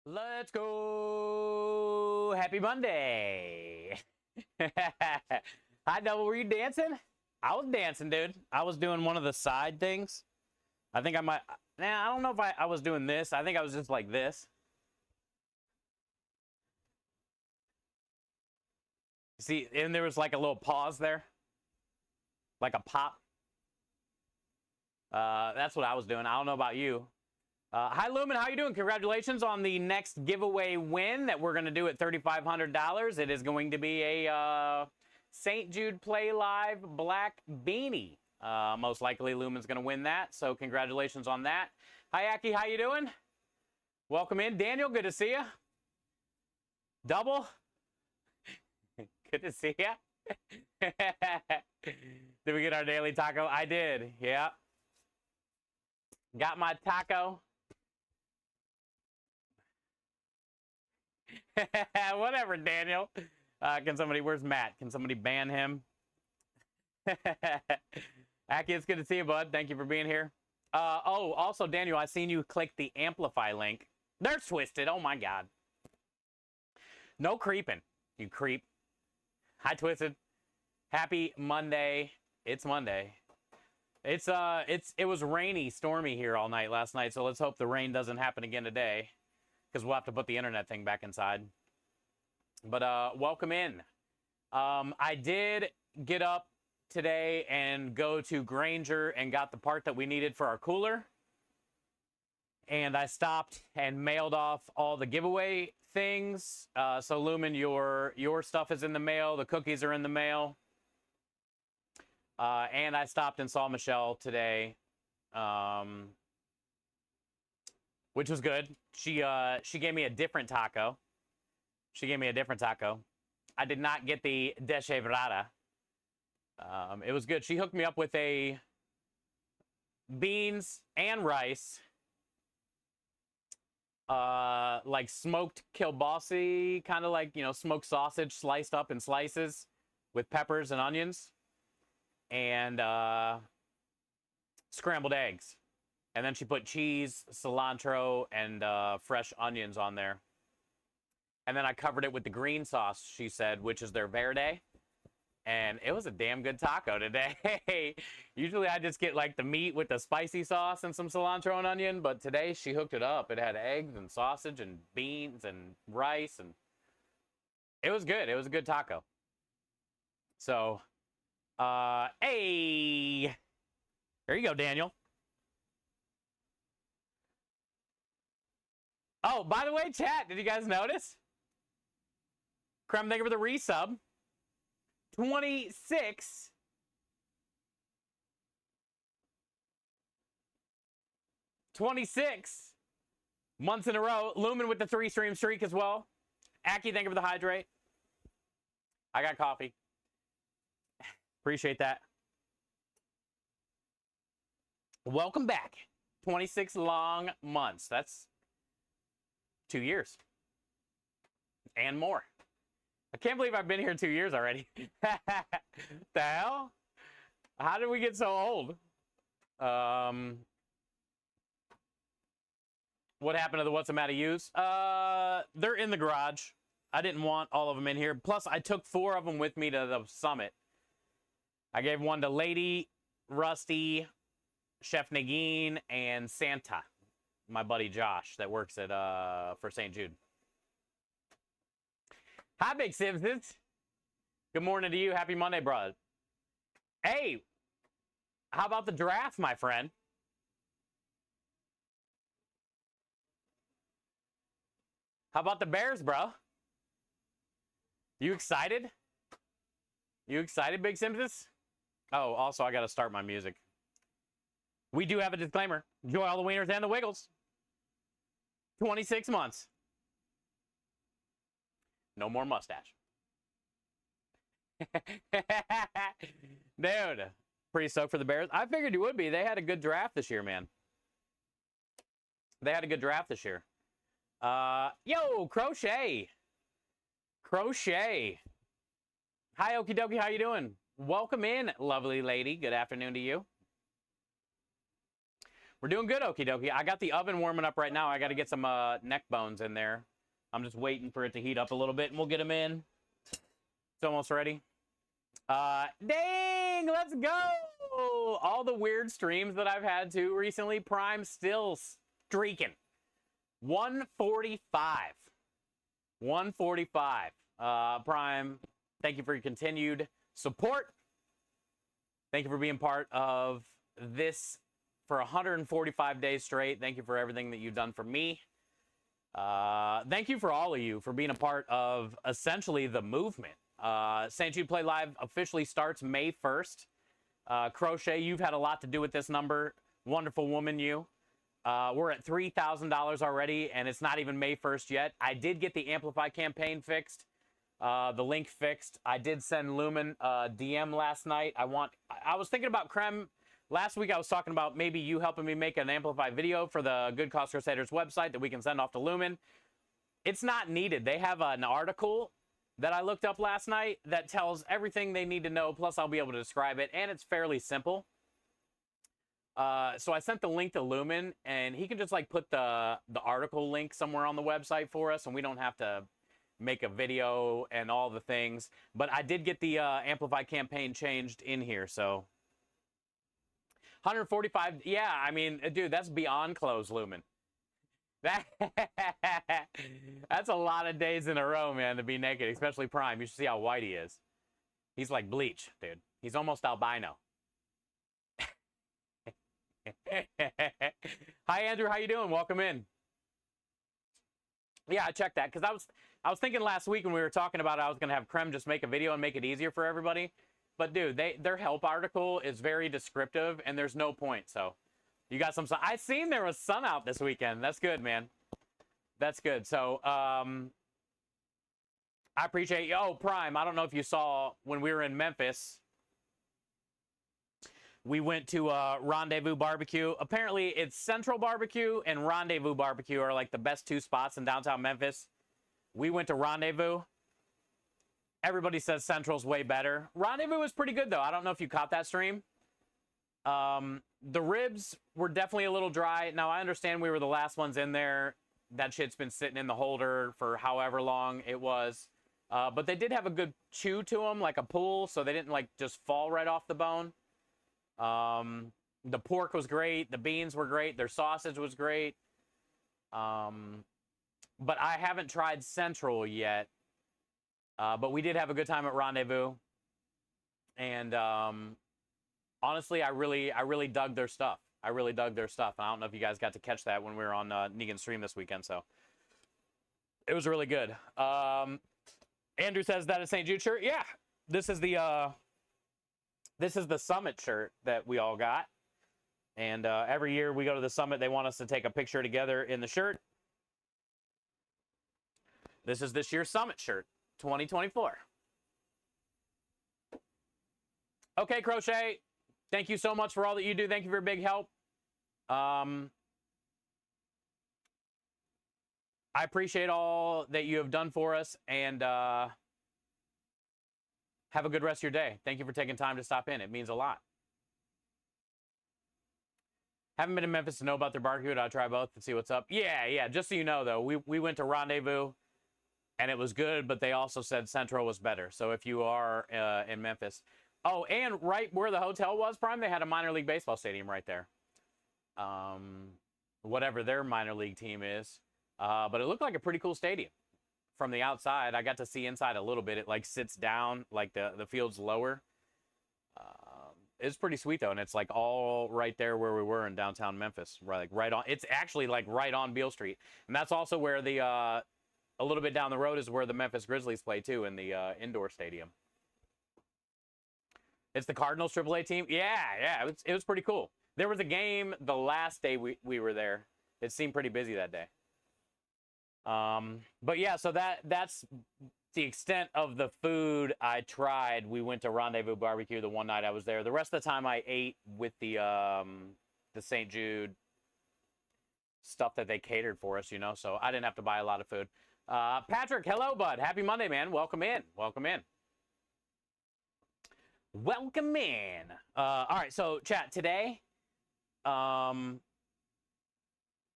Let's go. Happy Monday. Hi, Double. Were you dancing? I was dancing, dude. I was doing one of the side things. I think I might. Nah, I don't know if I was doing this. I think I was just like this. See, and there was like a little pause there. Like a pop. That's what I was doing. I don't know about you. Hi, Lumen. How you doing? Congratulations on the next giveaway win that we're going to do at $3,500. It is going to be a St. Jude Play Live black beanie. Most likely, Lumen's going to win that. So congratulations on that. Hi, Aki. How you doing? Welcome in. Daniel, good to see you. Double. Good to see you. Did we get our daily taco? I did. Yeah. Got my taco. Whatever, Daniel. Can somebody, where's Matt? Can somebody ban him? Aki, it's good to see you, bud. Thank you for being here. Oh, also, Daniel, I seen you click the Amplify link. They're twisted. Oh, my God. No creeping, you creep. Hi, Twisted. Happy Monday. It's Monday. It was rainy, stormy here all night last night, so let's hope the rain doesn't happen again today, because we'll have to put the internet thing back inside. But welcome in. I did get up today and go to Granger and got the part that we needed for our cooler. And I stopped and mailed off all the giveaway things. So Lumen, your stuff is in the mail. The cookies are in the mail. And I stopped and saw Michelle today, which was good. She gave me a different taco. I did not get the deshevrada. It was good. She hooked me up with a beans and rice, like smoked kielbasa, kind of like, smoked sausage sliced up in slices with peppers and onions, and scrambled eggs. And then she put cheese, cilantro, and fresh onions on there. And then I covered it with the green sauce, she said, which is their verde. And it was a damn good taco today. Usually I just get like the meat with the spicy sauce and some cilantro and onion, but today she hooked it up. It had eggs and sausage and beans and rice, and it was good. It was a good taco. So, hey, there you go, Daniel. Oh, by the way, chat, did you guys notice? Creme, thank you for the resub. 26 months in a row. Lumen with the 3-stream streak as well. Aki, thank you for the hydrate. I got coffee. Appreciate that. Welcome back. 26 long months. That's 2 years and more. I can't believe I've been here 2 years already. The hell? How did we get so old? What happened to the what's the matter use? They're in the garage. I didn't want all of them in here. Plus, I took 4 of them with me to the summit. I gave one to Lady, Rusty, Chef Nagin, and Santa, my buddy Josh that works at for St. Jude. Hi, Big Simpsons. Good morning to you. Happy Monday, bro. Hey, how about the draft, my friend? How about the Bears, bro? You excited? You excited, Big Simpsons? Oh, also, I got to start my music. We do have a disclaimer. Enjoy all the wieners and the wiggles. 26 months. No more mustache. Dude, pretty stoked for the Bears. I figured you would be. They had a good draft this year, man. They had a good draft this year. Yo, Crochet. Crochet. Hi, Okie dokie. How you doing? Welcome in, lovely lady. Good afternoon to you. We're doing good, okie dokie. I got the oven warming up right now. I got to get some neck bones in there. I'm just waiting for it to heat up a little bit, and we'll get them in. It's almost ready. Dang, let's go! All the weird streams that I've had, too, recently. Prime still streaking. 145. 145. Prime, thank you for your continued support. Thank you for being part of this for 145 days straight. Thank you for everything that you've done for me. Thank you for all of you for being a part of essentially the movement. St. Jude Play Live officially starts May 1st. Crochet, you've had a lot to do with this number. Wonderful woman, you. We're at $3,000 already, and it's not even May 1st yet. I did get the Amplify campaign fixed, the link fixed. I did send Lumen a DM last night. I was thinking about Creme. Last week I was talking about maybe you helping me make an Amplify video for the Good Cause Crusaders website that we can send off to Lumen. It's not needed. They have an article that I looked up last night that tells everything they need to know, plus I'll be able to describe it, and it's fairly simple. So I sent the link to Lumen, and he can just like put the article link somewhere on the website for us, and we don't have to make a video and all the things. But I did get the Amplify campaign changed in here, so 145. Yeah, I mean, dude, that's beyond close, Lumen. That's a lot of days in a row, man, to be naked, especially Prime. You should see how white he is. He's like bleach, dude. He's almost albino. Hi, Andrew. How you doing? Welcome in. Yeah, I checked that because I was thinking last week when we were talking about it, I was gonna have Creme just make a video and make it easier for everybody. But dude, their help article is very descriptive and there's no point. So you got some sun. I seen there was sun out this weekend. That's good, man. That's good. So I appreciate you. Oh, Prime. I don't know if you saw when we were in Memphis. We went to Rendezvous Barbecue. Apparently, it's Central Barbecue and Rendezvous Barbecue are like the best two spots in downtown Memphis. We went to Rendezvous. Everybody says Central's way better. Rendezvous was pretty good, though. I don't know if you caught that stream. The ribs were definitely a little dry. Now, I understand we were the last ones in there. That shit's been sitting in the holder for however long it was. But they did have a good chew to them, like a pull, so they didn't like just fall right off the bone. The pork was great. The beans were great. Their sausage was great. But I haven't tried Central yet. But we did have a good time at Rendezvous. And honestly, I really dug their stuff. I really dug their stuff. And I don't know if you guys got to catch that when we were on Negan's stream this weekend. So it was really good. Andrew says that a St. Jude shirt. Yeah, this is the Summit shirt that we all got. And every year we go to the Summit, they want us to take a picture together in the shirt. This is this year's Summit shirt, 2024. Okay, Crochet, thank you so much for all that you do. Thank you for your big help. I appreciate all that you have done for us, and have a good rest of your day. Thank you for taking time to stop in. It means a lot. Haven't been in Memphis to know about their barbecue. I'll try both and see what's up. Yeah. Just so you know, though, we went to Rendezvous, and it was good, but they also said Central was better. So if you are in Memphis. Oh, and right where the hotel was, Prime, they had a minor league baseball stadium right there. Whatever their minor league team is. But it looked like a pretty cool stadium. From the outside, I got to see inside a little bit. It like sits down, like the field's lower. It's pretty sweet though, and it's like all right there where we were in downtown Memphis, right on. It's actually like right on Beale Street, and that's also where the a little bit down the road is where the Memphis Grizzlies play too, in the indoor stadium. It's the Cardinals AAA team. Yeah, it was pretty cool. There was a game the last day we were there. It seemed pretty busy that day. But yeah, so that's the extent of the food I tried. We went to Rendezvous Barbecue the one night I was there. The rest of the time I ate with the St. Jude stuff that they catered for us, you know, so I didn't have to buy a lot of food. Patrick, hello, bud. Happy Monday, man. Welcome in. Welcome in. Welcome in. All right, so chat, today,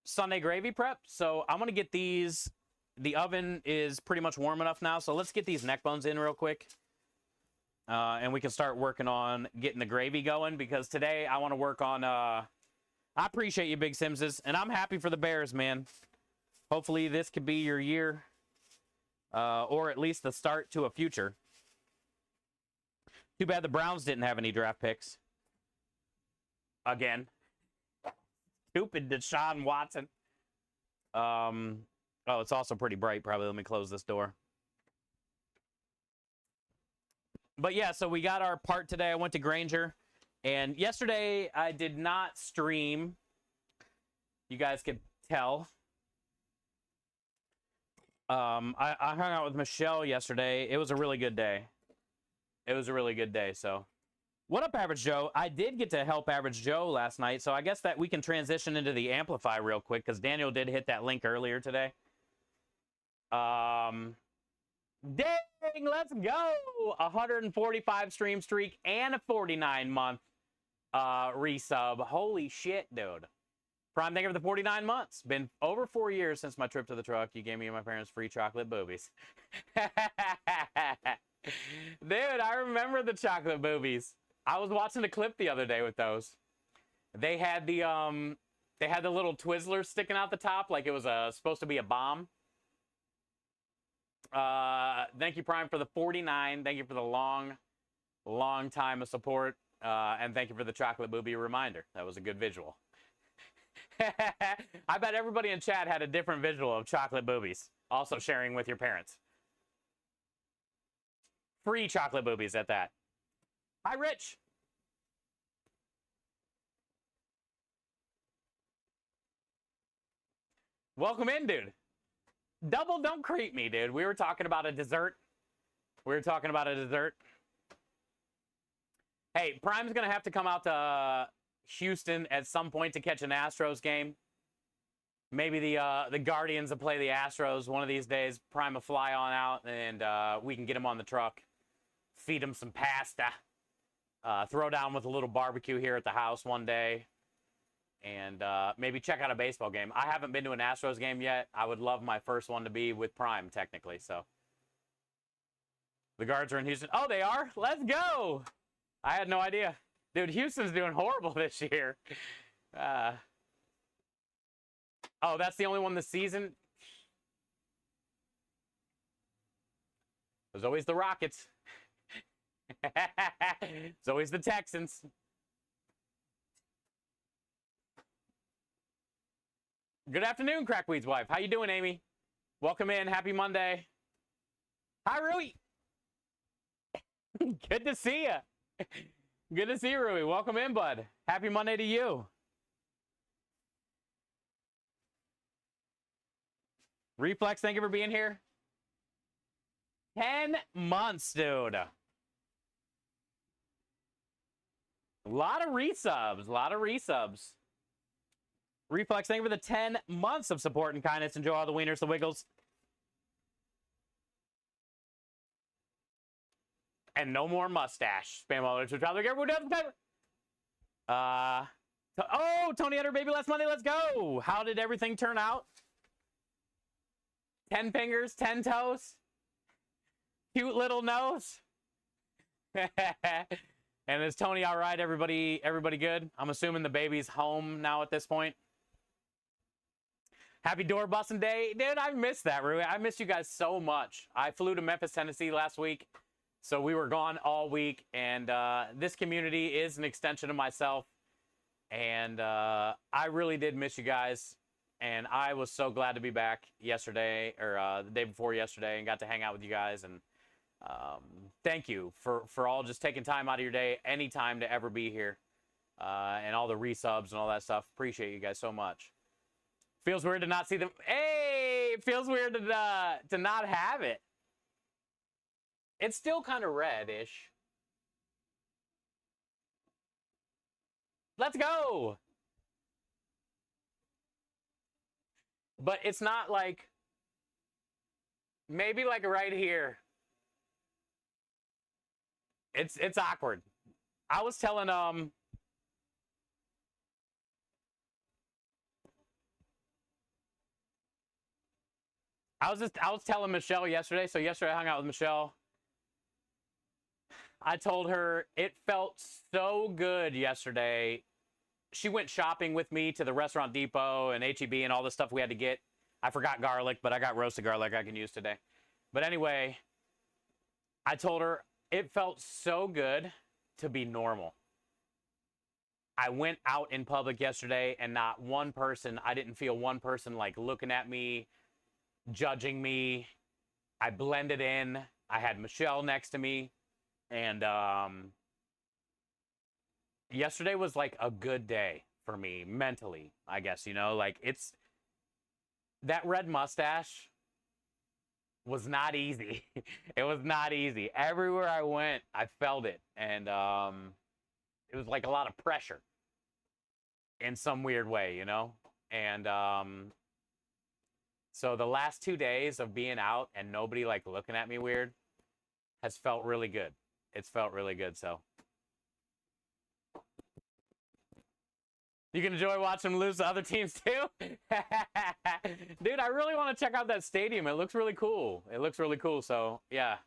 Sunday gravy prep. So I'm going to get these. The oven is pretty much warm enough now. So let's get these neck bones in real quick. And we can start working on getting the gravy going, because today I want to work on, I appreciate you, Big Simses, and I'm happy for the Bears, man. Hopefully this could be your year, or at least the start to a future. Too bad the Browns didn't have any draft picks. Again. Stupid Deshaun Watson. Oh, it's also pretty bright, probably. Let me close this door. But yeah, so we got our part today. I went to Granger, and yesterday I did not stream. You guys could tell. I hung out with Michelle yesterday. It was a really good day. It was a really good day, so. What up, Average Joe? I did get to help Average Joe last night, so I guess that we can transition into the Amplify real quick, because Daniel did hit that link earlier today. Dang, let's go! 145 stream streak and a 49-month resub. Holy shit, dude. Prime, thank you for the 49 months. Been over 4 years since my trip to the truck. You gave me and my parents free chocolate boobies. Dude, I remember the chocolate boobies. I was watching a clip the other day with those. They had the little Twizzlers sticking out the top like it was supposed to be a bomb. Thank you, Prime, for the 49. Thank you for the long time of support. And thank you for the chocolate booby reminder. That was a good visual. I bet everybody in chat had a different visual of chocolate boobies. Also sharing with your parents. Free chocolate boobies at that. Hi, Rich. Welcome in, dude. Double, don't creep me, dude. We were talking about a dessert. Hey, Prime's going to have to come out to Houston at some point to catch an Astros game. Maybe the Guardians will play the Astros one of these days. Prime will fly on out, and we can get him on the truck. Feed him some pasta. Throw down with a little barbecue here at the house one day. And maybe check out a baseball game. I haven't been to an Astros game yet. I would love my first one to be with Prime, technically. So the Guards are in Houston. Oh, they are? Let's go. I had no idea. Dude, Houston's doing horrible this year. Oh, that's the only one this season? There's always the Rockets. It's always the Texans. Good afternoon, Crackweed's wife. How you doing, Amy? Welcome in. Happy Monday. Hi, Rui. Good to see you. Good to see you, Rui. Welcome in, bud. Happy Monday to you. Reflex, thank you for being here. 10 months, dude. A lot of resubs. Reflex, thank you for the 10 months of support and kindness. Enjoy all the wieners, the wiggles. And no more mustache. Spam all to travel. Everyone does. Oh, Tony had her baby last Monday. Let's go. How did everything turn out? 10 fingers, 10 toes. Cute little nose. And is Tony all right? Everybody good? I'm assuming the baby's home now at this point. Happy door busting day. Dude, I missed that, Rui. I missed you guys so much. I flew to Memphis, Tennessee last week. So we were gone all week. And this community is an extension of myself. And I really did miss you guys. And I was so glad to be back yesterday, or the day before yesterday, and got to hang out with you guys. And thank you for all just taking time out of your day, anytime to ever be here. And all the resubs and all that stuff. Appreciate you guys so much. Feels weird to not see them. Hey, it feels weird to not have it. It's still kind of red-ish. Let's go. But it's not like, maybe like right here. It's awkward. I was telling I was telling Michelle yesterday. So yesterday I hung out with Michelle. I told her it felt so good yesterday. She went shopping with me to the Restaurant Depot and H-E-B and all the stuff we had to get. I forgot garlic, but I got roasted garlic I can use today. But anyway, I told her it felt so good to be normal. I went out in public yesterday and not one person, I didn't feel one person like looking at me, judging me. I blended in. I had Michelle next to me. And yesterday was like a good day for me mentally, I guess, you know, like it's that red mustache was not easy. It was not easy. Everywhere I went, I felt it. And it was like a lot of pressure in some weird way, you know? And so the last 2 days of being out and nobody like looking at me weird has felt really good. It's felt really good, so. You can enjoy watching them lose to other teams too? Dude, I really want to check out that stadium. It looks really cool. It looks really cool, so yeah.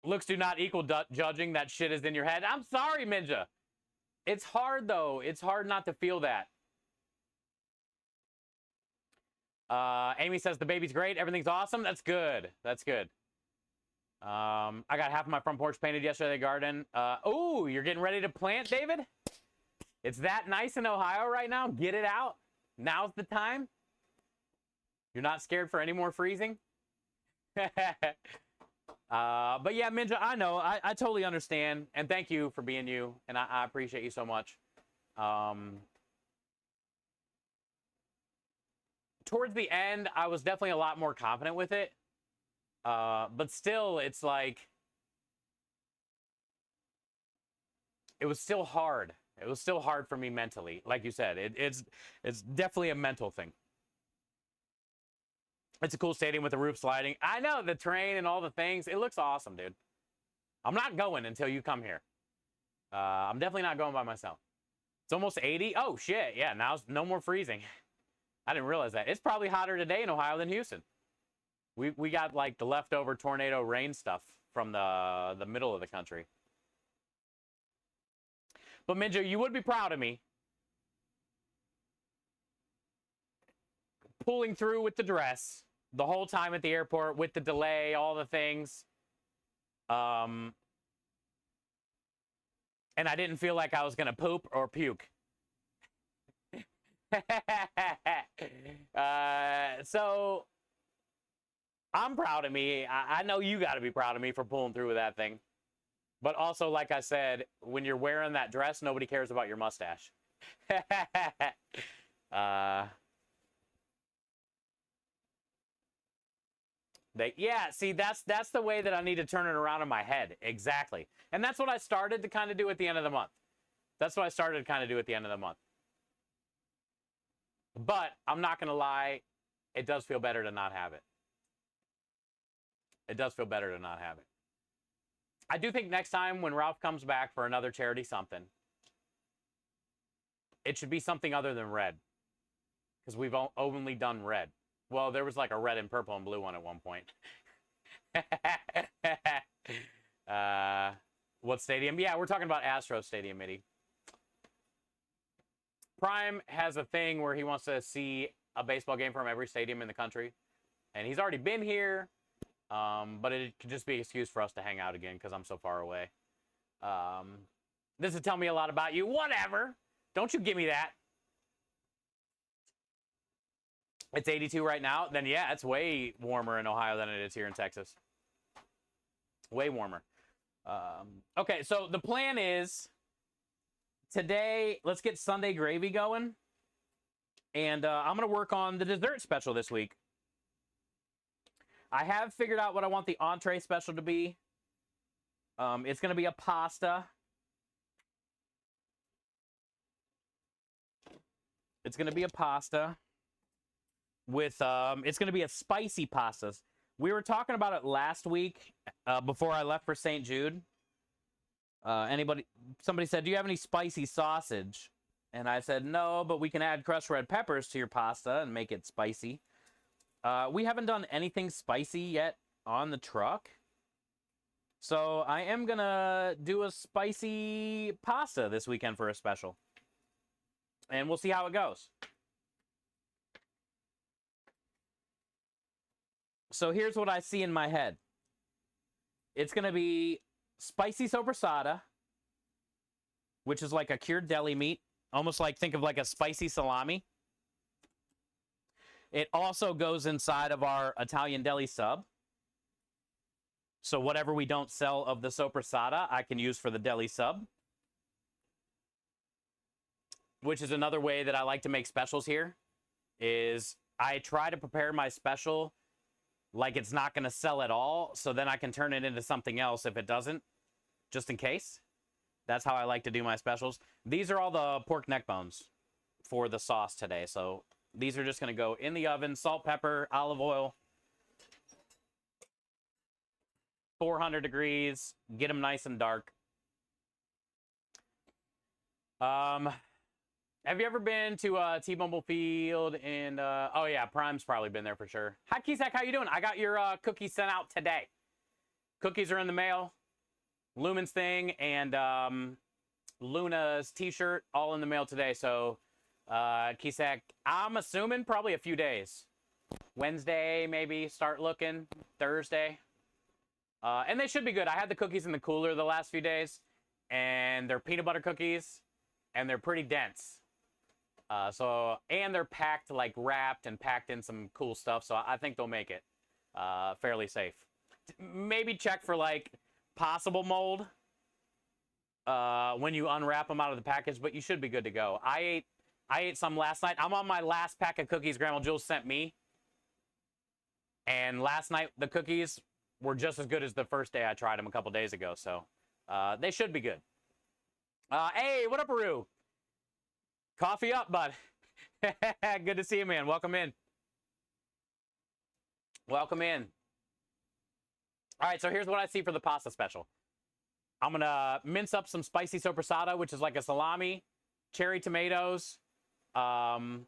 Looks do not equal judging. That shit is in your head. I'm sorry, Minja. It's hard, though. It's hard not to feel that. Amy says the baby's great. Everything's awesome. That's good. That's good. I got half of my front porch painted yesterday in the garden. Oh, you're getting ready to plant, David? It's that nice in Ohio right now. Get it out. Now's the time. You're not scared for any more freezing? But yeah, Minja, I know. I totally understand. And thank you for being you. And I appreciate you so much. Towards the end, I was definitely a lot more confident with it. But still, it's like, it was still hard. It was still hard for me mentally. Like you said, it's definitely a mental thing. It's a cool stadium with the roof sliding. I know, the terrain and all the things. It looks awesome, dude. I'm not going until you come here. I'm definitely not going by myself. It's almost 80. Oh, shit. Yeah, now it's no more freezing. I didn't realize that. It's probably hotter today in Ohio than Houston. We got like the leftover tornado rain stuff from the middle of the country. But Minja, you would be proud of me. Pulling through with the dress the whole time at the airport with the delay, all the things. And I didn't feel like I was going to poop or puke. So I'm proud of me. I know you got to be proud of me for pulling through with that thing. But also, like I said, when you're wearing that dress, nobody cares about your mustache. Yeah, see, that's the way that I need to turn it around in my head. Exactly. And that's what I started to kind of do at the end of the month. That's what I started to kind of do at the end of the month. But I'm not going to lie, it does feel better to not have it. It does feel better to not have it. I do think next time when Ralph comes back for another charity something, it should be something other than red. Because we've only done red. Well, there was like a red and purple and blue one at one point. What stadium? Yeah, we're talking about Astro Stadium, Mitty. Prime has a thing where he wants to see a baseball game from every stadium in the country. And he's already been here. But it could just be an excuse for us to hang out again because I'm so far away. This would tell me a lot about you. Whatever. Don't you give me that. It's 82 right now. Then, yeah, it's way warmer in Ohio than it is here in Texas. Way warmer. Okay, so the plan is today, let's get Sunday gravy going. And I'm going to work on the dessert special this week. I have figured out what I want the entree special to be. It's going to be a pasta. It's going to be a pasta with, it's going to be a spicy pasta. We were talking about it last week before I left for St. Jude. Somebody said, do you have any spicy sausage? And I said, no, but we can add crushed red peppers to your pasta and make it spicy. We haven't done anything spicy yet on the truck. So I am going to do a spicy pasta this weekend for a special. And we'll see how it goes. So here's what I see in my head. It's going to be spicy sopressata, which is like a cured deli meat. Almost like, think of like a spicy salami. It also goes inside of our Italian deli sub. So whatever we don't sell of the sopressata, I can use for the deli sub. Which is another way that I like to make specials here, is I try to prepare my special like it's not going to sell at all, so then I can turn it into something else if it doesn't, just in case. That's how I like to do my specials. These are all the pork neck bones for the sauce today. So these are just going to go in the oven, salt, pepper, olive oil, 400 degrees, get them nice and dark. Have you ever been to T-Mobile Field? And oh yeah, Prime's probably been there for sure. Hi, Cheesecake, how you doing? I got your cookies sent out today. Cookies are in the mail. Lumen's thing and Luna's t-shirt all in the mail today. So Cheesecake, I'm assuming probably a few days. Wednesday, maybe start looking. Thursday. And they should be good. I had the cookies in the cooler the last few days, and they're peanut butter cookies, and they're pretty dense. And they're packed, like wrapped and packed in some cool stuff. So I think they'll make it fairly safe. Maybe check for like possible mold when you unwrap them out of the package, but you should be good to go. I ate some last night. I'm on my last pack of cookies Grandma Jules sent me. And last night, the cookies were just as good as the first day I tried them a couple days ago. So they should be good. Hey, what up, Aru? Coffee up, bud. Good to see you, man. Welcome in. Welcome in. All right, so here's what I see for the pasta special. I'm going to mince up some spicy sopressata, which is like a salami, cherry tomatoes. I'm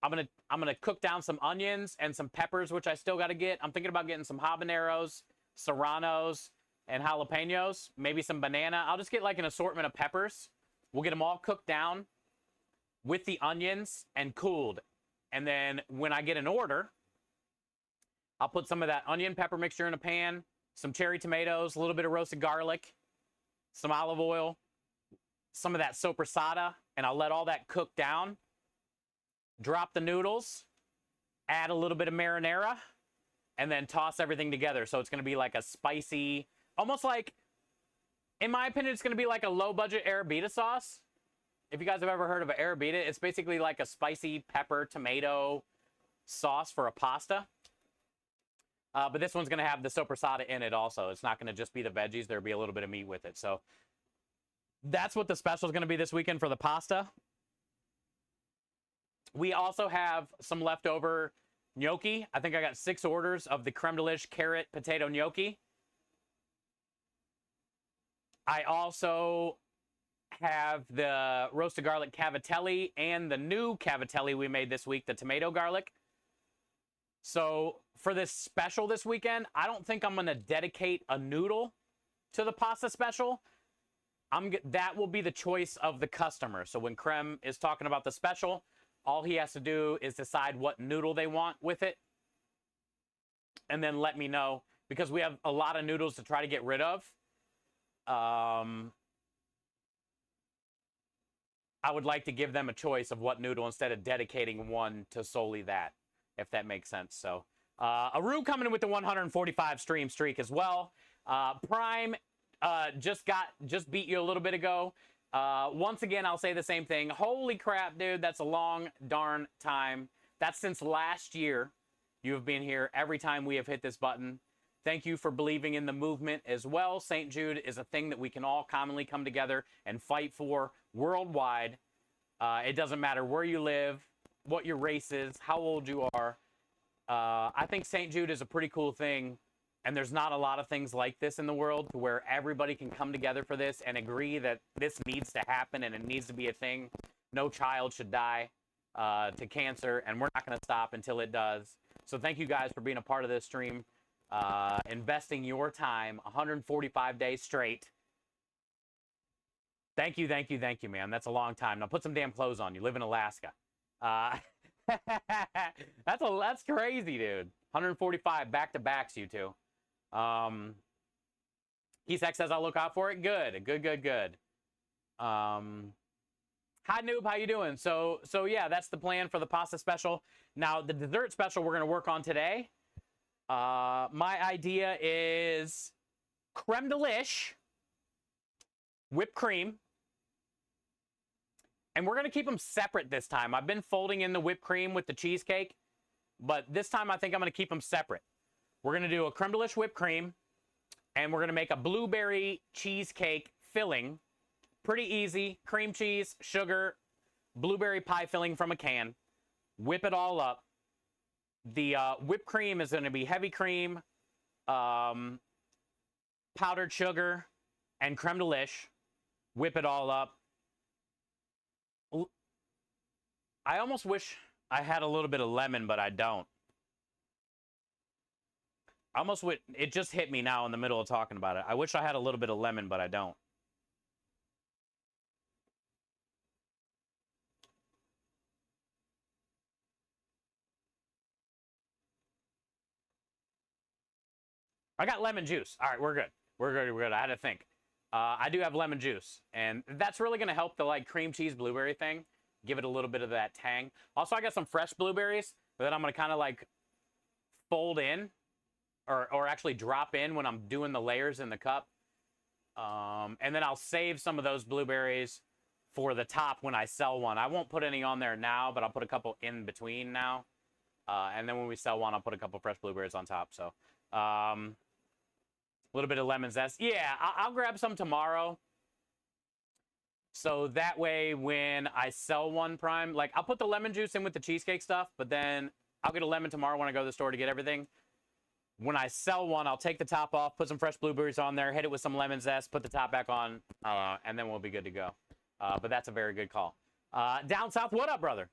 gonna cook down some onions and some peppers, which I still got to get. I'm thinking about getting some habaneros, serranos, and jalapenos, maybe some banana. I'll just get like an assortment of peppers. We'll get them all cooked down with the onions and cooled. And then when I get an order, I'll put some of that onion pepper mixture in a pan, some cherry tomatoes, a little bit of roasted garlic, some olive oil, some of that sopressata, and I'll let all that cook down. Drop the noodles, add a little bit of marinara, and then toss everything together. So it's going to be like a spicy, almost like, in my opinion, it's going to be like a low-budget Arrabita sauce. If you guys have ever heard of an Arrabita, it's basically like a spicy pepper tomato sauce for a pasta. But this one's going to have the sopressata in it also. It's not going to just be the veggies. There'll be a little bit of meat with it. So that's what the special is going to be this weekend for the pasta. We also have some leftover gnocchi. I think I got 6 orders of the creme delish carrot potato gnocchi. I also have the roasted garlic cavatelli and the new cavatelli we made this week, the tomato garlic. So for this special this weekend, I don't think I'm going to dedicate a noodle to the pasta special. That will be the choice of the customer. So when Creme is talking about the special, all he has to do is decide what noodle they want with it. And then let me know, because we have a lot of noodles to try to get rid of. I would like to give them a choice of what noodle instead of dedicating one to solely that, if that makes sense. So Aru coming in with the 145 stream streak as well. Prime just beat you a little bit ago. Once again, I'll say the same thing. Holy crap, dude, that's a long darn time. That's since last year. You have been here every time we have hit this button. Thank you for believing in the movement as well. St. Jude is a thing that we can all commonly come together and fight for worldwide. It doesn't matter where you live, what your race is, how old you are. I think St. Jude is a pretty cool thing And there's not a lot of things like this in the world to where everybody can come together for this and agree that this needs to happen and it needs to be a thing. No child should die to cancer, and we're not going to stop until it does. So thank you guys for being a part of this stream, investing your time 145 days straight. Thank you, thank you, thank you, man. That's a long time. Now put some damn clothes on. You live in Alaska. That's crazy, dude. 145 back-to-backs, you two. Cheesecake says I'll look out for it. Good, good, good, good. Hi, Noob. How you doing? So yeah, that's the plan for the pasta special. Now, the dessert special we're going to work on today. My idea is creme de lish, whipped cream. And we're going to keep them separate this time. I've been folding in the whipped cream with the cheesecake, but this time I think I'm going to keep them separate. We're going to do a creme de lish whipped cream, and we're going to make a blueberry cheesecake filling. Pretty easy. Cream cheese, sugar, blueberry pie filling from a can. Whip it all up. The whipped cream is going to be heavy cream, powdered sugar, and creme de lish. Whip it all up. I almost wish I had a little bit of lemon, but I don't. I almost would. It just hit me now in the middle of talking about it. I wish I had a little bit of lemon, but I don't. I got lemon juice. All right, we're good. We're good. We're good. I had to think. I do have lemon juice, and that's really going to help the like cream cheese blueberry thing. Give it a little bit of that tang. Also, I got some fresh blueberries that I'm going to kind of like fold in or actually drop in when I'm doing the layers in the cup. And then I'll save some of those blueberries for the top when I sell one. I won't put any on there now, but I'll put a couple in between now. And then when we sell one, I'll put a couple fresh blueberries on top. So a little bit of lemon zest. Yeah, I'll grab some tomorrow. So that way, when I sell one prime, like I'll put the lemon juice in with the cheesecake stuff, but then I'll get a lemon tomorrow when I go to the store to get everything. When I sell one, I'll take the top off, put some fresh blueberries on there, hit it with some lemon zest, put the top back on, and then we'll be good to go. But that's a very good call. Down south, what up, brother?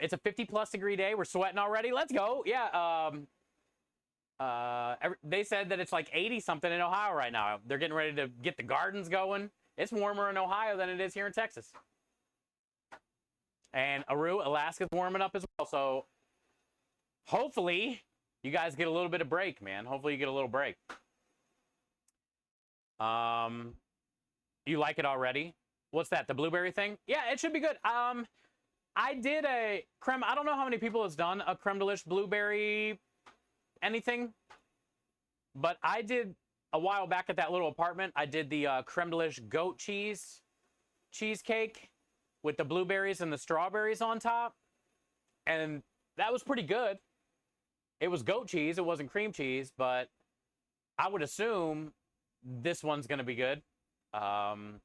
It's a 50-plus degree day. We're sweating already. Let's go. Yeah. They said that it's like 80-something in Ohio right now. They're getting ready to get the gardens going. It's warmer in Ohio than it is here in Texas. And Aru, Alaska's warming up as well. So hopefully you guys get a little bit of break, man. Hopefully you get a little break. You like it already? What's that, the blueberry thing? Yeah, it should be good. I did a creme. I don't know how many people has done a creme de lish blueberry anything, but I did a while back at that little apartment. I did the creme de lish goat cheese cheesecake with the blueberries and the strawberries on top, and that was pretty good. It was goat cheese. It wasn't cream cheese, but I would assume this one's going to be good. Minja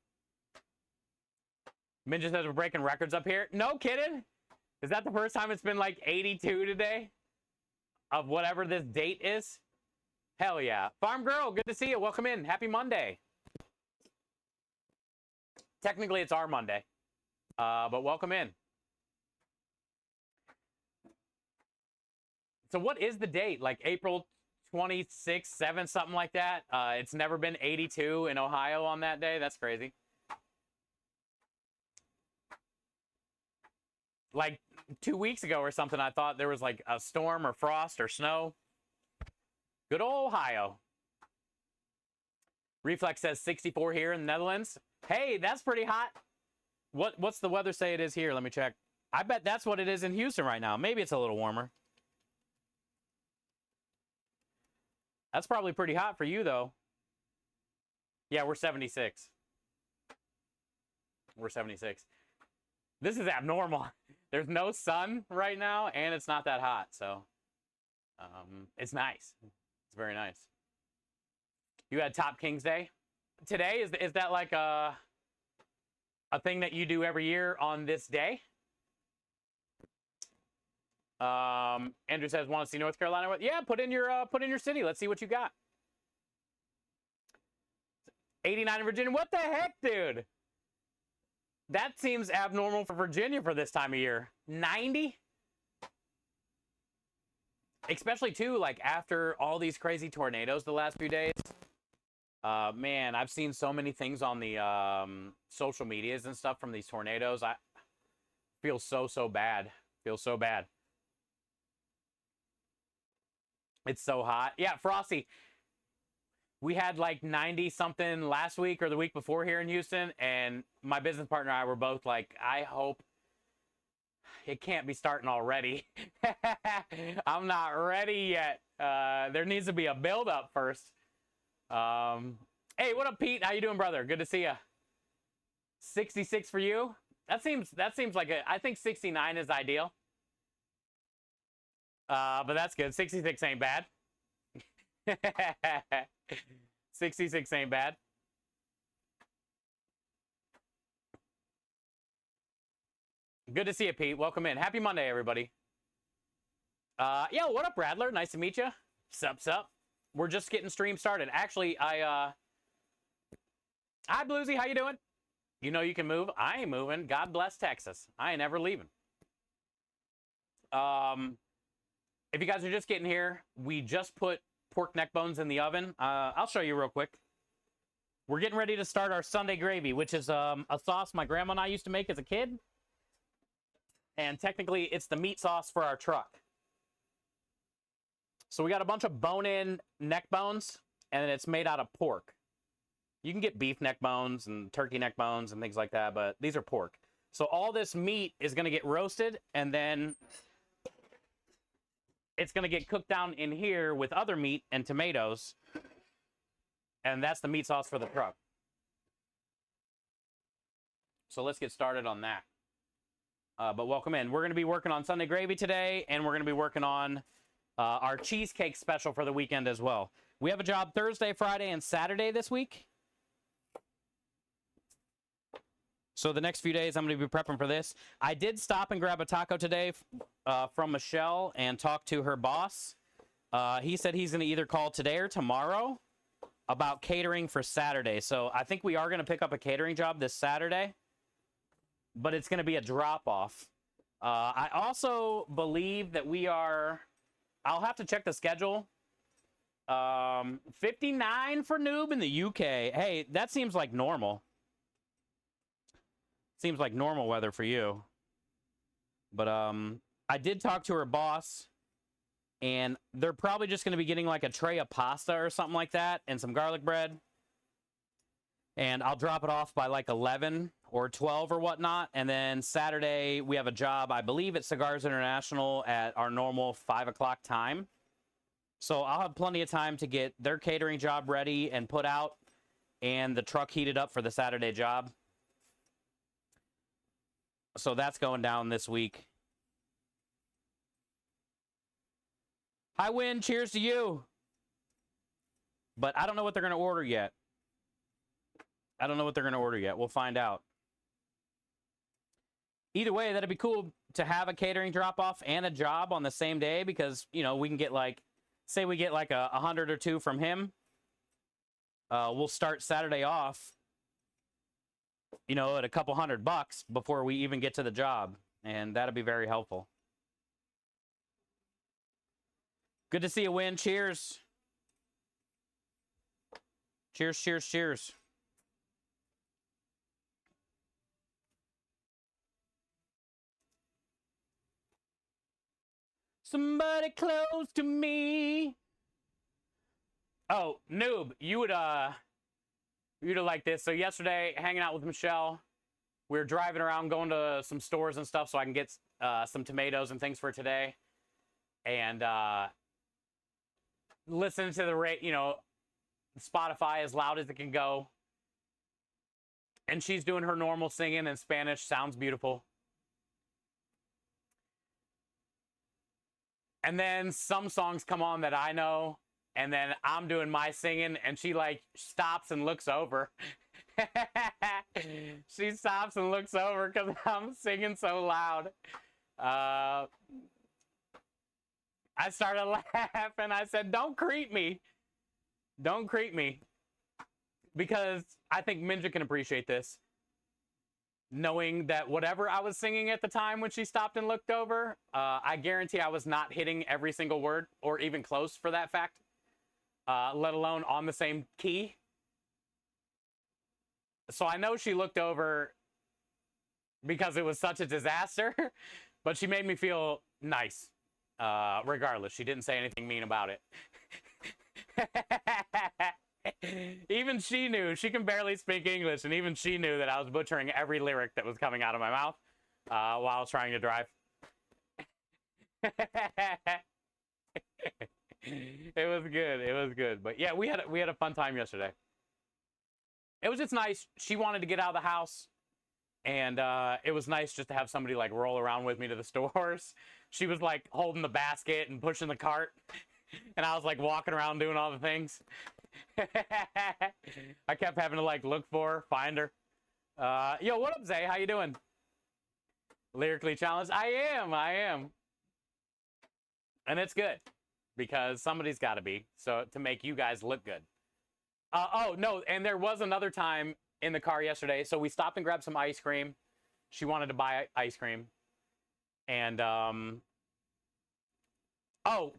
says we're breaking records up here. No kidding. Is that the first time it's been like 82 today? Of whatever this date is? Hell yeah. Farm Girl, good to see you. Welcome in. Happy Monday. Technically, it's our Monday. But welcome in. So what is the date? Like April 26th, 7th, something like that? It's never been 82 in Ohio on that day. That's crazy. Like 2 weeks ago or something, I thought there was like a storm or frost or snow. Good old Ohio. Reflex says 64 here in the Netherlands. Hey, that's pretty hot. What's the weather say it is here? Let me check. I bet that's what it is in Houston right now. Maybe it's a little warmer. That's probably pretty hot for you, though. Yeah, we're 76. We're 76. This is abnormal. There's no sun right now, and it's not that hot, so it's nice. It's very nice. You had Top Kings Day today. Is that like a thing that you do every year on this day? Andrew says, want to see North Carolina? Yeah, put in your city. Let's see what you got. 89 in Virginia. What the heck, dude? That seems abnormal for Virginia for this time of year. 90? Especially, too, like, after all these crazy tornadoes the last few days. Man, I've seen so many things on the social medias and stuff from these tornadoes. I feel so bad. Feel so bad. It's so hot. Yeah, Frosty. We had like 90 something last week or the week before here in Houston, and my business partner and I were both like, I hope it can't be starting already. I'm not ready yet. There needs to be a build up first. Hey, what up, Pete? How you doing, brother? Good to see you. 66 for you? That seems like I think 69 is ideal. But that's good. 66 ain't bad. 66 ain't bad. Good to see you, Pete. Welcome in. Happy Monday, everybody. Yo, what up, Radler? Nice to meet you. Sup. We're just getting stream started. Actually, hi, Bluesy. How you doing? You know you can move. I ain't moving. God bless Texas. I ain't ever leaving. If you guys are just getting here, we just put pork neck bones in the oven. I'll show you real quick. We're getting ready to start our Sunday gravy, which is a sauce my grandma and I used to make as a kid. And technically, it's the meat sauce for our truck. So we got a bunch of bone-in neck bones, and it's made out of pork. You can get beef neck bones and turkey neck bones and things like that, but these are pork. So all this meat is going to get roasted, and then it's going to get cooked down in here with other meat and tomatoes. And that's the meat sauce for the truck. So let's get started on that. But welcome in. We're going to be working on Sunday gravy today, and we're going to be working on our cheesecake special for the weekend as well. We have a job Thursday, Friday, and Saturday this week. So the next few days, I'm going to be prepping for this. I did stop and grab a taco today from Michelle and talk to her boss. He said he's going to either call today or tomorrow about catering for Saturday. So I think we are going to pick up a catering job this Saturday, but it's going to be a drop-off. I also believe that we are... I'll have to check the schedule. 59 for Noob in the UK. Hey, that seems like normal. Seems like normal weather for you. But I did talk to her boss, and they're probably just going to be getting like a tray of pasta or something like that and some garlic bread. And I'll drop it off by like 11 or 12 or whatnot. And then Saturday, we have a job, I believe, at Cigars International at our normal 5 o'clock time. So I'll have plenty of time to get their catering job ready and put out and the truck heated up for the Saturday job. So that's going down this week. Hi, Win. Cheers to you. But I don't know what they're going to order yet. We'll find out. Either way, that'd be cool to have a catering drop-off and a job on the same day because, you know, we can get like, say we get like 100 or 2 from him. We'll start Saturday off, you know, at a couple $100 before we even get to the job. And that'll be very helpful. Good to see you, Win. Cheers. Cheers. Somebody close to me. Oh, Noob, you'd have liked this. So yesterday, hanging out with Michelle, we were driving around, going to some stores and stuff so I can get some tomatoes and things for today. And listen to the Spotify as loud as it can go. And she's doing her normal singing in Spanish. Sounds beautiful. And then some songs come on that I know, and then I'm doing my singing, and she like stops and looks over. She stops and looks over because I'm singing so loud. I started laughing. I said, don't creep me. Don't creep me. Because I think Minja can appreciate this. Knowing that whatever I was singing at the time when she stopped and looked over, I guarantee I was not hitting every single word or even close for that fact, let alone on the same key. So I know she looked over because it was such a disaster, but she made me feel nice. Regardless, she didn't say anything mean about it. Even she knew. She can barely speak English, and even she knew that I was butchering every lyric that was coming out of my mouth while I was trying to drive. It was good. It was good. But yeah, we had a fun time yesterday. It was just nice. She wanted to get out of the house, and it was nice just to have somebody like roll around with me to the stores. She was like holding the basket and pushing the cart, and I was like walking around doing all the things. I kept having to like look for her, find her. Yo, what up, Zay? How you doing? Lyrically challenged? I am. And it's good because somebody's got to be, so to make you guys look good. Oh, no, and there was another time in the car yesterday. So we stopped and grabbed some ice cream. She wanted to buy ice cream. And,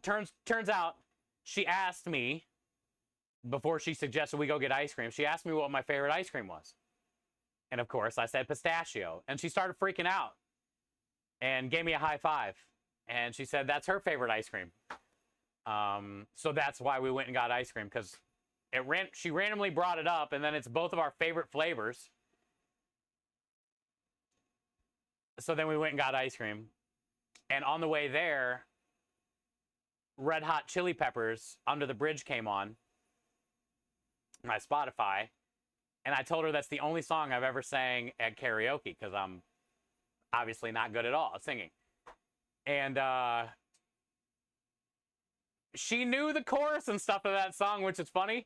turns out she asked me, before she suggested we go get ice cream, she asked me what my favorite ice cream was. And of course, I said pistachio. And she started freaking out and gave me a high five. And she said that's her favorite ice cream. So that's why we went and got ice cream, because she randomly brought it up, and then it's both of our favorite flavors. So then we went and got ice cream. And on the way there, Red Hot Chili Peppers, Under the Bridge came on my Spotify, and I told her that's the only song I've ever sang at karaoke, because I'm obviously not good at all at singing. And she knew the chorus and stuff of that song, which is funny.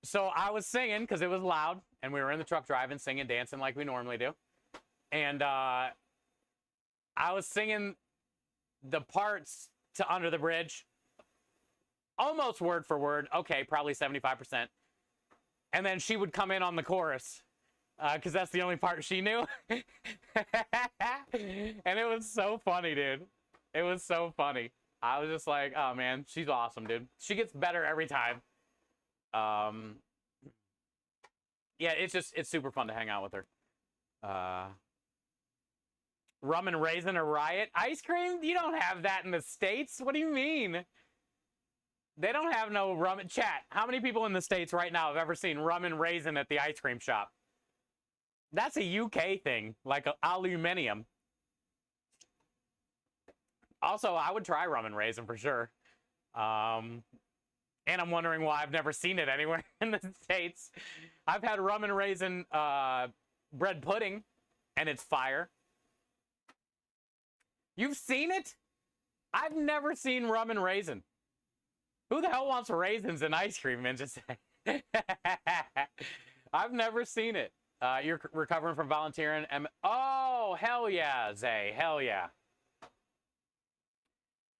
So I was singing because it was loud, and we were in the truck driving, singing, dancing like we normally do. And I was singing the parts to Under the Bridge almost word for word. Okay, probably 75%. And then she would come in on the chorus because that's the only part she knew. And it was so funny, dude. It was so funny. I was just like, oh, man, she's awesome, dude. She gets better every time. Yeah, it's super fun to hang out with her. Rum and raisin or riot? Ice cream? You don't have that in the States. What do you mean? They don't have no rum. Chat, how many people in the States right now have ever seen rum and raisin at the ice cream shop? That's a UK thing, like aluminium. Also, I would try rum and raisin for sure. And I'm wondering why I've never seen it anywhere in the States. I've had rum and raisin bread pudding, and it's fire. You've seen it? I've never seen rum and raisin. Who the hell wants raisins in ice cream, man? Just I've never seen it. You're recovering from volunteering. Oh, hell yeah, Zay. Hell yeah.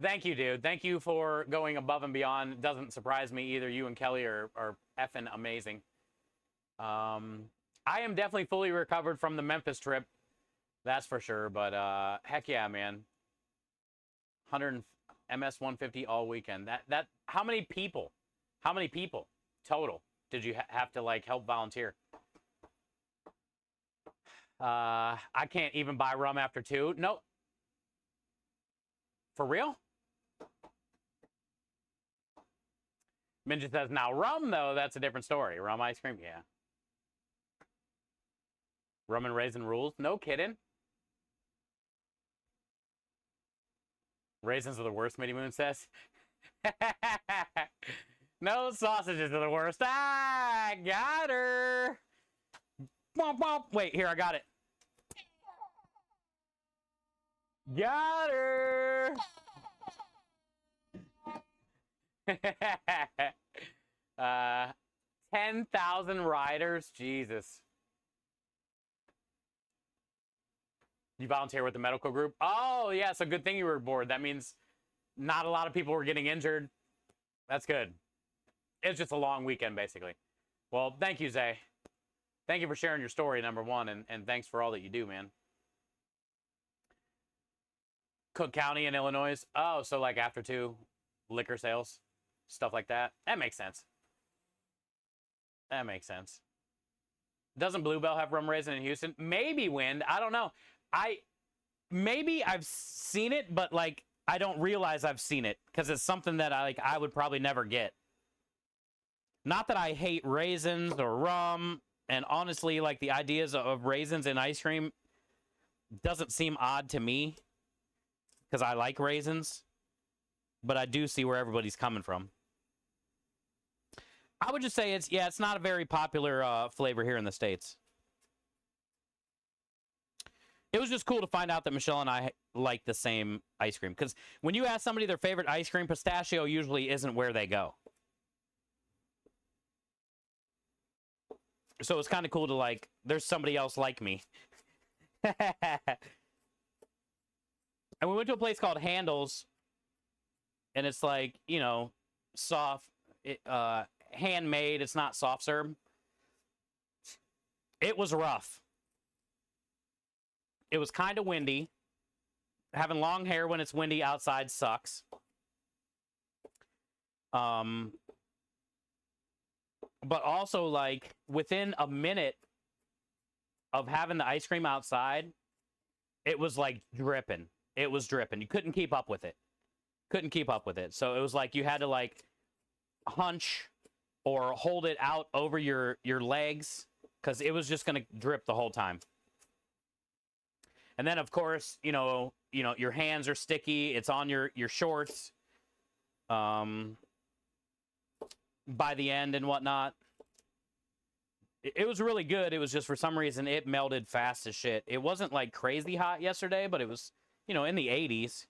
Thank you, dude. Thank you for going above and beyond. It doesn't surprise me either. You and Kelly are effing amazing. I am definitely fully recovered from the Memphis trip. That's for sure. But heck yeah, man. 100 MS 150 all weekend. That how many people total did you have to like help volunteer? I can't even buy rum after 2. Nope. For real? Minja says, now rum, though, that's a different story. Rum ice cream, yeah. Rum and raisin rules? No kidding. Raisins are the worst, Mitty Moon says. No sausages are the worst. Ah, got her. Bump, bump. Wait, here, I got it. Got her. 10,000 riders. Jesus. You volunteer with the medical group? Oh, yeah, so good thing you were bored. That means Not a lot of people were getting injured. That's good. It's just a long weekend, basically. Well, thank you, Zay. Thank you for sharing your story, number one, and thanks for all that you do, man. Cook County in Illinois. Oh, so like after 2, liquor sales, stuff like that. That makes sense. That makes sense. Doesn't Bluebell have rum raisin in Houston? Maybe Wind. I don't know. Maybe I've seen it, but like I don't realize I've seen it because it's something that I would probably never get. Not that I hate raisins or rum, and honestly, like the ideas of raisins in ice cream doesn't seem odd to me because I like raisins, but I do see where everybody's coming from. I would just say it's not a very popular flavor here in the States. It was just cool to find out that Michelle and I like the same ice cream. Because when you ask somebody their favorite ice cream, pistachio usually isn't where they go. So it's kind of cool to like, there's somebody else like me. And we went to a place called Handles. And it's like, you know, soft, handmade. It's not soft serve. It was rough. It was kind of windy. Having long hair when it's windy outside sucks. But also, like, within a minute of having the ice cream outside, it was, like, dripping. It was dripping. You couldn't keep up with it. Couldn't keep up with it. So it was like you had to, like, hunch or hold it out over your legs because it was just going to drip the whole time. And then, of course, you know, your hands are sticky. It's on your shorts by the end and whatnot. It was really good. It was just for some reason it melted fast as shit. It wasn't like crazy hot yesterday, but it was, you know, in the 80s.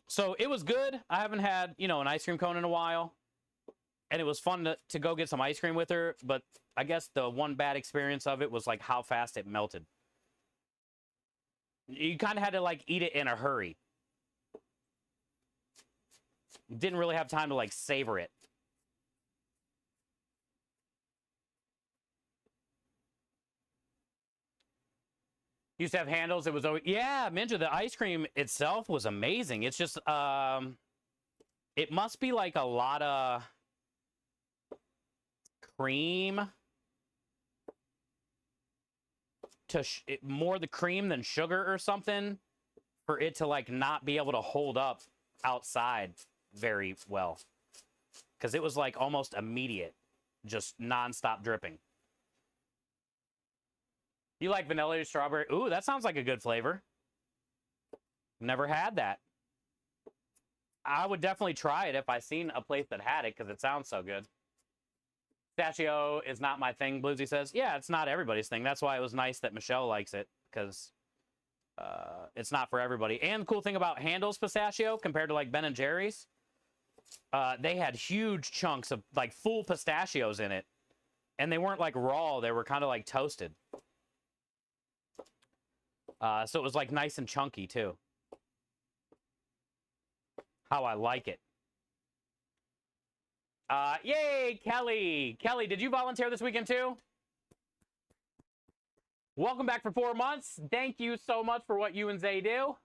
So it was good. I haven't had, you know, an ice cream cone in a while. And it was fun to go get some ice cream with her. But I guess the one bad experience of it was like how fast it melted. You kind of had to like eat it in a hurry. Didn't really have time to like savor it. Used to have Handles. It was always, yeah, Minja, the ice cream itself was amazing. It's just, it must be like a lot of cream to more the cream than sugar or something for it to like not be able to hold up outside very well, because it was like almost immediate, just nonstop dripping. You like vanilla or strawberry? Ooh, that sounds like a good flavor. Never had that. I would definitely try it if I seen a place that had it because it sounds so good. Pistachio is not my thing, Bluesy says. Yeah, it's not everybody's thing. That's why it was nice that Michelle likes it, because it's not for everybody. And the cool thing about Handel's pistachio compared to like Ben & Jerry's, they had huge chunks of like full pistachios in it. And they weren't like raw. They were kind of like toasted. So it was like nice and chunky too. How I like it. Yay, Kelly. Kelly, did you volunteer this weekend too? Welcome back for 4 months. Thank you so much for what you and Zay do.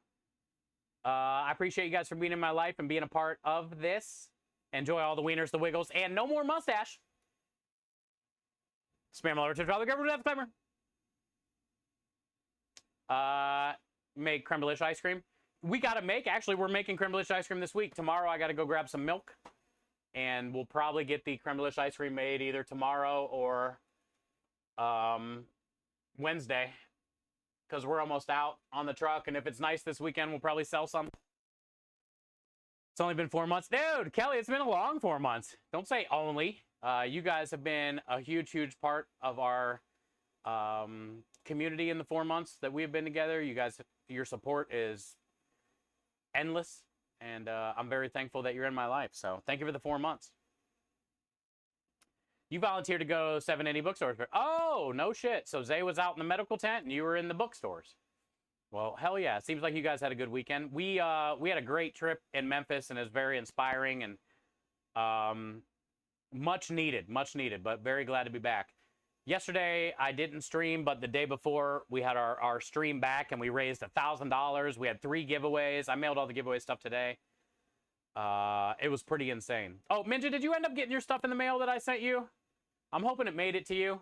I appreciate you guys for being in my life and being a part of this. Enjoy all the wieners, the wiggles, and no more mustache. Spam alert to the government disclaimer. Make creme brulee ice cream. We gotta make, actually, we're making creme brulee ice cream this week. Tomorrow I gotta go grab some milk. And we'll probably get the creme brulee ice cream made either tomorrow or Wednesday. Because we're almost out on the truck. And if it's nice this weekend, we'll probably sell some. It's only been 4 months. Dude, Kelly, it's been a long 4 months. Don't say only. You guys have been a huge, huge part of our community in the 4 months that we've been together. You guys, your support is endless. And I'm very thankful that you're in my life. So thank you for the 4 months. You volunteered to go 780 bookstores. Oh, no shit. So Zay was out in the medical tent and you were in the bookstores. Well, hell yeah. Seems like you guys had a good weekend. We had a great trip in Memphis, and it was very inspiring and um, much needed, but very glad to be back. Yesterday, I didn't stream, but the day before, we had our stream back, and we raised $1,000. We had 3 giveaways. I mailed all the giveaway stuff today. It was pretty insane. Oh, Minja, did you end up getting your stuff in the mail that I sent you? I'm hoping it made it to you.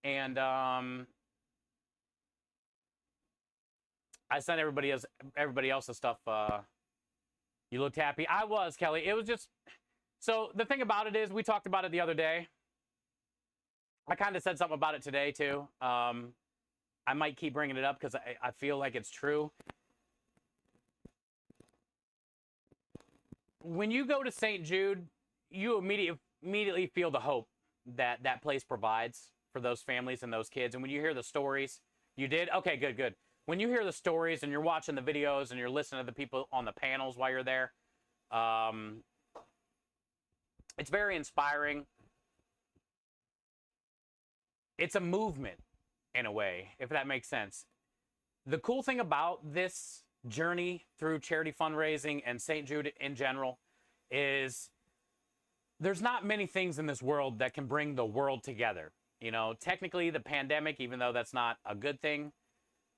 And I sent everybody else's stuff. You looked happy. I was, Kelly. It was just... So the thing about it is, we talked about it the other day. I kind of said something about it today, too. I might keep bringing it up because I feel like it's true. When you go to St. Jude, you immediately feel the hope that that place provides for those families and those kids. And when you hear the stories, you did? Okay, good, good. When you hear the stories and you're watching the videos and you're listening to the people on the panels while you're there, it's very inspiring. It's a movement in a way, if that makes sense. The cool thing about this journey through charity fundraising and St. Jude in general is there's not many things in this world that can bring the world together. You know, technically the pandemic, even though that's not a good thing,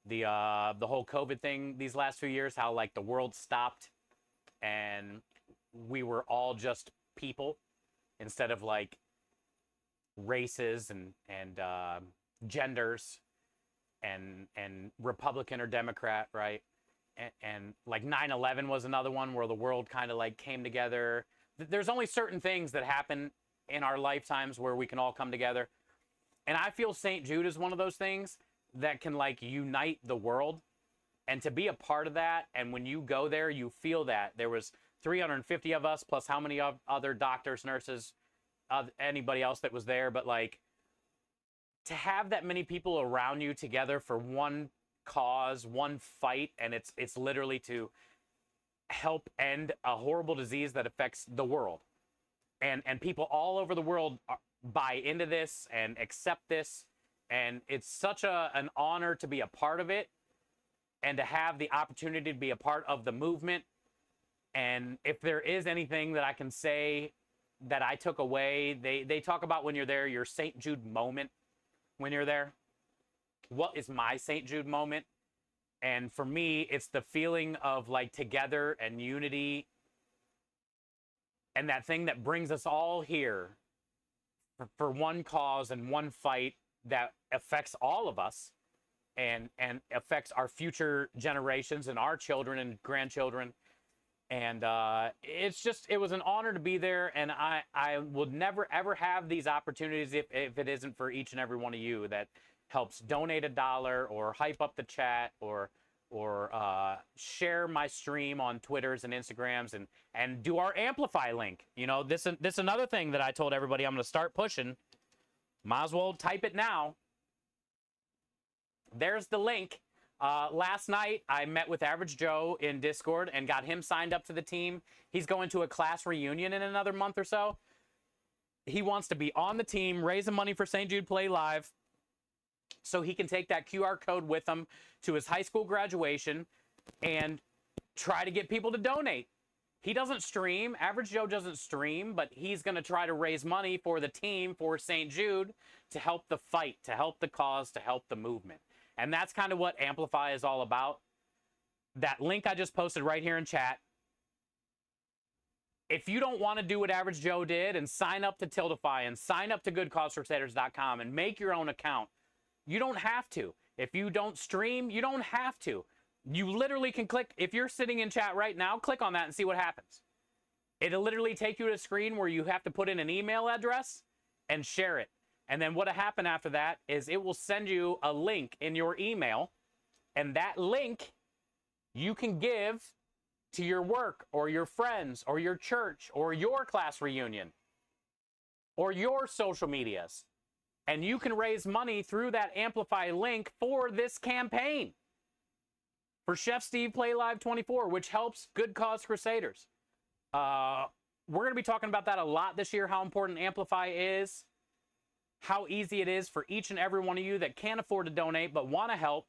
the whole COVID thing these last few years, how like the world stopped and we were all just people instead of like races and genders and Republican or Democrat, right? And like 9/11 was another one where the world kind of like came together. There's only certain things that happen in our lifetimes where we can all come together. And I feel St. Jude is one of those things that can like unite the world, and to be a part of that. And when you go there, you feel that. There was 350 of us plus how many other doctors, nurses, anybody else that was there. But like to have that many people around you together for one cause, one fight, and it's literally to help end a horrible disease that affects the world. And people all over the world buy into this and accept this. And it's such an honor to be a part of it and to have the opportunity to be a part of the movement. And if there is anything that I can say that I took away, they talk about when you're there, your St. Jude moment when you're there. What is my St. Jude moment? And for me, it's the feeling of like together and unity and that thing that brings us all here for one cause and one fight that affects all of us and affects our future generations and our children and grandchildren. And it was an honor to be there. And I would never, ever have these opportunities if it isn't for each and every one of you that helps donate $1 or hype up the chat or share my stream on Twitters and Instagrams and do our Amplify link. You know, this another thing that I told everybody I'm going to start pushing. Might as well type it now. There's the link. Last night, I met with Average Joe in Discord and got him signed up to the team. He's going to a class reunion in another month or so. He wants to be on the team, raising money for St. Jude Play Live, so he can take that QR code with him to his high school graduation and try to get people to donate. He doesn't stream. Average Joe doesn't stream, but he's going to try to raise money for the team, for St. Jude, to help the fight, to help the cause, to help the movement. And that's kind of what Amplify is all about. That link I just posted right here in chat. If you don't want to do what Average Joe did and sign up to Tiltify and sign up to goodcausecrusaders.com and make your own account, you don't have to. If you don't stream, you don't have to. You literally can click. If you're sitting in chat right now, click on that and see what happens. It'll literally take you to a screen where you have to put in an email address and share it. And then what'll happen after that is it will send you a link in your email. And that link you can give to your work or your friends or your church or your class reunion or your social medias. And you can raise money through that Amplify link for this campaign. For Chef Steve Play Live 24, which helps Good Cause Crusaders. We're going to be talking about that a lot this year, how important Amplify is, how easy it is for each and every one of you that can't afford to donate but want to help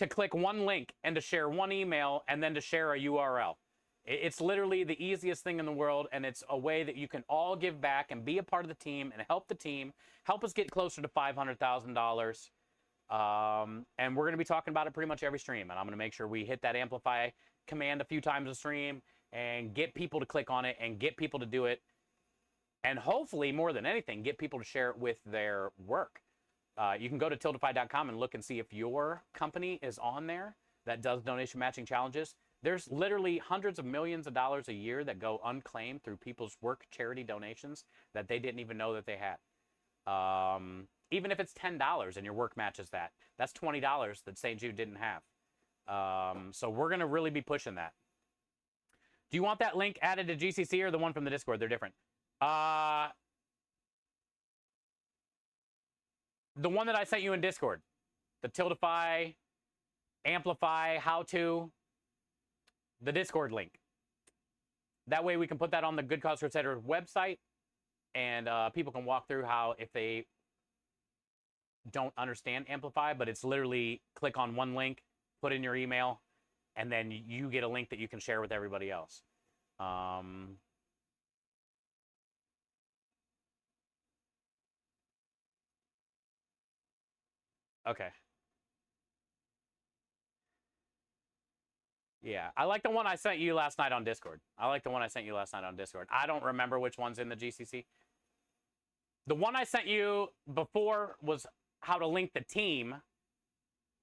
to click one link and to share one email and then to share a URL. It's literally the easiest thing in the world, and it's a way that you can all give back and be a part of the team and help the team, help us get closer to $500,000. And we're going to be talking about it pretty much every stream, and I'm going to make sure we hit that amplify command a few times a stream and get people to click on it and get people to do it, and hopefully, more than anything, get people to share it with their work. You can go to Tiltify.com and look and see if your company is on there that does donation matching challenges. There's literally hundreds of millions of dollars a year that go unclaimed through people's work charity donations that they didn't even know that they had. Even if it's $10 and your work matches that, that's $20 that St. Jude didn't have. So we're going to really be pushing that. Do you want that link added to GCC or the one from the Discord? They're different. The one that I sent you in Discord, the Tiltify, Amplify, how to, the Discord link. That way we can put that on the Good Cause Crusader website, and people can walk through how, if they don't understand Amplify, but it's literally click on one link, put in your email, and then you get a link that you can share with everybody else. Okay. Yeah, I like the one I sent you last night on Discord. I don't remember which one's in the GCC. The one I sent you before was how to link the team.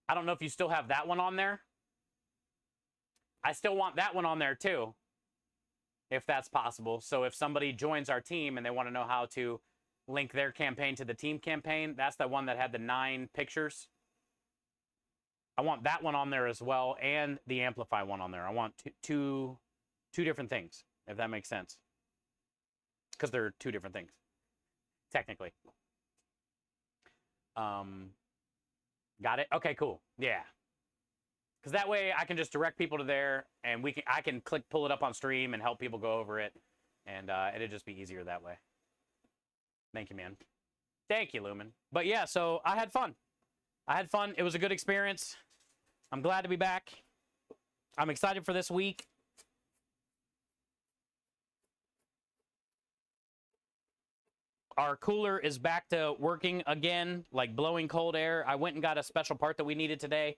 I don't know if you still have that one on there. I still want that one on there too, if that's possible. So if somebody joins our team and they want to know how to link their campaign to the team campaign, that's the one that had the 9 pictures. I want that one on there as well, and the Amplify one on there. I want two different things, if that makes sense. Because they're 2 different things, technically. Got it? Okay, cool. Yeah. Because that way I can just direct people to there, and I can pull it up on stream and help people go over it, and it'd just be easier that way. Thank you, man. Thank you, Lumen. But yeah, so I had fun. It was a good experience. I'm glad to be back. I'm excited for this week. Our cooler is back to working again, like blowing cold air. I went and got a special part that we needed today.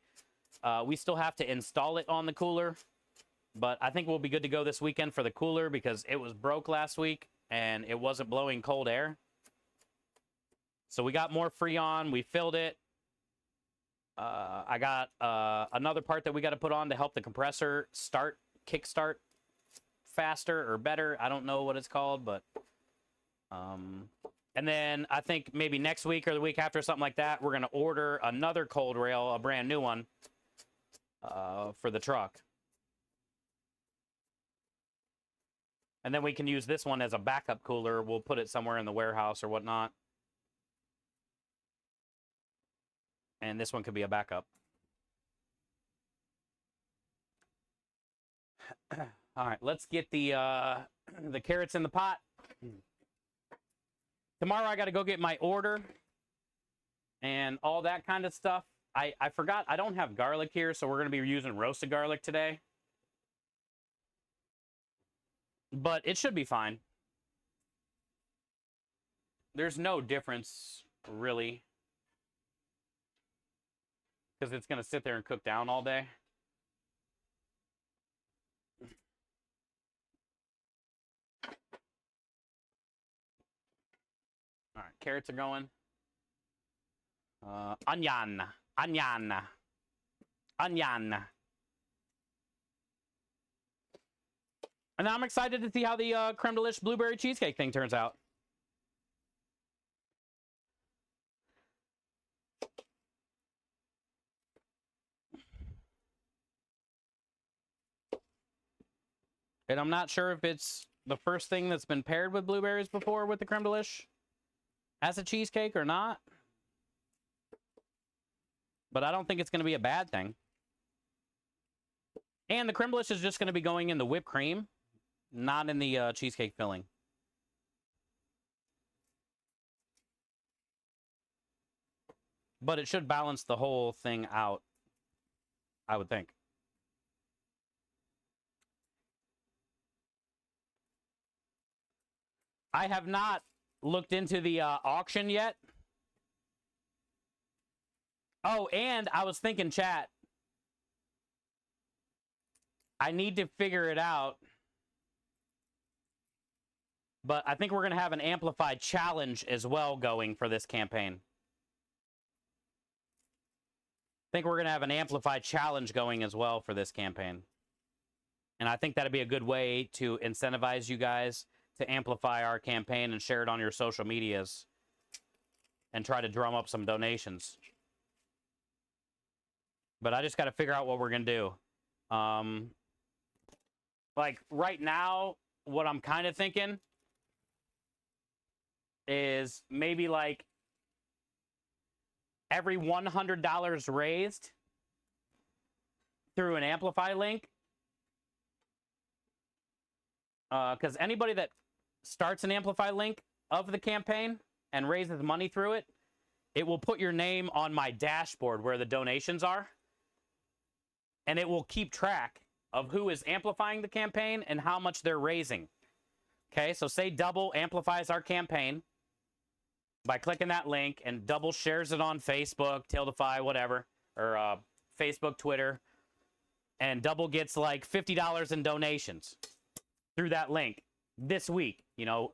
We still have to install it on the cooler, but I think we'll be good to go this weekend for the cooler because it was broke last week and it wasn't blowing cold air. So we got more Freon. We filled it. I got another part that we got to put on to help the compressor kickstart faster or better. I don't know what it's called, but and then I think maybe next week or the week after, something like that, we're going to order another cold rail, a brand new one, for the truck. And then we can use this one as a backup cooler. We'll put it somewhere in the warehouse or whatnot. And this one could be a backup. All right, let's get the carrots in the pot. Tomorrow I got to go get my order and all that kind of stuff. I forgot I don't have garlic here, so we're going to be using roasted garlic today. But it should be fine. There's no difference, really, because it's going to sit there and cook down all day. All right, carrots are going. Onion. And I'm excited to see how the creme de liche blueberry cheesecake thing turns out. And I'm not sure if it's the first thing that's been paired with blueberries before with the creme de liche as a cheesecake or not. But I don't think it's going to be a bad thing. And the creme de liche is just going to be going in the whipped cream, not in the cheesecake filling. But it should balance the whole thing out. I would think. I have not looked into the auction yet. Oh, and I was thinking, chat, I need to figure it out. But I think we're going to have an amplified challenge as well going for this campaign. I think we're going to have an amplified challenge going as well for this campaign. And I think that'd be a good way to incentivize you guys to amplify our campaign and share it on your social medias and try to drum up some donations. But I just got to figure out what we're going to do. Like right now, what I'm kind of thinking is maybe like every $100 raised through an Amplify link. Because anybody that starts an Amplify link of the campaign and raises money through it, it will put your name on my dashboard where the donations are. And it will keep track of who is amplifying the campaign and how much they're raising. Okay, so say Double amplifies our campaign by clicking that link, and Double shares it on Facebook, Tildify, whatever, or Facebook, Twitter, and Double gets like $50 in donations through that link this week. You know,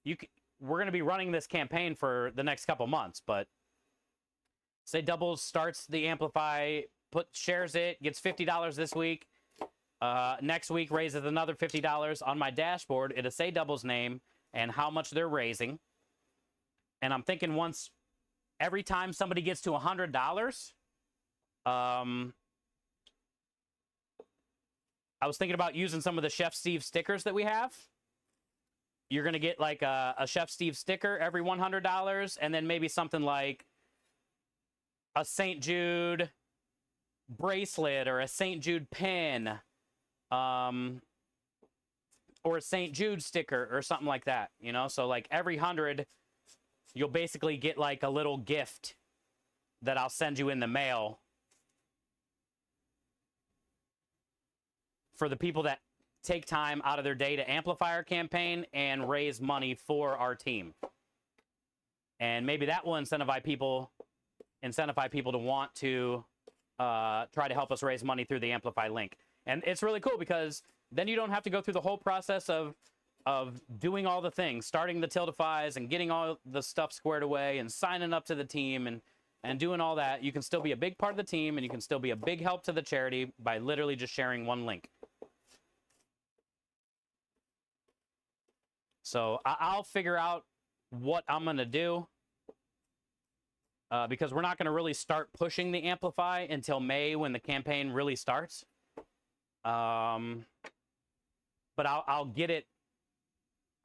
we're going to be running this campaign for the next couple months, but say Double starts the Amplify, shares it, gets $50 this week. Next week raises another $50 on my dashboard. It'll say Double's name and how much they're raising. And I'm thinking every time somebody gets to $100, I was thinking about using some of the Chef Steve stickers that we have. You're going to get like a Chef Steve sticker every $100, and then maybe something like a St. Jude bracelet or a St. Jude pin, or a St. Jude sticker or something like that, you know? So like every 100, you'll basically get like a little gift that I'll send you in the mail for the people that take time out of their day to amplify our campaign and raise money for our team. And maybe that will incentivize people to want to try to help us raise money through the Amplify link. And it's really cool because then you don't have to go through the whole process of doing all the things, starting the Tildifies and getting all the stuff squared away and signing up to the team and doing all that. You can still be a big part of the team, and you can still be a big help to the charity by literally just sharing one link. So I'll figure out what I'm going to do, because we're not going to really start pushing the Amplify until May when the campaign really starts. But I'll get it.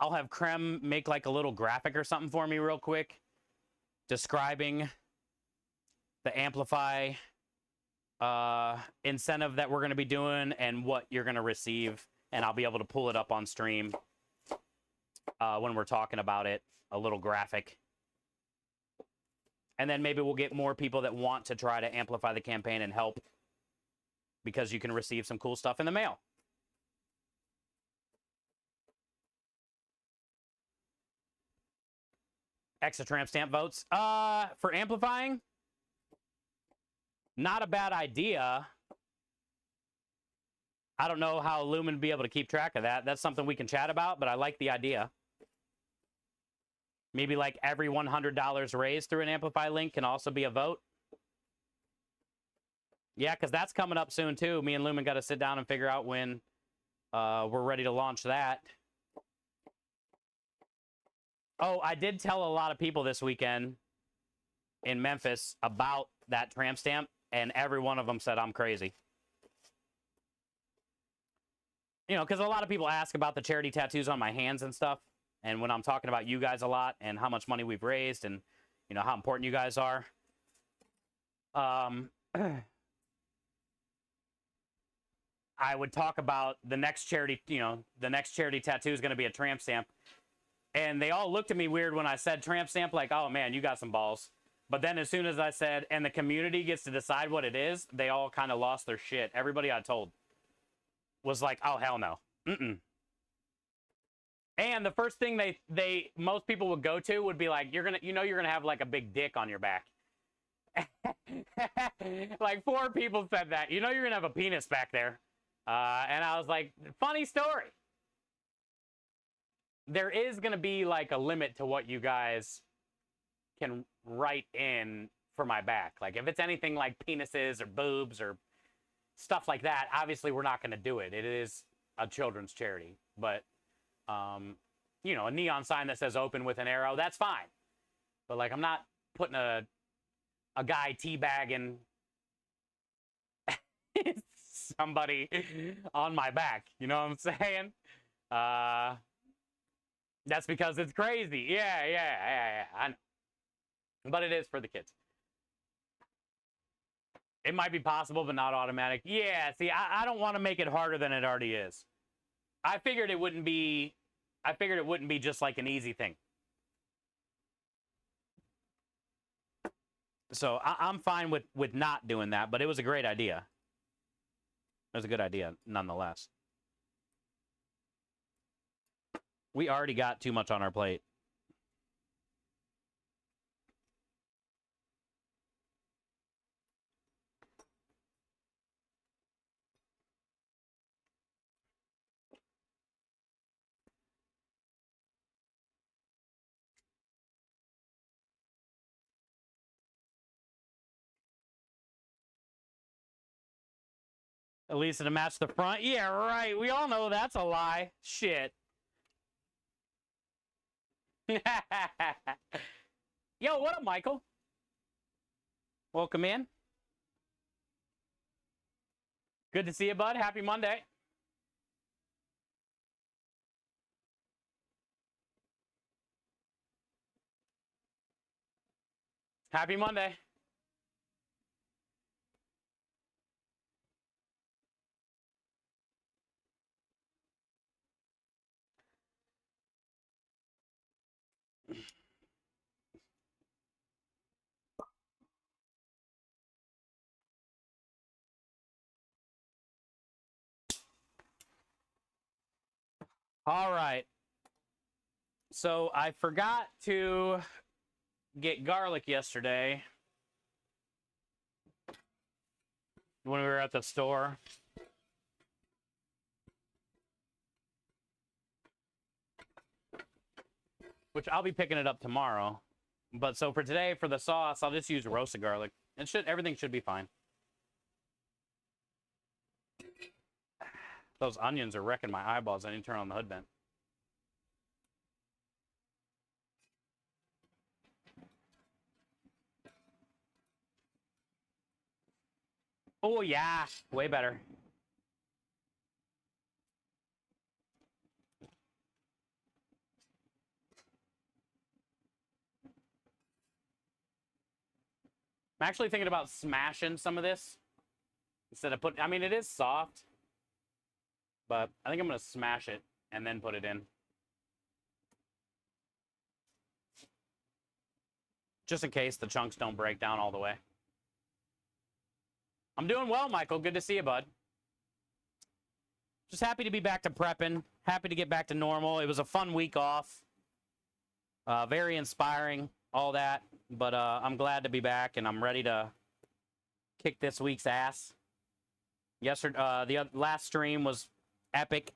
I'll have Krem make like a little graphic or something for me real quick describing the Amplify incentive that we're going to be doing and what you're going to receive. And I'll be able to pull it up on stream when we're talking about it, a little graphic. And then maybe we'll get more people that want to try to amplify the campaign and help, because you can receive some cool stuff in the mail. Extra tramp stamp votes. For amplifying, not a bad idea. I don't know how Lumen would be able to keep track of that. That's something we can chat about, but I like the idea. Maybe like every $100 raised through an Amplify link can also be a vote. Yeah, because that's coming up soon too. Me and Lumen got to sit down and figure out when we're ready to launch that. Oh, I did tell a lot of people this weekend in Memphis about that tramp stamp, and every one of them said I'm crazy. You know, because a lot of people ask about the charity tattoos on my hands and stuff. And when I'm talking about you guys a lot and how much money we've raised and, you know, how important you guys are. I would talk about the next charity, you know, the next charity tattoo is going to be a tramp stamp. And they all looked at me weird when I said tramp stamp, like, oh man, you got some balls. But then as soon as I said, and the community gets to decide what it is, they all kind of lost their shit. Everybody I told was like, oh, hell no. Mm-mm. And the first thing most people would go to would be like, you're gonna have like a big dick on your back. Like 4 people said that. You're gonna have a penis back there. And I was like, funny story. There is gonna be like a limit to what you guys can write in for my back. Like if it's anything like penises or boobs or stuff like that, obviously we're not gonna do it. It is a children's charity. But a neon sign that says open with an arrow, that's fine. But like I'm not putting a guy teabagging somebody on my back. You know what I'm saying? That's because it's crazy. Yeah. I know. But it is for the kids. It might be possible, but not automatic. Yeah, see, I don't want to make it harder than it already is. I figured it wouldn't be just like an easy thing. So I'm fine with not doing that, but it was a great idea. It was a good idea, nonetheless. We already got too much on our plate. At least to match the front. Yeah, right. We all know that's a lie. Shit. Yo, what up, Michael? Welcome in. Good to see you, bud. Happy Monday. Happy Monday. All right. So I forgot to get garlic yesterday when we were at the store. Which I'll be picking it up tomorrow. But so for today, for the sauce, I'll just use roasted garlic. Everything should be fine. Those onions are wrecking my eyeballs. I need to turn on the hood vent. Oh, yeah. Way better. I'm actually thinking about smashing some of this instead of I mean, it is soft, but I think I'm going to smash it and then put it in. Just in case the chunks don't break down all the way. I'm doing well, Michael. Good to see you, bud. Just happy to be back to prepping. Happy to get back to normal. It was a fun week off. Very inspiring, all that. But I'm glad to be back, and I'm ready to kick this week's ass. Yesterday, the last stream was epic.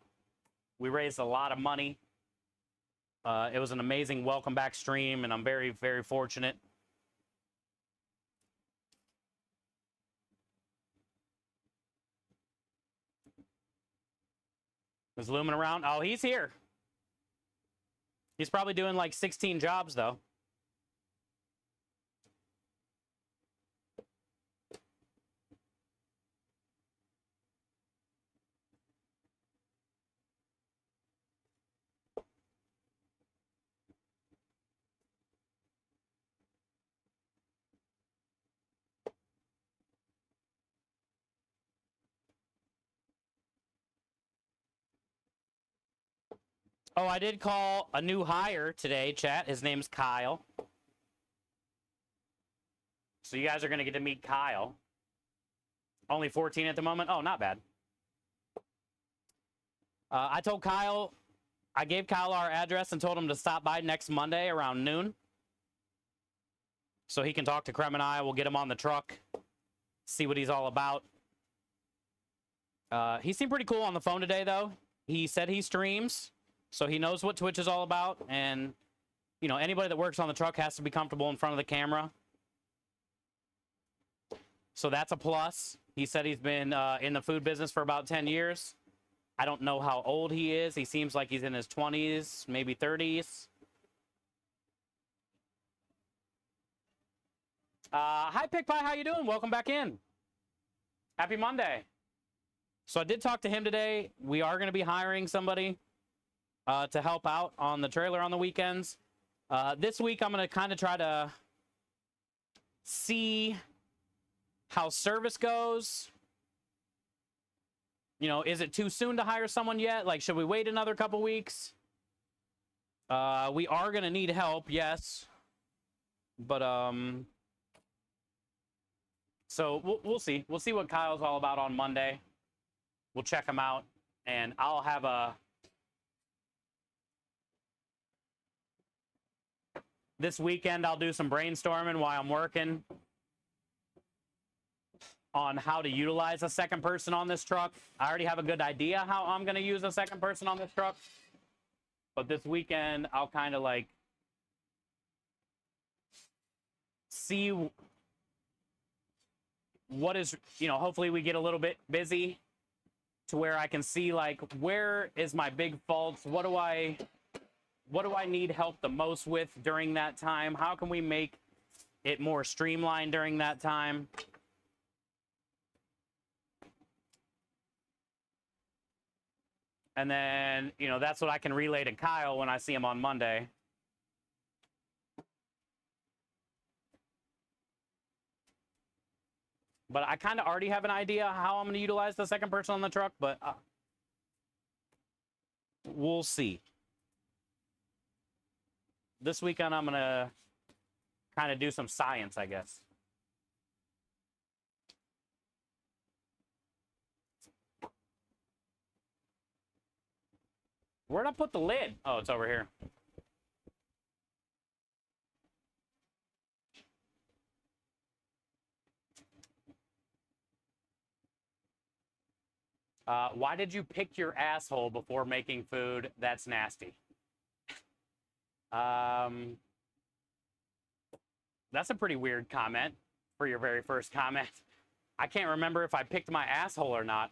We raised a lot of money. It was an amazing welcome back stream, and I'm very, very fortunate. Is Lumen around? Oh, he's here. He's probably doing like 16 jobs, though. Oh, I did call a new hire today, chat. His name's Kyle. So you guys are going to get to meet Kyle. Only 14 at the moment? Oh, not bad. I gave Kyle our address and told him to stop by next Monday around noon. So he can talk to Krem and I. We'll get him on the truck, see what he's all about. He seemed pretty cool on the phone today, though. He said he streams, so he knows what Twitch is all about. And, you know, anybody that works on the truck has to be comfortable in front of the camera. So that's a plus. He said he's been in the food business for about 10 years. I don't know how old he is. He seems like he's in his 20s, maybe 30s. Hi, Pick Pie. How you doing? Welcome back in. Happy Monday. So I did talk to him today. We are going to be hiring somebody to help out on the trailer on the weekends. This week, I'm going to kind of try to see how service goes. You know, is it too soon to hire someone yet? Like, should we wait another couple weeks? We are going to need help, yes. But, so we'll see. We'll see what Kyle's all about on Monday. We'll check him out, and I'll have this weekend, I'll do some brainstorming while I'm working on how to utilize a second person on this truck. I already have a good idea how I'm going to use a second person on this truck. But this weekend, I'll kind of like see what is, you know, hopefully we get a little bit busy to where I can see, like, where is my big faults? What do I need help the most with during that time? How can we make it more streamlined during that time? And then, you know, that's what I can relay to Kyle when I see him on Monday. But I kind of already have an idea how I'm going to utilize the second person on the truck, but we'll see. This weekend, I'm going to kind of do some science, I guess. Where'd I put the lid? Oh, it's over here. Why did you pick your asshole before making food? That's nasty. That's a pretty weird comment for your very first comment. I can't remember if I picked my asshole or not.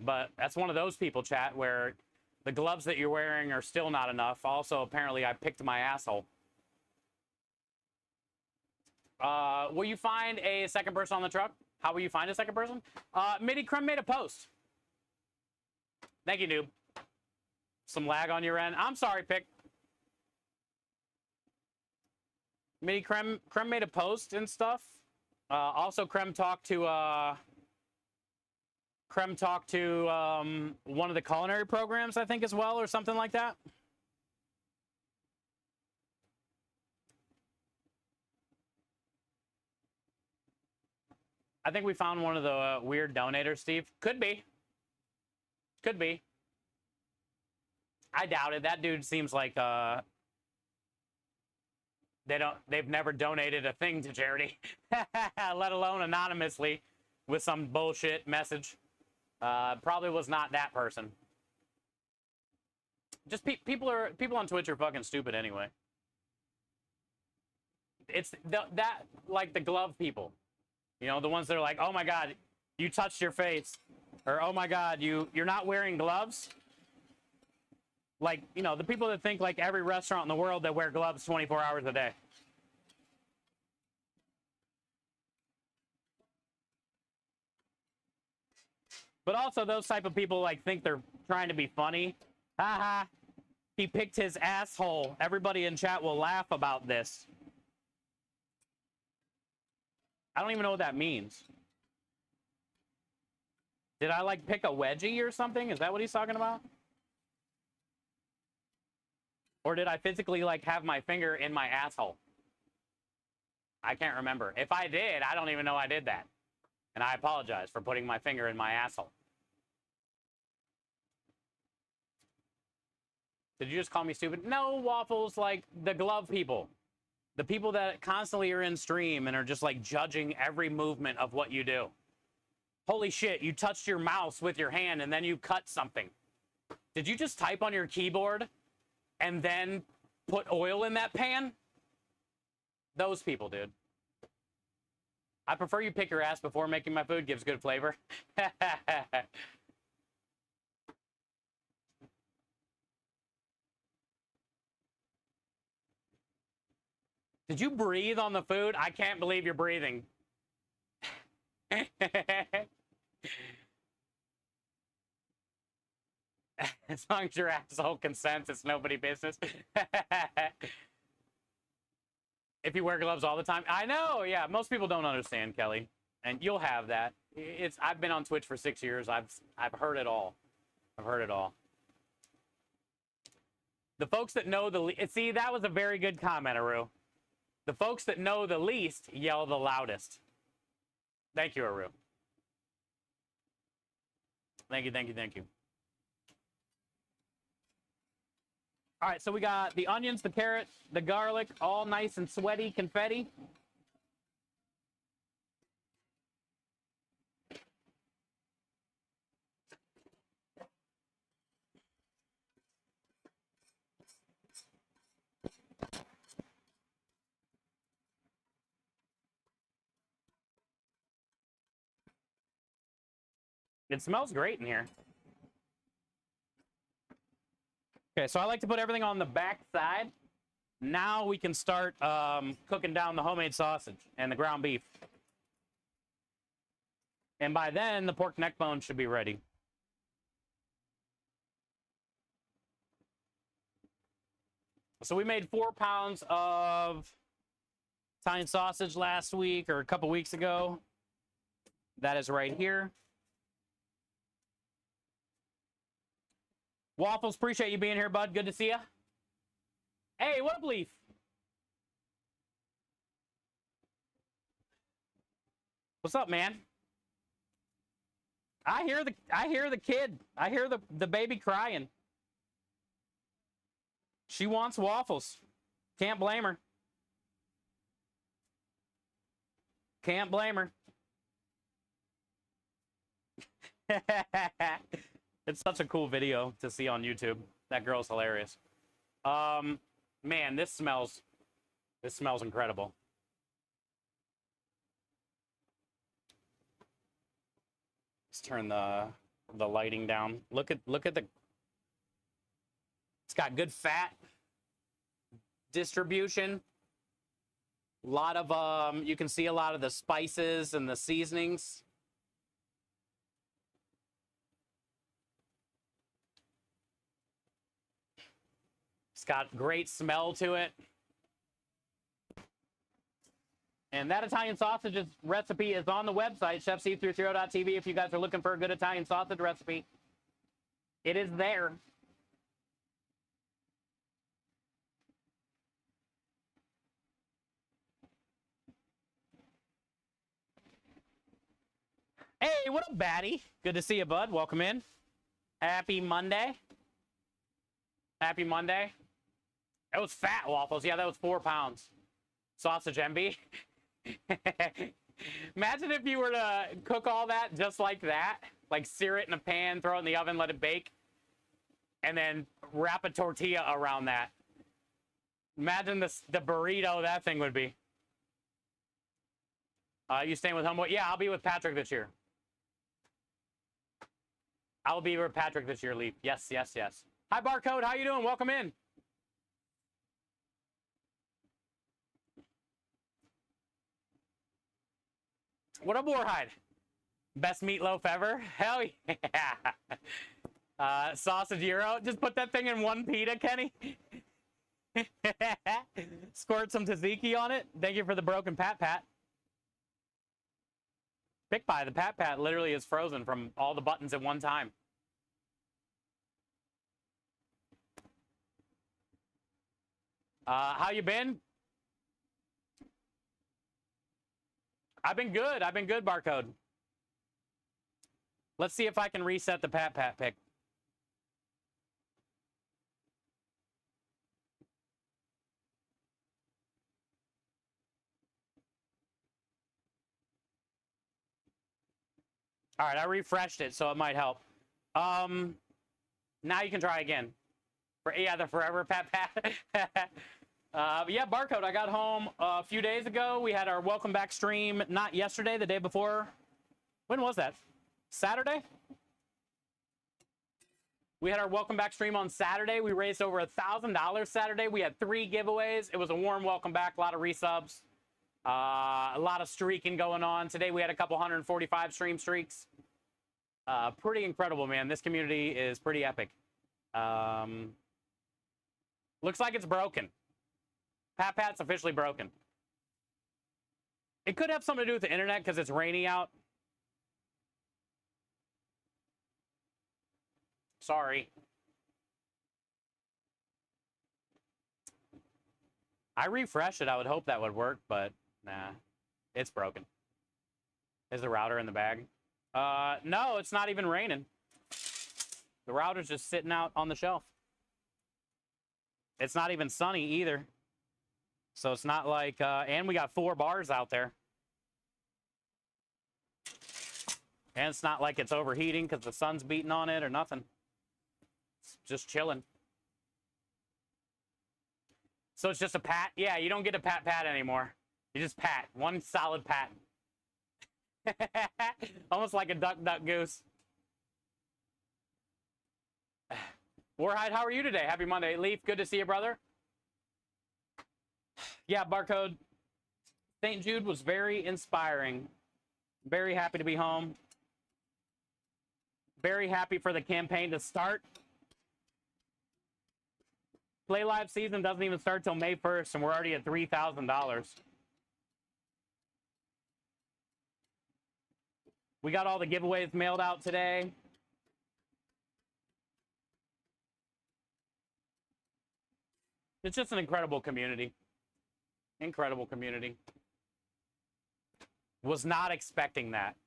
But that's one of those people, chat, where the gloves that you're wearing are still not enough. Also, apparently, I picked my asshole. Will you find a second person on the truck? How will you find a second person? Midi Crumb made a post. Thank you, noob. Some lag on your end. I'm sorry, Pick. Midi Crumb made a post and stuff. Also, Crumb talked to one of the culinary programs, I think, as well, or something like that. I think we found one of the weird donators, Steve. Could be. Could be. I doubt it. That dude seems like they've never donated a thing to charity, let alone anonymously with some bullshit message. Probably was not that person. Just people on Twitch are fucking stupid anyway. It's that like the glove people. You know, the ones that are like, oh my God, you touched your face. Or, oh my God, you're not wearing gloves. Like, you know, the people that think like every restaurant in the world that wear gloves 24 hours a day. But also those type of people like think they're trying to be funny. Haha. He picked his asshole. Everybody in chat will laugh about this. I don't even know what that means. Did I like pick a wedgie or something? Is that what he's talking about? Or did I physically like have my finger in my asshole? I can't remember. If I did, I don't even know I did that. And I apologize for putting my finger in my asshole. Did you just call me stupid? No, Waffles, like the glove people. The people that constantly are in stream and are just like judging every movement of what you do. Holy shit, you touched your mouse with your hand and then you cut something. Did you just type on your keyboard and then put oil in that pan? Those people, dude. I prefer you pick your ass before making my food. Gives good flavor. Did you breathe on the food? I can't believe you're breathing. As long as your asshole consents, it's nobody business. If you wear gloves all the time. I know, yeah. Most people don't understand, Kelly. And you'll have that. I've been on Twitch for 6 years. I've heard it all. I've heard it all. The folks that know the see, that was a very good comment, Aru. The folks that know the least yell the loudest. Thank you, Aru. Thank you, thank you, thank you. All right, so we got the onions, the carrot, the garlic, all nice and sweaty confetti. It smells great in here. Okay, so I like to put everything on the back side. Now we can start cooking down the homemade sausage and the ground beef. And by then, the pork neck bone should be ready. So we made 4 pounds of Italian sausage last week or a couple weeks ago. That is right here. Waffles, appreciate you being here, bud. Good to see you. Hey, what up, Leaf? What's up, man? I hear the kid. I hear the baby crying. She wants waffles. Can't blame her. Can't blame her. It's such a cool video to see on YouTube. That girl's hilarious. Man, this smells incredible. Let's turn the lighting down. Look at the. It's got good fat distribution. A lot of you can see a lot of the spices and the seasonings. It's got great smell to it. And that Italian sausage recipe is on the website, chefc330.tv. If you guys are looking for a good Italian sausage recipe, it is there. Hey, what up, Batty? Good to see you, bud. Welcome in. Happy Monday. Happy Monday. That was fat, Waffles. Yeah, that was 4 pounds. Sausage envy. Imagine if you were to cook all that just like that. Like sear it in a pan, throw it in the oven, let it bake. And then wrap a tortilla around that. Imagine the burrito that thing would be. You staying with Homeboy? Yeah, I'll be with Patrick this year. I'll be with Patrick this year, Leaf. Yes, yes, yes. Hi, Barcode. How you doing? Welcome in. What up, Warhide? Best meatloaf ever? Hell yeah. Sausage gyro. Just put that thing in one pita, Kenny. Squirt some tzatziki on it. Thank you for the broken pat. Pick Pie, the pat literally is frozen from all the buttons at one time. How you been? I've been good. I've been good, Barcode. Let's see if I can reset the Pat Pat pick. All right, I refreshed it, so it might help. Now you can try again. Yeah, the forever Pat Pat. Yeah, Barcode, I got home a few days ago. We had our welcome back stream, not yesterday, the day before. When was that? Saturday? We had our welcome back stream on Saturday. We raised over $1,000 Saturday. We had 3 giveaways. It was a warm welcome back, a lot of resubs, a lot of streaking going on. Today we had a couple 145 stream streaks. Pretty incredible, man. This community is pretty epic. Looks like it's broken. Pat Pat's officially broken. It could have something to do with the internet because it's rainy out. Sorry. I refreshed it. I would hope that would work, but nah, it's broken. Is the router in the bag? No, it's not even raining. The router's just sitting out on the shelf. It's not even sunny either. So it's not like, and we got 4 bars out there. And it's not like it's overheating because the sun's beating on it or nothing. It's just chilling. So it's just a pat? Yeah, you don't get a pat pat anymore. You just pat. One solid pat. Almost like a duck, duck, goose. Warhide, how are you today? Happy Monday. Leaf, good to see you, brother. Yeah, Barcode. St. Jude was very inspiring. Very happy to be home. Very happy for the campaign to start. Play Live season doesn't even start till May 1st, and we're already at $3,000. We got all the giveaways mailed out today. It's just an incredible community. Incredible community. Was not expecting that.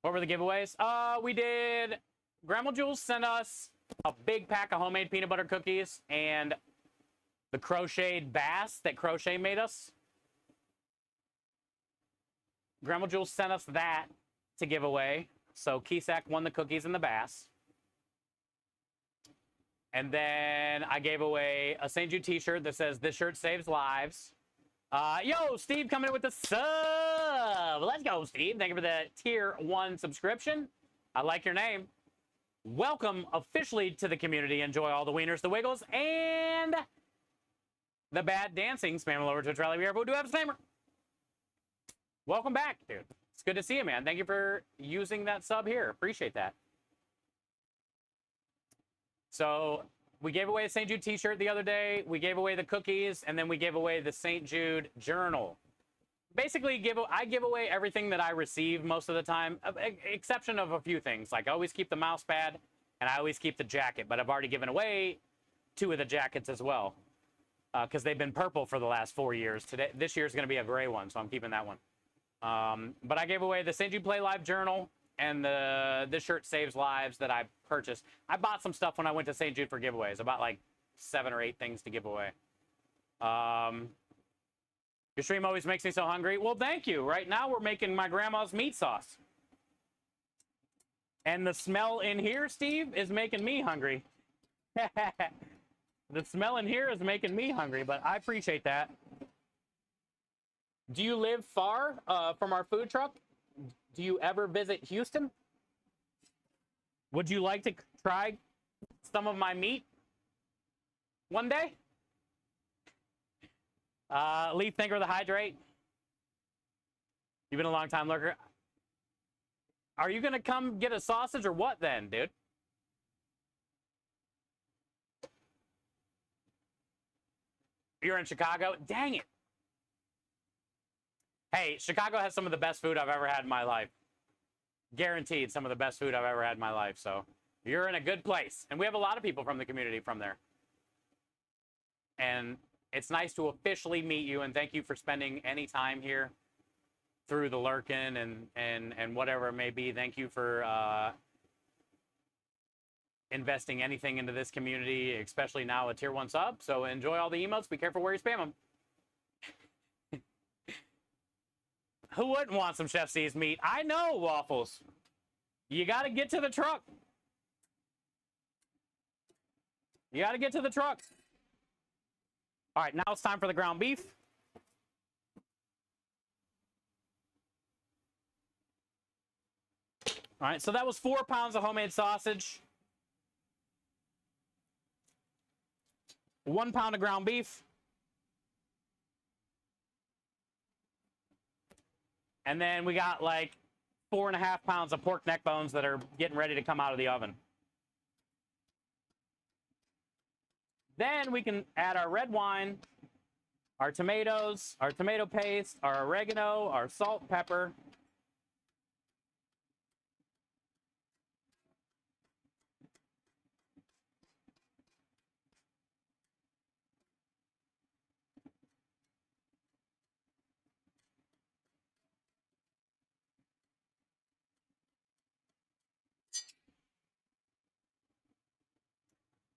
What were the giveaways? We did... Grandma Jules sent us a big pack of homemade peanut butter cookies and the crocheted bass that Crochet made us. Grandma Jules sent us that to give away. So Keesack won the cookies and the bass. And then I gave away a St. Jude t-shirt that says, "This shirt saves lives." Yo, Steve coming in with the sub. Let's go, Steve. Thank you for the tier 1 subscription. I like your name. Welcome officially to the community. Enjoy all the wieners, the wiggles, and the bad dancing. Spam all over Twitch Rally. We do have a disclaimer. Welcome back, dude. It's good to see you, man. Thank you for using that sub here. Appreciate that. So we gave away a St. Jude t-shirt the other day. We gave away the cookies, and then we gave away the St. Jude journal. Basically, I give away everything that I receive most of the time, exception of a few things. Like I always keep the mouse pad, and I always keep the jacket. But I've already given away 2 of the jackets as well, because they've been purple for the last 4 years. This year is going to be a gray one, so I'm keeping that one. But I gave away the St. Jude Play Live journal and This Shirt Saves Lives that I purchased. I bought some stuff when I went to St. Jude for giveaways. I bought like 7 or 8 things to give away. Your stream always makes me so hungry. Well, thank you. Right now we're making my grandma's meat sauce. And the smell in here, Steve, is making me hungry. The smell in here is making me hungry, but I appreciate that. Do you live far from our food truck? Do you ever visit Houston? Would you like to try some of my meat one day? Leaf, thank you for the hydrate. You've been a long time lurker. Are you gonna come get a sausage or what then, dude? You're in Chicago? Dang it. Hey, Chicago has some of the best food I've ever had in my life. Guaranteed some of the best food I've ever had in my life. So you're in a good place. And we have a lot of people from the community from there. And It's nice to officially meet you, and thank you for spending any time here through the lurkin and whatever it may be. Thank you for investing anything into this community, especially now a tier 1 sub. So enjoy all the emotes. Be careful where you spam them. Who wouldn't want some Chef C's meat? I know, Waffles. You got to get to the truck. You got to get to the truck. All right, now it's time for the ground beef. All right, so that was 4 pounds of homemade sausage, 1 pound of ground beef, and then we got like 4.5 pounds of pork neck bones that are getting ready to come out of the oven. Then we can add our red wine, our tomatoes, our tomato paste, our oregano, our salt, pepper.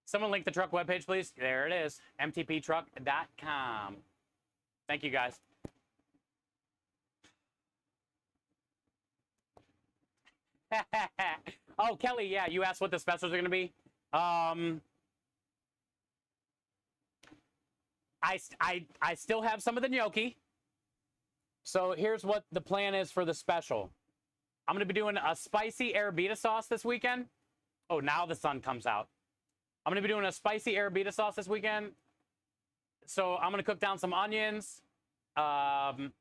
Someone link the truck webpage, please. There it is, mtptruck.com. Thank you, guys. Oh, Kelly, yeah, you asked what the specials are going to be. I still have some of the gnocchi. So here's what the plan is for the special. I'm going to be doing a spicy arrabbiata sauce this weekend. Oh, now the sun comes out. I'm going to be doing a spicy arrabbiata sauce this weekend. So I'm going to cook down some onions, jalapeno,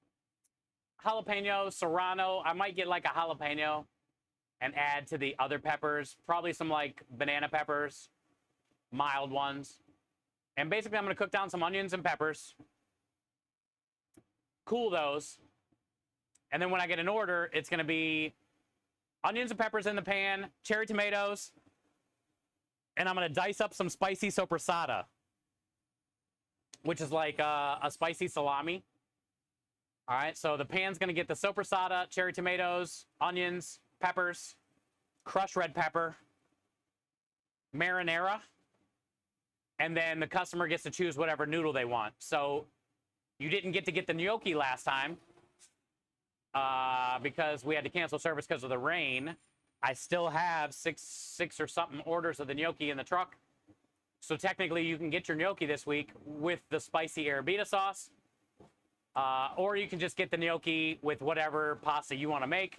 serrano. I might get like a jalapeno and add to the other peppers. Probably some like banana peppers, mild ones. And basically I'm going to cook down some onions and peppers, cool those. And then when I get an order, it's going to be onions and peppers in the pan, cherry tomatoes, and I'm going to dice up some spicy soppressata, which is like a spicy salami. All right, so the pan's going to get the soppressata, cherry tomatoes, onions, peppers, crushed red pepper, marinara, and then the customer gets to choose whatever noodle they want. So you didn't get to get the gnocchi last time because we had to cancel service because of the rain. I still have six or something orders of the gnocchi in the truck. So technically you can get your gnocchi this week with the spicy arrabbiata sauce. Or you can just get the gnocchi with whatever pasta you want to make.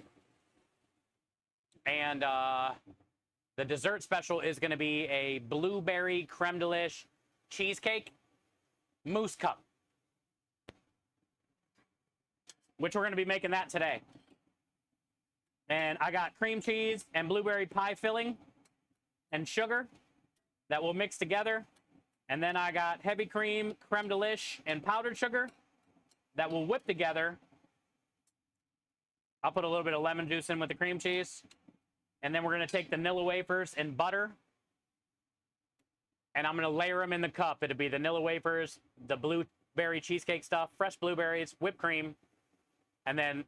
And the dessert special is going to be a blueberry creme delish cheesecake mousse cup, which we're going to be making that today. And I got cream cheese and blueberry pie filling and sugar that will mix together. And then I got heavy cream, creme delish, and powdered sugar that will whip together. I'll put a little bit of lemon juice in with the cream cheese. And then we're going to take the Nilla wafers and butter. And I'm going to layer them in the cup. It'll be the Nilla wafers, the blueberry cheesecake stuff, fresh blueberries, whipped cream, and then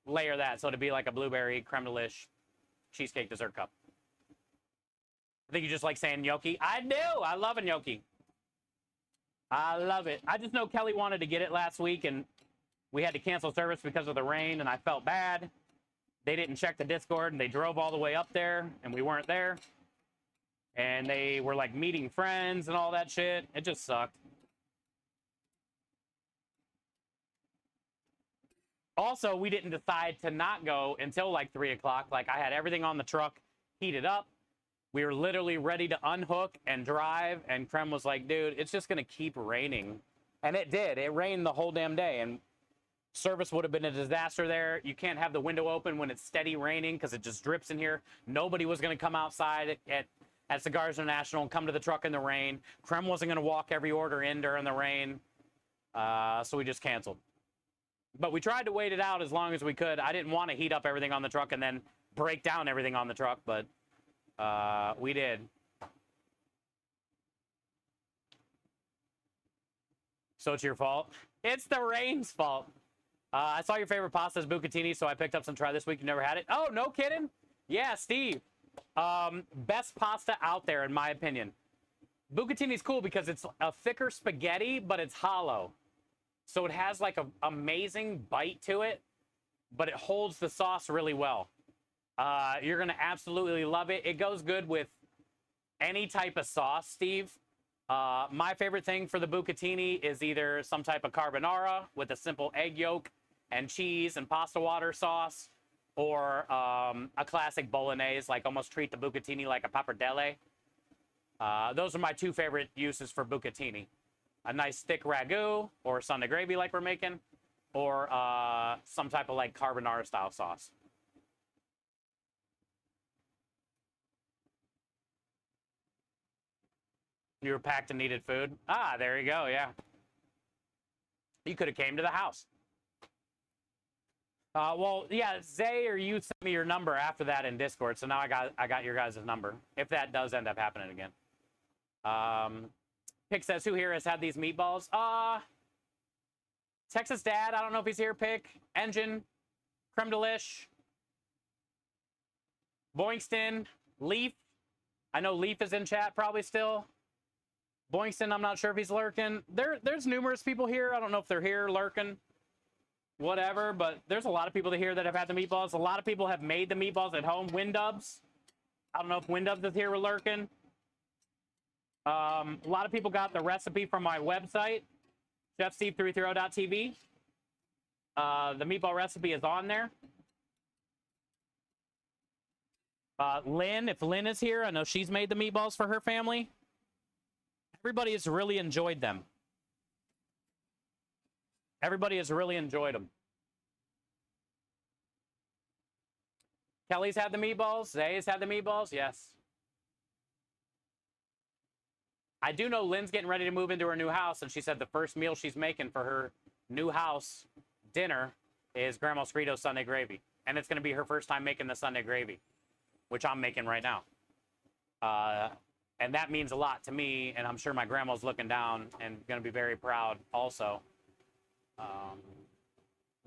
layer that. So it'll be like a blueberry creme delish cheesecake dessert cup. I think you just like saying gnocchi. I do. I love a gnocchi. I love it. I just know Kelly wanted to get it last week, and we had to cancel service because of the rain, and I felt bad. They didn't check the Discord, and they drove all the way up there, and we weren't there. And they were like meeting friends and all that shit. It just sucked. Also, we didn't decide to not go until like 3 o'clock. Like, I had everything on the truck heated up. We were literally ready to unhook and drive. And Krem was like, dude, it's just going to keep raining. And it did. It rained the whole damn day. And service would have been a disaster there. You can't have the window open when it's steady raining because it just drips in here. Nobody was going to come outside at Cigars International and come to the truck in the rain. Krem wasn't going to walk every order in during the rain. So we just canceled. But we tried to wait it out as long as we could. I didn't want to heat up everything on the truck and then break down everything on the truck, but we did. So it's your fault. It's the rain's fault. I saw your favorite pasta is bucatini, so I picked up some to try this week. You never had it? Oh, no kidding? Yeah, Steve. Best pasta out there, in my opinion. Bucatini is cool because it's a thicker spaghetti, but it's hollow. So it has like an amazing bite to it, but it holds the sauce really well. You're going to absolutely love it. It goes good with any type of sauce, Steve. My favorite thing for the bucatini is either some type of carbonara with a simple egg yolk and cheese and pasta water sauce, or a classic bolognese, like almost treat the bucatini like a pappardelle. Those are my two favorite uses for bucatini. A nice thick ragu or Sunday gravy like we're making, or some type of like carbonara style sauce. You were packed and needed food? Ah, there you go, yeah. You could have came to the house. Well, yeah, Zay or you sent me your number after that in Discord, so now I got your guys' number, if that does end up happening again. Pick says, who here has had these meatballs? Texas Dad, I don't know if he's here. Pick, Engine, Creme Delish, Boingston, Leaf. I know Leaf is in chat probably still. Boingston, I'm not sure if he's lurking. There's numerous people here. I don't know if they're here lurking. Whatever, but there's a lot of people here that have had the meatballs. A lot of people have made the meatballs at home. Windubs. I don't know if Windubs is here lurking. A lot of people got the recipe from my website, chefsteve330.tv. The meatball recipe is on there. Lynn, if Lynn is here, I know she's made the meatballs for her family. Everybody has really enjoyed them. Everybody has really enjoyed them. Kelly's had the meatballs. Zay's had the meatballs. Yes. I do know Lynn's getting ready to move into her new house, and she said the first meal she's making for her new house dinner is Grandma Scrito's Sunday gravy. And it's going to be her first time making the Sunday gravy, which I'm making right now. And that means a lot to me, and I'm sure my grandma's looking down and going to be very proud also.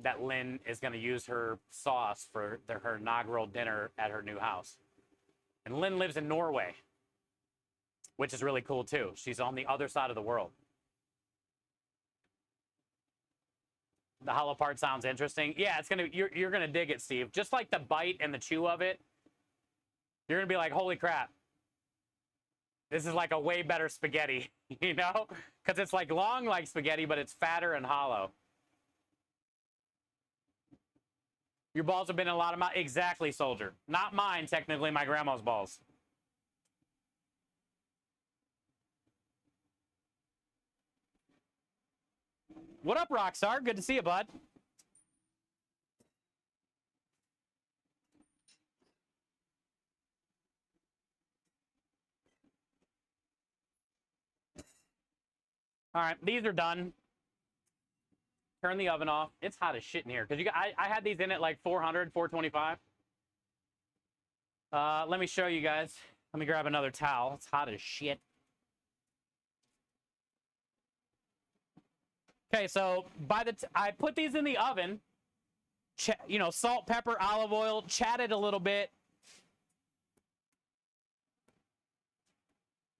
That Lynn is going to use her sauce for her inaugural dinner at her new house. And Lynn lives in Norway, which is really cool too. She's on the other side of the world. The hollow part sounds interesting. Yeah, you're gonna dig it, Steve. Just like the bite and the chew of it, you're gonna be like, holy crap. This is like a way better spaghetti, you know? Because it's like long like spaghetti, but it's fatter and hollow. Your balls have been in a lot of exactly, soldier. Not mine, technically, my grandma's balls. What up, Rockstar? Good to see you, bud. All right, these are done. Turn the oven off. It's hot as shit in here. Because I had these in at like 400, 425. Let me show you guys. Let me grab another towel. It's hot as shit. Okay, so I put these in the oven. You know, salt, pepper, olive oil. Chatted a little bit.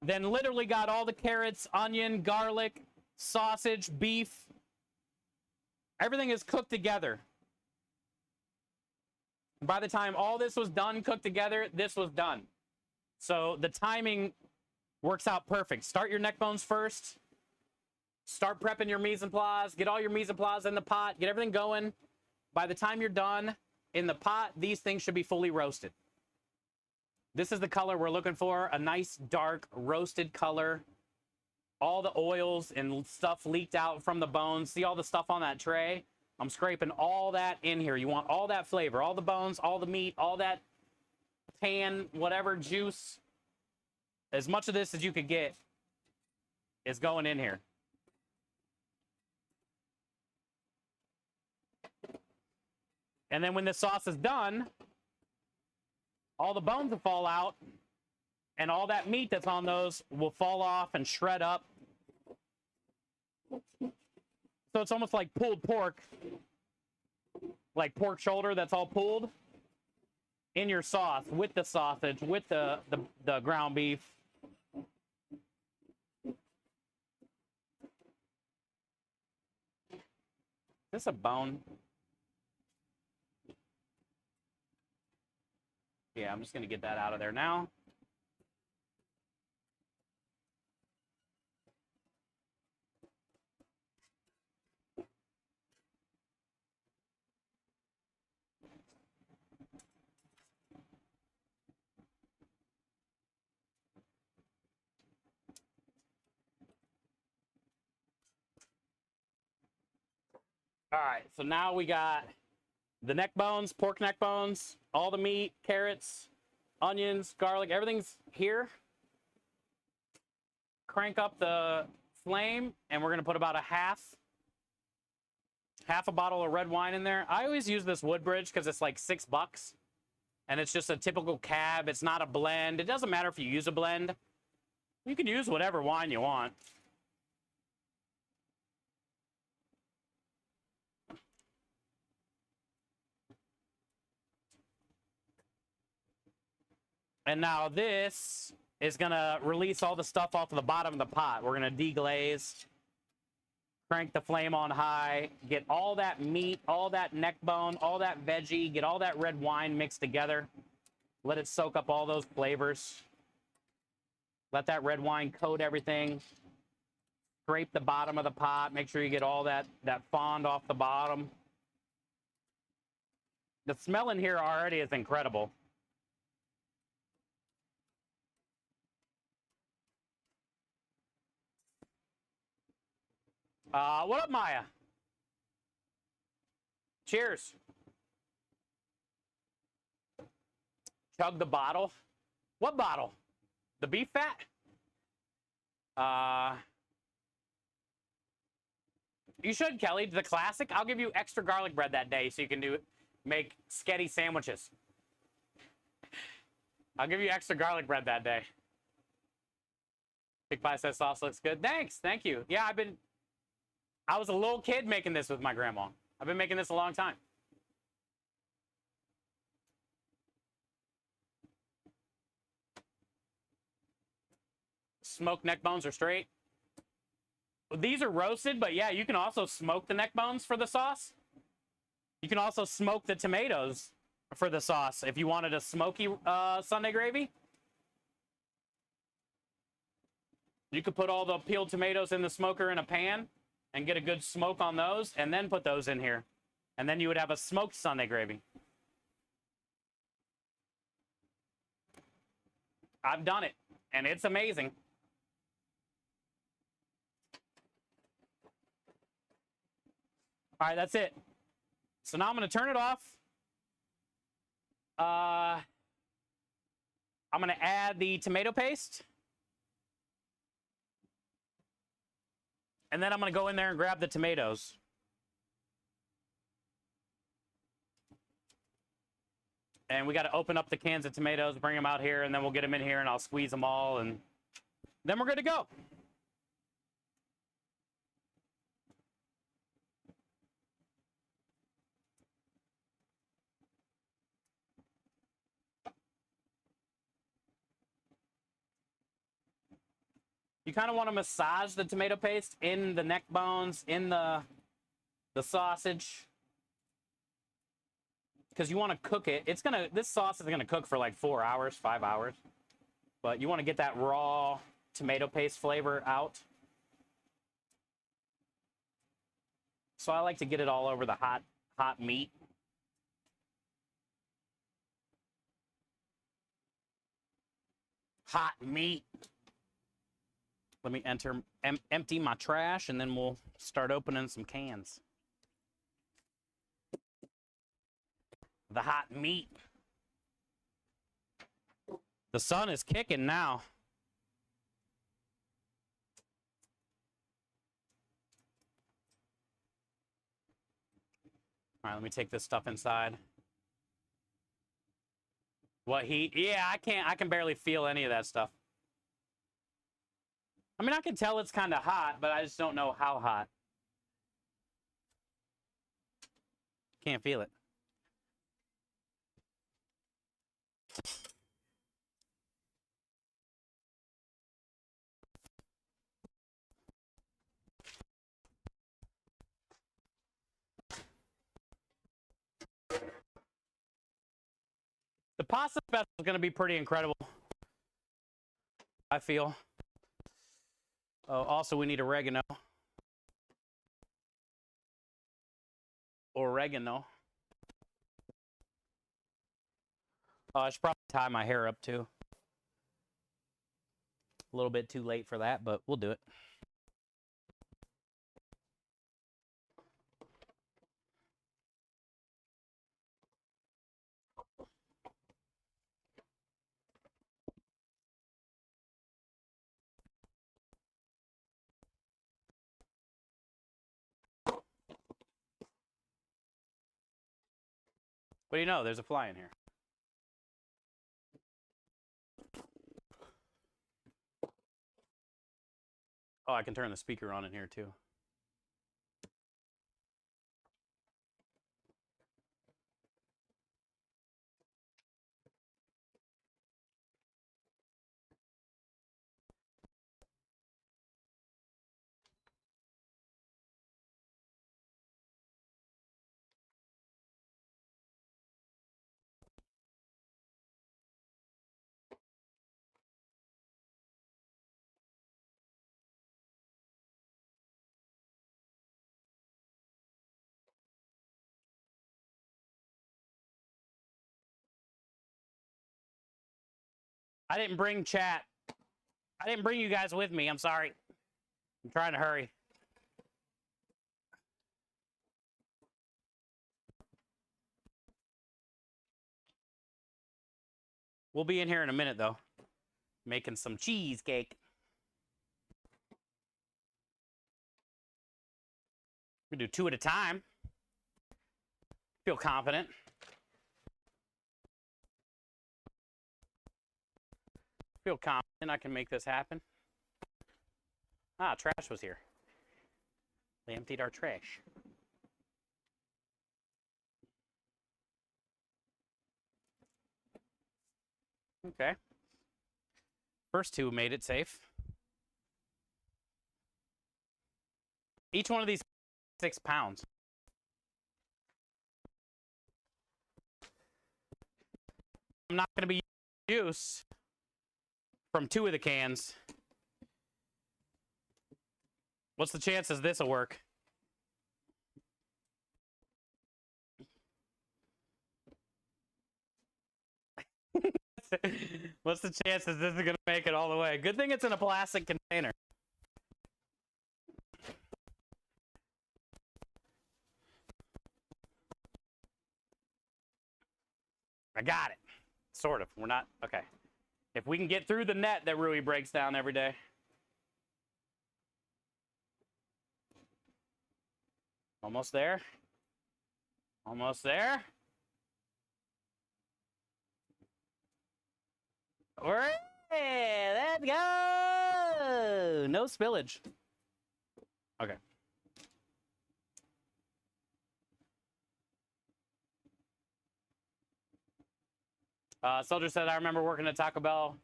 Then literally got all the carrots, onion, garlic, sausage, beef. Everything is cooked together. By the time all this was done, cooked together, this was done. So the timing works out perfect. Start your neck bones first. Start prepping your mise en place. Get all your mise en place in the pot. Get everything going. By the time you're done in the pot, these things should be fully roasted. This is the color we're looking for. A nice, dark, roasted color. All the oils and stuff leaked out from the bones. See all the stuff on that tray? I'm scraping all that in here. You want all that flavor, all the bones, all the meat, all that tan, whatever juice. As much of this as you could get is going in here. And then when the sauce is done, all the bones will fall out, and all that meat that's on those will fall off and shred up. So it's almost like pulled pork, like pork shoulder that's all pulled in your sauce with the sausage, with the ground beef. Is this a bone? Yeah, I'm just going to get that out of there now. All right, so now we got the neck bones, pork neck bones, all the meat, carrots, onions, garlic, everything's here. Crank up the flame, and we're gonna put about a half a bottle of red wine in there. I always use this Woodbridge because it's like $6, and it's just a typical cab. It's not a blend. It doesn't matter if you use a blend. You can use whatever wine you want. And now this is gonna release all the stuff off of the bottom of the pot. We're gonna deglaze, crank the flame on high, get all that meat, all that neck bone, all that veggie, get all that red wine mixed together. Let it soak up all those flavors. Let that red wine coat everything. Scrape the bottom of the pot. Make sure you get all that fond off the bottom. The smell in here already is incredible. What up, Maya? Cheers. Chug the bottle. What bottle? The beef fat? You should, Kelly. The classic. I'll give you extra garlic bread that day so you can make sketty sandwiches. I'll give you extra garlic bread that day. Big Pie says sauce looks good. Thanks. Thank you. Yeah, I was a little kid making this with my grandma. I've been making this a long time. Smoked neck bones are straight. These are roasted, but yeah, you can also smoke the neck bones for the sauce. You can also smoke the tomatoes for the sauce if you wanted a smoky Sunday gravy. You could put all the peeled tomatoes in the smoker in a pan and get a good smoke on those, and then put those in here. And then you would have a smoked Sunday gravy. I've done it, and it's amazing. All right, that's it. So now I'm going to turn it off. I'm going to add the tomato paste. And then I'm going to go in there and grab the tomatoes. And we got to open up the cans of tomatoes, bring them out here, and then we'll get them in here, and I'll squeeze them all, and then we're good to go. You kind of want to massage the tomato paste in the neck bones, in the sausage, because you want to cook it. This sauce is gonna cook for like 4 hours, 5 hours, but you want to get that raw tomato paste flavor out. So I like to get it all over the hot meat. Hot meat. Let me empty my trash, and then we'll start opening some cans. The hot meat. The sun is kicking now. All right, let me take this stuff inside. What heat? Yeah, I can barely feel any of that stuff. I mean, I can tell it's kind of hot, but I just don't know how hot. Can't feel it. The pasta special is going to be pretty incredible, I feel. Oh, also, we need oregano. Oregano. Oh, I should probably tie my hair up, too. A little bit too late for that, but we'll do it. What do you know? There's a fly in here. Oh, I can turn the speaker on in here, too. I didn't bring chat. I didn't bring you guys with me. I'm sorry. I'm trying to hurry. We'll be in here in a minute, though. Making some cheesecake. We do 2 at a time. Feel confident. Feel confident I can make this happen. Ah, trash was here. They emptied our trash. Okay. First 2 made it safe. Each one of these 6 pounds. I'm not going to be using juice from 2 of the cans. What's the chances this will work? What's the chances this is going to make it all the way? Good thing it's in a plastic container. I got it. Sort of. We're not. Okay. If we can get through the net that Rui breaks down every day. Almost there. Almost there. Hooray! Let's go! No spillage. Okay. Soldier said, I remember working at Taco Bell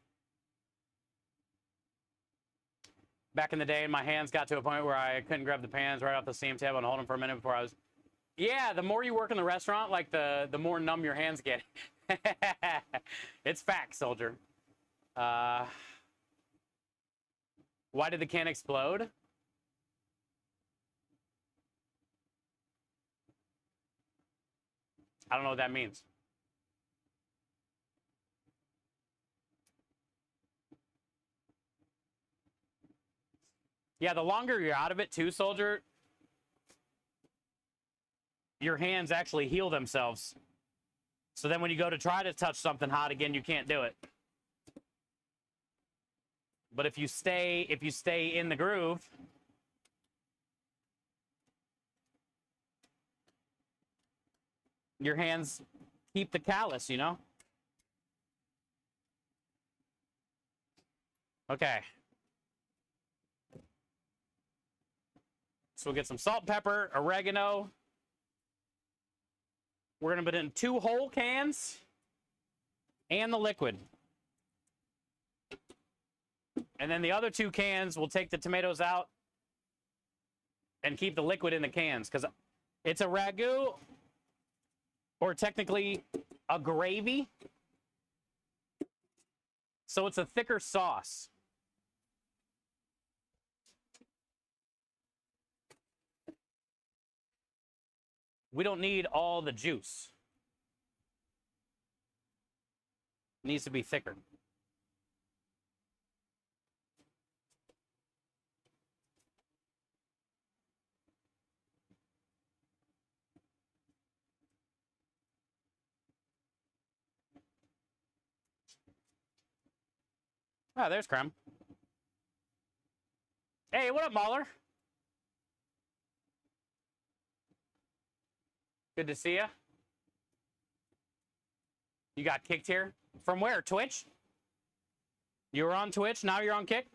back in the day, and my hands got to a point where I couldn't grab the pans right off the steam table and hold them for a minute before I was... Yeah, the more you work in the restaurant, like the more numb your hands get. It's fact, Soldier. Why did the can explode? I don't know what that means. Yeah, the longer you're out of it too, Soldier, your hands actually heal themselves. So then when you go to try to touch something hot again, you can't do it. But if you stay in the groove, your hands keep the callus, you know? Okay. So we'll get some salt, pepper, oregano. We're going to put in 2 whole cans and the liquid. And then the other 2 cans, we'll take the tomatoes out and keep the liquid in the cans because it's a ragu, or technically a gravy. So it's a thicker sauce. We don't need all the juice. It needs to be thicker. Oh, there's Creme. Hey, what up, Mahler? Good to see you. You got kicked here? From where? Twitch? You were on Twitch, now you're on Kick?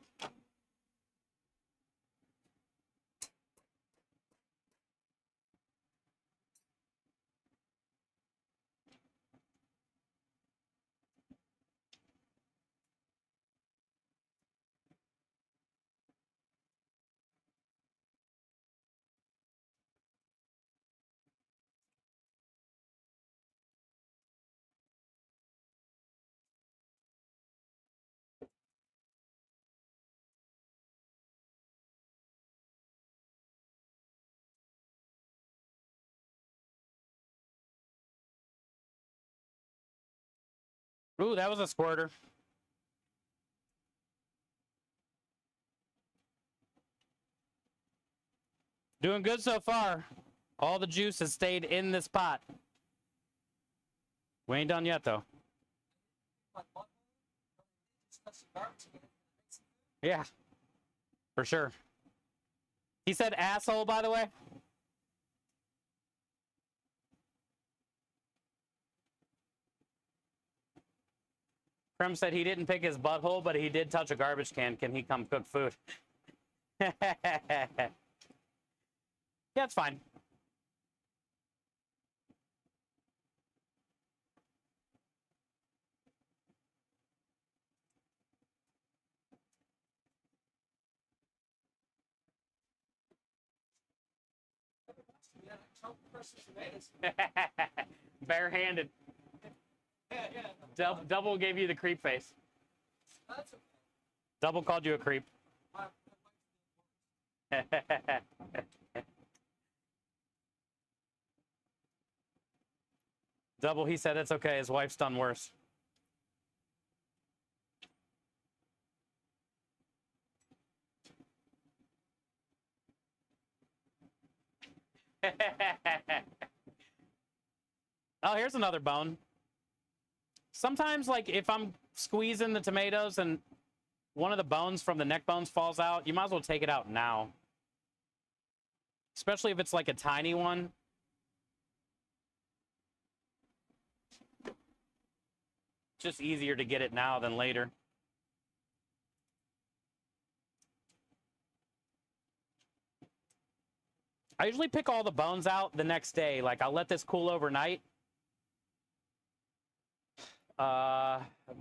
Ooh, that was a squirter. Doing good so far. All the juice has stayed in this pot. We ain't done yet, though. Yeah, for sure. He said asshole, by the way. Krem said he didn't pick his butthole, but he did touch a garbage can. Can he come cook food? Yeah, it's fine. Barehanded. Double gave you the creep face. Double called you a creep. Double, he said it's okay. His wife's done worse. Oh, here's another bone. Sometimes, like, if I'm squeezing the tomatoes and one of the bones from the neck bones falls out, you might as well take it out now. Especially if it's like a tiny one. Just easier to get it now than later. I usually pick all the bones out the next day. Like, I'll let this cool overnight.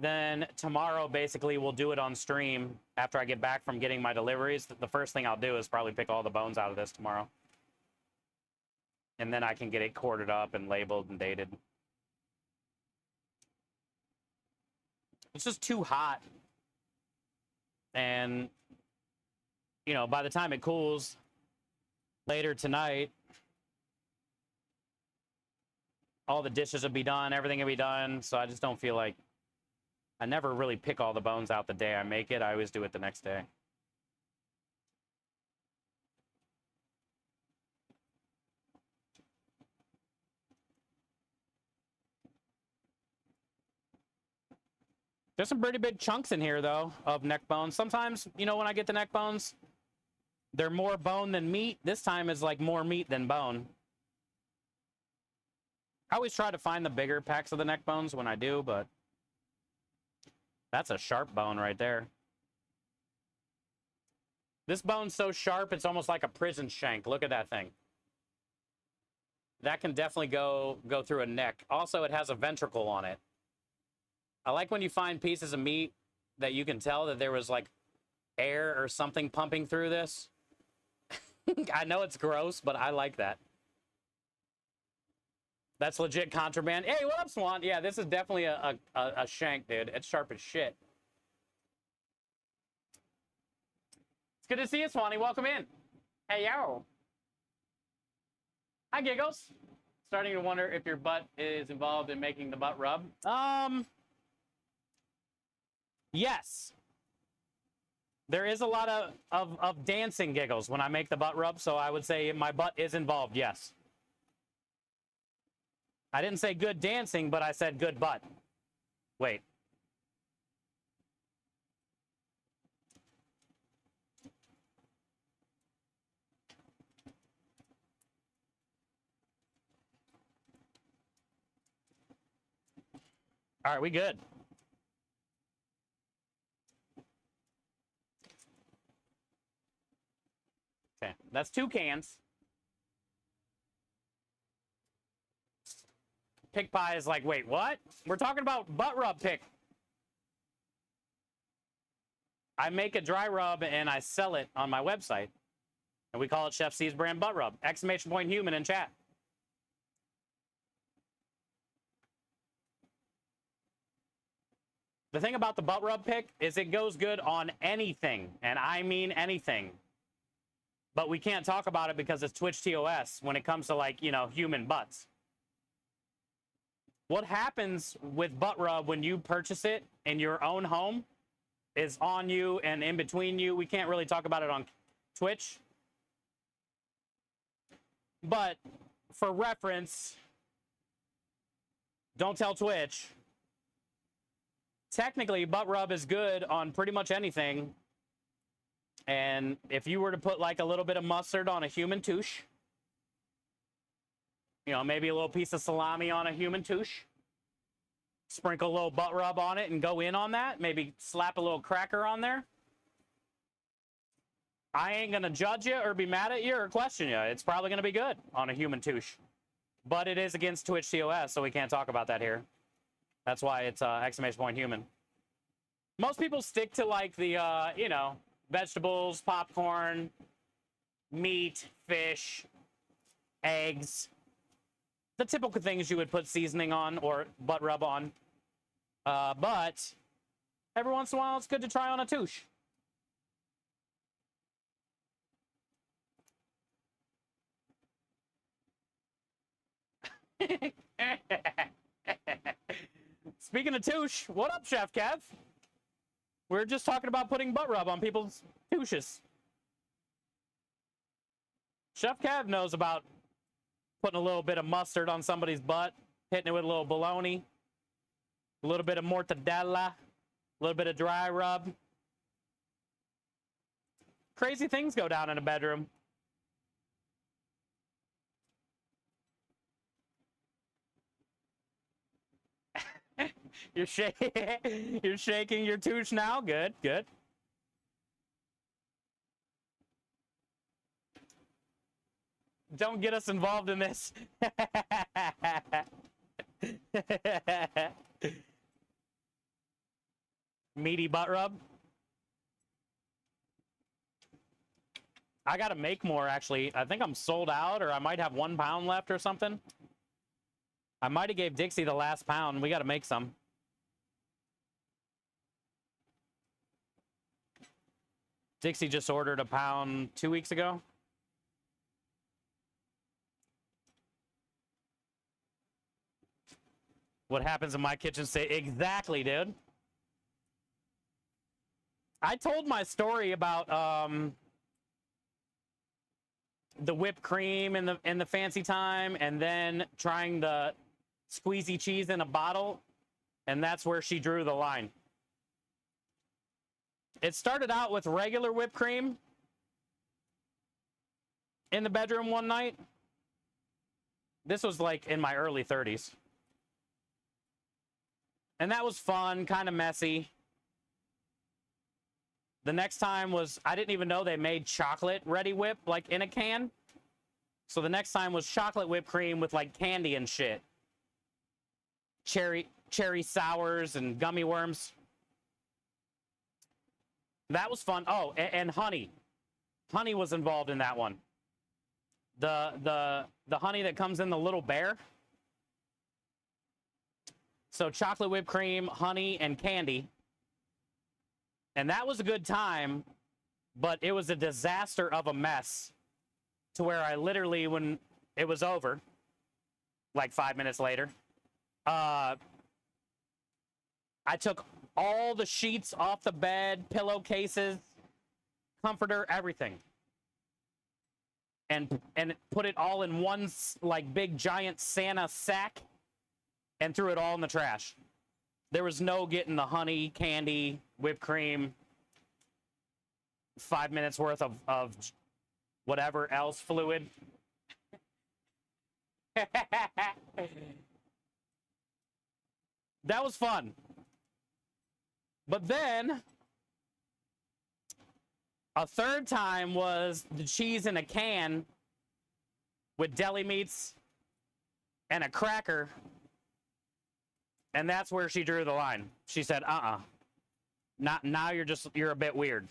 Then tomorrow, basically, we'll do it on stream after I get back from getting my deliveries. The first thing I'll do is probably pick all the bones out of this tomorrow. And then I can get it corded up and labeled and dated. It's just too hot. And, you know, by the time it cools later tonight, all the dishes will be done, everything will be done. So I just don't feel like, I never really pick all the bones out the day I make it. I always do it the next day. There's some pretty big chunks in here, though, of neck bones. Sometimes, you know, when I get the neck bones, they're more bone than meat. This time is like more meat than bone. I always try to find the bigger packs of the neck bones when I do, but that's a sharp bone right there. This bone's so sharp, it's almost like a prison shank. Look at that thing. That can definitely go through a neck. Also, it has a ventricle on it. I like when you find pieces of meat that you can tell that there was like air or something pumping through this. I know it's gross, but I like that. That's legit contraband. Hey, what up, Swan? Yeah, this is definitely a shank, dude. It's sharp as shit. It's good to see you, Swanee. Welcome in. Hey, yo. Hi, Giggles. Starting to wonder if your butt is involved in making the butt rub. Yes. There is a lot of dancing, Giggles, when I make the butt rub, so I would say my butt is involved, yes. I didn't say good dancing, but I said good butt. Wait. All right, we good. Okay, that's 2 cans. Pick Pie is like, wait, what? We're talking about butt rub pick. I make a dry rub and I sell it on my website. And we call it Chef C's brand butt rub. Exclamation point human in chat. The thing about the butt rub pick is it goes good on anything. And I mean anything. But we can't talk about it because it's Twitch TOS when it comes to, like, you know, human butts. What happens with butt rub when you purchase it in your own home is on you and in between you. We can't really talk about it on Twitch. But for reference, don't tell Twitch. Technically, butt rub is good on pretty much anything. And if you were to put like a little bit of mustard on a human touche, you know, maybe a little piece of salami on a human touche, sprinkle a little butt rub on it and go in on that, maybe slap a little cracker on there. I ain't gonna judge you or be mad at you or question you. It's probably gonna be good on a human touche. But it is against Twitch TOS, so we can't talk about that here. That's why it's exclamation point human. Most people stick to like the, you know, vegetables, popcorn, meat, fish, eggs. The typical things you would put seasoning on or butt rub on. But every once in a while, it's good to try on a touche. Speaking of touche, what up, Chef Kev? We were just talking about putting butt rub on people's touches. Chef Kev knows about putting a little bit of mustard on somebody's butt, hitting it with a little bologna, a little bit of mortadella, a little bit of dry rub. Crazy things go down in a bedroom. You're shaking your touche now. Good, good. Don't get us involved in this. Meaty butt rub. I gotta make more, actually. I think I'm sold out, or I might have 1 pound left or something. I might have gave Dixie the last pound. We gotta make some. Dixie just ordered a pound 2 weeks ago. What happens in my kitchen stay exactly, dude. I told my story about the whipped cream in the fancy time, and then trying the squeezy cheese in a bottle, and that's where she drew the line. It started out with regular whipped cream in the bedroom one night. This was like in my early 30s. And that was fun, kind of messy. The next time was, I didn't even know they made chocolate ready whip, like in a can. So the next time was chocolate whipped cream with like candy and shit. Cherry sours and gummy worms. That was fun. Oh, and honey. Honey was involved in that one. The honey that comes in the little bear. So chocolate whipped cream, honey, and candy. And that was a good time, but it was a disaster of a mess to where I literally, when it was over, like 5 minutes later, I took all the sheets off the bed, pillowcases, comforter, everything. And put it all in one like big giant Santa sack and threw it all in the trash. There was no getting the honey, candy, whipped cream, 5 minutes worth of whatever else fluid. That was fun. But then a third time was the cheese in a can with deli meats and a cracker. And that's where she drew the line. She said, not now, you're a bit weird.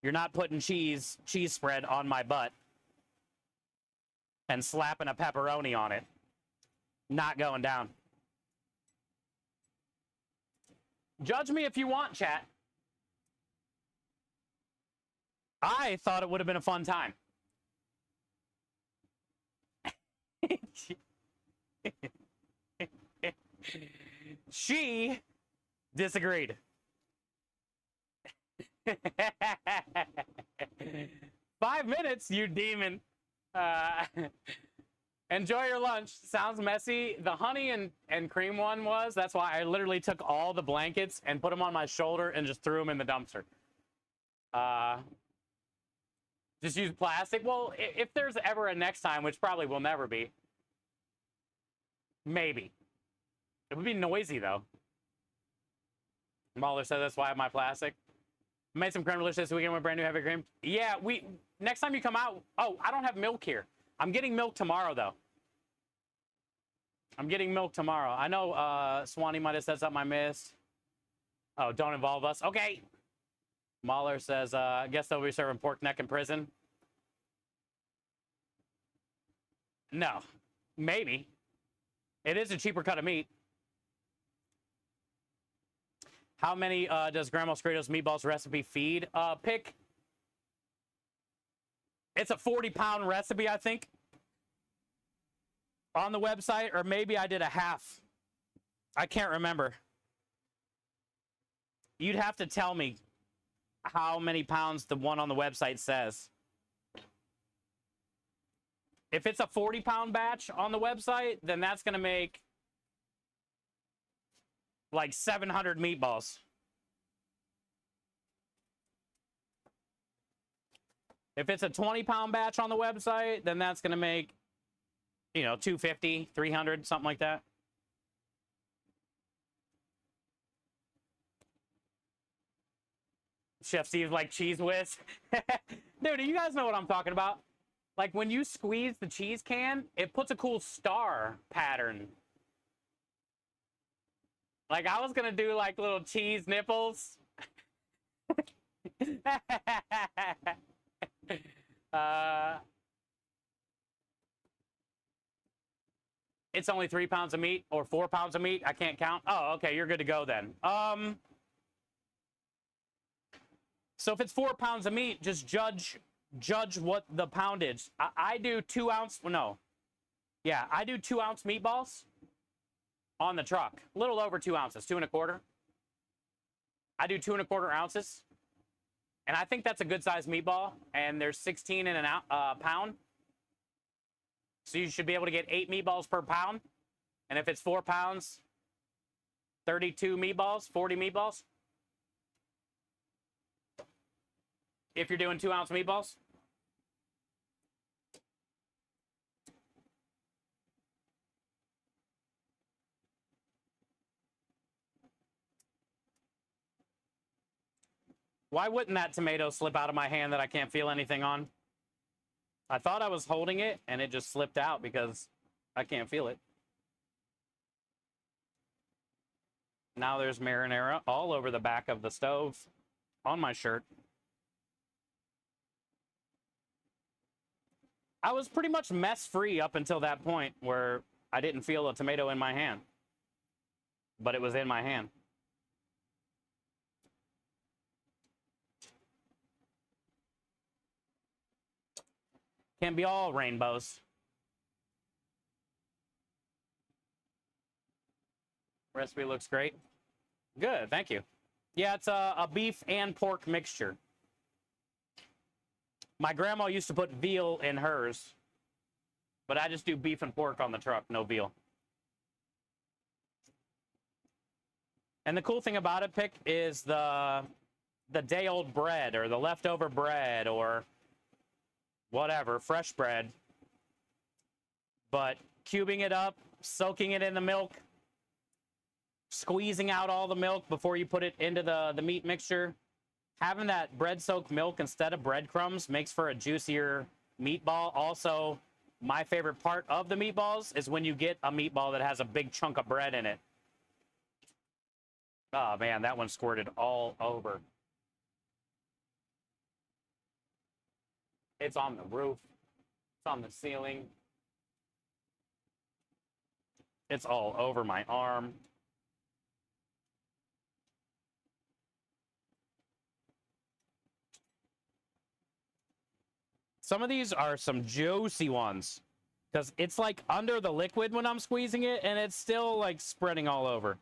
You're not putting cheese spread on my butt and slapping a pepperoni on it. Not going down. Judge me if you want, chat. I thought it would have been a fun time. She disagreed. 5 minutes, you demon. Enjoy your lunch. Sounds messy. The honey and cream one was. That's why I literally took all the blankets and put them on my shoulder and just threw them in the dumpster. Just use plastic. Well, if there's ever a next time, which probably will never be, maybe. It would be noisy, though. Mahler said that's why I have my plastic. Made some creme delicious this weekend with brand new heavy cream. Yeah, next time you come out. Oh, I don't have milk here. I'm getting milk tomorrow, though. I'm getting milk tomorrow. I know Swanee might have said something I missed. Oh, don't involve us. Okay. Mahler says, I guess they'll be serving pork neck in prison. No. Maybe. It is a cheaper cut of meat. How many does Grandma Scredo's meatballs recipe feed? Pick. It's a 40-pound recipe, I think, on the website, or maybe I did a half. I can't remember. You'd have to tell me how many pounds the one on the website says. If it's a 40-pound batch on the website, then that's going to make like 700 meatballs. If it's a 20-pound batch on the website, then that's going to make, 250, 300, something like that. Chef Steve like Cheese Whiz. Dude, you guys know what I'm talking about. Like when you squeeze the cheese can, it puts a cool star pattern. Like I was going to do like little cheese nipples. It's only 3 pounds of meat or 4 pounds of meat. I can't count. Oh, okay. You're good to go then. So if it's 4 pounds of meat, just judge what the poundage. I do 2 ounce. No. Yeah, I do 2 ounce meatballs on the truck. A little over 2 ounces, 2 1/4. I do 2 1/4 ounces. And I think that's a good size meatball. And there's 16 in a pound. So you should be able to get 8 meatballs per pound. And if it's 4 pounds, 32 meatballs, 40 meatballs. If you're doing 2 ounce meatballs. Why wouldn't that tomato slip out of my hand that I can't feel anything on? I thought I was holding it, and it just slipped out because I can't feel it. Now there's marinara all over the back of the stove on my shirt. I was pretty much mess-free up until that point where I didn't feel a tomato in my hand. But it was in my hand. Can't be all rainbows. Recipe looks great. Good, thank you. Yeah, it's a beef and pork mixture. My grandma used to put veal in hers, but I just do beef and pork on the truck, no veal. And the cool thing about it, Pick, is the day-old bread or the leftover bread or whatever, fresh bread. But cubing it up, soaking it in the milk, squeezing out all the milk before you put it into the meat mixture. Having that bread-soaked milk instead of breadcrumbs makes for a juicier meatball. Also, my favorite part of the meatballs is when you get a meatball that has a big chunk of bread in it. Oh, man, that one squirted all over. It's on the roof. It's on the ceiling. It's all over my arm. Some of these are some juicy ones because it's like under the liquid when I'm squeezing it and it's still like spreading all over.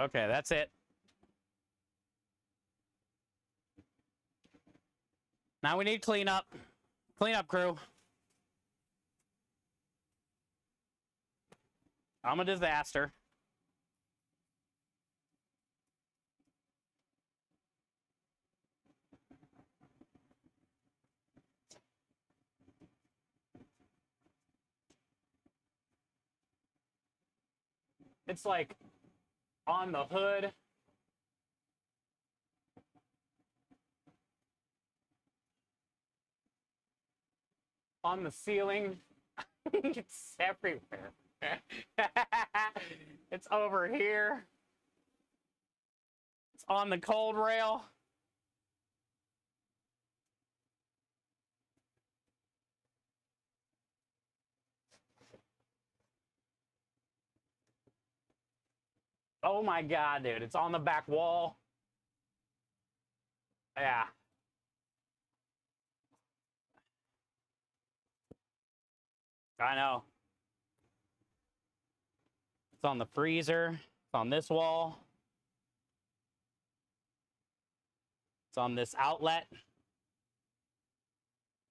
Okay, that's it. Now we need cleanup. Cleanup crew. I'm a disaster. It's like on the hood. On the ceiling. It's everywhere. It's over here. It's on the cold rail. Oh my God, dude. It's on the back wall. Yeah. I know. It's on the freezer. It's on this wall. It's on this outlet.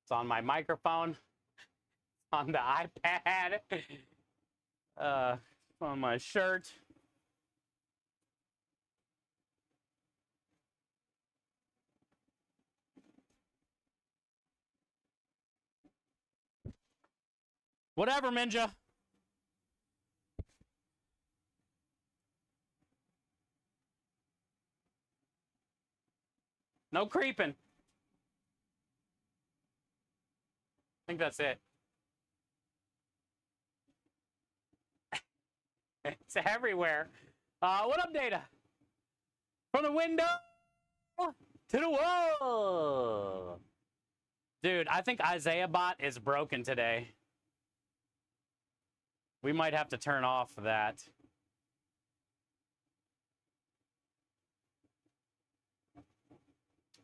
It's on my microphone. On the iPad. On my shirt. Whatever, Ninja. No creeping. I think that's it. It's everywhere. What up, Data? From the window to the wall. Dude, I think Isaiah Bot is broken today. We might have to turn off that.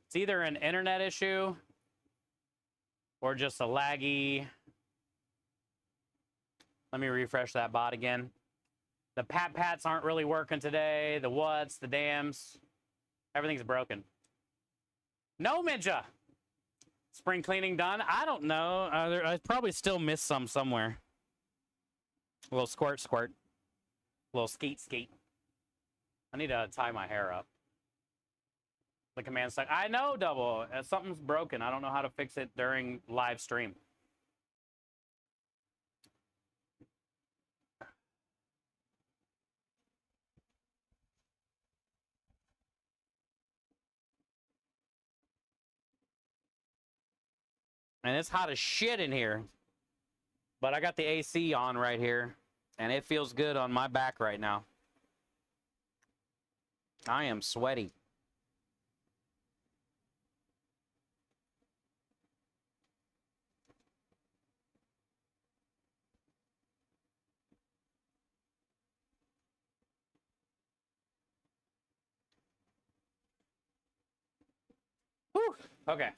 It's either an internet issue or just a laggy. Let me refresh that bot again. The pats aren't really working today. The whats, the dams, everything's broken. No, Ninja. Spring cleaning done? I don't know. I probably still missed some somewhere. A little squirt, squirt. A little skeet, skeet. I need to tie my hair up. The command stuck. I know, Double. Something's broken. I don't know how to fix it during live stream. And it's hot as shit in here. But I got the AC on right here. And it feels good on my back right now. I am sweaty. Whew. Okay.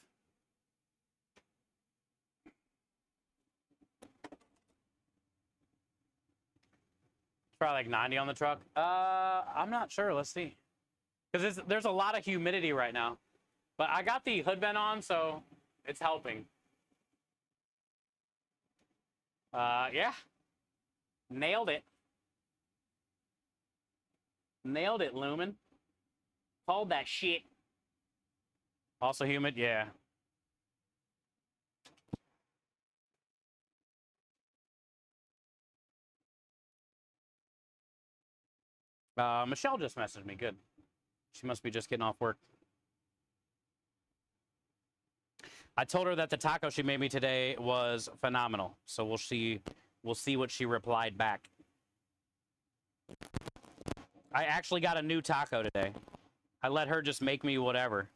Probably like 90 on the truck. I'm not sure. Let's see. Because there's a lot of humidity right now. But I got the hood vent on, so it's helping. Yeah. Nailed it. Nailed it, Lumen. Hold that shit. Also humid? Yeah. Michelle just messaged me. Good. She must be just getting off work. I told her that the taco she made me today was phenomenal. So we'll see what she replied back. I actually got a new taco today. I let her just make me whatever.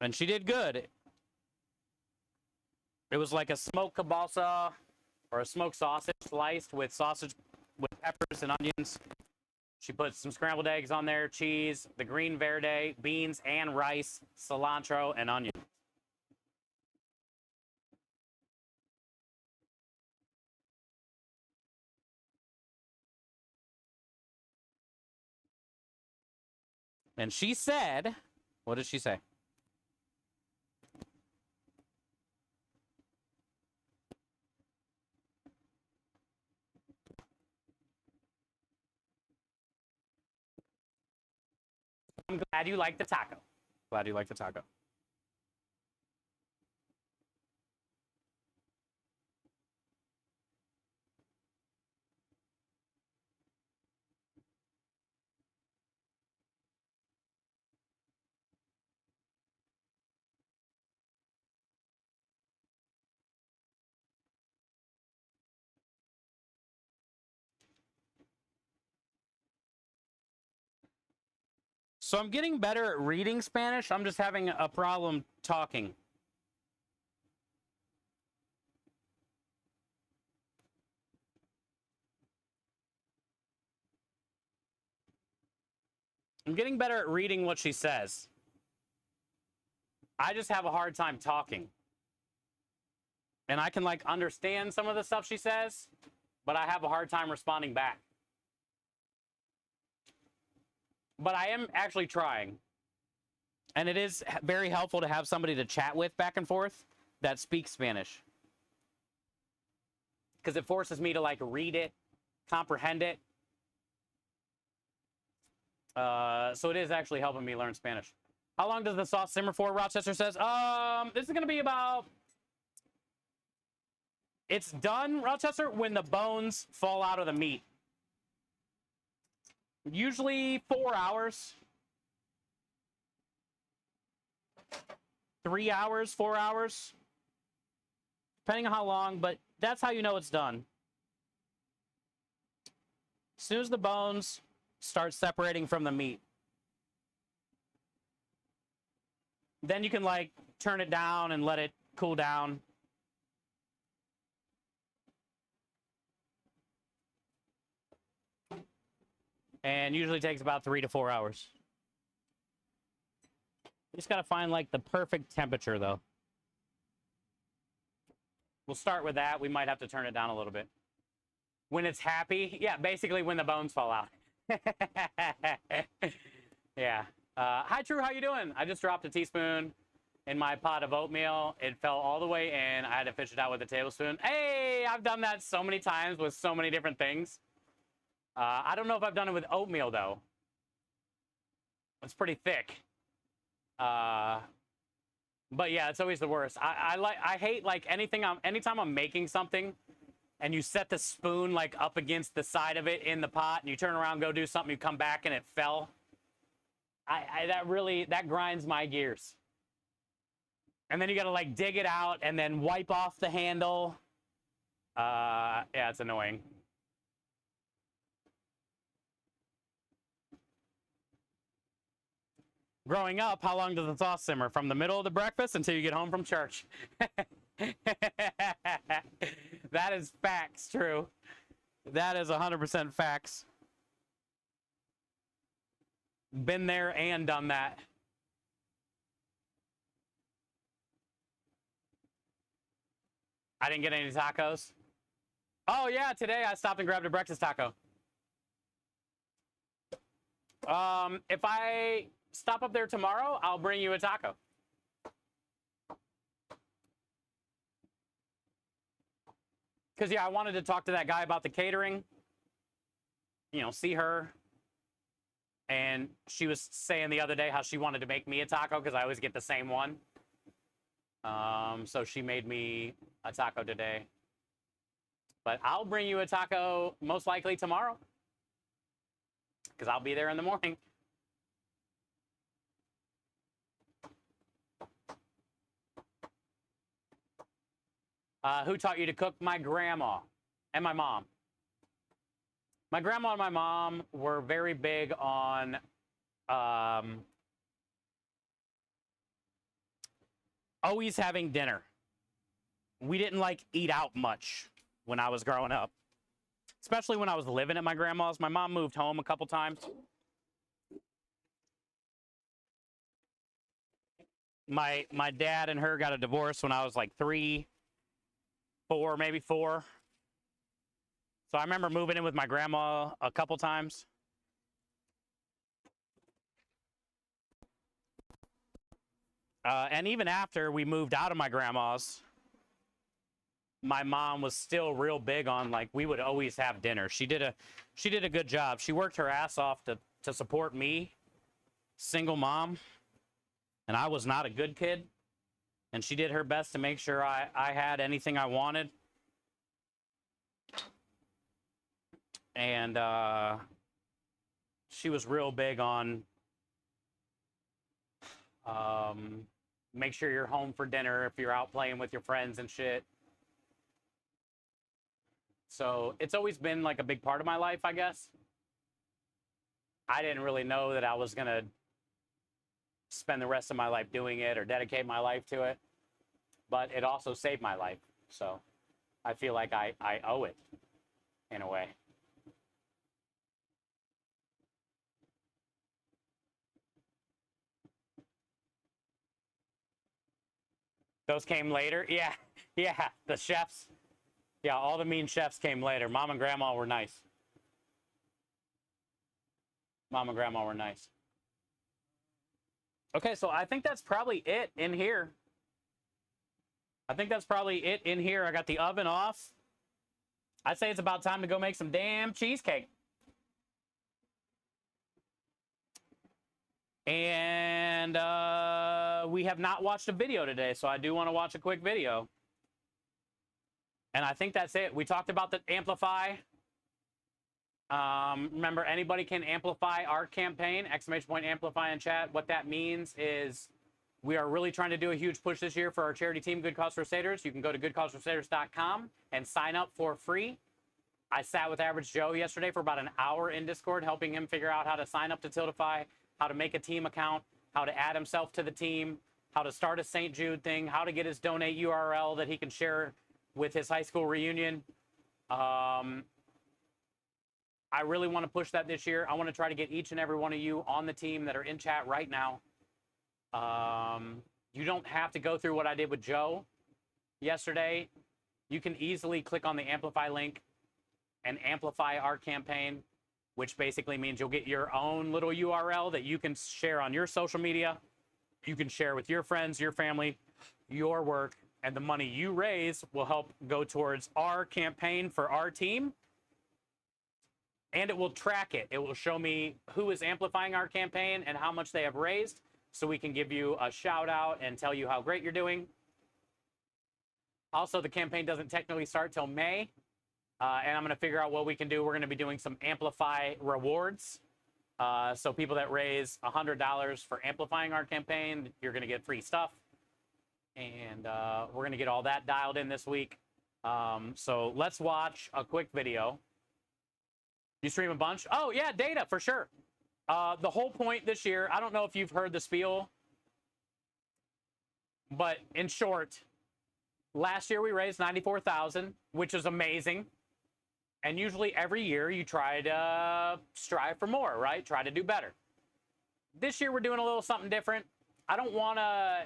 And she did good. It was like a smoked kielbasa or a smoked sausage sliced with sausage with peppers and onions. She put some scrambled eggs on there, cheese, the green verde, beans and rice, cilantro, and onion. And she said, what did she say? I'm glad you like the taco. Glad you like the taco. So I'm getting better at reading Spanish. I'm just having a problem talking. I'm getting better at reading what she says. I just have a hard time talking. And I can like understand some of the stuff she says, but I have a hard time responding back. But I am actually trying. And it is very helpful to have somebody to chat with back and forth that speaks Spanish. Because it forces me to like read it, comprehend it. So it is actually helping me learn Spanish. How long does the sauce simmer for, Rochester says? This is going to be about... It's done, Rochester, when the bones fall out of the meat. Usually 4 hours. 3 hours, 4 hours. Depending on how long, but that's how you know it's done. As soon as the bones start separating from the meat, then you can like turn it down and let it cool down. And usually takes about 3 to 4 hours. You just gotta find like the perfect temperature though. We'll start with that. We might have to turn it down a little bit. When it's happy, yeah, basically when the bones fall out. Yeah. Hi, True. How you doing? I just dropped a teaspoon in my pot of oatmeal. It fell all the way in. I had to fish it out with a tablespoon. Hey, I've done that so many times with so many different things. I don't know if I've done it with oatmeal, though. It's pretty thick. But yeah, it's always the worst. I hate, like, anytime I'm making something and you set the spoon, like, up against the side of it in the pot and you turn around, go do something, you come back and it fell. That grinds my gears. And then you got to, like, dig it out and then wipe off the handle. Yeah, it's annoying. Growing up, how long does the sauce simmer? From the middle of the breakfast until you get home from church. That is facts, true. That is 100% facts. Been there and done that. I didn't get any tacos. Oh, yeah, today I stopped and grabbed a breakfast taco. If I stop up there tomorrow, I'll bring you a taco. Because, yeah, I wanted to talk to that guy about the catering. You know, see her. And she was saying the other day how she wanted to make me a taco because I always get the same one. So she made me a taco today. But I'll bring you a taco most likely tomorrow. Because I'll be there in the morning. Who taught you to cook? My grandma and my mom. My grandma and my mom were very big on always having dinner. We didn't like eat out much when I was growing up, especially when I was living at my grandma's. My mom moved home a couple times. My dad and her got a divorce when I was like 3, 4, maybe 4. So I remember moving in with my grandma a couple times. And even after we moved out of my grandma's, my mom was still real big on, like, we would always have dinner. She did a good job. She worked her ass off to support me, single mom, and I was not a good kid. And she did her best to make sure I had anything I wanted. And she was real big on make sure you're home for dinner if you're out playing with your friends and shit. So it's always been like a big part of my life, I guess. I didn't really know that I was going to spend the rest of my life doing it or dedicate my life to it. But it also saved my life. So I feel like I owe it in a way. Those came later? Yeah. Yeah, the chefs. Yeah, all the mean chefs came later. Mom and Grandma were nice. Mom and Grandma were nice. Okay, so I think that's probably it in here. I got the oven off. I'd say it's about time to go make some damn cheesecake. And we have not watched a video today, so I do want to watch a quick video. And I think that's it. We talked about the Amplify. Remember, anybody can amplify our campaign, ! Amplify in chat. What that means is we are really trying to do a huge push this year for our charity team, Good Cause Crusaders. You can go to goodcausecrusaders.com and sign up for free. I sat with Average Joe yesterday for about an hour in Discord, helping him figure out how to sign up to Tiltify, how to make a team account, how to add himself to the team, how to start a St. Jude thing, how to get his donate URL that he can share with his high school reunion. I really want to push that this year. I want to try to get each and every one of you on the team that are in chat right now. You don't have to go through what I did with Joe yesterday. You can easily click on the Amplify link and amplify our campaign, which basically means you'll get your own little URL that you can share on your social media. you can share with your friends, your family, your work, and the money you raise will help go towards our campaign for our team. And it will track it. It will show me who is amplifying our campaign and how much they have raised, so we can give you a shout out and tell you how great you're doing. Also, the campaign doesn't technically start till May, and I'm going to figure out what we can do. We're going to be doing some Amplify rewards. So people that raise $100 for amplifying our campaign, you're going to get free stuff. And we're going to get all that dialed in this week. So let's watch a quick video. You stream a bunch? Oh, yeah, data, for sure. The whole point this year, I don't know if you've heard the spiel, but in short, last year we raised $94,000, which is amazing. And usually every year you try to strive for more, right? Try to do better. This year we're doing a little something different. I don't want to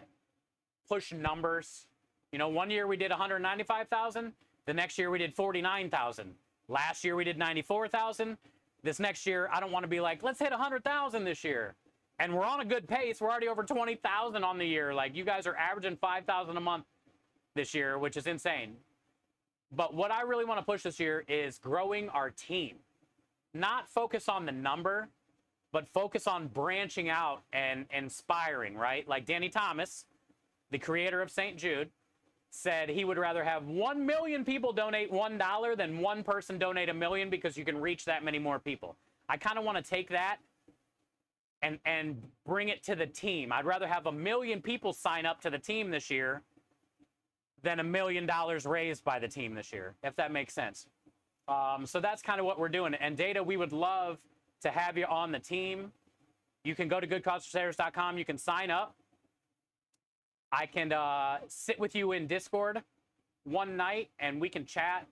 push numbers. You know, one year we did 195,000. The next year we did 49,000. Last year we did 94,000. This next year, I don't want to be like, let's hit 100,000 this year. And we're on a good pace. We're already over 20,000 on the year. Like, you guys are averaging 5,000 a month this year, which is insane. But what I really want to push this year is growing our team. Not focus on the number, but focus on branching out and inspiring, right? Like Danny Thomas, the creator of St. Jude, said he would rather have 1 million people donate $1 than one person donate 1 million, because you can reach that many more people. I kind of want to take that and bring it to the team. I'd rather have 1 million people sign up to the team this year than $1 million raised by the team this year, if that makes sense. So that's kind of what we're doing. And Data, we would love to have you on the team. You can go to goodcausecrusaders.com. You can sign up. I can sit with you in Discord one night and we can chat.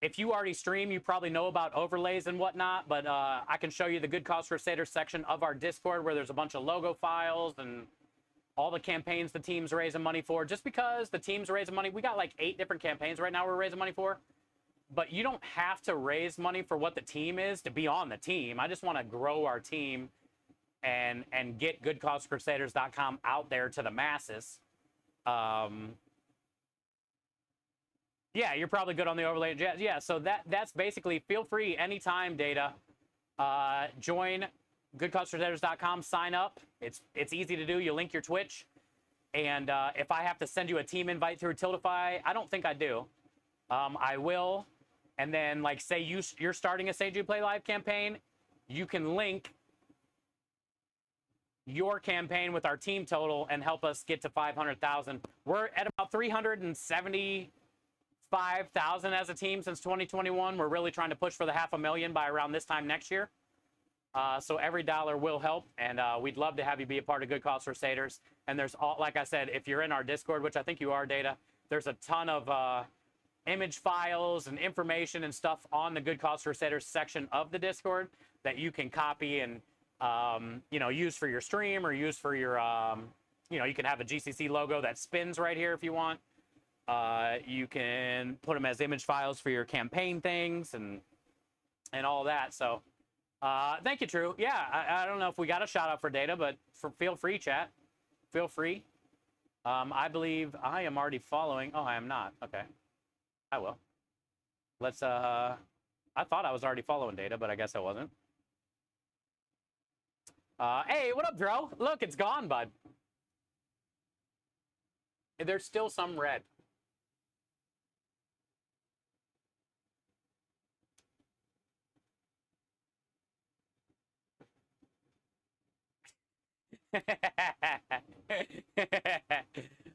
If you already stream, you probably know about overlays and whatnot, but I can show you the Good Cause Crusaders section of our Discord, where there's a bunch of logo files and all the campaigns the team's raising money for. Just because the team's raising money, we got like 8 different campaigns right now we're raising money for, but you don't have to raise money for what the team is to be on the team. I just want to grow our team and get goodcausecrusaders.com out there to the masses. Yeah, you're probably good on the overlay. Yeah, so that's basically, feel free anytime, Data. Join goodcausecrusaders.com, sign up. It's easy to do. You link your Twitch. And if I have to send you a team invite through Tiltify, I don't think I do. I will. And then, like, say you're starting a Sage You Play Live campaign, you can link your campaign with our team total and help us get to 500,000. We're at about 375,000 as a team since 2021. We're really trying to push for the 500,000 by around this time next year. So every dollar will help, and we'd love to have you be a part of Good Cause Crusaders. And there's all, like I said, if you're in our Discord, which I think you are, Data, there's a ton of image files and information and stuff on the Good Cause Crusaders section of the Discord that you can copy and you know, use for your stream, or use for your you know, you can have a GCC logo that spins right here if you want. You can put them as image files for your campaign things and all that. So thank you, True. Yeah, I don't know if we got a shout out for Data, but feel free, chat. Feel free. I believe I am already following. Oh, I am not. Okay. I will. Let's I thought I was already following Data, but I guess I wasn't. Hey, what up, Dro? Look, it's gone, bud. There's still some red.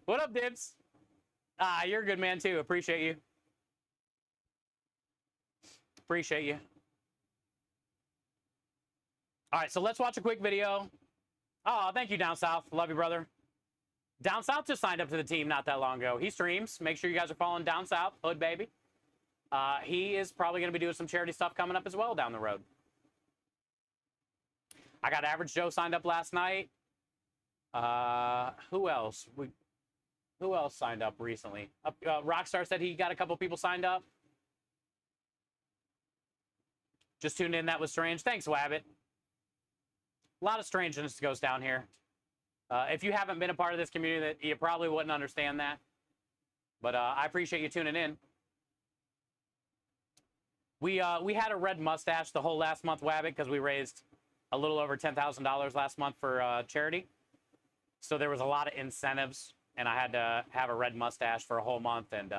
What up, Dibs? You're a good man, too. Appreciate you. Appreciate you. All right, so let's watch a quick video. Oh, thank you, Down South. Love you, brother. Down South just signed up to the team not that long ago. He streams. Make sure you guys are following Down South, Hood Baby. He is probably going to be doing some charity stuff coming up as well down the road. I got Average Joe signed up last night. Who else? Who else signed up recently? Rockstar said he got a couple people signed up. Just tuned in. That was strange. Thanks, Wabbit. A lot of strangeness goes down here. If you haven't been a part of this community, you probably wouldn't understand that. But I appreciate you tuning in. We had a red mustache the whole last month, Wabbit, because we raised a little over $10,000 last month for charity. So there was a lot of incentives, and I had to have a red mustache for a whole month, and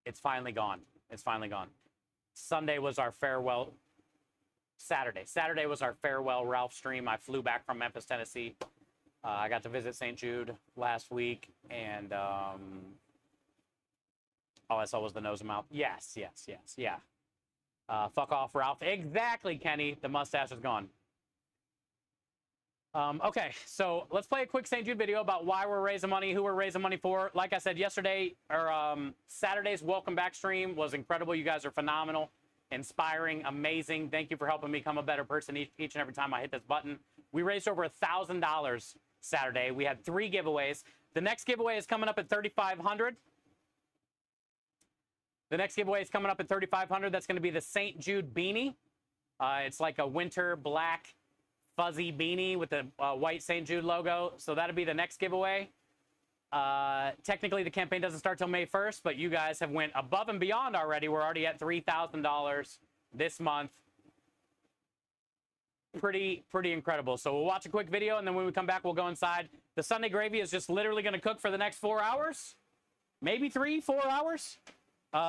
it's finally gone. It's finally gone. Sunday was our farewell. Saturday was our farewell Ralph stream. I flew back from Memphis, Tennessee. I got to visit St. Jude last week, and all I saw was the nose and mouth. Yes, yeah. Fuck off, Ralph. Exactly, Kenny. The mustache is gone. Okay, so let's play a quick St. Jude video about why we're raising money, who we're raising money for. Like I said yesterday, or Saturday's welcome back stream was incredible. You guys are phenomenal, inspiring, amazing. Thank you for helping me become a better person each and every time I hit this button. We raised over $1,000 Saturday. We had 3 giveaways. The next giveaway is coming up at $3,500. The next giveaway is coming up at $3,500. That's going to be the St. Jude beanie. It's like a winter black fuzzy beanie with the white St. Jude logo. So that'll be the next giveaway. Technically, the campaign doesn't start till May 1st, but you guys have went above and beyond already. We're already at $3,000 this month. Pretty incredible. So we'll watch a quick video, and then when we come back, we'll go inside. The Sunday gravy is just literally going to cook for the next 4 hours. Maybe 3-4 hours.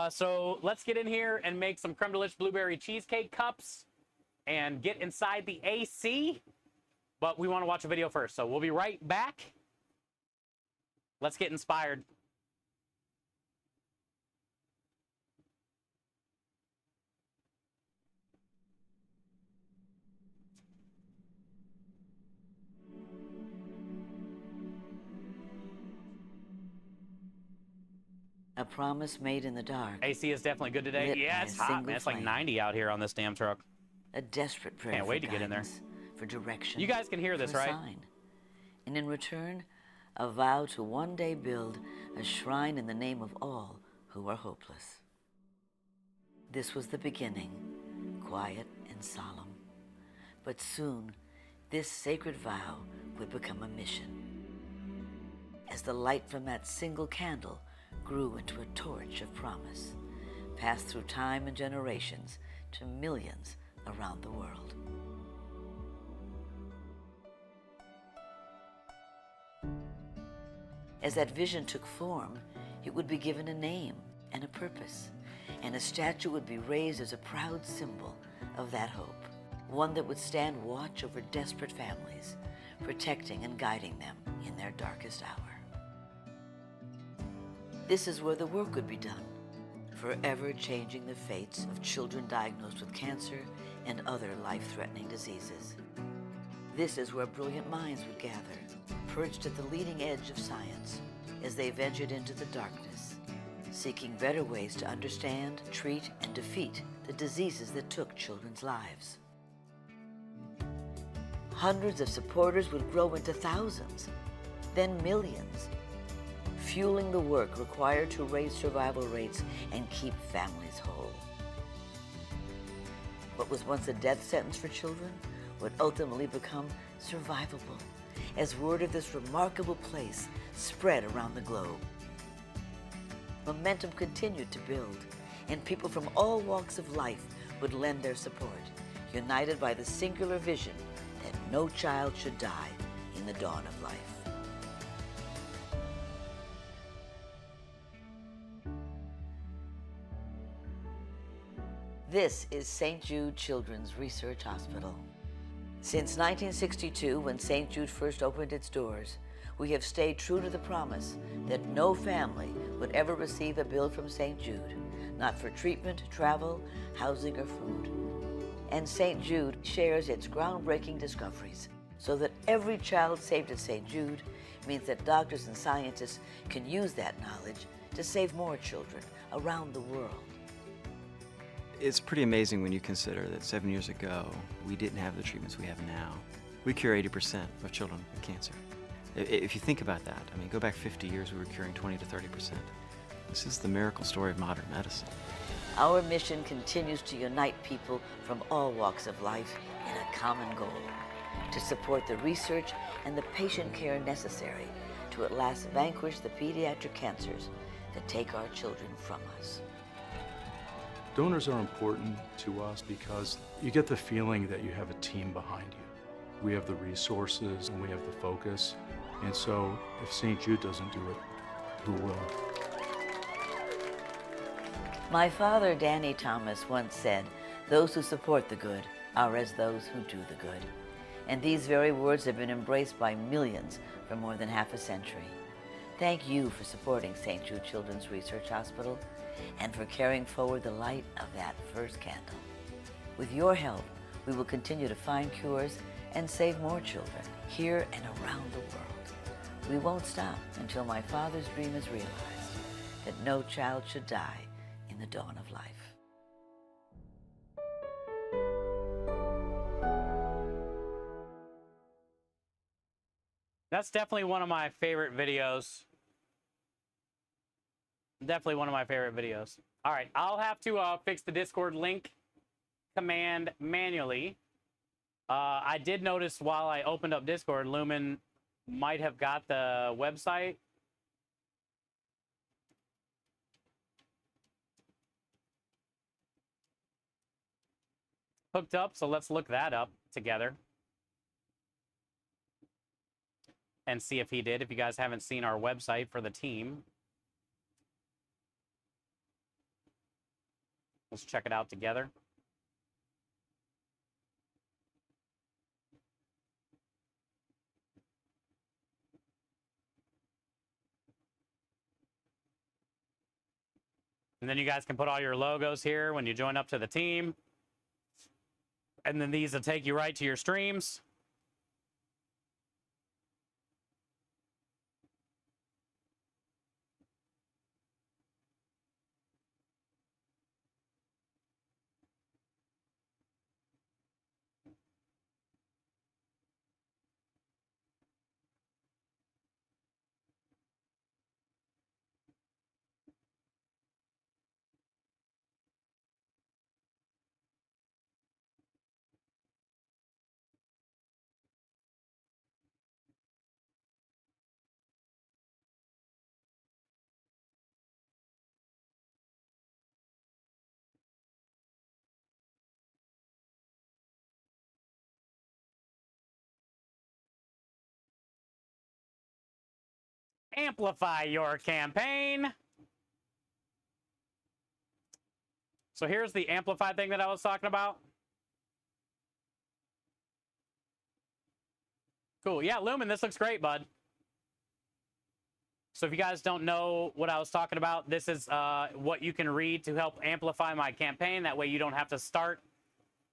So let's get in here and make some creme de liche blueberry cheesecake cups and get inside the AC. But we want to watch a video first, so we'll be right back. Let's get inspired. A promise made in the dark. AC is definitely good today. Yeah, it's hot, man. It's like 90 out here on this damn truck. A desperate prayer. Can't wait to get in there. For direction. You guys can hear this, right? Sign. And in return, a vow to one day build a shrine in the name of all who are hopeless. This was the beginning, quiet and solemn. But soon, this sacred vow would become a mission. As the light from that single candle grew into a torch of promise, passed through time and generations to millions around the world. As that vision took form, it would be given a name and a purpose, and a statue would be raised as a proud symbol of that hope, one that would stand watch over desperate families, protecting and guiding them in their darkest hour. This is where the work would be done, forever changing the fates of children diagnosed with cancer and other life-threatening diseases. This is where brilliant minds would gather, perched at the leading edge of science, as they ventured into the darkness, seeking better ways to understand, treat, and defeat the diseases that took children's lives. Hundreds of supporters would grow into thousands, then millions, fueling the work required to raise survival rates and keep families whole. What was once a death sentence for children would ultimately become survivable as word of this remarkable place spread around the globe. Momentum continued to build, and people from all walks of life would lend their support, united by the singular vision that no child should die in the dawn of life. This is St. Jude Children's Research Hospital. Since 1962, when St. Jude first opened its doors, we have stayed true to the promise that no family would ever receive a bill from St. Jude, not for treatment, travel, housing, or food. And St. Jude shares its groundbreaking discoveries so that every child saved at St. Jude means that doctors and scientists can use that knowledge to save more children around the world. It's pretty amazing when you consider that 7 years ago, we didn't have the treatments we have now. We cure 80% of children with cancer. If you think about that, I mean, go back 50 years, we were curing 20 to 30%. This is the miracle story of modern medicine. Our mission continues to unite people from all walks of life in a common goal, to support the research and the patient care necessary to at last vanquish the pediatric cancers that take our children from us. Donors are important to us because you get the feeling that you have a team behind you. We have the resources and we have the focus. And so if St. Jude doesn't do it, who will? My father, Danny Thomas, once said, "Those who support the good are as those who do the good." And these very words have been embraced by millions for more than half a century. Thank you for supporting St. Jude Children's Research Hospital and for carrying forward the light of that first candle. With your help, we will continue to find cures and save more children here and around the world. We won't stop until my father's dream is realized, that no child should die in the dawn of life. That's definitely one of my favorite videos. Definitely one of my favorite videos. All right, I'll have to fix the Discord link command manually. I did notice while I opened up Discord, Lumen might have got the website. Hooked up, so let's look that up together. And see if he did, if you guys haven't seen our website for the team. Let's check it out together. And then you guys can put all your logos here when you join up to the team. And then these will take you right to your streams. Amplify your campaign. So here's the amplify thing that I was talking about. Cool. Yeah, Lumen, this looks great, bud. So if you guys don't know what I was talking about, this is what you can read to help amplify my campaign. That way you don't have to start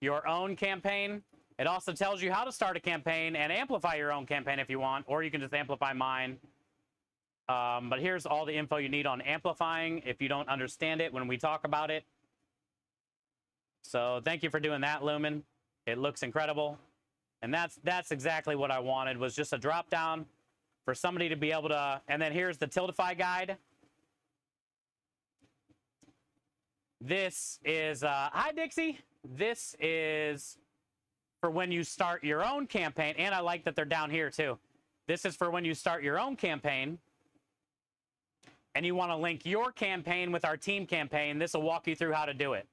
your own campaign. It also tells you how to start a campaign and amplify your own campaign if you want, or you can just amplify mine. But here's all the info you need on amplifying if you don't understand it when we talk about it. So thank you for doing that, Lumen. It looks incredible. And that's exactly what I wanted, was just a drop down for somebody to be able to, and then here's the Tiltify guide. This is, hi Dixie. This is for when you start your own campaign. And I like that they're down here too. This is for when you start your own campaign and you want to link your campaign with our team campaign. This will walk you through how to do it.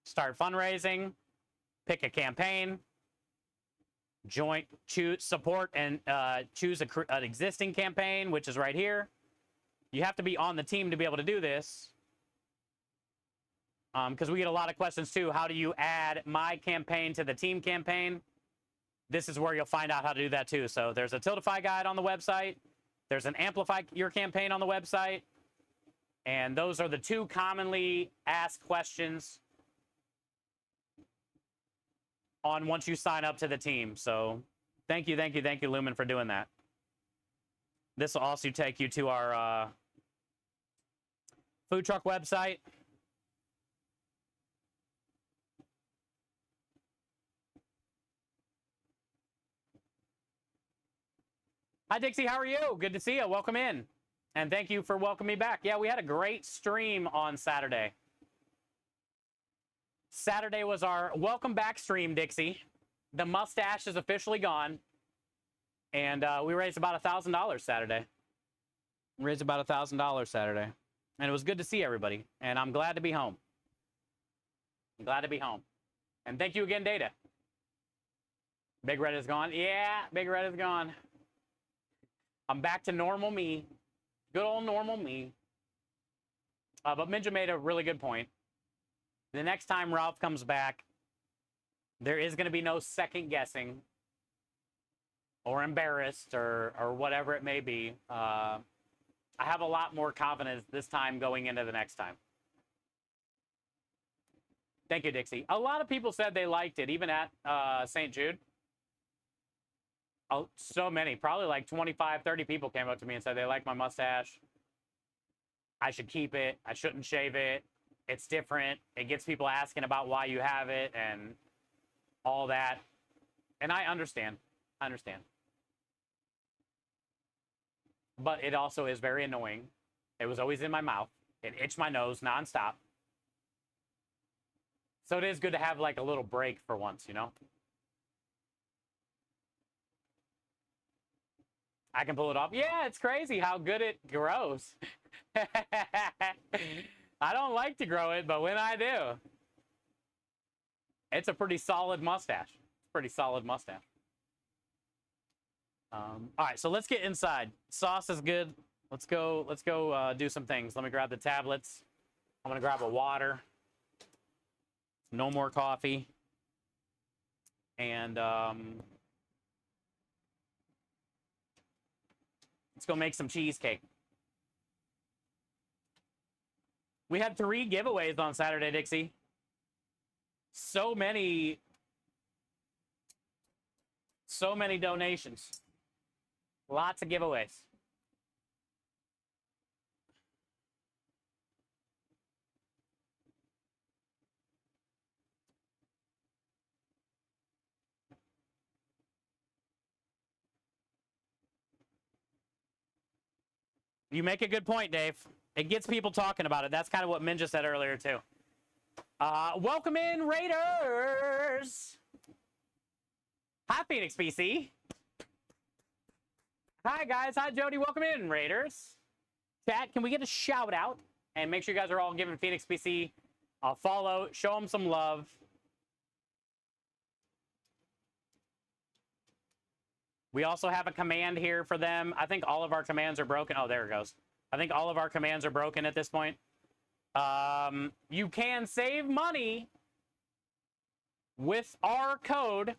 Start fundraising, pick a campaign, choose support and choose an existing campaign, which is right here. You have to be on the team to be able to do this. Because we get a lot of questions too. How do you add my campaign to the team campaign? This is where you'll find out how to do that too. So there's a Tiltify guide on the website. There's an Amplify Your Campaign on the website. And those are the two commonly asked questions on once you sign up to the team. So thank you, Lumen, for doing that. This will also take you to our food truck website. Hi, Dixie. How are you? Good to see you. Welcome in. And thank you for welcoming me back. Yeah, we had a great stream on Saturday. Saturday was our welcome back stream, Dixie. the mustache is officially gone. And we raised about $1,000 Saturday. Raised about $1,000 Saturday. And it was good to see everybody. And I'm glad to be home. I'm glad to be home. And thank you again, Data. Big Red is gone. Yeah, Big Red is gone. I'm back to normal me. Good old normal me. But Minja made a really good point. The next time Ralph comes back, there is going to be no second guessing or embarrassed or whatever it may be. I have a lot more confidence this time going into the next time. Thank you, Dixie. A lot of people said they liked it, even at St. Jude. Oh, so many, probably like 25, 30 people came up to me and said they like my mustache. I should keep it. I shouldn't shave it. It's different. It gets people asking about why you have it and all that. And I understand. I understand. But it also is very annoying. It was always in my mouth. It itched my nose nonstop. So it is good to have like a little break for once, you know? I can pull it off. Yeah, it's crazy how good it grows. I don't like to grow it, but when I do, it's a pretty solid mustache. It's a pretty solid mustache. All right, so let's get inside. Sauce is good. Let's go do some things. Let me grab the tablets. I'm gonna grab a water. No more coffee. And let's go make some cheesecake. We had 3 giveaways on Saturday, Dixie. So many donations. Lots of giveaways. You make a good point, Dave. It gets people talking about it. That's kind of what Minja said earlier, too. Welcome in, Raiders. Hi, Phoenix PC. Hi, guys. Hi, Jody. Welcome in, Raiders. Chat, can we get a shout out? And make sure you guys are all giving Phoenix PC a follow. Show them some love. We also have a command here for them. I think all of our commands are broken. Oh, there it goes. I think all of our commands are broken at this point. You can save money with our code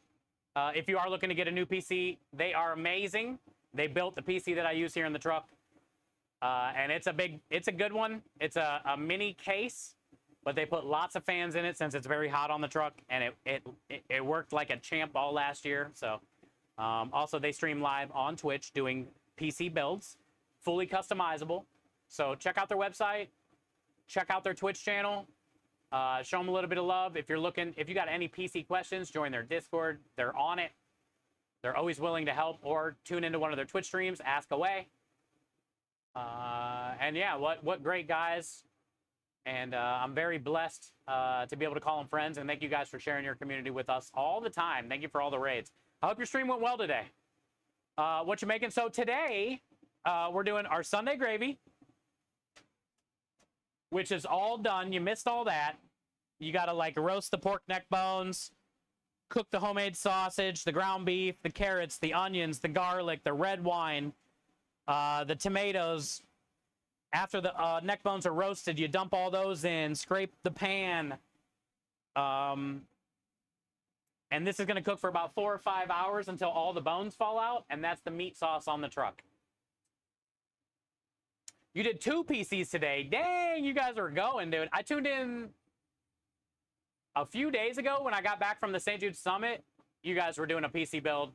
if you are looking to get a new PC. They are amazing. They built the PC that I use here in the truck. And it's a good one. It's a mini case, but they put lots of fans in it since it's very hot on the truck, and it worked like a champ all last year. So also they stream live on Twitch doing PC builds, fully customizable. So check out their website, check out their Twitch channel, show them a little bit of love. If you got any PC questions, join their Discord. They're on it. They're always willing to help, or tune into one of their Twitch streams, ask away. And yeah, what great guys. And I'm very blessed to be able to call them friends. And thank you guys for sharing your community with us all the time. Thank you for all the raids. I hope your stream went well today. What you making? So today, we're doing our Sunday gravy, which is all done. You missed all that. You got to like roast the pork neck bones, cook the homemade sausage, the ground beef, the carrots, the onions, the garlic, the red wine, the tomatoes. After the neck bones are roasted, you dump all those in, scrape the pan. And this is going to cook for about 4 or 5 hours until all the bones fall out, and that's the meat sauce on the truck. You did 2 PCs today. Dang, you guys are going, dude. I tuned in a few days ago when I got back from the St. Jude Summit. You guys were doing a PC build,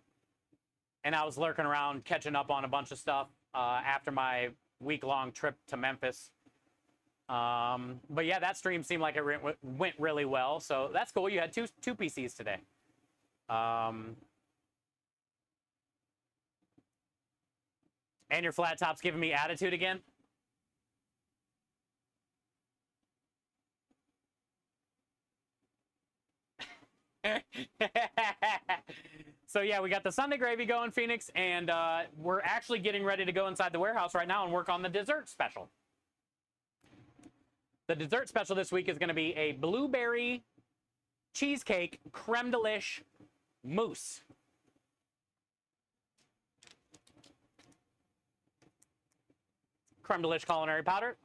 and I was lurking around catching up on a bunch of stuff after my week-long trip to Memphis. But yeah, that stream seemed like it went really well, so that's cool. You had two PCs today. And your flat top's giving me attitude again. So yeah, we got the Sunday gravy going, Phoenix, and we're actually getting ready to go inside the warehouse right now and work on the dessert special. The dessert special this week is going to be a blueberry cheesecake creme delish mousse. Creme delish culinary powder.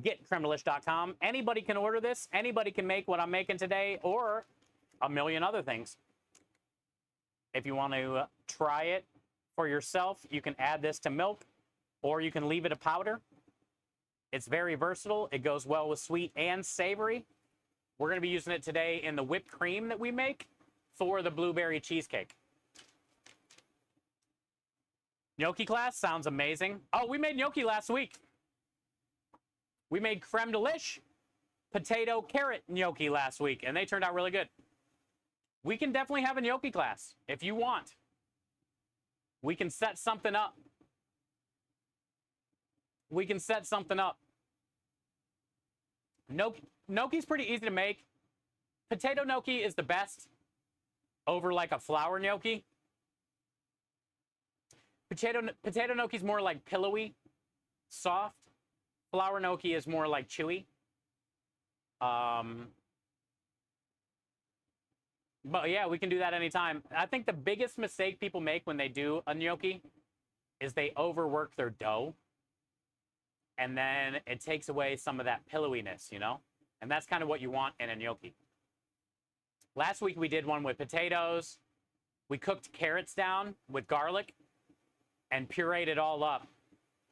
Get cremedelish.com. Anybody can order this. Anybody can make what I'm making today or a million other things. If you want to try it for yourself, you can add this to milk or you can leave it a powder. It's very versatile. It goes well with sweet and savory. We're going to be using it today in the whipped cream that we make for the blueberry cheesecake. Gnocchi class sounds amazing. Oh, we made gnocchi last week. We made creme delish potato carrot gnocchi last week, and they turned out really good. We can definitely have a gnocchi class if you want. We can set something up. We can set something up. Gnocchi's pretty easy to make. Potato gnocchi is the best over like a flour gnocchi. Potato gnocchi is more like pillowy, soft. Flour gnocchi is more like chewy. But yeah, we can do that anytime. I think the biggest mistake people make when they do a gnocchi is they overwork their dough. And then it takes away some of that pillowiness, you know? And that's kind of what you want in a gnocchi. Last week we did one with potatoes. We cooked carrots down with garlic and pureed it all up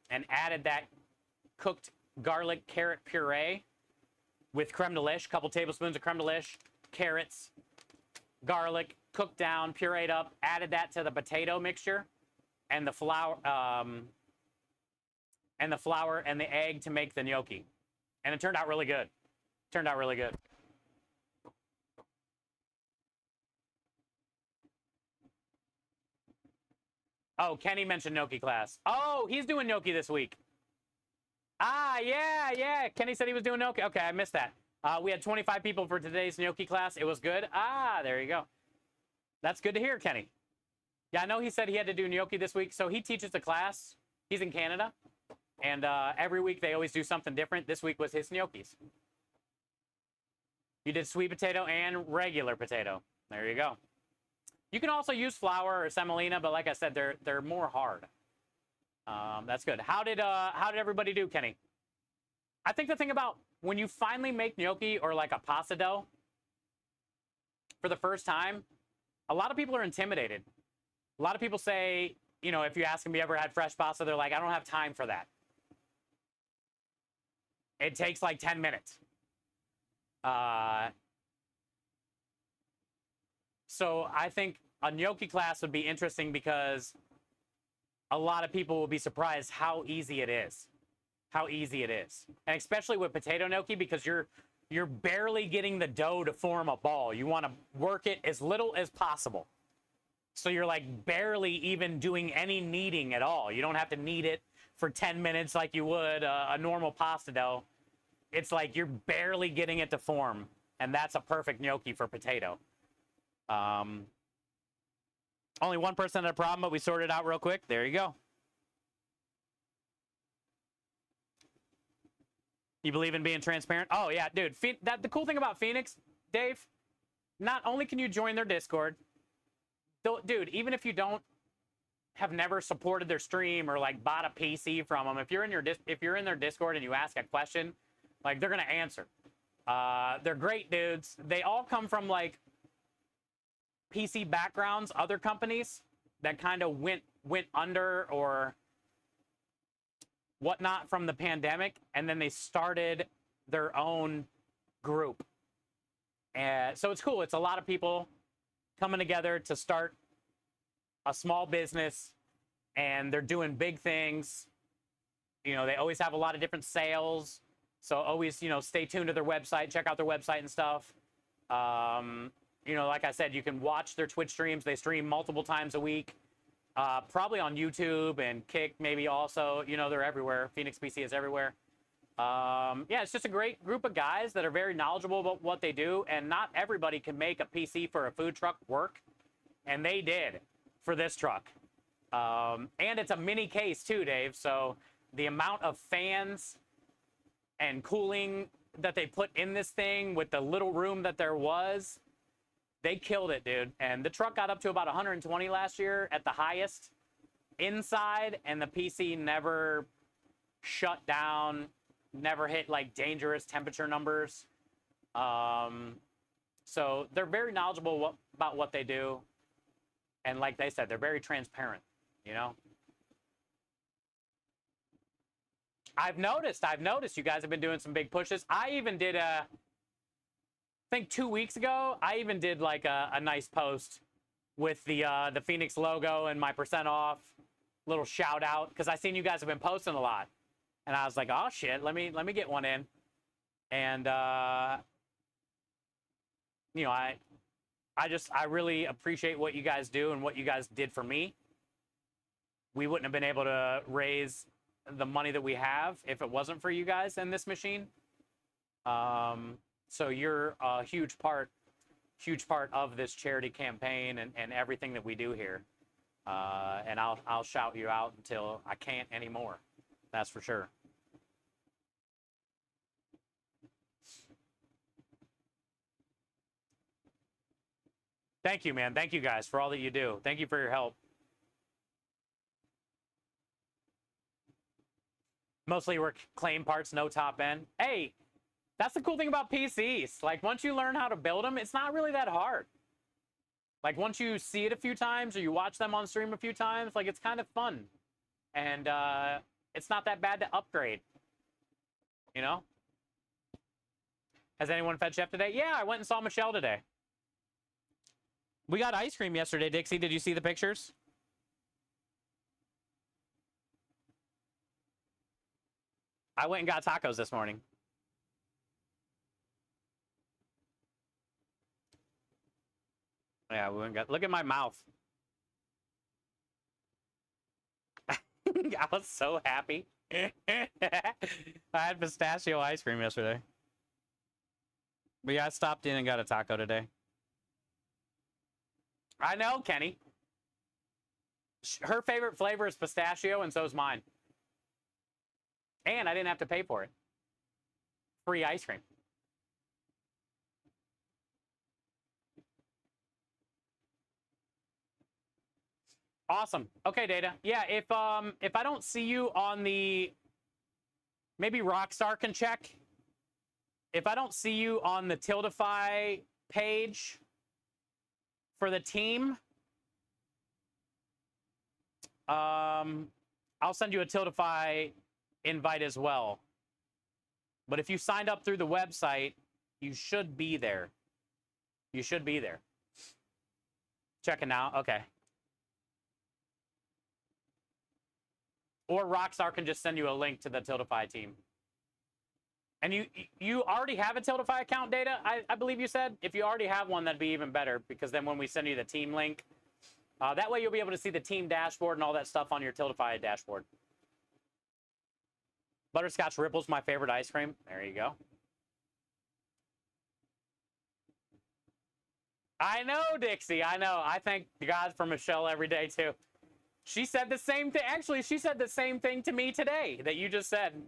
and added that cooked garlic carrot puree with creme delish, a couple tablespoons of creme delish, carrots, garlic, cooked down, pureed up, added that to the potato mixture and the flour and the egg to make the gnocchi. And it turned out really good. Turned out really good. Oh, Kenny mentioned gnocchi class. Oh, he's doing gnocchi this week. Ah, yeah. Kenny said he was doing gnocchi. Okay, I missed that. We had 25 people for today's gnocchi class. It was good. Ah, there you go. That's good to hear, Kenny. Yeah, I know he said he had to do gnocchi this week. So he teaches a class. He's in Canada. And every week they always do something different. This week was his gnocchis. You did sweet potato and regular potato. There you go. You can also use flour or semolina, but like I said, they're more hard. That's good. How did everybody do, Kenny? I think the thing about when you finally make gnocchi or like a pasta dough for the first time, a lot of people are intimidated. A lot of people say, you know, if you ask them, you ever had fresh pasta? They're like, I don't have time for that. It takes like 10 minutes. So I think a gnocchi class would be interesting because a lot of people will be surprised how easy it is. How easy it is. And especially with potato gnocchi because you're barely getting the dough to form a ball. You want to work it as little as possible. So you're like barely even doing any kneading at all. You don't have to knead it for 10 minutes like you would a normal pasta dough. It's like you're barely getting it to form. And that's a perfect gnocchi for potato. Only one person had a problem, but we sorted it out real quick. There you go. You believe in being transparent? Oh, yeah, dude. The cool thing about Phoenix, Dave, not only can you join their Discord, dude, even if you have never supported their stream or like bought a PC from them, if you're in their Discord and you ask a question, like they're gonna answer. They're great dudes. They all come from like PC backgrounds, other companies that kind of went under or whatnot from the pandemic, and then they started their own group. And so it's cool. It's a lot of people coming together to start a small business, and they're doing big things. You know, they always have a lot of different sales. So always, you know, stay tuned to their website, check out their website and stuff. You know, like I said, you can watch their Twitch streams. They stream multiple times a week, probably on YouTube and Kick maybe also. You know, they're everywhere. Phoenix PC is everywhere. Yeah, it's just a great group of guys that are very knowledgeable about what they do, and not everybody can make a PC for a food truck work. and they did for this truck. And it's a mini case too, Dave. So the amount of fans and cooling that they put in this thing with the little room that there was, they killed it, dude. And the truck got up to about 120 last year at the highest inside, and the PC never shut down, never hit like dangerous temperature numbers. So they're very knowledgeable about what they do. And like they said, they're very transparent, you know? I've noticed you guys have been doing some big pushes. I even did I think 2 weeks ago, I even did like a nice post with the Phoenix logo and my % off little shout out, because I seen you guys have been posting a lot. And I was like, oh shit, let me get one in. And you know, I really appreciate what you guys do and what you guys did for me. We wouldn't have been able to raise the money that we have if it wasn't for you guys and this machine. So you're a huge part of this charity campaign and everything that we do here. And I'll shout you out until I can't anymore. That's for sure. Thank you, man. Thank you guys for all that you do. Thank you for your help. Mostly we're claim parts, no top end. Hey, that's the cool thing about PCs. Like, once you learn how to build them, it's not really that hard. Like, once you see it a few times or you watch them on stream a few times, like, it's kind of fun. And it's not that bad to upgrade. You know? Has anyone fed Chef today? Yeah, I went and saw Michelle today. We got ice cream yesterday, Dixie. Did you see the pictures? I went and got tacos this morning. Yeah, we went and got... Look at my mouth. I was so happy. I had pistachio ice cream yesterday. But yeah, I stopped in and got a taco today. I know, Kenny. Her favorite flavor is pistachio, and so is mine. And I didn't have to pay for it. Free ice cream. Awesome. Okay, Data. Yeah, if I don't see you on the... Maybe Rockstar can check. If I don't see you on the Tildify page for the team, I'll send you a Tildify invite as well. But if you signed up through the website, you should be there. You should be there. Checking now. Okay. Or Rockstar can just send you a link to the Tildify team. And you already have a Tildify account, Data, I believe you said? If you already have one, that'd be even better, because then when we send you the team link, that way you'll be able to see the team dashboard and all that stuff on your Tildify dashboard. Butterscotch Ripple's my favorite ice cream. There you go. I know, Dixie, I know. I thank God for Michelle every day, too. She said the same thing. Actually, she said the same thing to me today that you just said.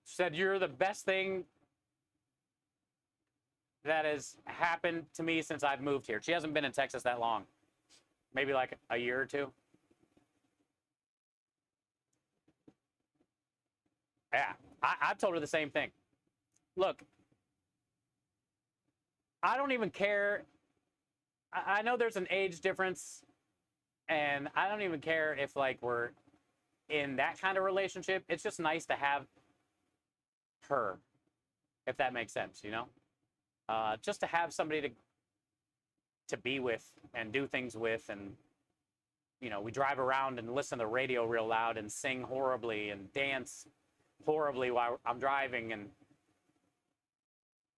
She said, you're the best thing that has happened to me since I've moved here. She hasn't been in Texas that long. Maybe like a year or two. Yeah, I've told her the same thing. Look, I don't even care. I know there's an age difference, and I don't even care if, like, we're in that kind of relationship. It's just nice to have her, if that makes sense, you know? Just to have somebody to be with and do things with, and, you know, we drive around and listen to the radio real loud and sing horribly and dance horribly while I'm driving, and,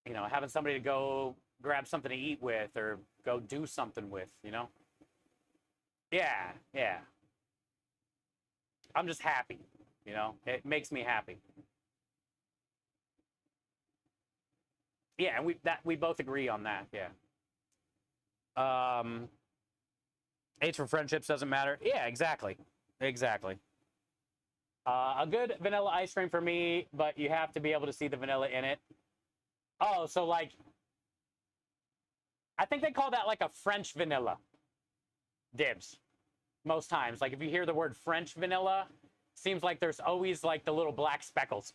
you know, having somebody to go grab something to eat with or go do something with, you know? Yeah, yeah. I'm just happy, you know? It makes me happy. Yeah, and we both agree on that, yeah. H for friendships doesn't matter. Yeah, exactly. Exactly. A good vanilla ice cream for me, but you have to be able to see the vanilla in it. Oh, so like, I think they call that like a French vanilla. Dibs. Most times. Like if you hear the word French vanilla, seems like there's always like the little black speckles.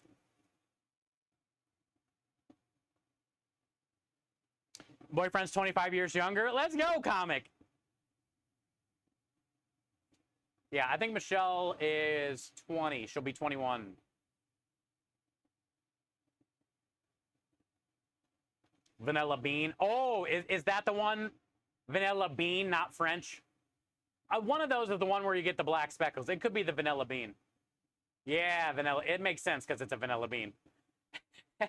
Boyfriend's 25 years younger. Let's go, comic. Yeah, I think Michelle is 20. She'll be 21. Vanilla bean. Oh, is that the one? Vanilla bean, not French? One of those is the one where you get the black speckles. It could be the vanilla bean. Yeah, vanilla. It makes sense because it's a vanilla bean. Yeah,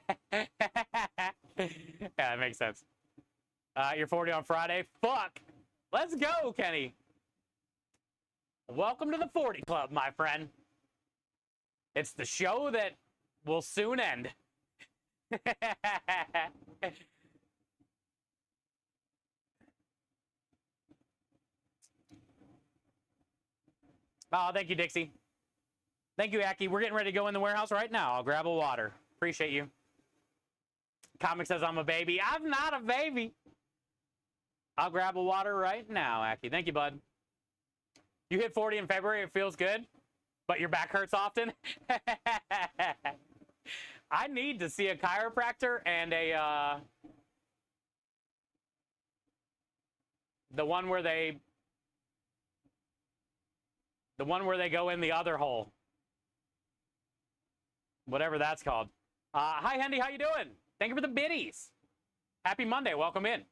that makes sense. You're 40 on Friday? Fuck! Let's go, Kenny! Welcome to the 40 Club, my friend. It's the show that will soon end. Oh, thank you, Dixie. Thank you, Aki. We're getting ready to go in the warehouse right now. I'll grab a water. Appreciate you. Comic says I'm a baby. I'm not a baby. I'll grab a water right now, Aki. Thank you, bud. You hit 40 in February. It feels good, but your back hurts often. I need to see a chiropractor and a the one where they go in the other hole. Whatever that's called. Hi, Hendy. How you doing? Thank you for the biddies. Happy Monday. Welcome in.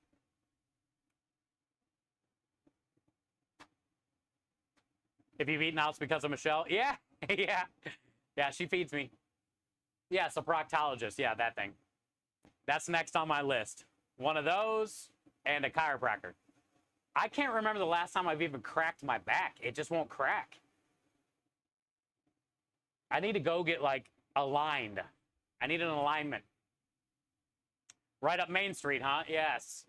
If you've eaten out, it's because of Michelle. Yeah, yeah. Yeah, she feeds me. Yeah, so proctologist. Yeah, that thing. That's next on my list. One of those and a chiropractor. I can't remember the last time I've even cracked my back. It just won't crack. I need to go get, like, aligned. I need an alignment. Right up Main Street, huh? Yes.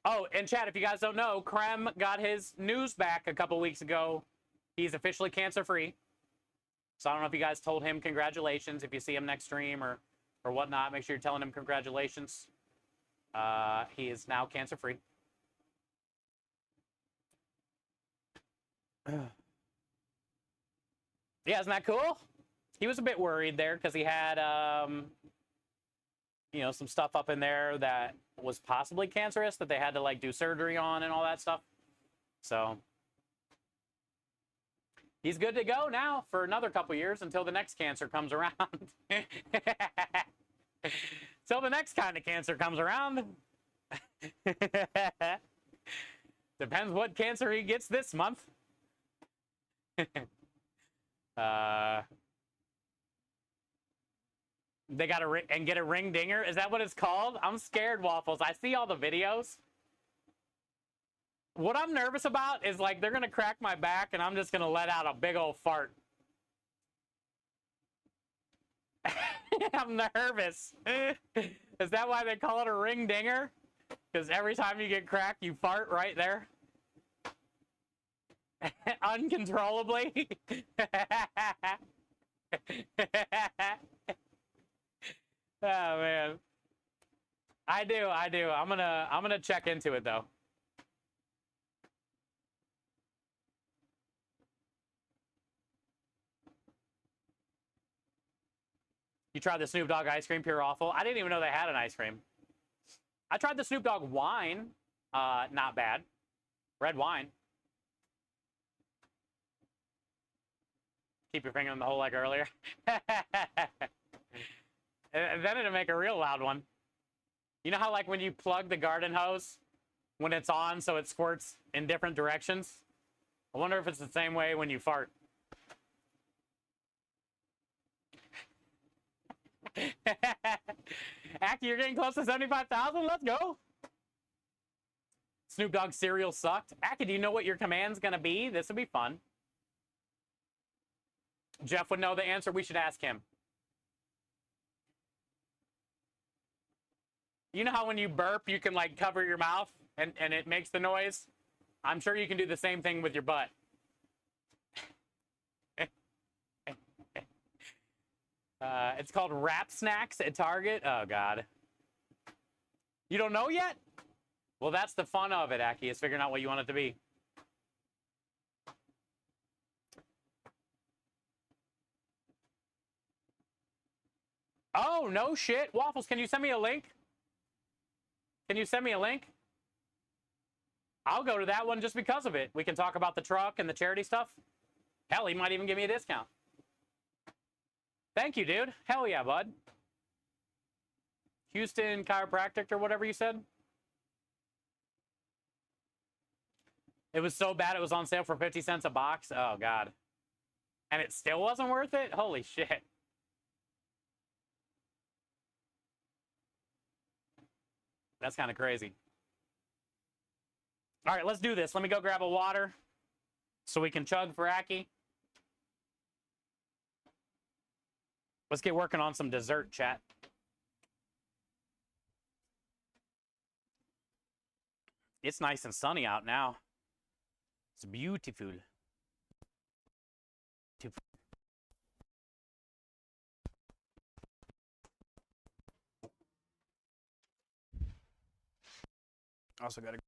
Oh, and chat, if you guys don't know, Krem got his news back a couple weeks ago. He's officially cancer-free. So I don't know if you guys told him congratulations. If you see him next stream or whatnot, make sure you're telling him congratulations. He is now cancer-free. Yeah, isn't that cool? He was a bit worried there because he had, you know, some stuff up in there that was possibly cancerous that they had to, like, do surgery on and all that stuff. So he's good to go now for another couple years until the next cancer comes around. Till the next kind of cancer comes around. Depends what cancer he gets this month. They got and get a ring dinger. Is that what it's called? I'm scared, Waffles. I see all the videos. What I'm nervous about is, like, they're gonna crack my back and I'm just gonna let out a big old fart. I'm nervous. Is that why they call it a ring dinger? Because every time you get cracked, you fart right there. Uncontrollably. Oh man. I do. I'm gonna check into it though. You tried the Snoop Dogg ice cream, pure awful. I didn't even know they had an ice cream. I tried the Snoop Dogg wine. Not bad. Red wine. Keep your finger in the hole like earlier. And then it'll make a real loud one. You know how, like, when you plug the garden hose, when it's on so it squirts in different directions? I wonder if it's the same way when you fart. Aki, you're getting close to 75,000? Let's go. Snoop Dogg cereal sucked. Aki, do you know what your command's gonna be? This would be fun. Jeff would know the answer. We should ask him. You know how when you burp, you can, like, cover your mouth? and it makes the noise, I'm sure you can do the same thing with your butt. It's called Wrap Snacks at Target. Oh, God. You don't know yet? Well, that's the fun of it, Aki, is figuring out what you want it to be. Oh, no shit. Waffles, can you send me a link? Can you send me a link? I'll go to that one just because of it. We can talk about the truck and the charity stuff. Hell, he might even give me a discount. Thank you, dude. Hell yeah, bud. Houston Chiropractic or whatever you said. It was so bad it was on sale for 50 cents a box. Oh, God. And it still wasn't worth it? Holy shit. That's kind of crazy. All right, let's do this. Let me go grab a water so we can chug for Aki. Let's get working on some dessert, chat. It's nice and sunny out now. It's beautiful. Also got to.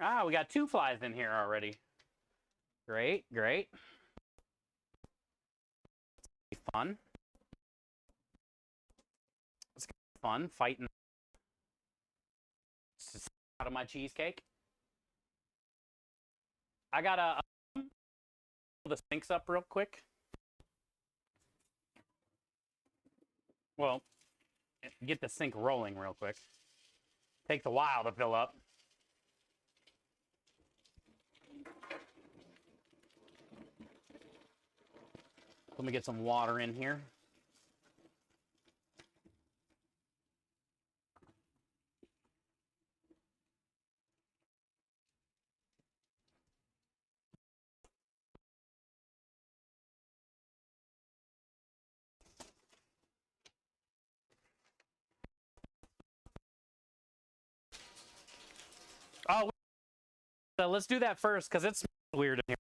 Ah, we got 2 flies in here already. Great, great. Be fun. It's fun fighting. It's just out of my cheesecake. I gotta pull the sinks up real quick. Well, get the sink rolling real quick. Takes a while to fill up. Let me get some water in here. Oh, so let's do that first because it's weird in here.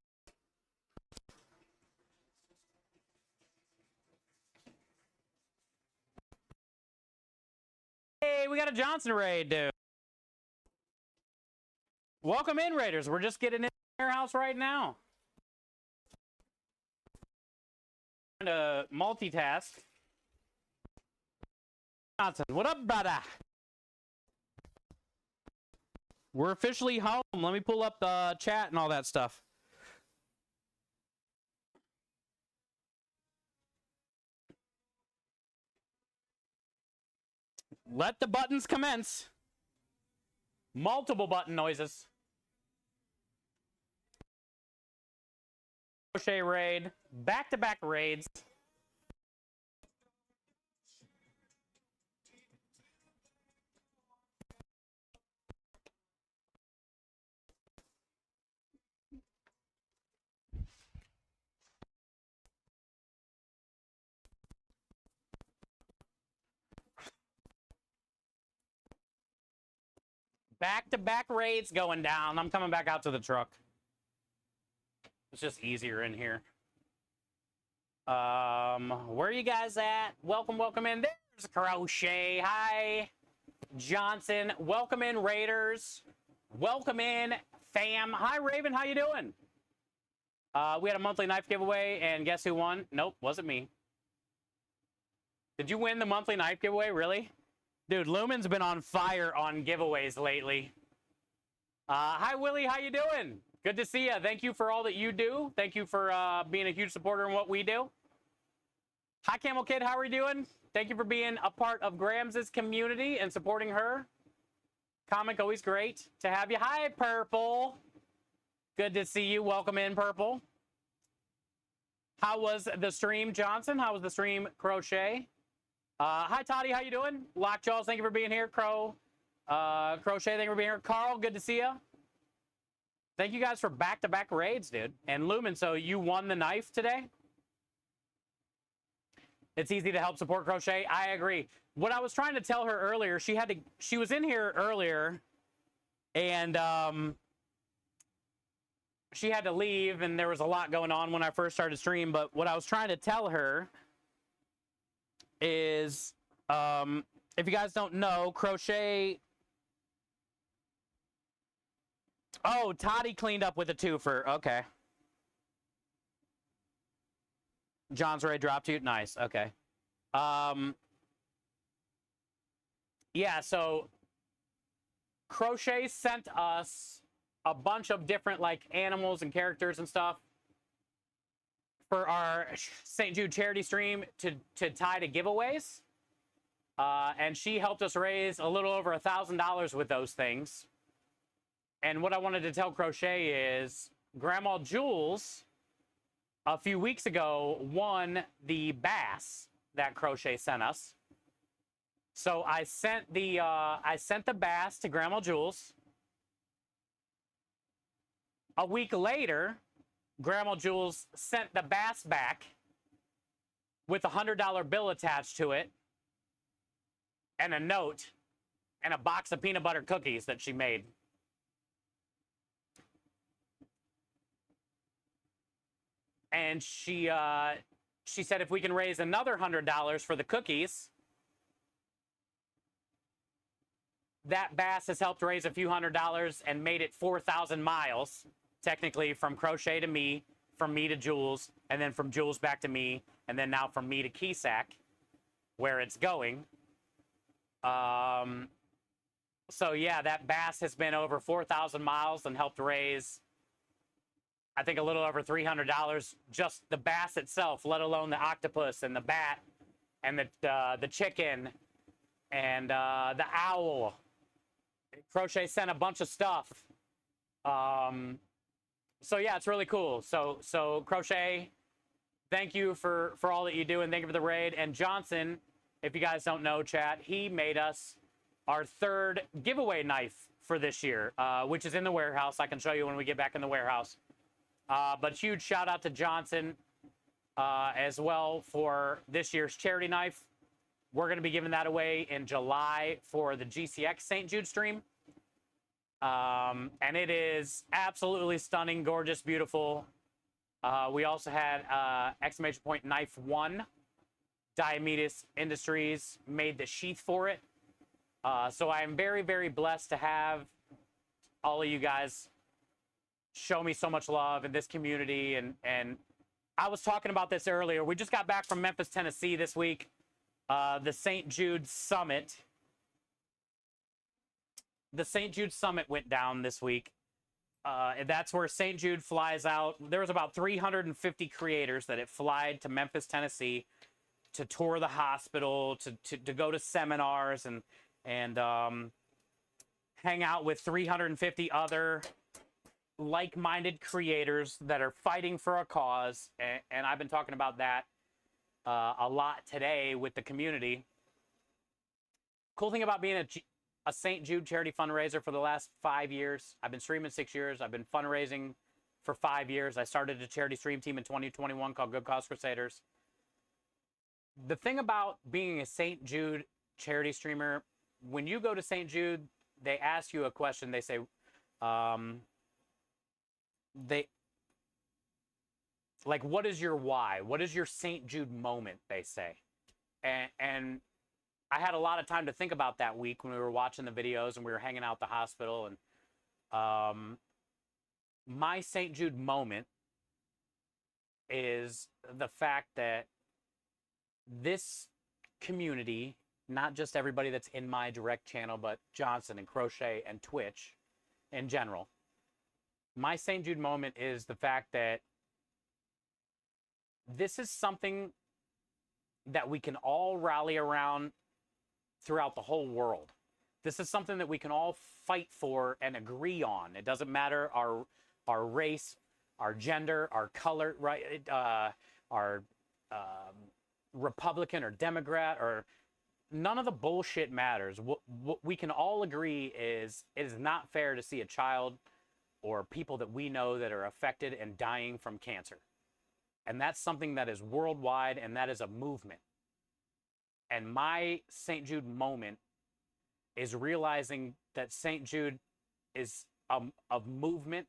Hey, we got a Johnson raid, dude. Welcome in, Raiders. We're just getting in their house right now. Trying to multitask. Johnson, what up, brother? We're officially home. Let me pull up the chat and all that stuff. Let the buttons commence. Multiple button noises. Crochet raid. Back-to-back raids. Back-to-back raids going down. I'm coming back out to the truck. It's just easier in here. Where are you guys at? Welcome, welcome in. There's Crochet. Hi, Johnson. Welcome in, Raiders. Welcome in, fam. Hi, Raven. How you doing? We had a monthly knife giveaway, and guess who won? Nope, wasn't me. Did you win the monthly knife giveaway? Really? Dude, Lumen's been on fire on giveaways lately. Hi, Willie. How you doing? Good to see you. Thank you for all that you do. Thank you for being a huge supporter in what we do. Hi, Camel Kid. How are you doing? Thank you for being a part of Grams' community and supporting her. Comic, always great to have you. Hi, Purple. Good to see you. Welcome in, Purple. How was the stream, Johnson? How was the stream, Crochet? Hi, Toddy. How you doing? Lockjaws, thank you for being here. Crochet, thank you for being here. Carl, good to see you. Thank you guys for back-to-back raids, dude. And Lumen, so you won the knife today? It's easy to help support Crochet. I agree. What I was trying to tell her earlier, she was in here earlier, and she had to leave, and there was a lot going on when I first started stream. But what I was trying to tell her is, if you guys don't know, Crochet. Oh, Toddy cleaned up with a twofer. Okay. John's raid dropped you. Nice. Okay. Yeah, so Crochet sent us a bunch of different like animals and characters and stuff for our St. Jude charity stream to tie to giveaways. And she helped us raise a little over $1,000 with those things. And what I wanted to tell Crochet is Grandma Jules a few weeks ago won the bass that Crochet sent us. So I sent the bass to Grandma Jules. A week later, Grandma Jules sent the bass back with a $100 bill attached to it and a note and a box of peanut butter cookies that she made. And she said if we can raise another $100 for the cookies, that bass has helped raise a few $100s and made it 4,000 miles, technically from Crochet to me, from me to Jules, and then from Jules back to me, and then now from me to Keesack, where it's going. So yeah, that bass has been over 4,000 miles and helped raise, I think, a little over $300, just the bass itself, let alone the octopus and the bat and the chicken and the owl. Crochet sent a bunch of stuff. So yeah, it's really cool. So Crochet, thank you for all that you do, and thank you for the raid. And Johnson, if you guys don't know, chat, he made us our third giveaway knife for this year, which is in the warehouse. I can show you when we get back in the warehouse. But huge shout out to Johnson as well for this year's charity knife. We're going to be giving that away in July for the GCX St. Jude stream. And it is absolutely stunning, gorgeous, beautiful. We also had exclamation point knife 1. Diomedes Industries made the sheath for it. So I am very, very blessed to have all of you guys show me so much love in this community. And I was talking about this earlier. We just got back from Memphis, Tennessee this week. The St. Jude Summit. The St. Jude Summit went down this week. And that's where St. Jude flies out. There was about 350 creators that it flied to Memphis, Tennessee to tour the hospital, to go to seminars and hang out with 350 other like-minded creators that are fighting for a cause. And I've been talking about that a lot today with the community. Cool thing about being a St. Jude charity fundraiser for the last 5 years. I've been streaming 6 years. I've been fundraising for 5 years. I started a charity stream team in 2021 called Good Cause Crusaders. The thing about being a St. Jude charity streamer, when you go to St. Jude, they ask you a question. They say, what is your why? What is your St. Jude moment, they say. And I had a lot of time to think about that week when we were watching the videos and we were hanging out at the hospital. And my St. Jude moment is the fact that this community, not just everybody that's in my direct channel, but Johnson and Crochet and Twitch in general, my St. Jude moment is the fact that this is something that we can all rally around throughout the whole world. This is something that we can all fight for and agree on. It doesn't matter our race, our gender, our color, right? Our Republican or Democrat, or none of the bullshit matters. What we can all agree is it is not fair to see a child or people that we know that are affected and dying from cancer. And that's something that is worldwide, and that is a movement. And my St. Jude moment is realizing that St. Jude is a movement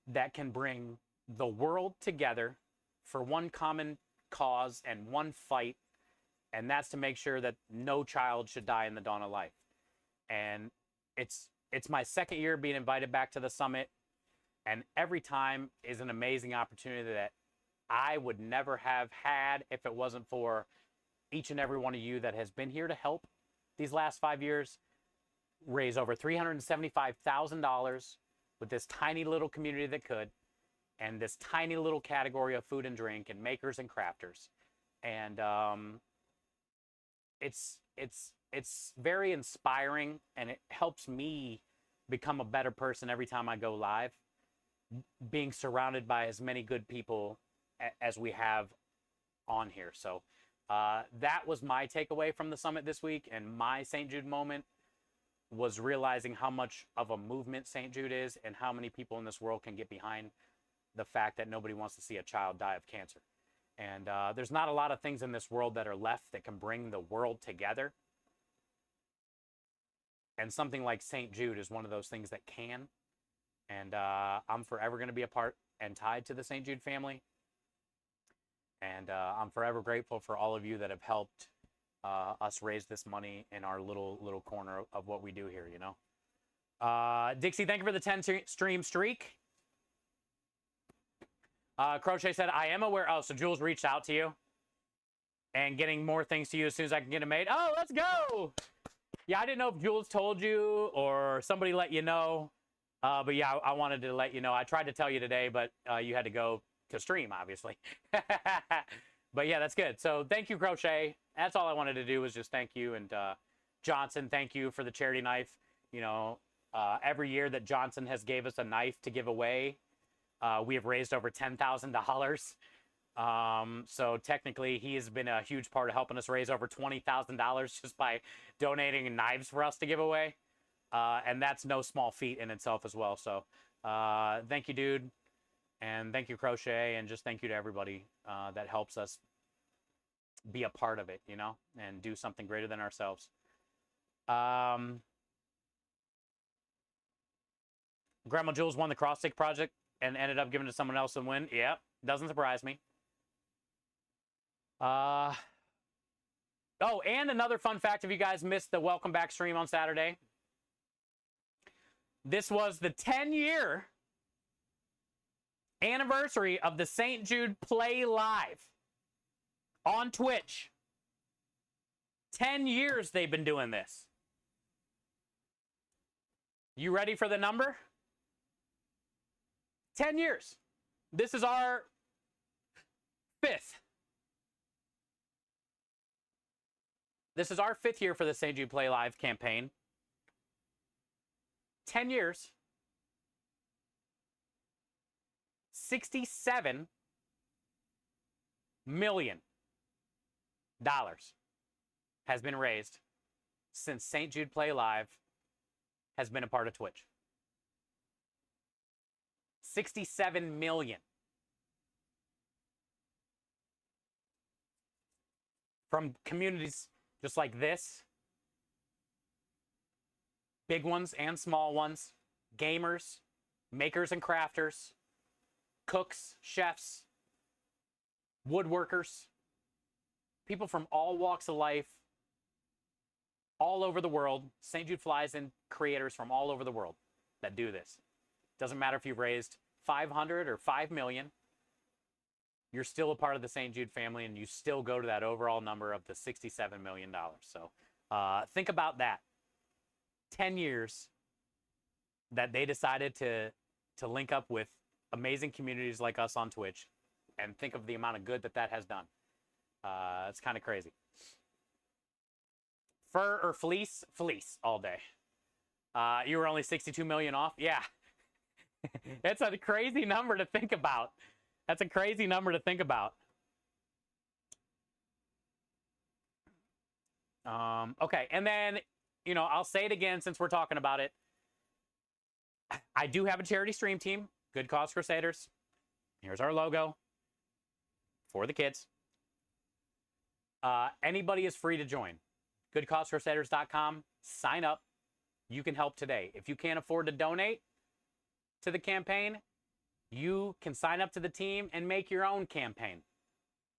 that can bring the world together for one common cause and one fight, and that's to make sure that no child should die in the dawn of life. And it's my second year being invited back to the summit, and every time is an amazing opportunity that I would never have had if it wasn't for each and every one of you that has been here to help these last 5 years raise over $375,000 with this tiny little community that could, and this tiny little category of food and drink and makers and crafters. And it's very inspiring, and it helps me become a better person every time I go live, being surrounded by as many good people as we have on here. So that was my takeaway from the summit this week, and my St. Jude moment was realizing how much of a movement St. Jude is, and how many people in this world can get behind the fact that nobody wants to see a child die of cancer. And there's not a lot of things in this world that are left that can bring the world together. And something like St. Jude is one of those things that can. And I'm forever going to be a part and tied to the St. Jude family. And I'm forever grateful for all of you that have helped us raise this money in our little corner of what we do here, you know. Dixie, thank you for the 10 stream streak. Crochet said, I am aware. Oh, so Jules reached out to you and getting more things to you as soon as I can get them made. Oh, let's go. Yeah, I didn't know if Jules told you or somebody let you know. But yeah, I wanted to let you know. I tried to tell you today, but you had to go to stream, obviously. But yeah, that's good. So thank you, Crochet. That's all I wanted to do was just thank you. And Johnson, thank you for the charity knife. You know, every year that Johnson has gave us a knife to give away, we have raised over $10,000. So technically, he has been a huge part of helping us raise over $20,000 just by donating knives for us to give away. And that's no small feat in itself as well. So thank you, dude. And thank you, Crochet. And just thank you to everybody that helps us be a part of it, you know, and do something greater than ourselves. Grandma Jules won the cross stick project and ended up giving it to someone else and win. Yep, doesn't surprise me. Oh, and another fun fact, if you guys missed the welcome back stream on Saturday, this was the 10-year anniversary of the St. Jude Play Live on Twitch. 10 years they've been doing this. You ready for the number? 10 years. This is our 5th. This is our 5th year for the St. Jude Play Live campaign. 10 years. $67 million has been raised since St. Jude Play Live has been a part of Twitch. 67 million. From communities just like this, big ones and small ones, gamers, makers and crafters, cooks, chefs, woodworkers, people from all walks of life, all over the world. St. Jude flies in creators from all over the world that do this. Doesn't matter if you've raised 500 or 5 million, you're still a part of the St. Jude family, and you still go to that overall number of the $67 million. So think about that. 10 years that they decided to link up with amazing communities like us on Twitch, and think of the amount of good that that has done. It's kind of crazy. Fur or fleece? Fleece all day. You were only 62 million off? Yeah. It's a crazy number to think about. That's a crazy number to think about. Okay, and then, you know, I'll say it again since we're talking about it. I do have a charity stream team, Good Cause Crusaders. Here's our logo for the kids. Anybody is free to join. GoodCauseCrusaders.com. Sign up. You can help today. If you can't afford to donate to the campaign, you can sign up to the team and make your own campaign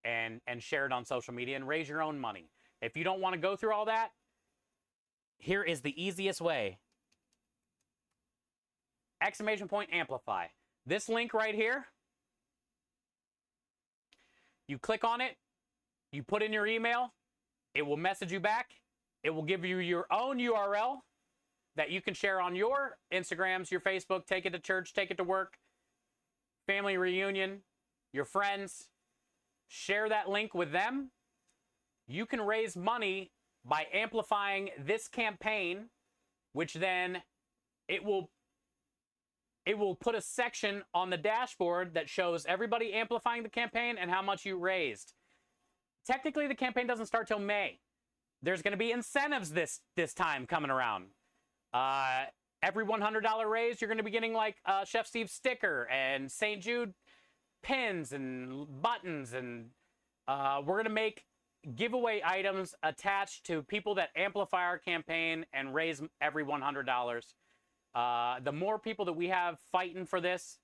and share it on social media and raise your own money. If you don't want to go through all that, here is the easiest way. Exclamation point amplify. This link right here, you click on it, you put in your email, it will message you back. It will give you your own URL that you can share on your Instagrams, your Facebook, take it to church, take it to work, family reunion, your friends. Share that link with them. You can raise money by amplifying this campaign, which then it will put a section on the dashboard that shows everybody amplifying the campaign and how much you raised. Technically, the campaign doesn't start till May. There's going to be incentives this time coming around. Every $100 raise, you're going to be getting like Chef Steve's sticker and St. Jude pins and buttons, and we're going to make giveaway items attached to people that amplify our campaign and raise every $100. The more people that we have fighting for this,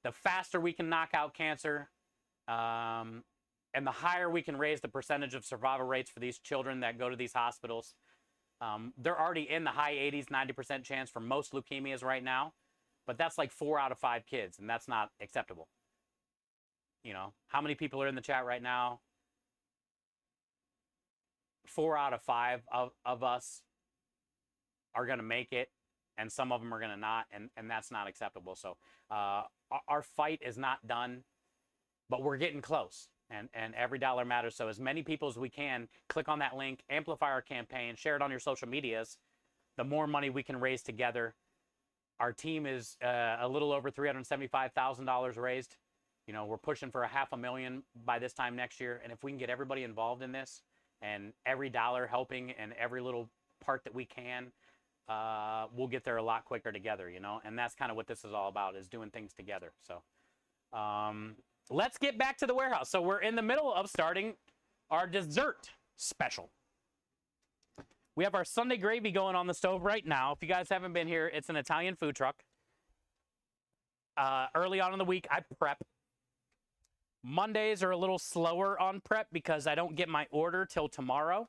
the faster we can knock out cancer, and the higher we can raise the percentage of survival rates for these children that go to these hospitals. They're already in the high 80s, 90% chance for most leukemias right now, but that's like 4 out of 5 kids, and that's not acceptable. You know, how many people are in the chat right now? 4 out of 5 of us are going to make it, and some of them are going to not, and that's not acceptable. So our fight is not done, but we're getting close, and every dollar matters. So as many people as we can, click on that link, amplify our campaign, share it on your social medias. The more money we can raise together. Our team is a little over $375,000 raised. You know, we're pushing for $500,000 by this time next year, and if we can get everybody involved in this, and every dollar helping and every little part that we can, we'll get there a lot quicker together, you know? And that's kind of what this is all about, is doing things together. So let's get back to the warehouse. So we're in the middle of starting our dessert special. We have our Sunday gravy going on the stove right now. If you guys haven't been here, it's an Italian food truck. Early on in the week, I prep. Mondays are a little slower on prep because I don't get my order till tomorrow.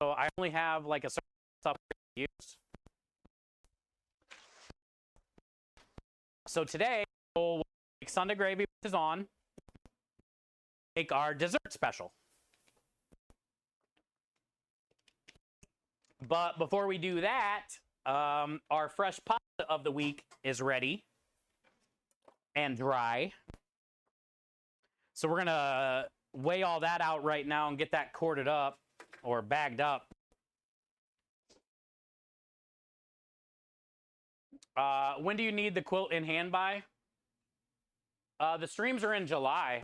So I only have like a certain stuff to use. So today, we'll make Sunday gravy, which is on. Make our dessert special. But before we do that, our fresh pasta of the week is ready and dry. So we're going to weigh all that out right now and get that corded up or bagged up. When do you need the quilt in hand by? The streams are in July.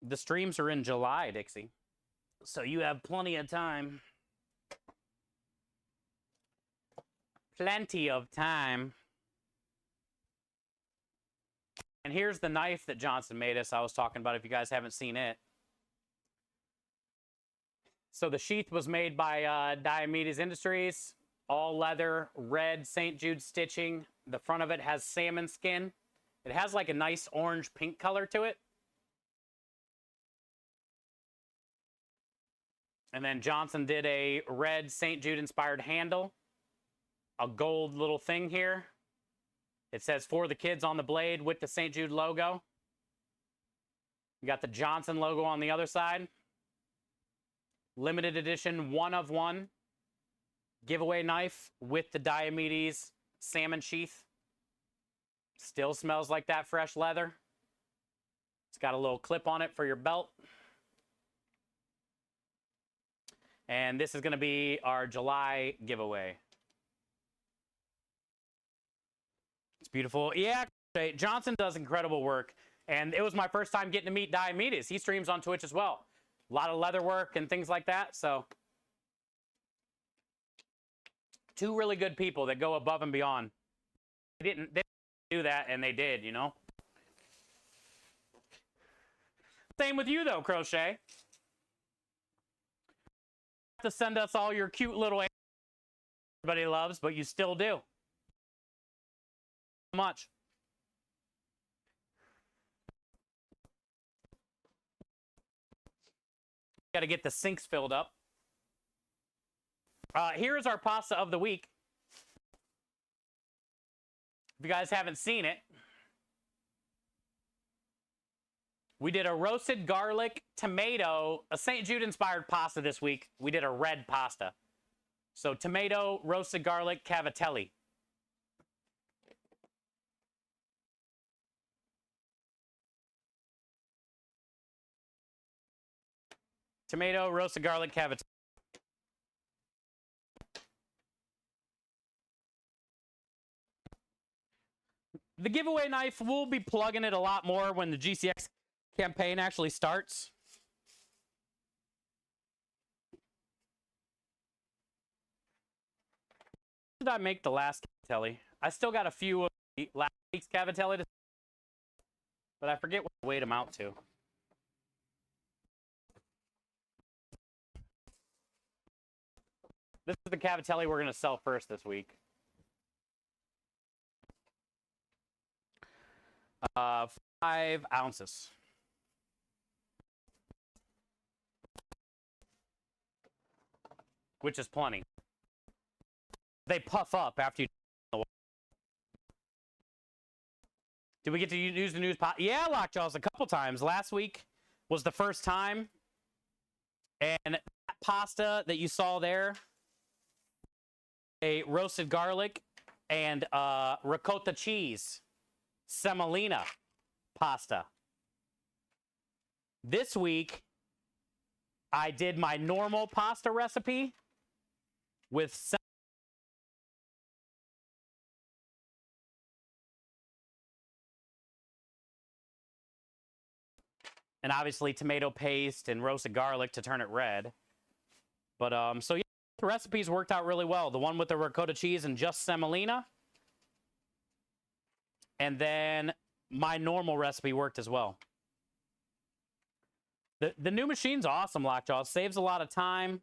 The streams are in July, Dixie. So you have plenty of time. Plenty of time. And here's the knife that Johnson made us. I was talking about if you guys haven't seen it. So the sheath was made by Diomedes Industries. All leather, red St. Jude stitching. The front of it has salmon skin. It has like a nice orange pink color to it. And then Johnson did a red St. Jude inspired handle. A gold little thing here. It says "For the Kids" on the blade with the St. Jude logo. You got the Johnson logo on the other side. Limited edition, 1 of 1. Giveaway knife with the Diomedes salmon sheath. Still smells like that fresh leather. It's got a little clip on it for your belt. And this is going to be our July giveaway. It's beautiful. Yeah, Johnson does incredible work. And it was my first time getting to meet Diomedes. He streams on Twitch as well. A lot of leather work and things like that. So, two really good people that go above and beyond. They didn't do that, and they did, you know? Same with you, though, Crochet. You have to send us all your cute little everybody loves, but you still do. Much. Got to get the sinks filled up. Here's our pasta of the week. If you guys haven't seen it, we did a roasted garlic tomato, a St. Jude inspired pasta this week. We did a red pasta. So tomato, roasted garlic, cavatelli. Tomato, roasted garlic, cavatelli. The giveaway knife, we'll be plugging it a lot more when the GCX campaign actually starts. Did I make the last cavatelli? I still got a few of the last week's cavatelli, but I forget what to weight them out to. This is the cavatelli we're going to sell first this week. 5 ounces. Which is plenty. They puff up after you. Did we get to use the news pot? Yeah, Lockjaws a couple times. Last week was the first time. And that pasta that you saw there, a roasted garlic and ricotta cheese semolina pasta. This week, I did my normal pasta recipe with and obviously tomato paste and roasted garlic to turn it red. But so yeah, the recipes worked out really well. The one with the ricotta cheese and just semolina. And then my normal recipe worked as well. The new machine's awesome, Lockjaw. It saves a lot of time.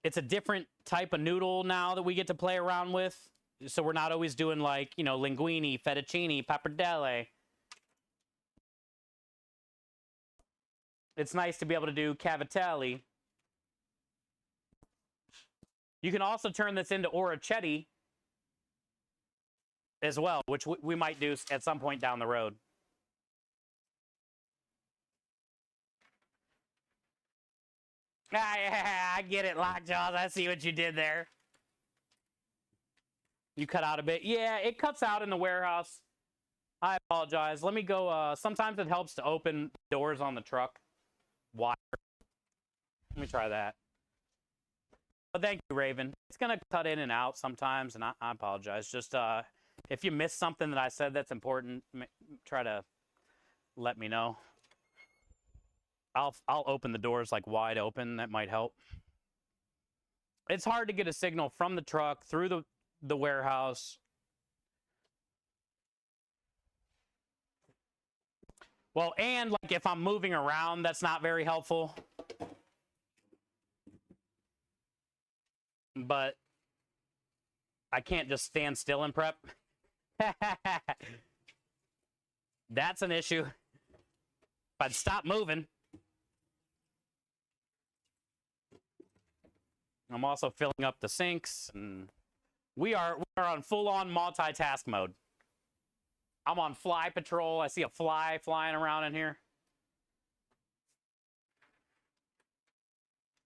It's a different type of noodle now that we get to play around with. So we're not always doing like, you know, linguine, fettuccine, pappardelle. It's nice to be able to do cavatelli. You can also turn this into orecchiette as well, which we might do at some point down the road. Yeah, I get it, Lockjaws. I see what you did there. You cut out a bit. Yeah, it cuts out in the warehouse. I apologize. Let me go. Sometimes it helps to open doors on the truck. Wire. Let me try that. But thank you, Raven. It's going to cut in and out sometimes, and I apologize. Just if you missed something that I said that's important, try to let me know. I'll open the doors like wide open. That might help. It's hard to get a signal from the truck through the warehouse. Well, and like if I'm moving around, that's not very helpful. But I can't just stand still and prep. That's an issue. If I'd stop moving. I'm also filling up the sinks, and we are on full-on multitask mode. I'm on fly patrol. I see a fly flying around in here.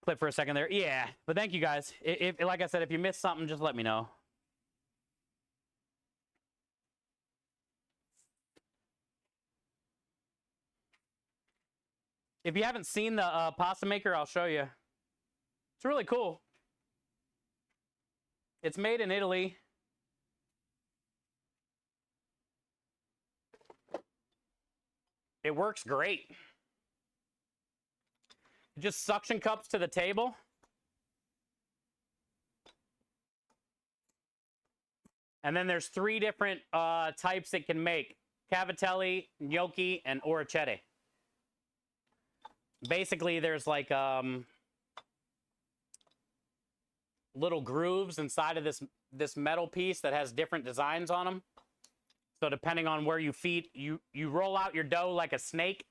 Clip for a second there. Yeah, but thank you guys. If like I said, if you missed something, just let me know. If you haven't seen the pasta maker, I'll show you. It's really cool. It's made in Italy. It works great. Just suction cups to the table. And then there's 3 different types it can make. Cavatelli, gnocchi, and orecchiette. Basically, there's like little grooves inside of this metal piece that has different designs on them. So depending on where you feed, you roll out your dough like a snake,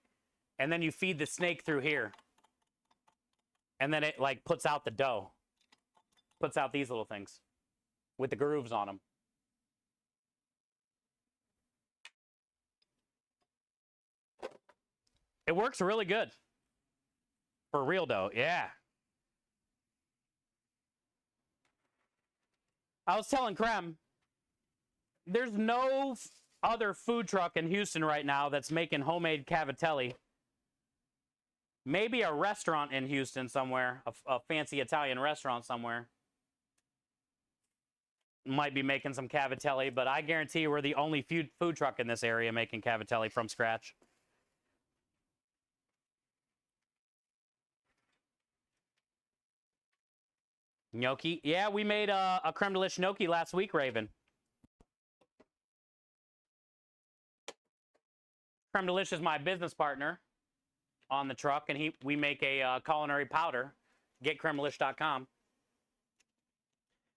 and then you feed the snake through here. And then it like puts out the dough. Puts out these little things with the grooves on them. It works really good. For real dough, yeah. I was telling Krem, there's no other food truck in Houston right now that's making homemade cavatelli. Maybe a restaurant in Houston somewhere, a fancy Italian restaurant somewhere, might be making some cavatelli, but I guarantee you we're the only food truck in this area making cavatelli from scratch. Gnocchi. Yeah, we made a creme de liche gnocchi last week, Raven. Creme de liche is my business partner on the truck, and we make a culinary powder. GetCremedeliche.com.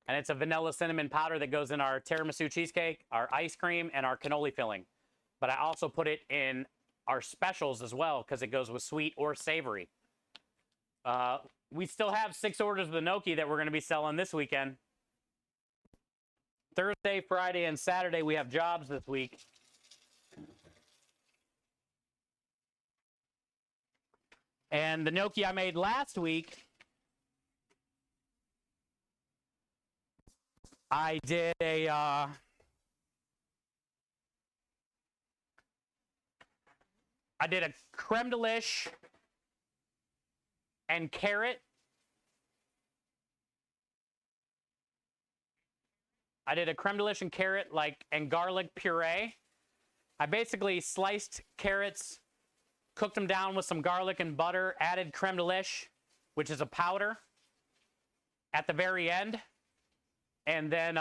And it's a vanilla cinnamon powder that goes in our tiramisu cheesecake, our ice cream, and our cannoli filling. But I also put it in our specials as well because it goes with sweet or savory. We still have 6 orders of the gnocchi that we're going to be selling this weekend. Thursday, Friday, and Saturday, we have jobs this week. And the gnocchi I made last week, I did a creme de liche and carrot. I did a creme de liche and carrot and garlic puree. I basically sliced carrots, cooked them down with some garlic and butter, added creme de liche, which is a powder, at the very end. And then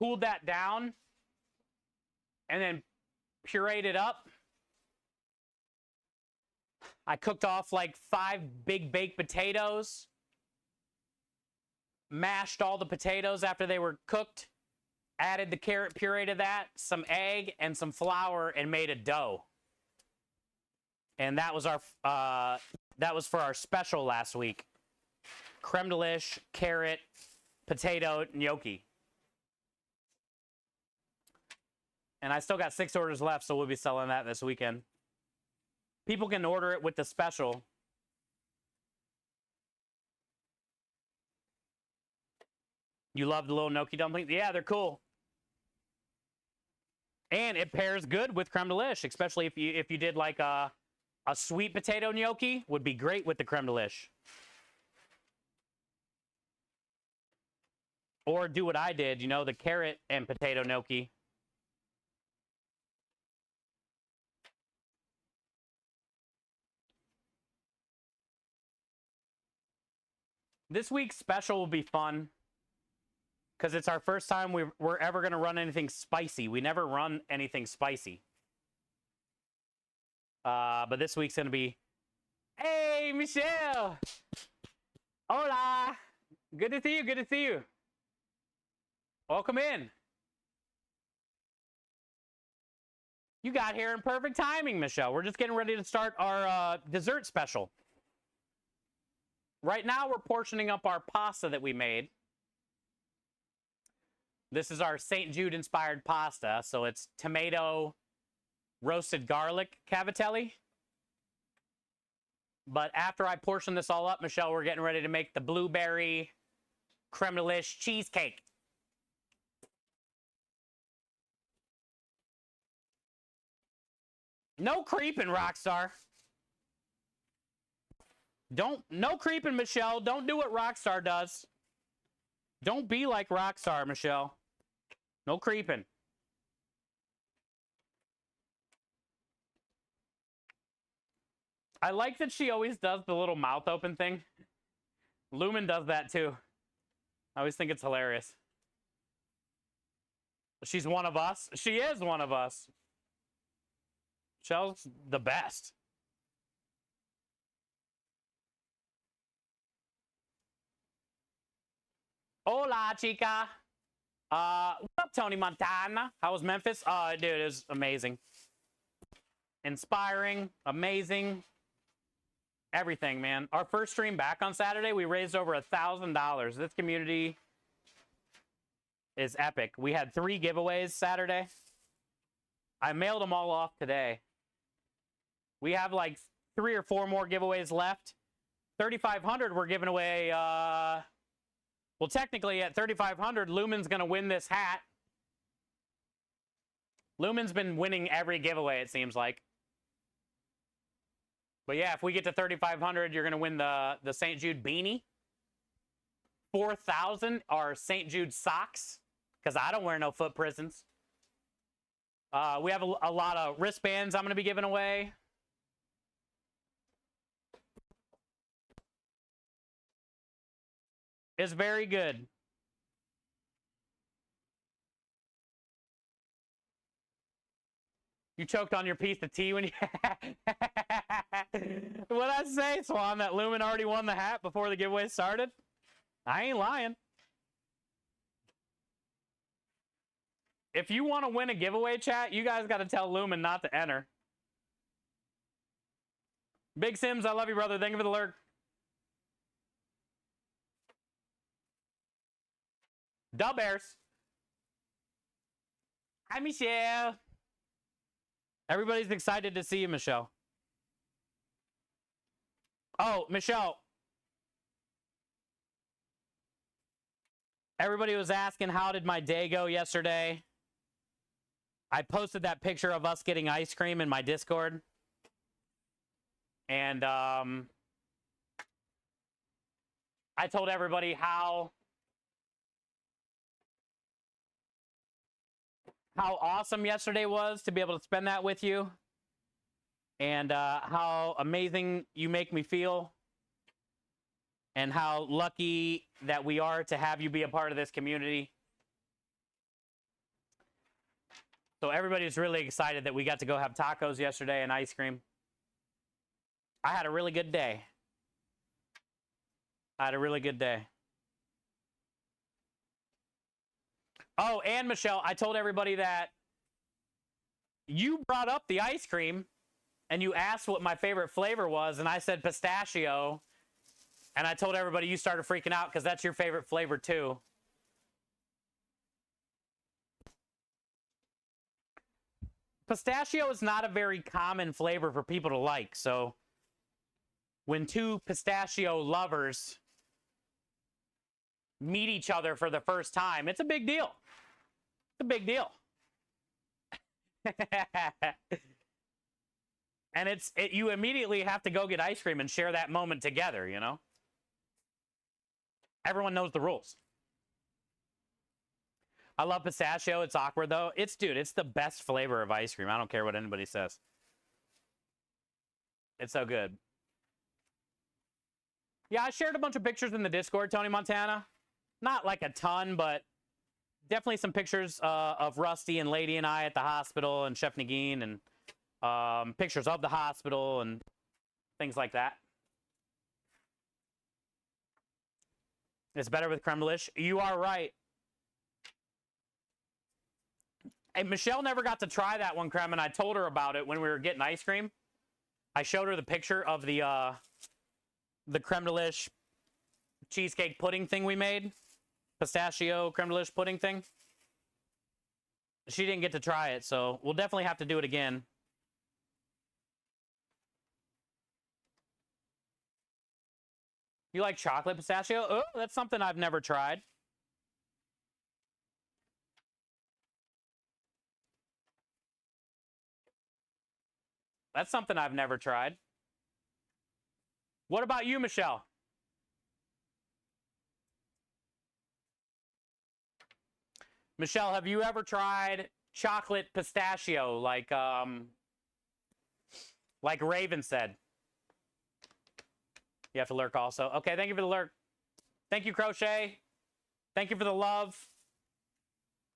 cooled that down and then pureed it up. I cooked off like 5 big baked potatoes, mashed all the potatoes after they were cooked, added the carrot puree to that, some egg and some flour, and made a dough. And that was for our special last week. Creme de liche, carrot, potato, gnocchi. And I still got 6 orders left, so we'll be selling that this weekend. People can order it with the special. You love the little gnocchi dumplings? Yeah, they're cool. And it pairs good with creme de liche, especially if you did like a sweet potato gnocchi, would be great with the creme de liche. Or do what I did, the carrot and potato gnocchi. This week's special will be fun because it's our first time we're ever going to run anything spicy. We never run anything spicy. But this week's going to be, hey, Michelle. Hola. Good to see you. Good to see you. Welcome in. You got here in perfect timing, Michelle. We're just getting ready to start our dessert special. Right now, we're portioning up our pasta that we made. This is our St. Jude inspired pasta. So it's tomato, roasted garlic cavatelli. But after I portion this all up, Michelle, we're getting ready to make the blueberry creme de liche cheesecake. No creeping, Rockstar. No creeping, Michelle. Don't do what Rockstar does. Don't be like Rockstar, Michelle. No creeping. I like that she always does the little mouth open thing. Lumen does that too. I always think it's hilarious. She's one of us. She is one of us. Michelle's the best. Hola, chica. What's up, Tony Montana? How was Memphis? Dude, it was amazing. Inspiring, amazing. Everything, man. Our first stream back on Saturday, we raised over $1,000. This community is epic. We had 3 giveaways Saturday. I mailed them all off today. We have like 3 or 4 more giveaways left. 3,500 we're giving away. Well, technically at 3,500, Lumen's going to win this hat. Lumen's been winning every giveaway, it seems like. But yeah, if we get to 3,500, you're going to win the St. Jude beanie. 4,000 are St. Jude socks, because I don't wear no foot prisons. We have a lot of wristbands I'm going to be giving away. It's very good. You choked on your piece of tea when you... What'd I say, Swan? That Lumen already won the hat before the giveaway started? I ain't lying. If you want to win a giveaway, chat, you guys got to tell Lumen not to enter. Big Sims, I love you, brother. Thank you for the lurk. Dub Bears. Hi, Michelle. Everybody's excited to see you, Michelle. Oh, Michelle. Everybody was asking, how did my day go yesterday? I posted that picture of us getting ice cream in my Discord. And I told everybody how awesome yesterday was to be able to spend that with you. And how amazing you make me feel. And how lucky that we are to have you be a part of this community. So everybody's really excited that we got to go have tacos yesterday and ice cream. I had a really good day. Oh, and Michelle, I told everybody that you brought up the ice cream and you asked what my favorite flavor was, and I said pistachio. And I told everybody you started freaking out because that's your favorite flavor too. Pistachio is not a very common flavor for people to like, so when 2 pistachio lovers meet each other for the first time, it's a big deal. It's a big deal. And you immediately have to go get ice cream and share that moment together, you know? Everyone knows the rules. I love pistachio. It's awkward, though. Dude, it's the best flavor of ice cream. I don't care what anybody says. It's so good. Yeah, I shared a bunch of pictures in the Discord, Tony Montana. Not like a ton, but definitely some pictures of Rusty and Lady and I at the hospital and Chef Nagin, and pictures of the hospital and things like that. It's better with creme delish. You are right. And Michelle never got to try that one, creme, and I told her about it when we were getting ice cream. I showed her the picture of the creme delish cheesecake pudding thing we made. Pistachio creme delish pudding thing. She didn't get to try it, so we'll definitely have to do it again. You like chocolate pistachio? Oh, that's something I've never tried. That's something I've never tried. What about you, Michelle? Michelle, have you ever tried chocolate pistachio like Raven said? You have to lurk also. Okay, thank you for the lurk. Thank you, Crochet. Thank you for the love.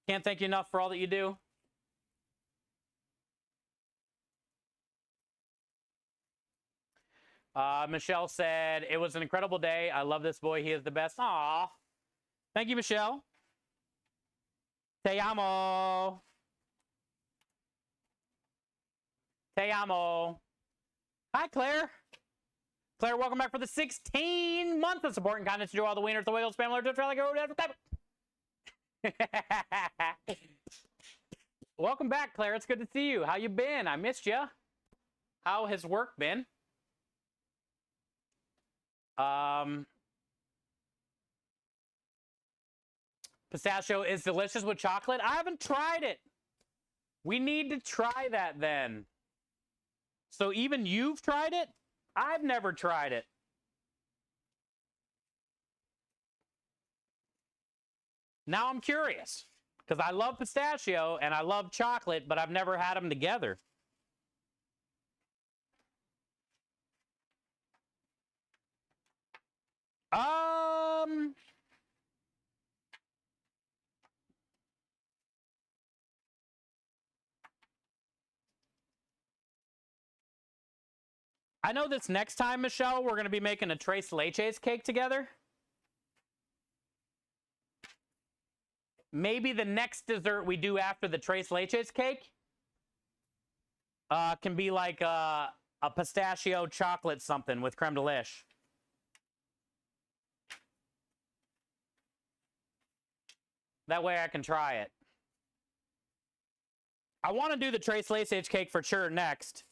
Can't thank you enough for all that you do. Michelle said, it was an incredible day. I love this boy. He is the best. Aw. Thank you, Michelle. Te amo. Te amo. Hi, Claire. Claire, welcome back for the 16 month of support and kindness to do all the wieners, the whales, spam alert, try like welcome back, Claire. It's good to see you. How you been? I missed you. How has work been? Pistachio is delicious with chocolate. I haven't tried it. We need to try that then. So even you've tried it? I've never tried it. Now I'm curious because I love pistachio and I love chocolate, but I've never had them together. I know this next time, Michelle, we're going to be making a tres leches cake together. Maybe the next dessert we do after the tres leches cake can be like a pistachio chocolate something with creme de liche. That way I can try it. I want to do the tres leches cake for sure next.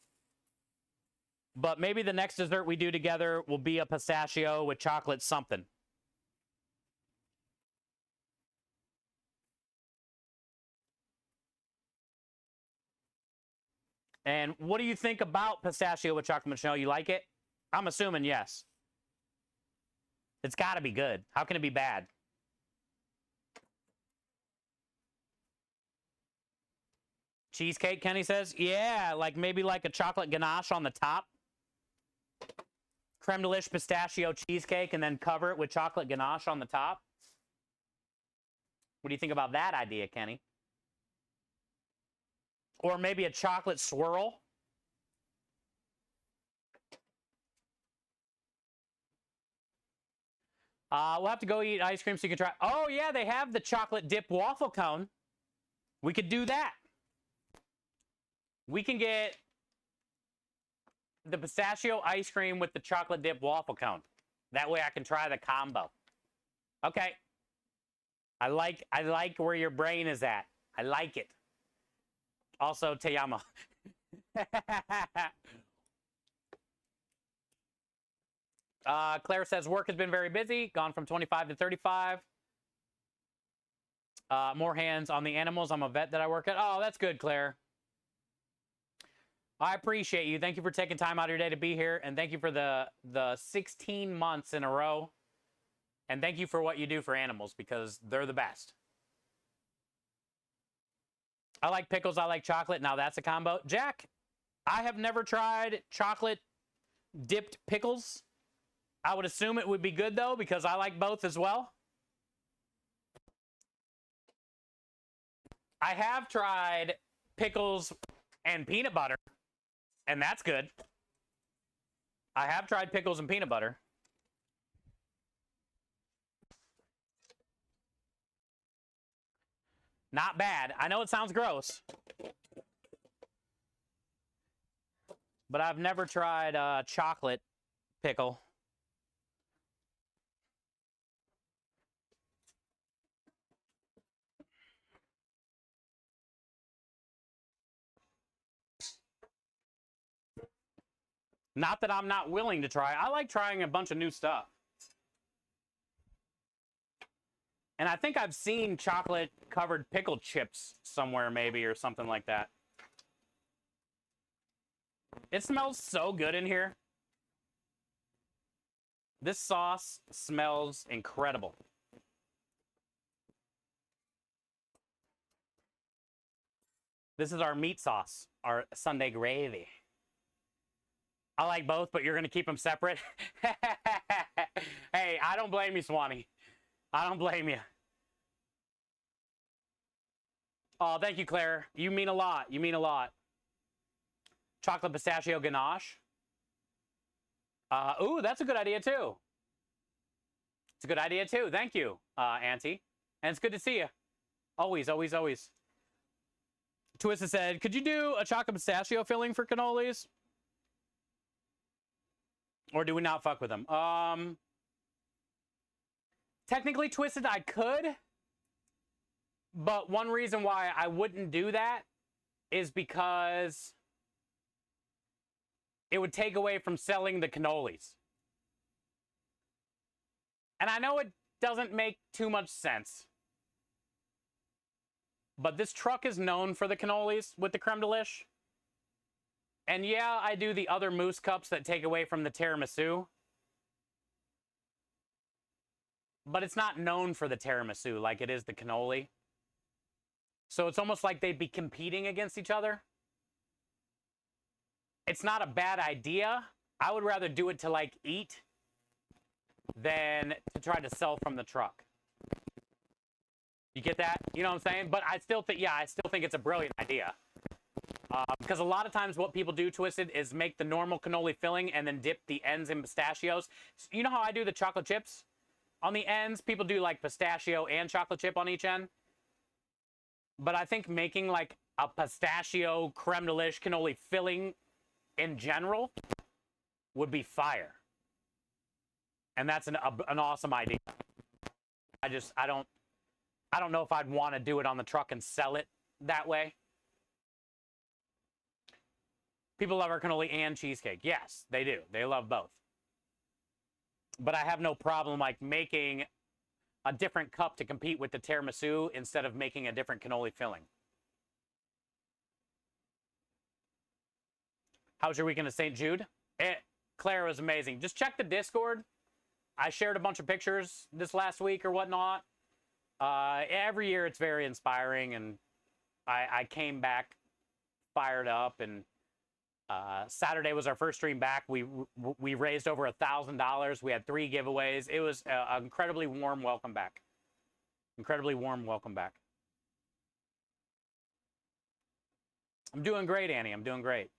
But maybe the next dessert we do together will be a pistachio with chocolate something. And what do you think about pistachio with chocolate, Michelle? You like it? I'm assuming yes. It's got to be good. How can it be bad? Cheesecake, Kenny says? Yeah, like maybe like a chocolate ganache on the top. Creme de liche pistachio cheesecake and then cover it with chocolate ganache on the top. What do you think about that idea, Kenny? Or maybe a chocolate swirl. We'll have to go eat ice cream so you can try. Oh, yeah, they have the chocolate dip waffle cone. We could do that. We can get the pistachio ice cream with the chocolate dip waffle cone. That way I can try the combo. Okay. I like where your brain is at. I like it. Also, te amo. Claire says, work has been very busy. Gone from 25 to 35. More hands on the animals. I'm a vet that I work at. Oh, that's good, Claire. I appreciate you. Thank you for taking time out of your day to be here. And thank you for the 16 months in a row. And thank you for what you do for animals because they're the best. I like pickles. I like chocolate. Now that's a combo. Jack, I have never tried chocolate dipped pickles. I would assume it would be good though because I like both as well. I have tried pickles and peanut butter, and that's good. I have tried pickles and peanut butter. Not bad. I know it sounds gross, but I've never tried chocolate pickle. Not that I'm not willing to try. I like trying a bunch of new stuff. And I think I've seen chocolate covered pickle chips somewhere maybe or something like that. It smells so good in here. This sauce smells incredible. This is our meat sauce, our Sunday gravy. I like both, but you're going to keep them separate. Hey, I don't blame you, Swanee. I don't blame you. Oh, thank you, Claire. You mean a lot. You mean a lot. Chocolate pistachio ganache. Ooh, that's a good idea, too. It's a good idea, too. Thank you, Auntie. And it's good to see you. Always, always, always. Twisted said, could you do a chocolate pistachio filling for cannolis? Or do we not fuck with them? Technically, Twisted, I could. But one reason why I wouldn't do that is because it would take away from selling the cannolis. And I know it doesn't make too much sense. But this truck is known for the cannolis with the creme de lish. And yeah, I do the other mousse cups that take away from the tiramisu. But it's not known for the tiramisu like it is the cannoli. So it's almost like they'd be competing against each other. It's not a bad idea. I would rather do it to like eat than to try to sell from the truck. You get that? You know what I'm saying? But I still think, yeah, I still think it's a brilliant idea. Because a lot of times what people do, Twisted, is make the normal cannoli filling and then dip the ends in pistachios. You know how I do the chocolate chips? On the ends, people do like pistachio and chocolate chip on each end. But I think making like a pistachio creme de lish cannoli filling in general would be fire. And that's an awesome idea. I don't know if I'd want to do it on the truck and sell it that way. People love our cannoli and cheesecake. Yes, they do. They love both. But I have no problem like making a different cup to compete with the tiramisu instead of making a different cannoli filling. How's your weekend at St. Jude? Claire was amazing. Just check the Discord. I shared a bunch of pictures this last week or whatnot. Every year it's very inspiring, and I came back fired up, and Saturday was our first stream back. We raised over $1,000. We had 3 giveaways. It was an incredibly warm welcome back. Incredibly warm welcome back. I'm doing great, Annie. I'm doing great.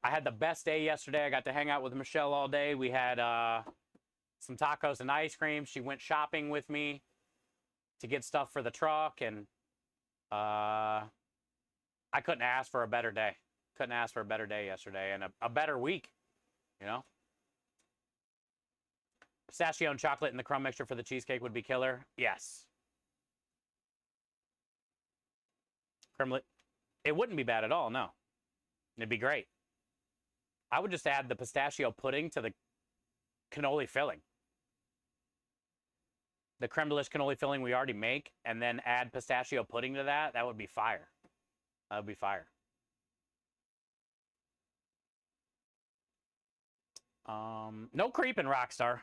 I had the best day yesterday. I got to hang out with Michelle all day. We had some tacos and ice cream. She went shopping with me to get stuff for the truck, and I couldn't ask for a better day. Couldn't ask for a better day yesterday, and a better week, you know? Pistachio and chocolate in the crumb mixture for the cheesecake would be killer. Yes. Crumlet. It wouldn't be bad at all, no. It'd be great. I would just add the pistachio pudding to the cannoli filling. The creme de lish cannoli filling we already make, and then add pistachio pudding to that. That would be fire. That would be fire. No creeping, Rockstar.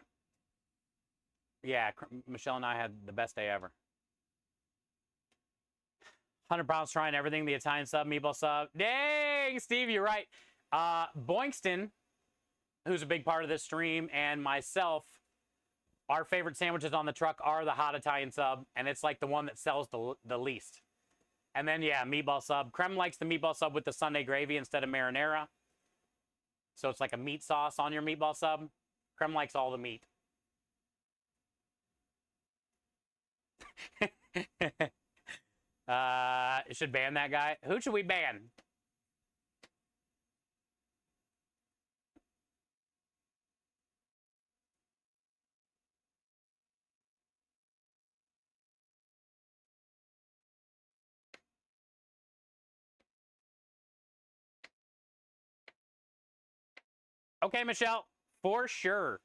Yeah, Michelle and I had the best day ever. 100 pounds trying everything. The Italian sub, meatball sub. Dang, Steve, you're right. Boinkston, who's a big part of this stream, and myself, our favorite sandwiches on the truck are the hot Italian sub, and it's like the one that sells the least. And then, yeah, meatball sub. Creme likes the meatball sub with the Sunday gravy instead of marinara. So it's like a meat sauce on your meatball sub. Creme likes all the meat. Should ban that guy. Who should we ban? Okay, Michelle, for sure.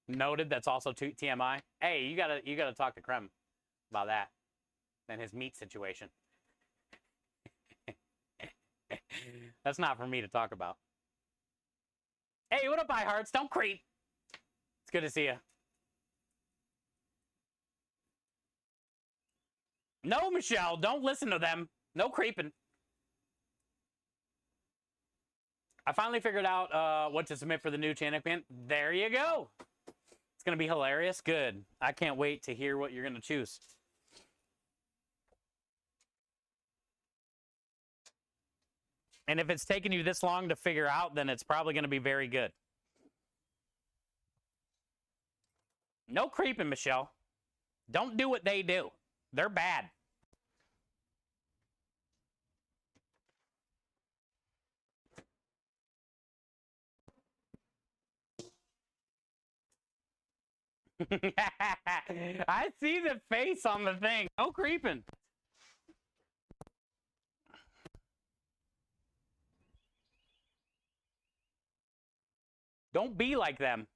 Noted. That's also TMI. Hey, you gotta talk to Creme about that and his meat situation. That's not for me to talk about. Hey, what up, iHearts? Don't creep. It's good to see you. No, Michelle, don't listen to them. No creeping. I finally figured out what to submit for the new Cheesecake Man. There you go. It's going to be hilarious. Good. I can't wait to hear what you're going to choose. And if it's taken you this long to figure out, then it's probably going to be very good. No creeping, Michelle. Don't do what they do. They're bad. I see the face on the thing. No creeping. Don't be like them.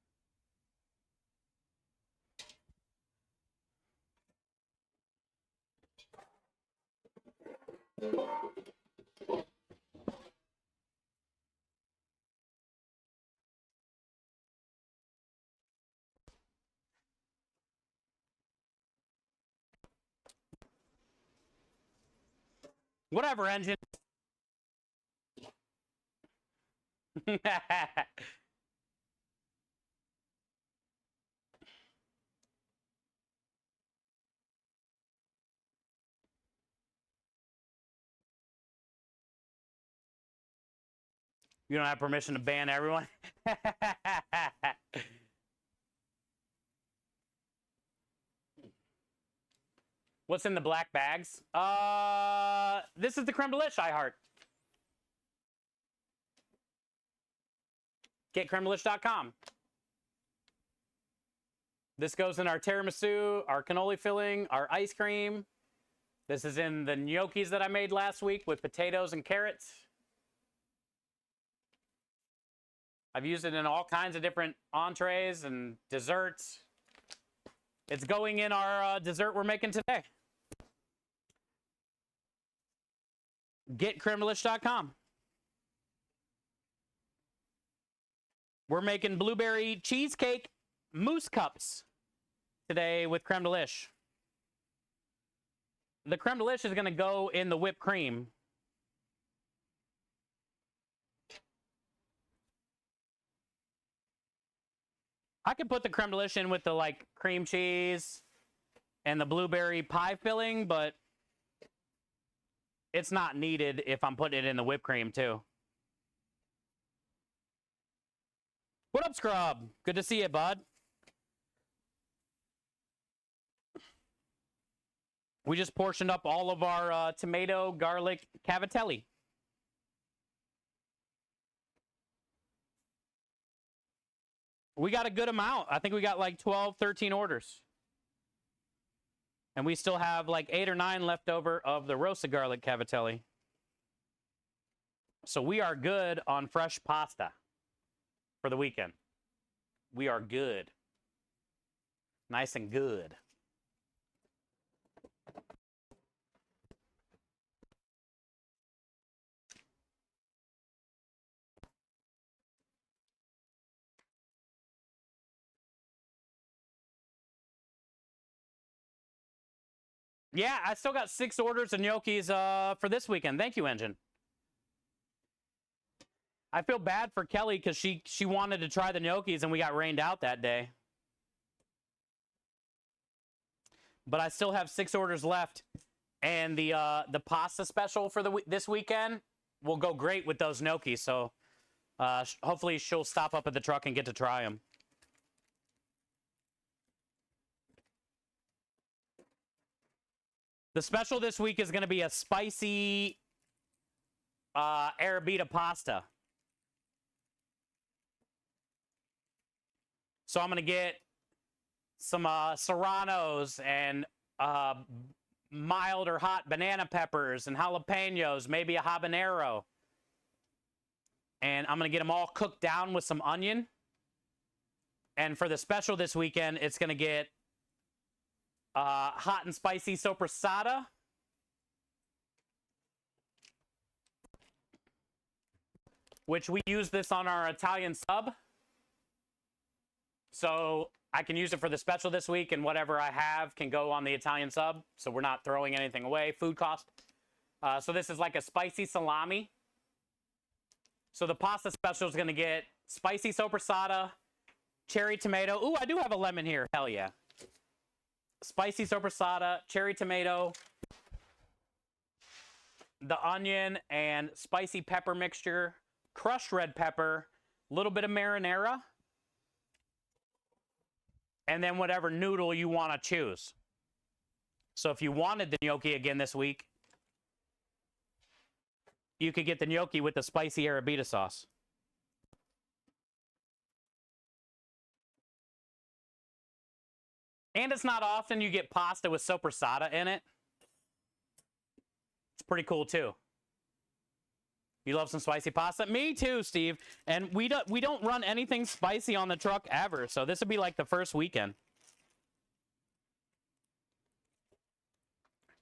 Whatever, engine. You don't have permission to ban everyone? What's in the black bags? This is the creme de liche I heart. GetCremeDelish.com. This goes in our tiramisu, our cannoli filling, our ice cream. This is in the gnocchis that I made last week with potatoes and carrots. I've used it in all kinds of different entrees and desserts. It's going in our dessert we're making today. GetCremeDelish.com. We're making blueberry cheesecake mousse cups today with creme de liche. The creme de liche is going to go in the whipped cream. I could put the creme de liche in with the like cream cheese and the blueberry pie filling, but it's not needed if I'm putting it in the whipped cream too. What up, Scrub? Good to see you, bud. We just portioned up all of our tomato garlic cavatelli. We got a good amount. I think we got like 12, 13 orders. And we still have like 8 or 9 left over of the roasted garlic cavatelli. So we are good on fresh pasta for the weekend. We are good. Nice and good. Yeah, I still got 6 orders of gnocchis for this weekend. Thank you, Engine. I feel bad for Kelly because she wanted to try the gnocchis and we got rained out that day. But I still have 6 orders left, and the pasta special for this weekend will go great with those gnocchis. So hopefully she'll stop up at the truck and get to try them. The special this week is going to be a spicy arrabbiata pasta. So I'm going to get some serranos and mild or hot banana peppers and jalapenos, maybe a habanero. And I'm going to get them all cooked down with some onion. And for the special this weekend, it's going to get hot and spicy sopressata. Which we use this on our Italian sub. So I can use it for the special this week, and whatever I have can go on the Italian sub. So we're not throwing anything away, food cost. So this is like a spicy salami. So the pasta special is going to get spicy soppressata, cherry tomato. Ooh, I do have a lemon here. Hell yeah. Spicy soppressata, cherry tomato, the onion and spicy pepper mixture, crushed red pepper, a little bit of marinara, and then whatever noodle you want to choose. So if you wanted the gnocchi again this week, you could get the gnocchi with the spicy arrabbiata sauce. And it's not often you get pasta with soppressata in it. It's pretty cool too. You love some spicy pasta? Me too, Steve. And we don't run anything spicy on the truck ever, so this would be like the first weekend.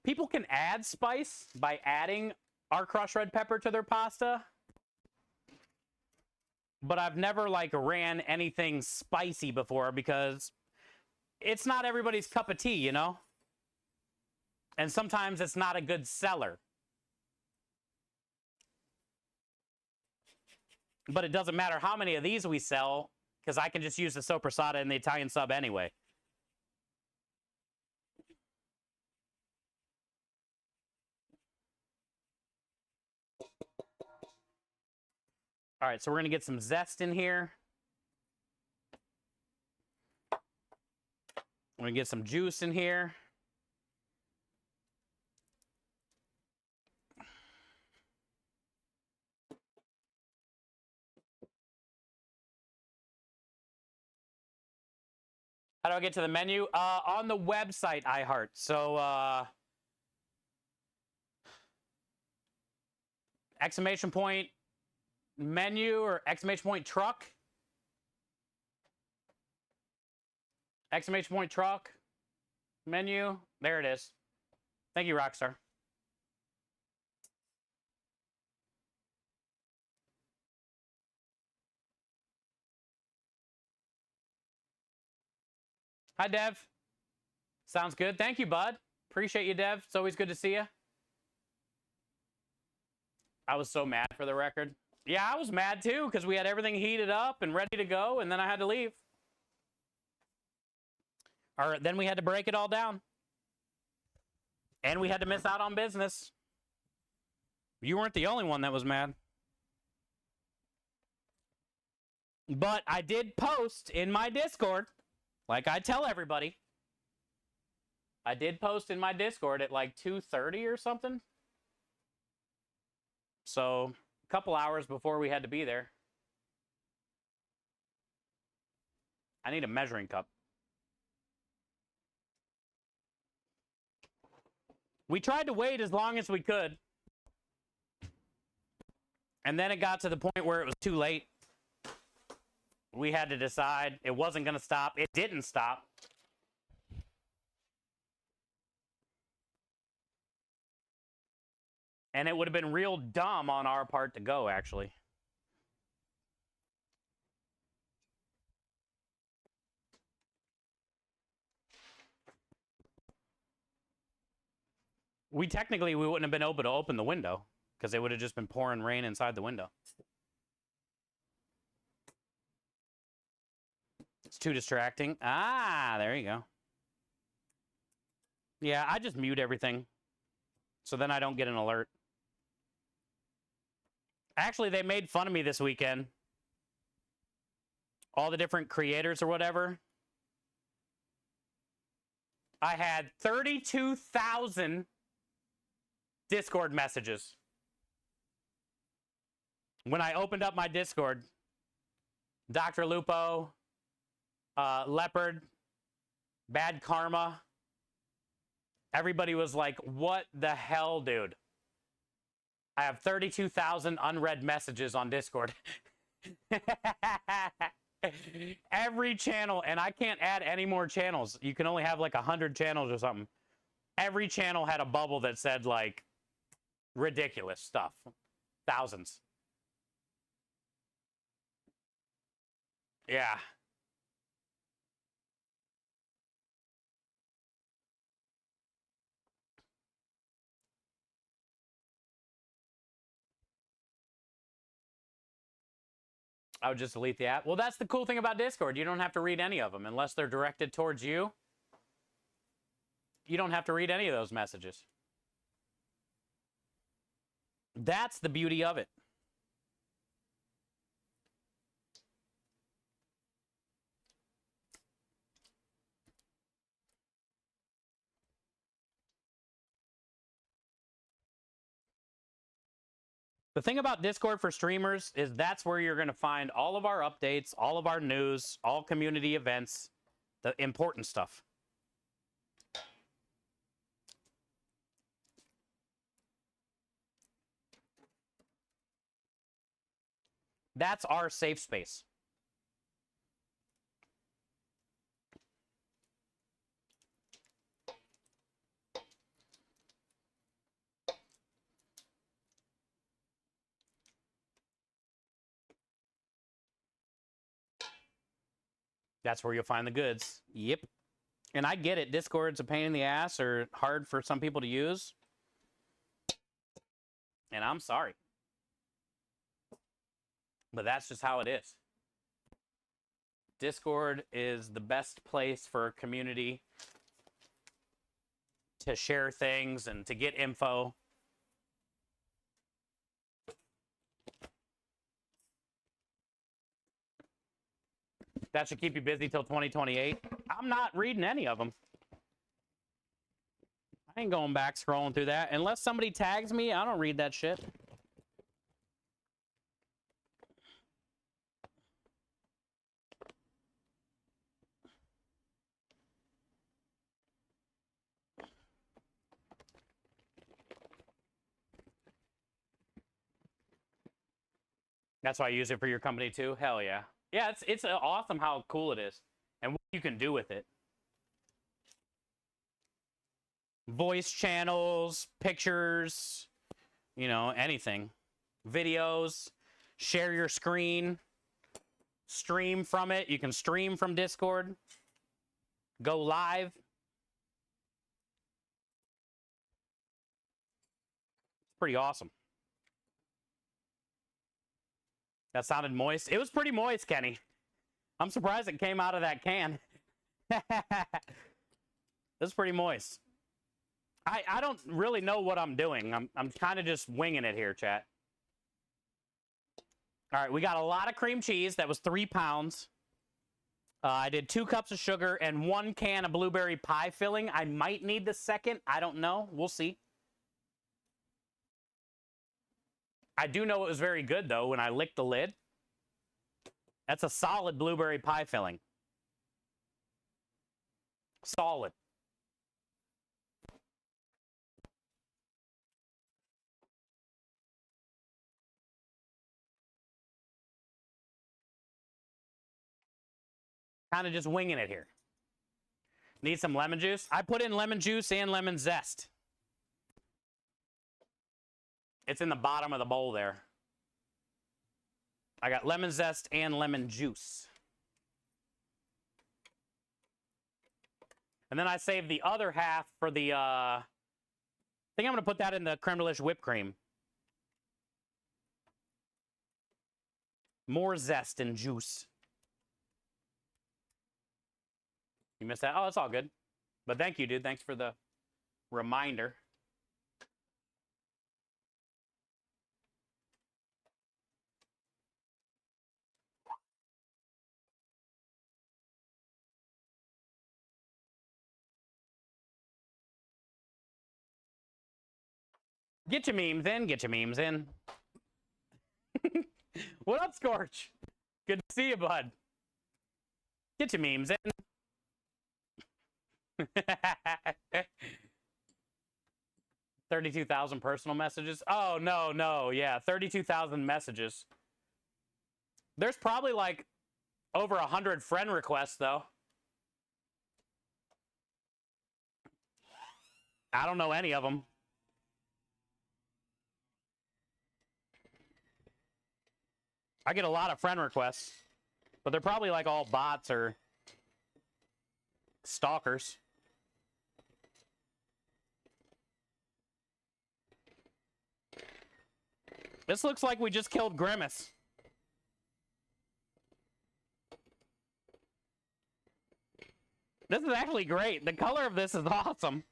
People can add spice by adding our crushed red pepper to their pasta, but I've never like ran anything spicy before because it's not everybody's cup of tea, you know? And sometimes it's not a good seller. But it doesn't matter how many of these we sell because I can just use the soppressata in the Italian sub anyway. All right, so we're going to get some zest in here. We're going to get some juice in here. How do I get to the menu? On the website, iHeart. So, exclamation point menu or exclamation point truck. Exclamation point truck. Menu. There it is. Thank you, Rockstar. Hi, Dev. Sounds good. Thank you, bud. Appreciate you, Dev. It's always good to see you. I was so mad for the record. Yeah, I was mad too because we had everything heated up and ready to go, and then I had to leave. All right, then we had to break it all down. And we had to miss out on business. You weren't the only one that was mad. But I did post in my Discord, like I tell everybody. I did post in my Discord at like 2:30 or something. So, a couple hours before we had to be there. I need a measuring cup. We tried to wait as long as we could. And then it got to the point where it was too late. We had to decide it wasn't going to stop. It didn't stop. And it would have been real dumb on our part to go, actually. We wouldn't have been able to open the window because it would have just been pouring rain inside the window. It's too distracting. Ah, there you go. Yeah, I just mute everything so then I don't get an alert. Actually, they made fun of me this weekend. All the different creators or whatever. I had 32,000 Discord messages. When I opened up my Discord, Dr. Lupo, Leopard, Bad Karma, everybody was like, what the hell, dude? I have 32,000 unread messages on Discord. Every channel, and I can't add any more channels. You can only have like 100 channels or something. Every channel had a bubble that said like ridiculous stuff. Thousands. Yeah. I would just delete the app. Well, that's the cool thing about Discord. You don't have to read any of them unless they're directed towards you. You don't have to read any of those messages. That's the beauty of it. The thing about Discord for streamers is that's where you're going to find all of our updates, all of our news, all community events, the important stuff. That's our safe space. That's where you'll find the goods. Yep. And I get it. Discord's a pain in the ass or hard for some people to use. And I'm sorry. But that's just how it is. Discord is the best place for a community to share things and to get info. That should keep you busy till 2028. I'm not reading any of them. I ain't going back scrolling through that. Unless somebody tags me, I don't read that shit. That's why I use it for your company too? Hell yeah. Yeah, it's awesome how cool it is and what you can do with it. Voice channels, pictures, you know, anything. Videos, share your screen, stream from it. You can stream from Discord, go live. It's pretty awesome. That sounded moist. It was pretty moist, Kenny. I'm surprised it came out of that can. It's pretty moist. I don't really know what I'm doing. I'm kind of just winging it here, chat. All right, we got a lot of cream cheese. That was 3 pounds. I did 2 cups of sugar and 1 can of blueberry pie filling. I might need the second. I don't know. We'll see. I do know it was very good, though, when I licked the lid. That's a solid blueberry pie filling. Solid. Kind of just winging it here. Need some lemon juice? I put in lemon juice and lemon zest. It's in the bottom of the bowl there. I got lemon zest and lemon juice. And then I saved the other half for the, I think I'm going to put that in the creme delish whipped cream. More zest and juice. You missed that? Oh, it's all good. But thank you, dude. Thanks for the reminder. Get your memes in. Get your memes in. What up, Scorch? Good to see you, bud. Get your memes in. 32,000 personal messages. Oh, no. Yeah, 32,000 messages. There's probably like over 100 friend requests, though. I don't know any of them. I get a lot of friend requests, but they're probably like all bots or stalkers. This looks like we just killed Grimace. This is actually great. The color of this is awesome.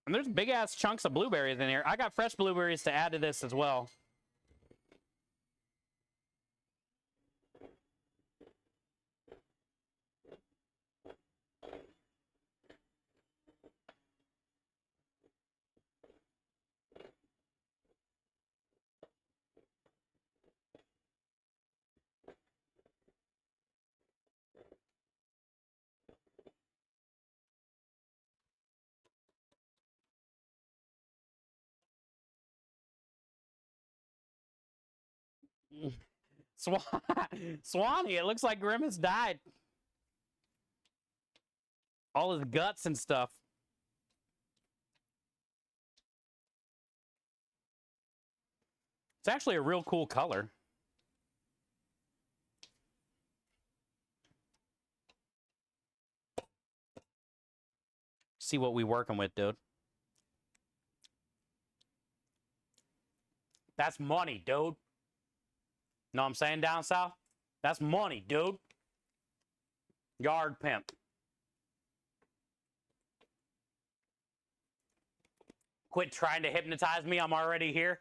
And there's big ass chunks of blueberries in here. I got fresh blueberries to add to this as well. Swan Swanee, it looks like Grimace died. All his guts and stuff. It's actually a real cool color. See what we working with, dude. That's money, dude. Know what I'm saying down south? That's money, dude. Yard pimp. Quit trying to hypnotize me. I'm already here.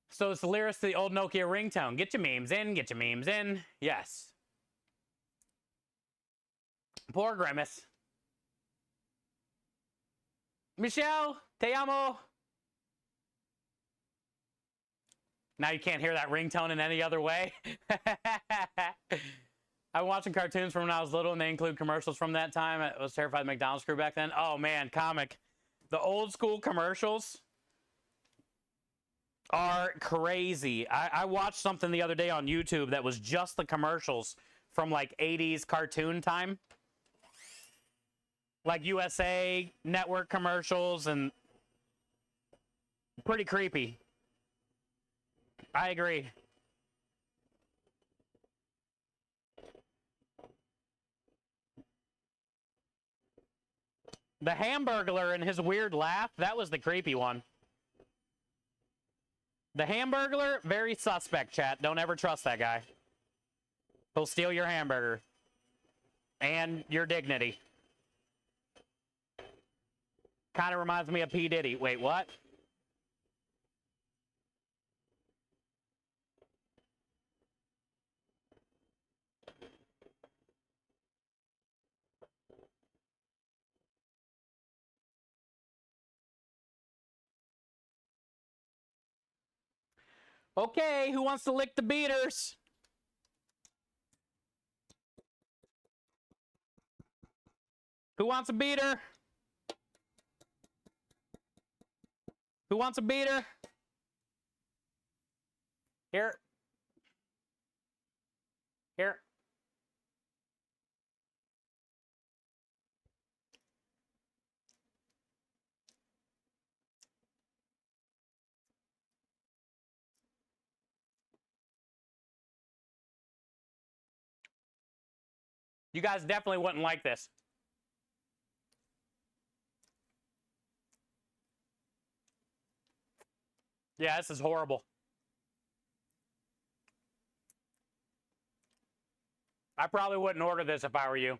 So it's the lyrics to the old Nokia ringtone. Get your memes in. Get your memes in. Yes. Poor Grimace. Michelle, te amo. Now you can't hear that ringtone in any other way. I'm watching cartoons from when I was little, and they include commercials from that time. I was terrified of the McDonald's crew back then. Oh, man, comic. The old school commercials are crazy. I watched something the other day on YouTube that was just the commercials from, like, 80s cartoon time. Like USA Network commercials, and pretty creepy. I agree. The Hamburglar and his weird laugh, that was the creepy one. The Hamburglar, very suspect, chat. Don't ever trust that guy. He'll steal your hamburger. And your dignity. Kind of reminds me of P. Diddy. Wait, what? Okay, who wants to lick the beaters? Who wants a beater? Who wants a beater? Here. Here. You guys definitely wouldn't like this. Yeah, this is horrible. I probably wouldn't order this if I were you.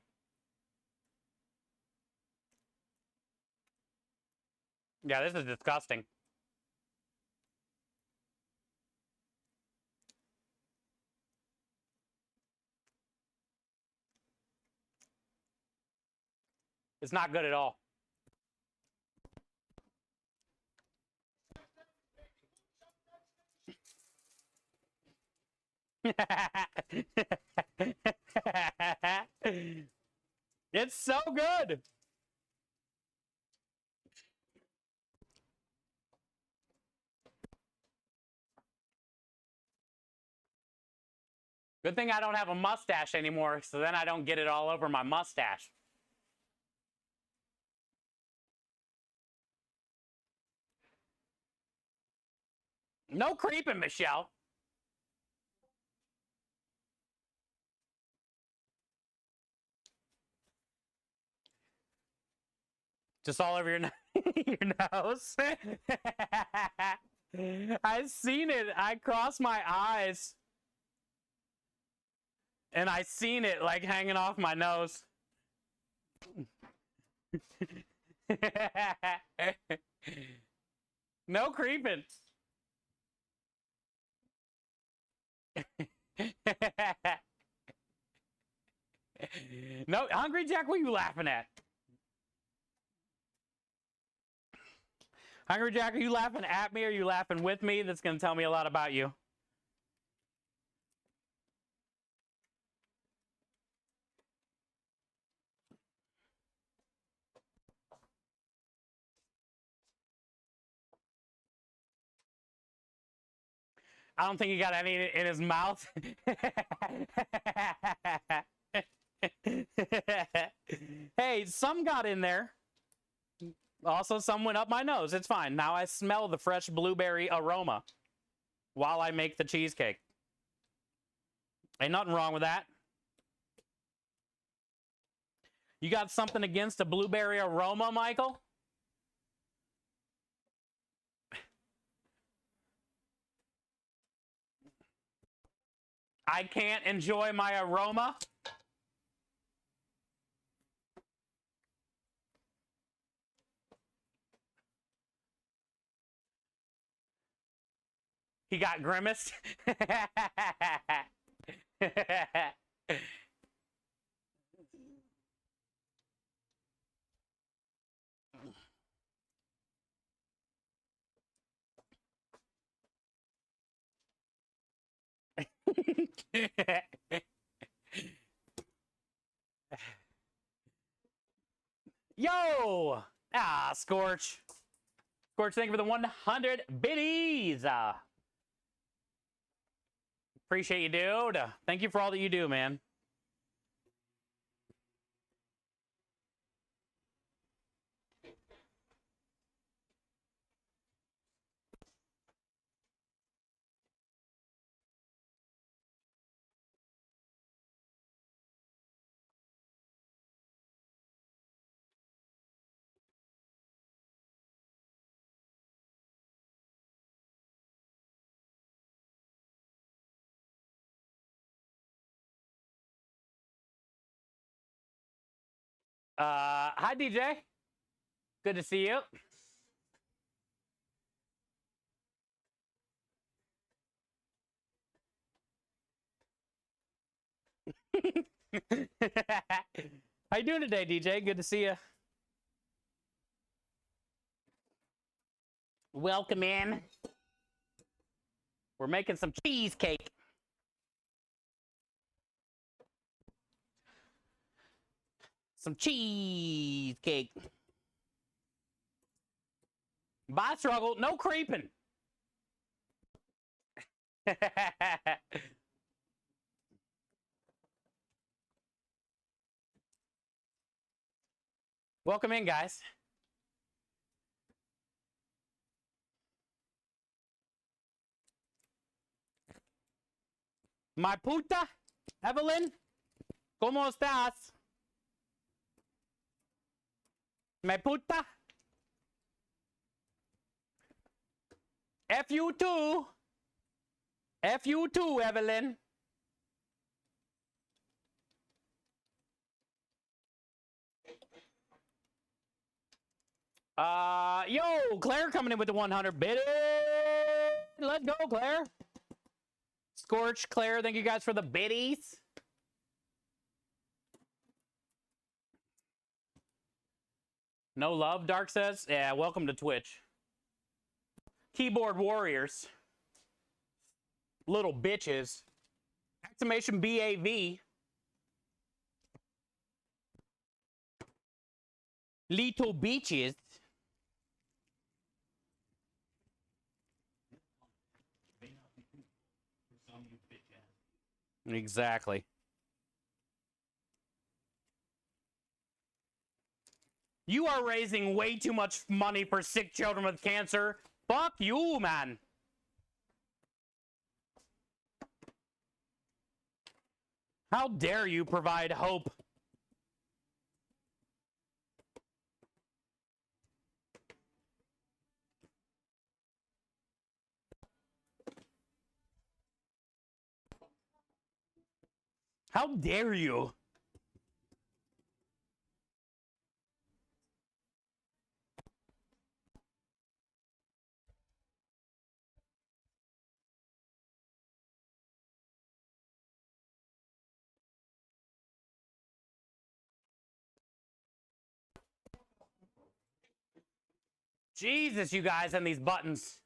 Yeah, this is disgusting. It's not good at all. It's so good. Good thing I don't have a mustache anymore, so then I don't get it all over my mustache. No creeping, Michelle. Just all over your, your nose. I seen it. I crossed my eyes. And I seen it like hanging off my nose. No creeping. No, Hungry Jack, what are you laughing at? Hungry Jack, are you laughing at me or are you laughing with me? That's going to tell me a lot about you. I don't think he got any in his mouth. Hey, some got in there. Also, some went up my nose. It's fine. Now I smell the fresh blueberry aroma while I make the cheesecake. Ain't nothing wrong with that. You got something against a blueberry aroma, Michael? I can't enjoy my aroma? He got grimaced. Yo! Ah, Scorch. Scorch, thank you for the 100 biddies. Appreciate you, dude. Thank you for all that you do, man. Hi, DJ. Good to see you. How you doing today, DJ? Good to see you. Welcome in. We're making some cheesecake. Some cheesecake. Bye, Struggle. No creeping. Welcome in, guys. My puta, Evelyn, ¿cómo estás? My puta. F you too. F you too, Evelyn. Yo, Claire coming in with the 100 bid. Let's go, Claire. Scorch, Claire, thank you guys for the biddies. No love, Dark says. Yeah, welcome to Twitch. Keyboard warriors. Little bitches. Exclamation BAV. Little bitches. Exactly. You are raising way too much money for sick children with cancer. Fuck you, man. How dare you provide hope? How dare you? Jesus, you guys and these buttons.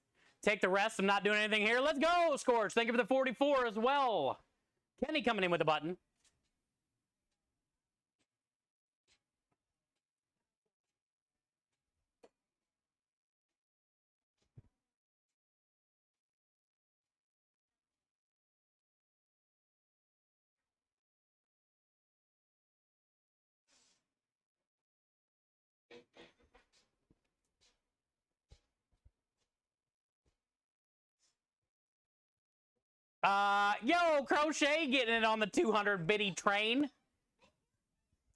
Take the rest. I'm not doing anything here. Let's go, Scorch. Thank you for the 44 as well. Kenny coming in with a button. Yo, Crochet getting it on the 200 biddy train.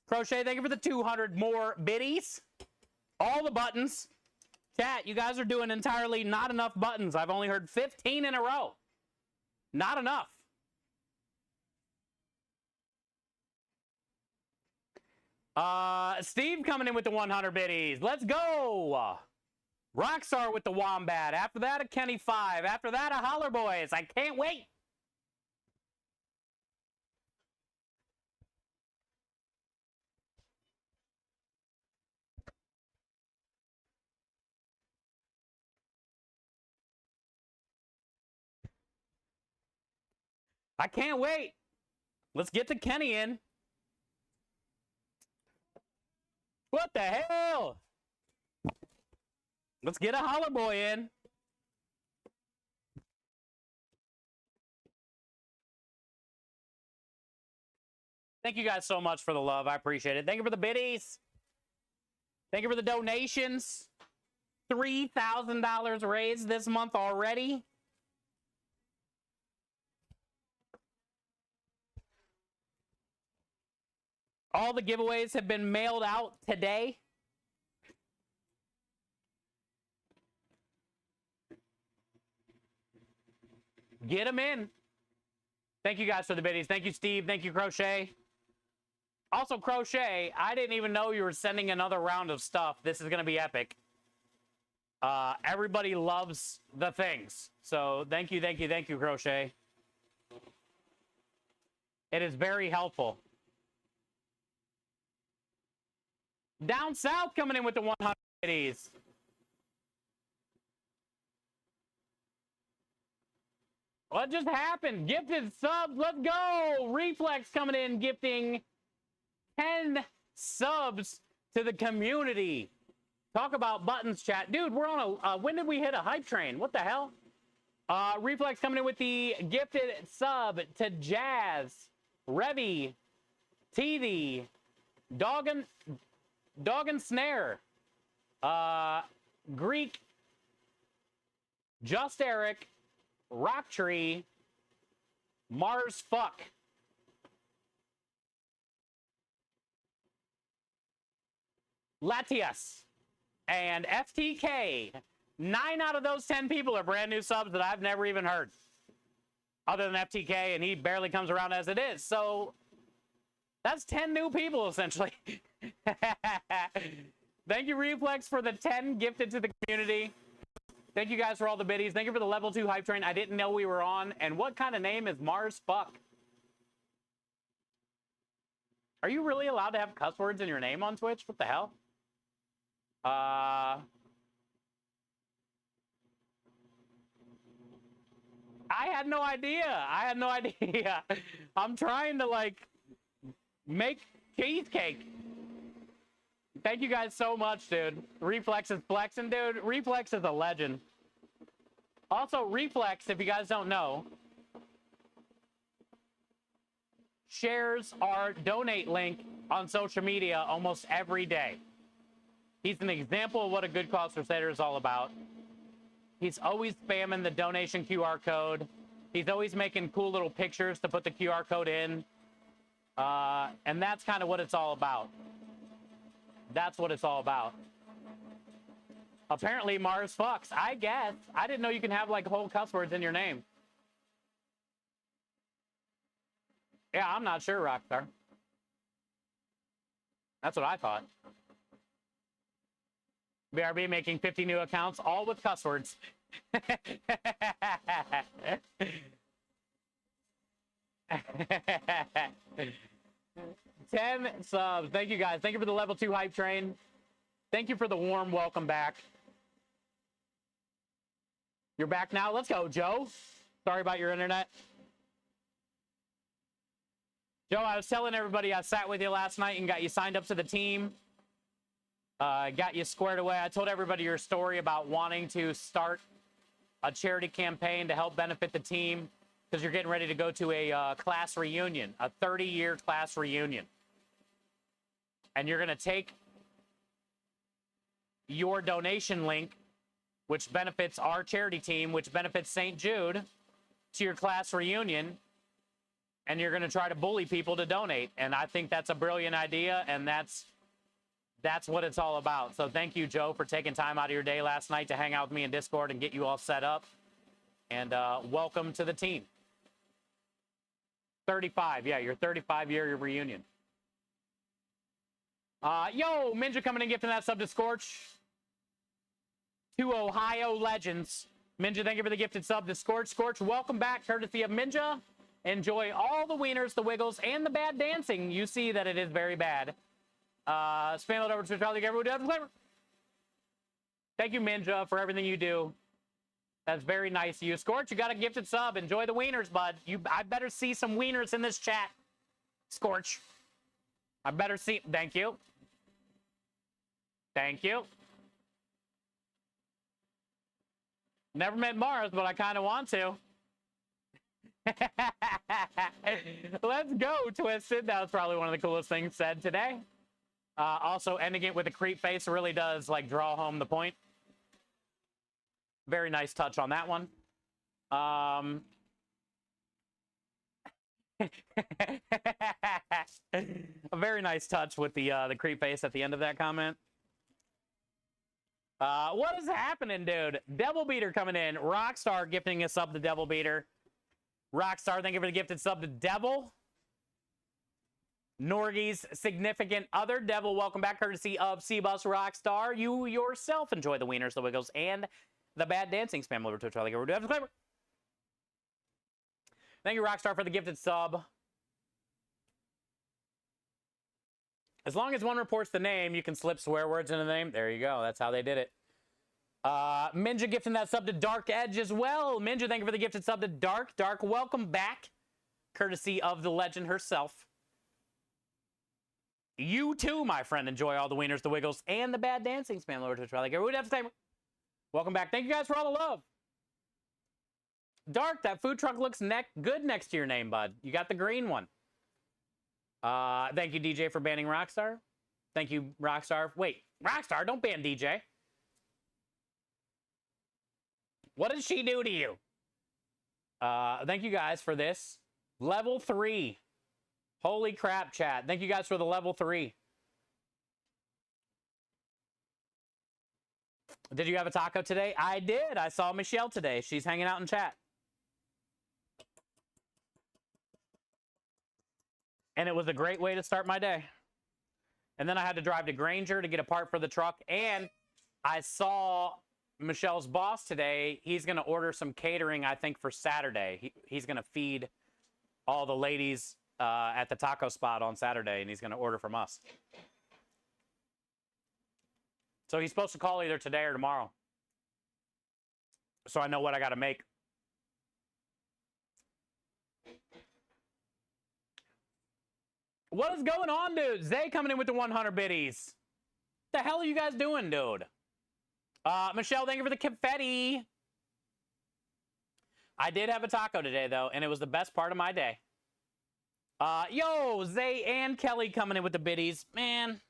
Crochet, thank you for the 200 more biddies. All the buttons. Chat, you guys are doing entirely not enough buttons. I've only heard 15 in a row. Not enough. Steve coming in with the 100 biddies. Let's go. Rockstar with the Wombat. After that, a Kenny 5. After that, a Holler Boys. I can't wait. I can't wait. Let's get the Kenny in. What the hell? Let's get a Holler Boy in. Thank you guys so much for the love. I appreciate it. Thank you for the biddies. Thank you for the donations. $3,000 raised this month already. All the giveaways have been mailed out today. Get them in. Thank you guys for the biddies. Thank you, Steve. Thank you, Crochet. Also, Crochet, I didn't even know you were sending another round of stuff. This is going to be epic. Everybody loves the things. So thank you, Crochet. It is very helpful. Down south coming in with the 100 biddies. What just happened? Gifted subs. Let's go. Reflex coming in, gifting 10 subs to the community. Talk about buttons, chat. Dude, we're on a... when did we hit a hype train? What the hell? Reflex coming in with the gifted sub to Jazz, Revy, TV, Dog and Snare, Greek, Just Eric, Rocktree, Mars Fuck. Latias and FTK. 9 out of those 10 people are brand new subs that I've never even heard. Other than FTK, and he barely comes around as it is. So that's 10 new people, essentially. Thank you, Reflex, for the 10 gifted to the community. Thank you guys for all the biddies. Thank you for the level 2 hype train. I didn't know we were on. And what kind of name is Mars Fuck? Are you really allowed to have cuss words in your name on Twitch? What the hell? I had no idea. I'm trying to, like, make cheesecake. Thank you guys so much, dude. Reflex is flexing, dude. Reflex is a legend. Also, Reflex, if you guys don't know, shares our donate link on social media almost every day. He's an example of what a good cause crusader is all about. He's always spamming the donation QR code. He's always making cool little pictures to put the QR code in. And that's kind of what it's all about. That's what it's all about. Apparently, Mars fucks. I guess. I didn't know you can have, like, whole cuss words in your name. Yeah, I'm not sure, Rockstar. That's what I thought. BRB making 50 new accounts, all with cuss words. 10 subs. Thank you, guys. Thank you for the level 2 hype train. Thank you for the warm welcome back. You're back now. Let's go, Joe. Sorry about your internet. Joe, I was telling everybody I sat with you last night and got you signed up to the team. Got you squared away. I told everybody your story about wanting to start a charity campaign to help benefit the team because you're getting ready to go to a class reunion, a 30-year class reunion. And you're going to take your donation link, which benefits our charity team, which benefits St. Jude, to your class reunion, and you're going to try to bully people to donate. And I think that's a brilliant idea, and that's what it's all about. So thank you, Joe, for taking time out of your day last night to hang out with me in Discord and get you all set up. And welcome to the team. 35, yeah, your 35-year reunion. Yo, Minja coming in, gifting that sub to Scorch. 2 Ohio legends. Minja, thank you for the gifted sub to Scorch. Scorch, welcome back, courtesy of Minja. Enjoy all the wieners, the wiggles, and the bad dancing. You see that it is very bad. Spam it over to Charlie. Everyone do have a flavor. Thank you, Minja, for everything you do. That's very nice of you. Scorch, you got a gifted sub. Enjoy the wieners, bud. I better see some wieners in this chat. Scorch. I better see. Thank you. Thank you. Never met Mars, but I kind of want to. Let's go, Twisted. That was probably one of the coolest things said today. Also, ending it with a creep face really does, like, draw home the point. Very nice touch on that one. A very nice touch with the creep face at the end of that comment. What is happening, dude? Devil Beater coming in. Rockstar gifting us up the Devil Beater. Rockstar, thank you for the gifted sub to Devil. Norgie's significant other. Devil, welcome back, courtesy of C-Bus Rockstar. You yourself enjoy the wieners, the wiggles, and the bad dancing. Spam over to Twitch. Thank you, Rockstar, for the gifted sub. As long as one reports the name, you can slip swear words in the name. There you go. That's how they did it. Minja gifting that sub to Dark Edge as well. Minja, thank you for the gifted sub to Dark. Dark, welcome back, courtesy of the legend herself. You too, my friend, enjoy all the wieners, the wiggles, and the bad dancing. Spam over to Twitch. Welcome back. Thank you guys for all the love. Dark, that food truck looks good next to your name, bud. You got the green one. Thank you, DJ, for banning Rockstar. Thank you, Rockstar. Wait, Rockstar, don't ban DJ. What did she do to you? Thank you guys for this. Level 3. Holy crap, chat. Thank you guys for the level 3. Did you have a taco today? I did. I saw Michelle today. She's hanging out in chat. And it was a great way to start my day. And then I had to drive to Granger to get a part for the truck. And I saw Michelle's boss today. He's going to order some catering, I think, for Saturday. He's going to feed all the ladies at the taco spot on Saturday, and he's going to order from us. So he's supposed to call either today or tomorrow. So I know what I got to make. What is going on, dude? Zay coming in with the 100 biddies. What the hell are you guys doing, dude? Michelle, thank you for the confetti. I did have a taco today, though, and it was the best part of my day. Yo, Zay and Kelly coming in with the biddies. Man.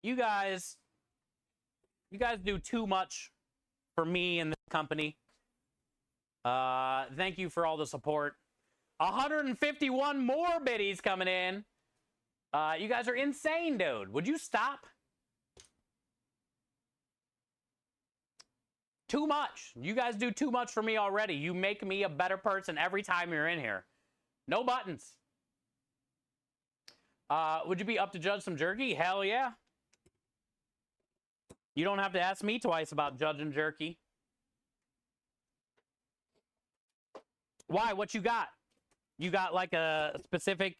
You guys do too much for me and this company. Thank you for all the support. 151 more biddies coming in. You guys are insane, dude. Would you stop? Too much. You guys do too much for me already. You make me a better person every time you're in here. No buttons. Would you be up to judge some jerky? Hell yeah. You don't have to ask me twice about judging jerky. Why? What you got? You got like a specific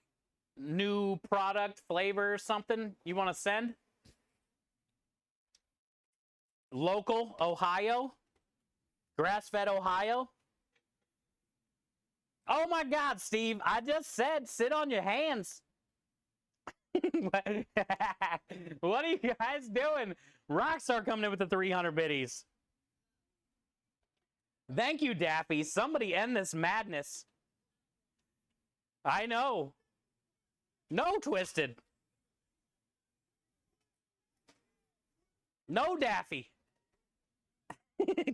new product, flavor, something you want to send? Local, Ohio? Grass-fed Ohio? Oh my God, Steve, I just said sit on your hands. What are you guys doing? Rockstar coming in with the 300 biddies. Thank you, Daffy. Somebody end this madness. I know. No, Twisted. No, Daffy.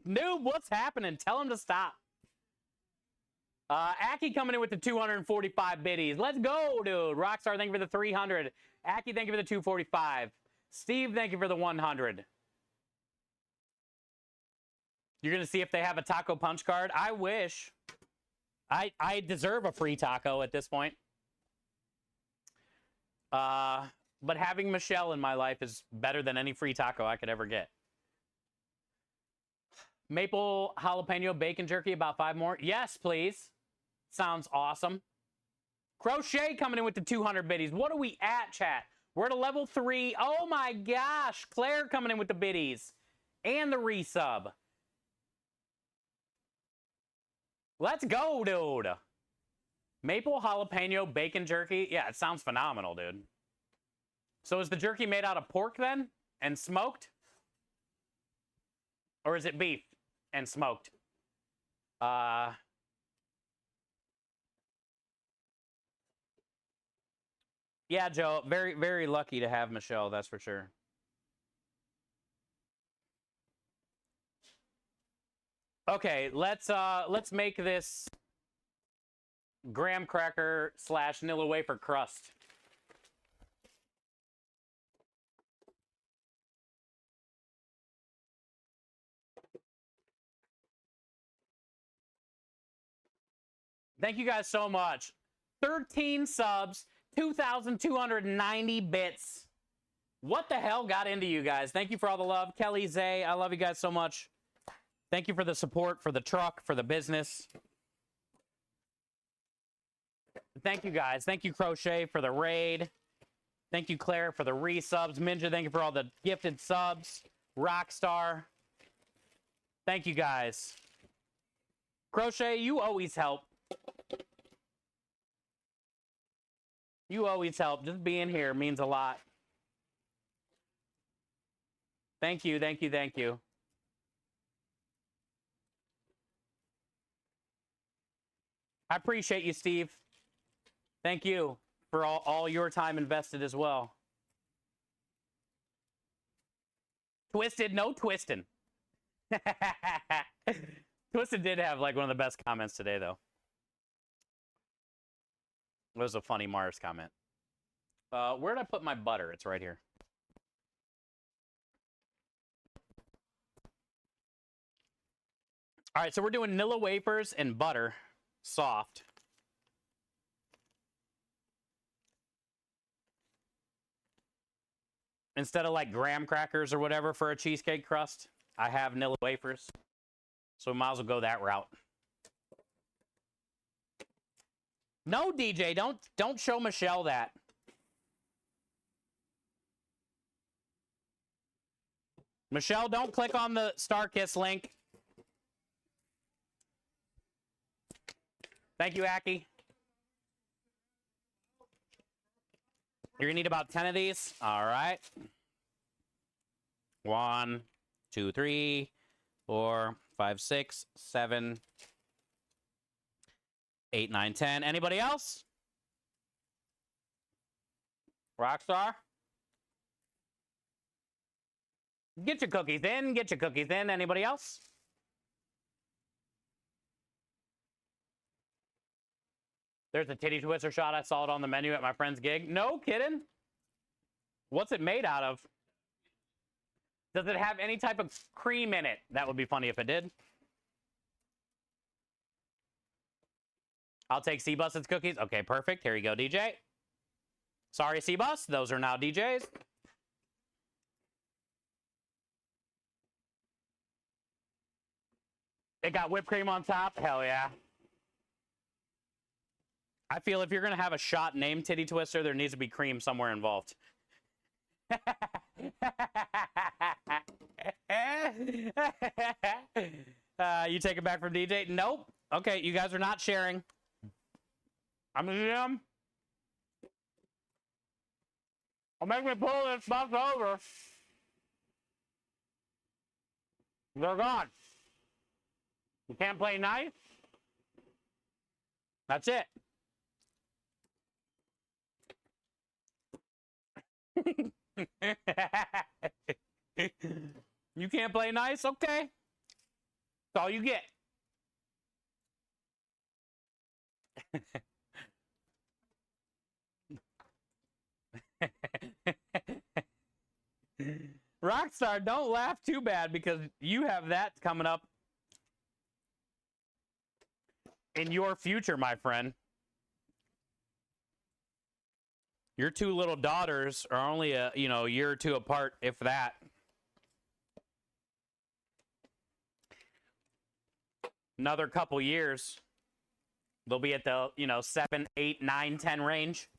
Noob, what's happening? Tell him to stop. Aki coming in with the 245 biddies. Let's go, dude. Rockstar, thank you for the 300. Aki, thank you for the 245. Steve, thank you for the 100. You're going to see if they have a taco punch card? I wish. I deserve a free taco at this point. But having Michelle in my life is better than any free taco I could ever get. Maple jalapeno bacon jerky, about 5 more. Yes, please. Sounds awesome. Crochet coming in with the 200 biddies. What are we at, chat? We're at a level 3. Oh my gosh. Claire coming in with the biddies. And the resub. Let's go, dude. Maple jalapeno bacon jerky. Yeah, it sounds phenomenal, dude. So is the jerky made out of pork then? And smoked? Or is it beef and smoked? Yeah, Joe, very, very lucky to have Michelle, that's for sure. Okay, let's make this graham cracker / Nilla wafer crust. Thank you guys so much. 13 subs, 2,290 bits. What the hell got into you guys? Thank you for all the love. Kelly, Zay, I love you guys so much. Thank you for the support, for the truck, for the business. Thank you guys. Thank you, Crochet, for the raid. Thank you, Claire, for the resubs. Minja, thank you for all the gifted subs. Rockstar. Thank you guys. Crochet, you always help. You always help. Just being here means a lot. Thank you, thank you, thank you. I appreciate you, Steve. Thank you for all your time invested as well. Twisted, no twisting. Twisted did have like one of the best comments today, though. It was a funny Mars comment. Where did I put my butter? It's right here. All right, so we're doing Nilla wafers and butter, soft. Instead of like graham crackers or whatever for a cheesecake crust, I have Nilla wafers. So we might as well go that route. No, DJ, don't show Michelle that. Michelle, don't click on the StarKiss link. Thank you, Aki. You're gonna need about 10 of these. All right. 1, 2, 3, 4, 5, 6, 7, 8, 9, 10. Anybody else? Rockstar? Get your cookies in. Get your cookies in. Anybody else? There's a titty twister shot. I saw it on the menu at my friend's gig. No kidding. What's it made out of? Does it have any type of cream in it? That would be funny if it did. I'll take C-Bus's cookies. Okay, perfect. Here you go, DJ. Sorry, C-Bus. Those are now DJs. It got whipped cream on top. Hell yeah. I feel if you're going to have a shot named Titty Twister, there needs to be cream somewhere involved. You take it back from DJ? Nope. Okay, you guys are not sharing. I'm gonna do them. I'll make me pull this box over. They're gone. You can't play nice? That's it. You can't play nice? Okay. That's all you get. Rockstar, don't laugh too bad because you have that coming up in your future, my friend. Your two little daughters are only a year or two apart, if that. Another couple years, they'll be at the 7, 8, 9, 10 range.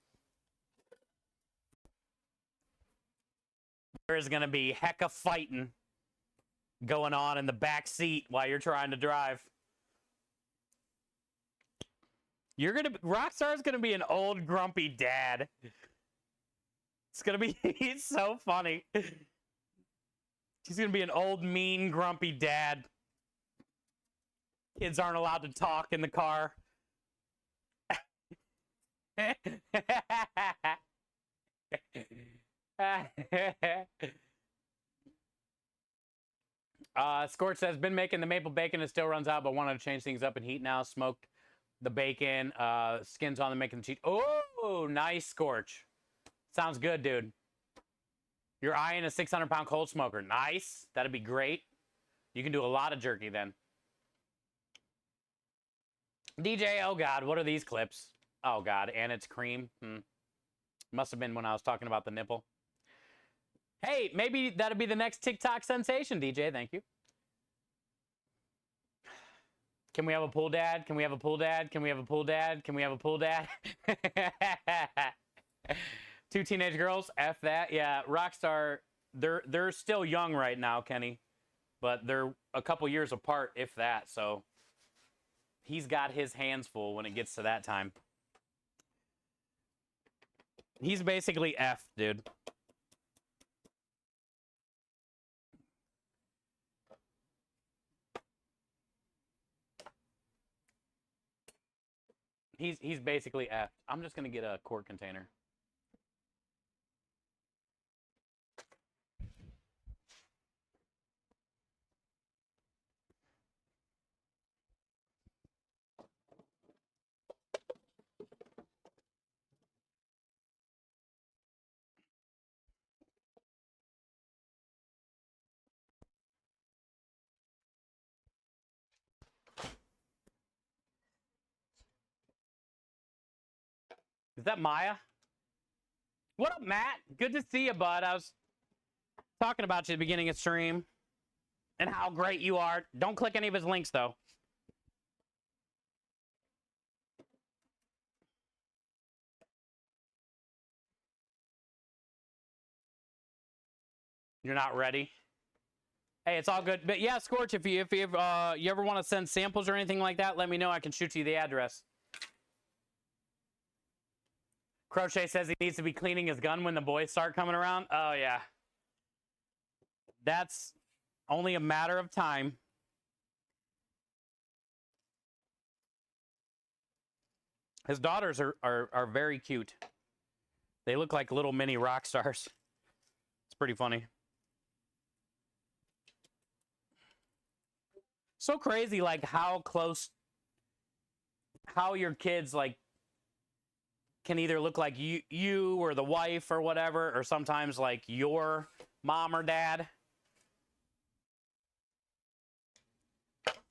There is going to be hecka fighting going on in the back seat while you're trying to drive. Rockstar's gonna be an old grumpy dad. It's gonna be he's so funny. He's gonna be an old mean grumpy dad. Kids aren't allowed to talk in the car. Scorch says, been making the maple bacon, it still runs out, but wanted to change things up and heat now. Smoked the bacon, skins on the making the cheese. Oh, nice, Scorch. Sounds good, dude. You're eyeing a 600-pound cold smoker. Nice. That'd be great. You can do a lot of jerky then. DJ, oh God, what are these clips? Oh God, and it's cream. Must have been when I was talking about the nipple. Hey, maybe that'll be the next TikTok sensation, DJ. Thank you. Can we have a pool dad? Can we have a pool dad? Can we have a pool dad? Can we have a pool dad? 2 teenage girls. F that. Yeah, Rockstar, they're still young right now, Kenny. But they're a couple years apart, if that. So he's got his hands full when it gets to that time. He's basically F, dude. He's basically F. I'm just gonna get a quart container. Is that Maya? What up, Matt? Good to see you, bud. I was talking about you at the beginning of stream and how great you are. Don't click any of his links, though. You're not ready? Hey, it's all good. But yeah, Scorch, if you ever want to send samples or anything like that, let me know. I can shoot you the address. Crochet says he needs to be cleaning his gun when the boys start coming around. Oh, yeah. That's only a matter of time. His daughters are very cute. They look like little mini rock stars. It's pretty funny. So crazy, like how your kids like can either look like you or the wife or whatever, or sometimes like your mom or dad.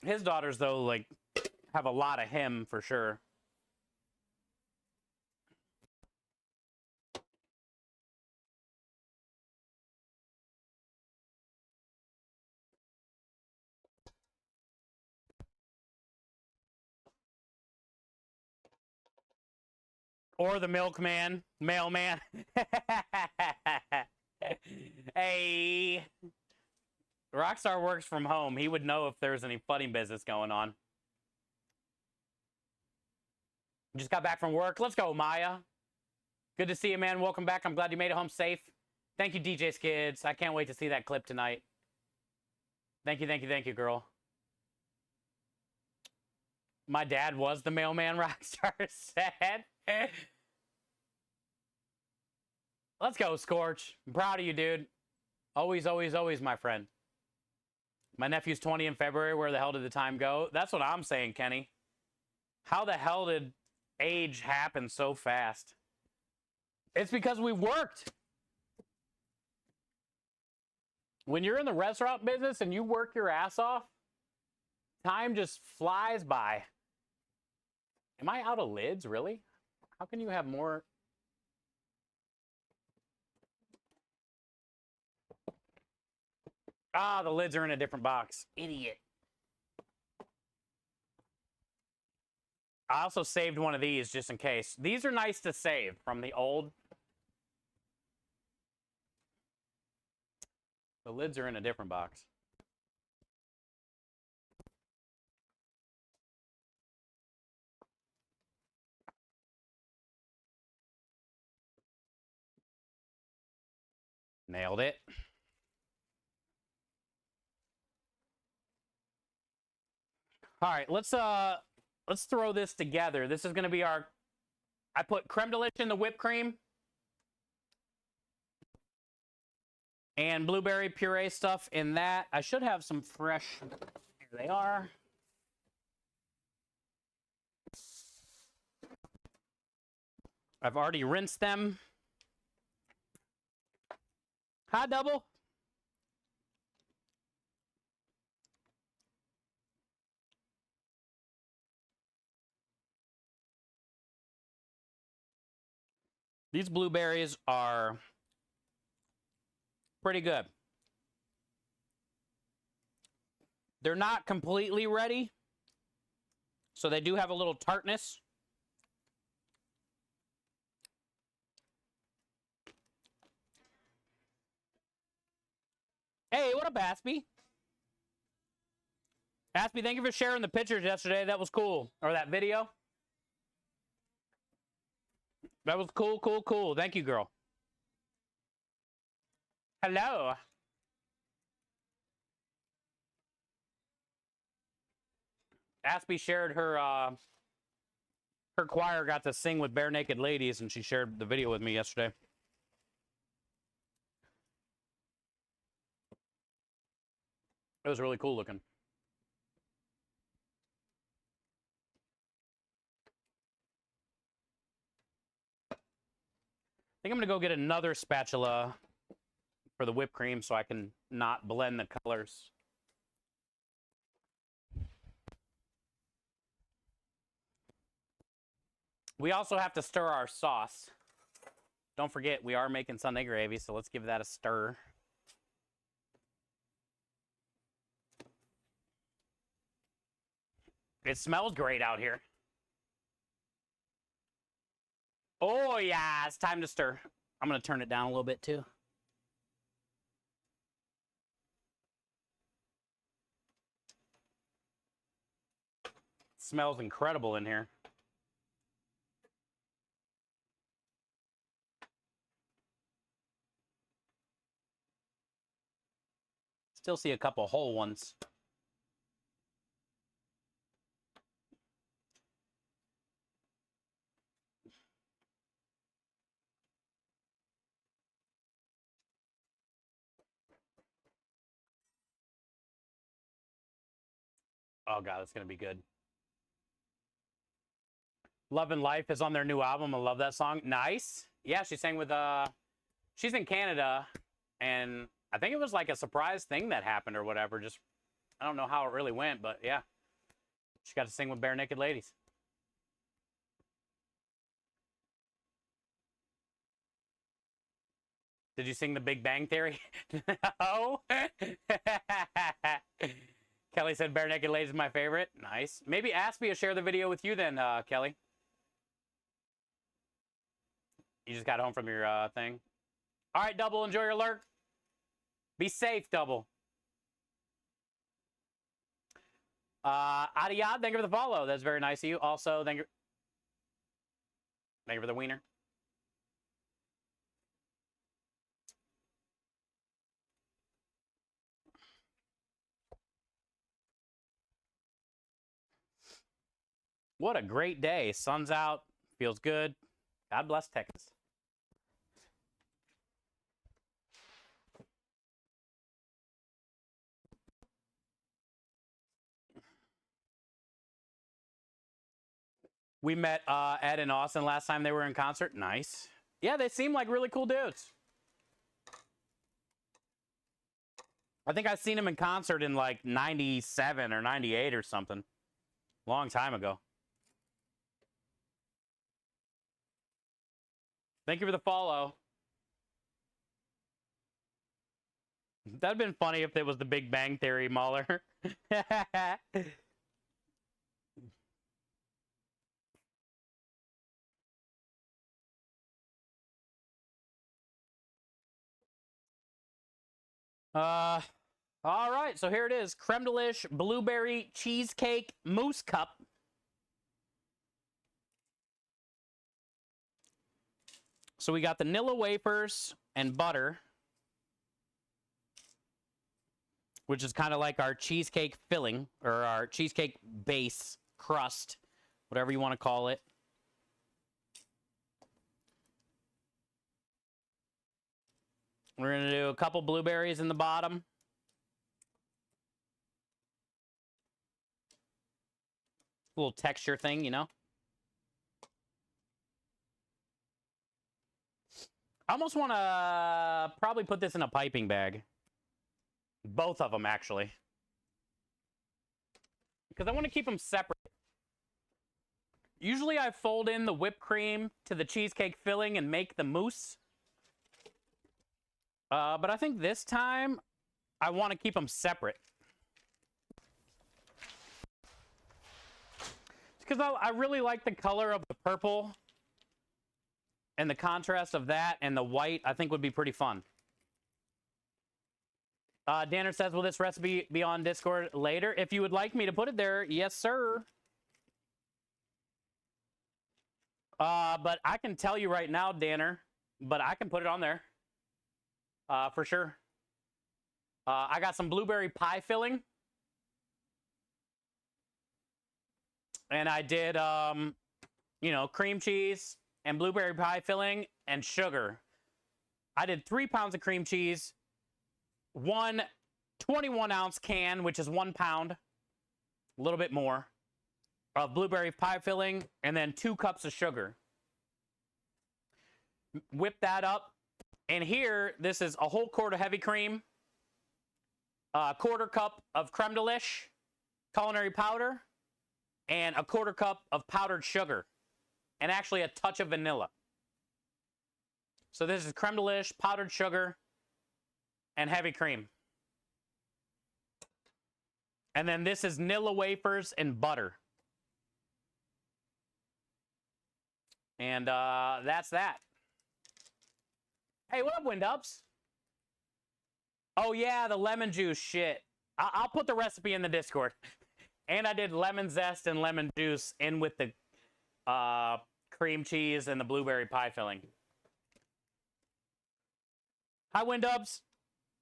His daughters, though, like, have a lot of him for sure. Or the milkman, mailman. Hey. Rockstar works from home. He would know if there's any funny business going on. Just got back from work. Let's go, Maya. Good to see you, man. Welcome back. I'm glad you made it home safe. Thank you, DJ Skids. I can't wait to see that clip tonight. Thank you, thank you, thank you, girl. My dad was the mailman, Rockstar said. Let's go, Scorch. I'm proud of you, dude. Always, always, always, my friend. My nephew's 20 in February. Where the hell did the time go? That's what I'm saying, Kenny. How the hell did age happen so fast? It's because we worked. When you're in the restaurant business and you work your ass off, time just flies by. Am I out of lids, really? How can you have more? Ah, the lids are in a different box. Idiot. I also saved one of these just in case. These are nice to save from the old. The lids are in a different box. Nailed it. All right, let's throw this together. This is going to be our, I put creme de liche in the whipped cream and blueberry puree stuff in that. I should have some fresh, here they are. I've already rinsed them. Hi, Double. These blueberries are pretty good. They're not completely ready, so they do have a little tartness. Hey, what up, Aspie? Aspie, thank you for sharing the pictures yesterday. That was cool. Or that video. That was cool, cool, cool. Thank you, girl. Hello. Aspie shared her her choir got to sing with Bare Naked Ladies, and she shared the video with me yesterday. It was really cool looking. I think I'm gonna go get another spatula for the whipped cream so I can not blend the colors. We also have to stir our sauce. Don't forget, we are making Sunday gravy, so let's give that a stir. It smells great out here. Oh, yeah, it's time to stir. I'm going to turn it down a little bit, too. It smells incredible in here. Still see a couple whole ones. Oh, God, it's going to be good. Love and Life is on their new album. I love that song. Nice. Yeah, she sang with, she's in Canada, and I think it was like a surprise thing that happened or whatever. Just I don't know how it really went, but yeah. She got to sing with Bare Naked Ladies. Did you sing The Big Bang Theory? No. Kelly said Bare Naked Ladies is my favorite. Nice. Maybe ask me to share the video with you then, Kelly. You just got home from your thing. All right, Double, enjoy your lurk. Be safe, Double. Adiyad, thank you for the follow. That's very nice of you. Also, thank you for the wiener. What a great day. Sun's out. Feels good. God bless Texas. We met Ed and Austin last time they were in concert. Nice. Yeah, they seem like really cool dudes. I think I've seen him in concert in like 97 or 98 or something. Long time ago. Thank you for the follow. That'd been funny if it was the Big Bang Theory, Mahler. All right, so here it is. Creme Delish Blueberry Cheesecake Mousse Cup. So we got the Nilla wafers and butter, which is kind of like our cheesecake filling, or our cheesecake base crust, whatever you want to call it. We're going to do a couple blueberries in the bottom. Little texture thing, you know? I almost want to probably put this in a piping bag. Both of them, actually. Because I want to keep them separate. Usually I fold in the whipped cream to the cheesecake filling and make the mousse. But I think this time I want to keep them separate. Because I really like the color of the purple. And the contrast of that and the white, I think would be pretty fun. Danner says, will this recipe be on Discord later? If you would like me to put it there, yes, sir. But I can tell you right now, Danner, but I can put it on there. For sure. I got some blueberry pie filling. And I did, you know, cream cheese and blueberry pie filling and sugar. I did 3 pounds of cream cheese, one 21-ounce can, which is 1 pound, a little bit more, of blueberry pie filling, and then 2 cups of sugar. Whip that up. And here, this is a whole quart of heavy cream, a 1/4 cup of creme de lish culinary powder, and a 1/4 cup of powdered sugar, and actually a touch of vanilla. So this is creme de lish, powdered sugar, and heavy cream. And then this is Nilla wafers and butter. And that's that. Hey, what up, Windups? Oh, yeah, the lemon juice shit. I'll put the recipe in the Discord. And I did lemon zest and lemon juice in with the cream cheese and the blueberry pie filling. Hi, Windups.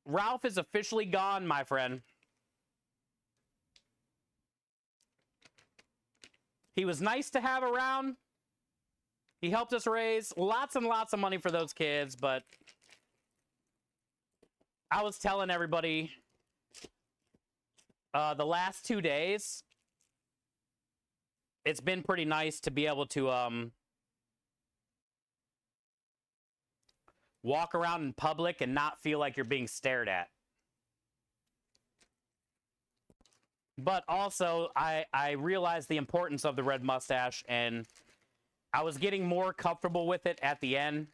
Ralph is officially gone, my friend. He was nice to have around. He helped us raise lots and lots of money for those kids, but I was telling everybody the last 2 days, it's been pretty nice to be able to walk around in public and not feel like you're being stared at. But also, I realized the importance of the red mustache, and I was getting more comfortable with it at the end.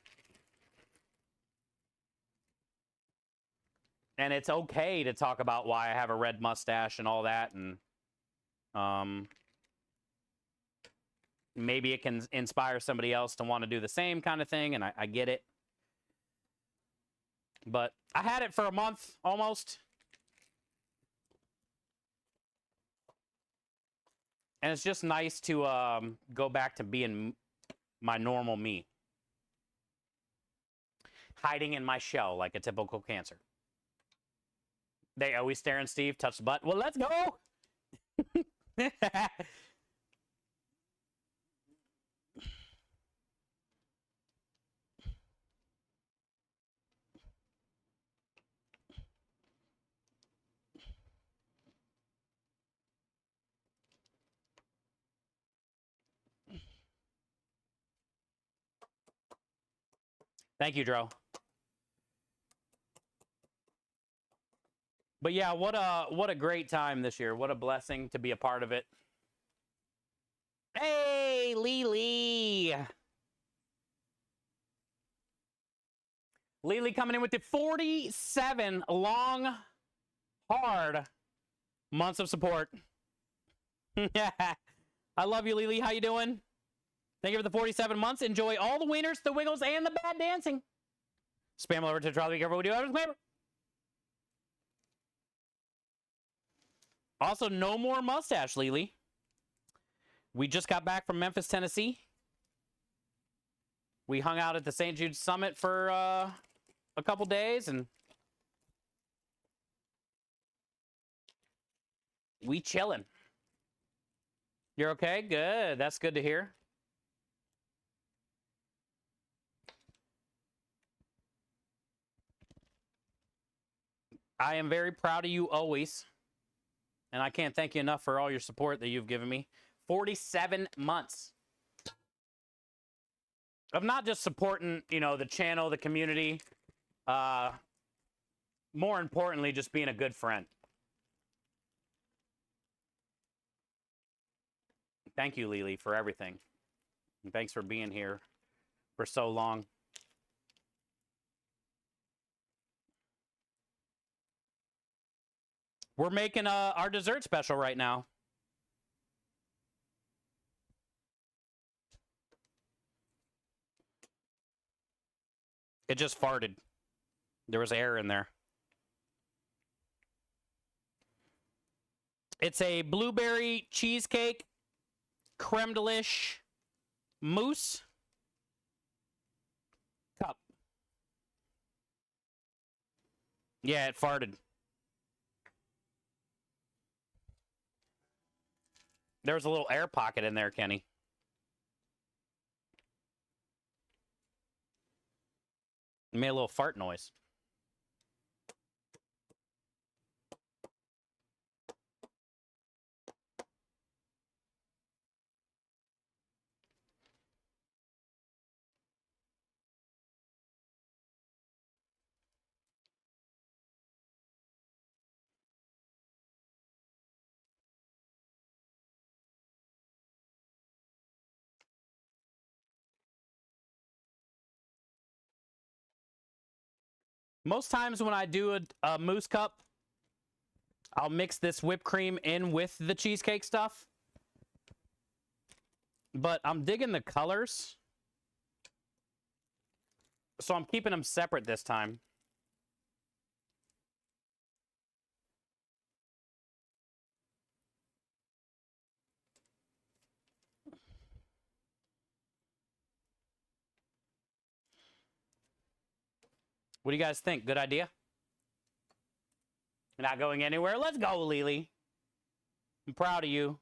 And it's okay to talk about why I have a red mustache and all that, and maybe it can inspire somebody else to want to do the same kind of thing, and I get it. But I had it for a month, almost. And it's just nice to go back to being my normal me. Hiding in my shell like a typical Cancer. They always staring Steve, touch the butt. Well, let's go! Thank you, Dro. But yeah, what a great time this year. What a blessing to be a part of it. Hey, Lily. Lily coming in with the 47 long, hard months of support. I love you, Lily. How you doing? Thank you for the 47 months. Enjoy all the wieners, the wiggles, and the bad dancing. Spam over to try to be careful. We do spam. Also, no more mustache, Lily. We just got back from Memphis, Tennessee. We hung out at the St. Jude Summit for a couple days, and we chilling. You're okay? Good. That's good to hear. I am very proud of you always. And I can't thank you enough for all your support that you've given me. 47 months of not just supporting, you know, the channel, the community. More importantly, just being a good friend. Thank you, Lily, for everything. And thanks for being here for so long. We're making our dessert special right now. It just farted. There was air in there. It's a blueberry cheesecake creme delish mousse cup. Yeah, it farted. There was a little air pocket in there, Kenny. It made a little fart noise. Most times when I do a mousse cup, I'll mix this whipped cream in with the cheesecake stuff. But I'm digging the colors. So I'm keeping them separate this time. What do you guys think? Good idea? You're not going anywhere? Let's go, Lily. I'm proud of you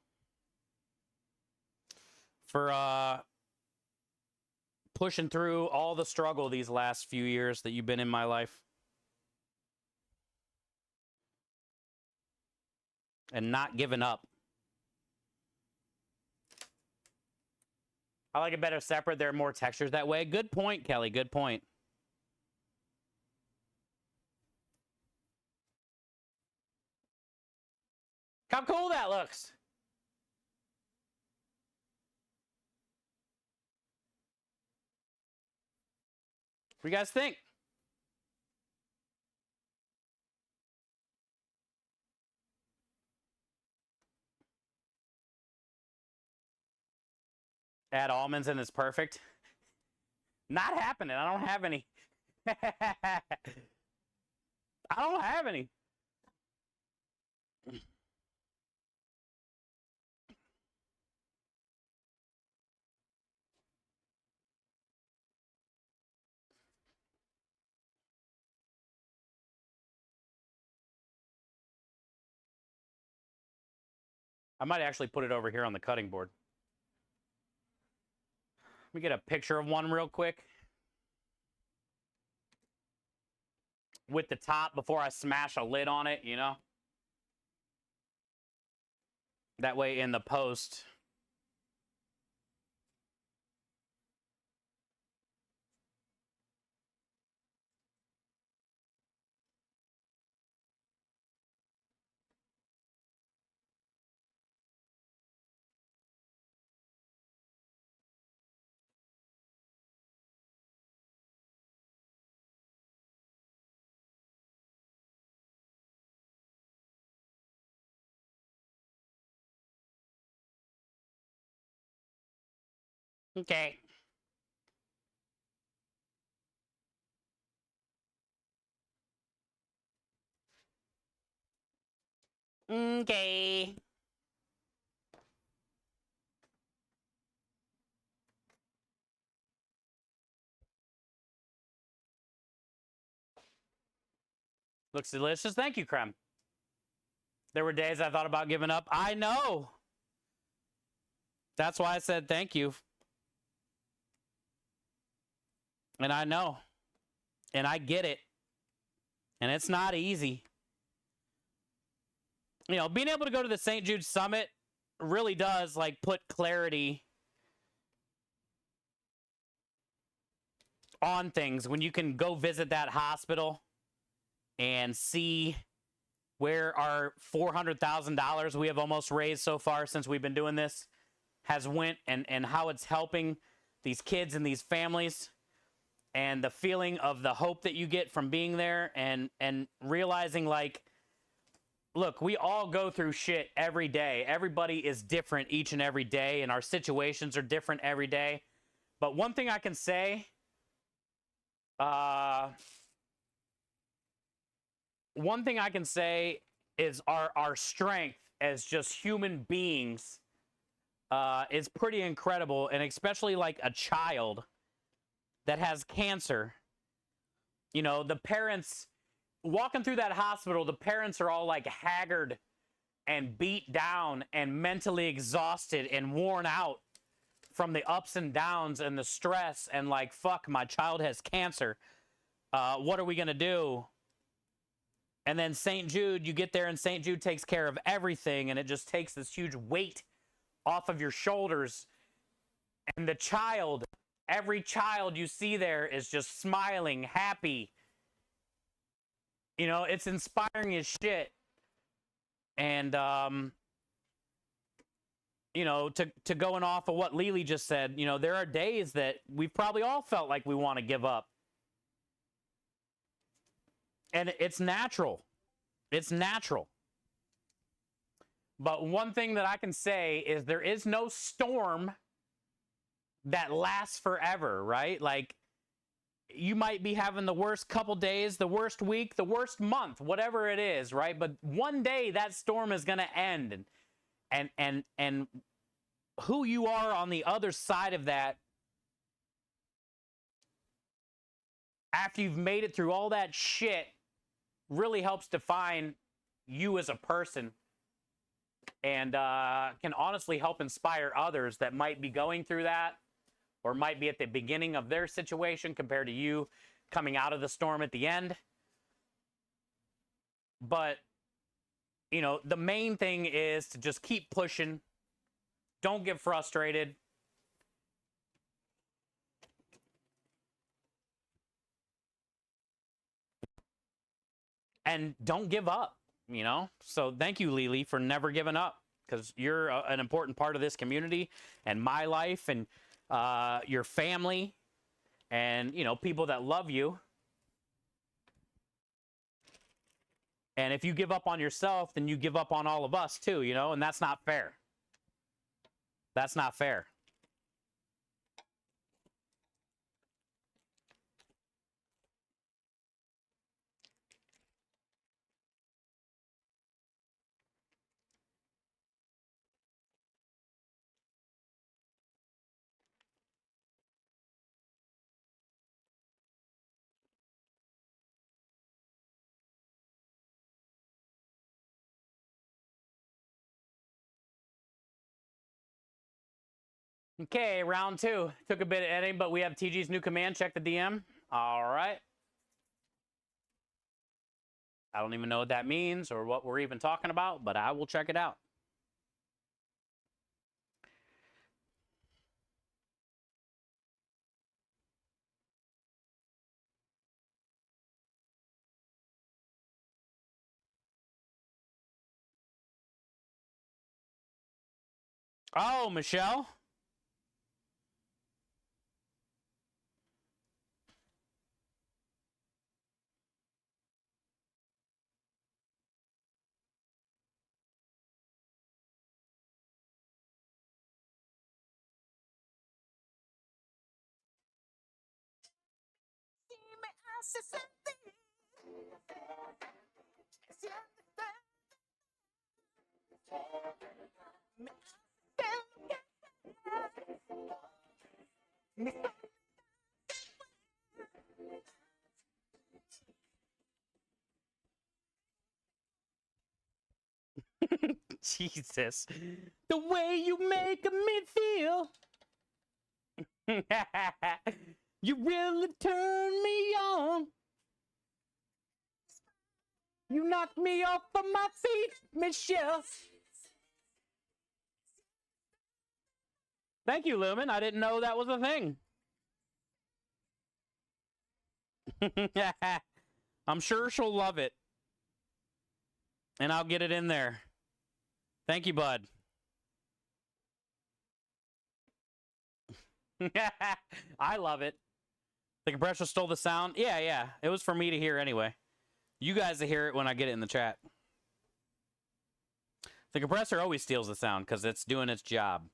for pushing through all the struggle these last few years that you've been in my life. And not giving up. I like it better separate. There are more textures that way. Good point, Kelly. Good point. How cool that looks. What do you guys think? Add almonds and it's perfect. Not happening. I don't have any. I don't have any. I might actually put it over here on the cutting board. Let me get a picture of one real quick. With the top before I smash a lid on it, you know? That way in the post. Okay. Okay. Looks delicious. Thank you, Creme. There were days I thought about giving up. I know. That's why I said thank you. And I know. And I get it. And it's not easy. You know, being able to go to the St. Jude Summit really does, like, put clarity on things when you can go visit that hospital and see where our $400,000 we have almost raised so far since we've been doing this has went, and how it's helping these kids and these families, and the feeling of the hope that you get from being there, and realizing, like, look, we all go through shit every day. Everybody is different each and every day, and our situations are different every day. But one thing I can say, is our strength as just human beings is pretty incredible, and especially like a child that has cancer. You know, the parents walking through that hospital, the parents are all like haggard and beat down and mentally exhausted and worn out from the ups and downs and the stress, and like, fuck, my child has cancer. What are we gonna do? And then St. Jude, you get there and St. Jude takes care of everything, and it just takes this huge weight off of your shoulders. And the child, every child you see there is just smiling, happy. You know, it's inspiring as shit. And, you know, to going off of what Lily just said, you know, there are days that we've probably all felt like we want to give up. And it's natural. It's natural. But one thing that I can say is there is no storm that lasts forever, right? Like, you might be having the worst couple days, the worst week, the worst month, whatever it is, right? But one day that storm is going to end. And who you are on the other side of that, after you've made it through all that shit, really helps define you as a person, and can honestly help inspire others that might be going through that, or might be at the beginning of their situation compared to you coming out of the storm at the end. But, you know, the main thing is to just keep pushing. Don't get frustrated. And don't give up. you know? So thank you, Lily, for never giving up, because you're an important part of this community and my life and your family and, you know, people that love you. And if you give up on yourself, then you give up on all of us too, you know, and that's not fair. That's not fair. Okay, round two. Took a bit of editing, but we have TG's new command. Check the DM. All right. I don't even know what that means or what we're even talking about, but I will check it out. Oh, Michelle. Jesus. The way you make me feel. You really turn me on. You knocked me off of my feet, Michelle. Thank you, Lumen. I didn't know that was a thing. I'm sure she'll love it. And I'll get it in there. Thank you, bud. I love it. The compressor stole the sound. Yeah. It was for me to hear anyway. You guys to hear it when I get it in the chat. The compressor always steals the sound because it's doing its job.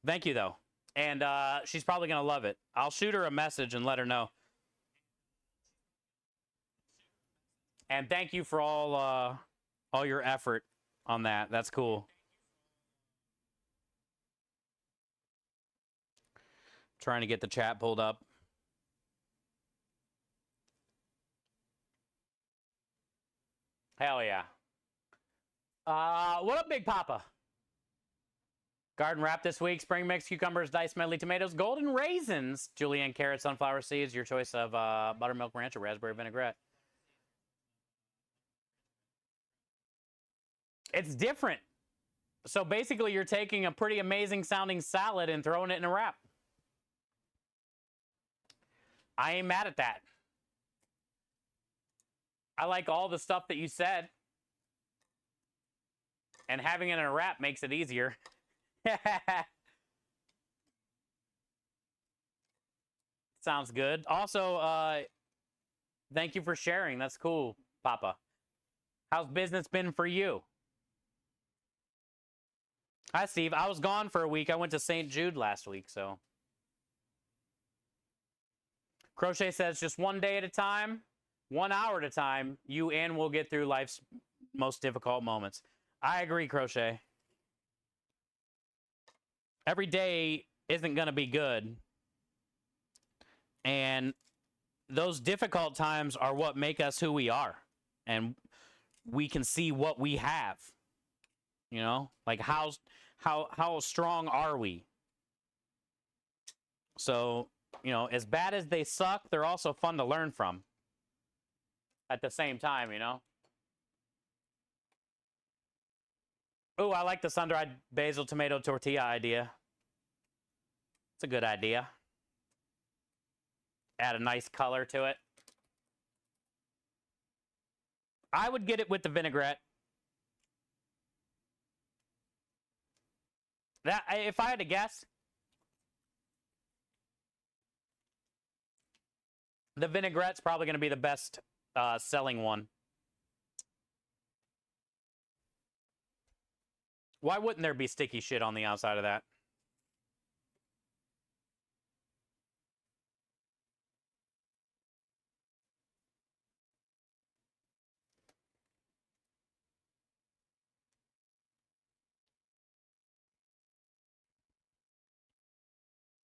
Thank you, though. And she's probably going to love it. I'll shoot her a message and let her know. And thank you for all your effort on that. That's cool. Trying to get the chat pulled up. Hell yeah. What up, Big Papa? Garden wrap this week. Spring mix, cucumbers, diced medley tomatoes, golden raisins, julienne carrots, sunflower seeds. Your choice of buttermilk ranch or raspberry vinaigrette. It's different. So basically, you're taking a pretty amazing sounding salad and throwing it in a wrap. I ain't mad at that. I like all the stuff that you said. And having it in a wrap makes it easier. Sounds good. Also, thank you for sharing. That's cool, Papa. How's business been for you? Hi, Steve. I was gone for a week. I went to St. Jude last week, so. Crochet says just one day at a time, 1 hour at a time, you and will get through life's most difficult moments. I agree, Crochet. Every day isn't going to be good. And those difficult times are what make us who we are. And we can see what we have. You know, like how strong are we? So, you know, as bad as they suck, they're also fun to learn from at the same time, you know? Oh, I like the sun-dried basil tomato tortilla idea. It's a good idea. Add a nice color to it. I would get it with the vinaigrette. If I had to guess, the vinaigrette's probably going to be the best selling one. Why wouldn't there be sticky shit on the outside of that?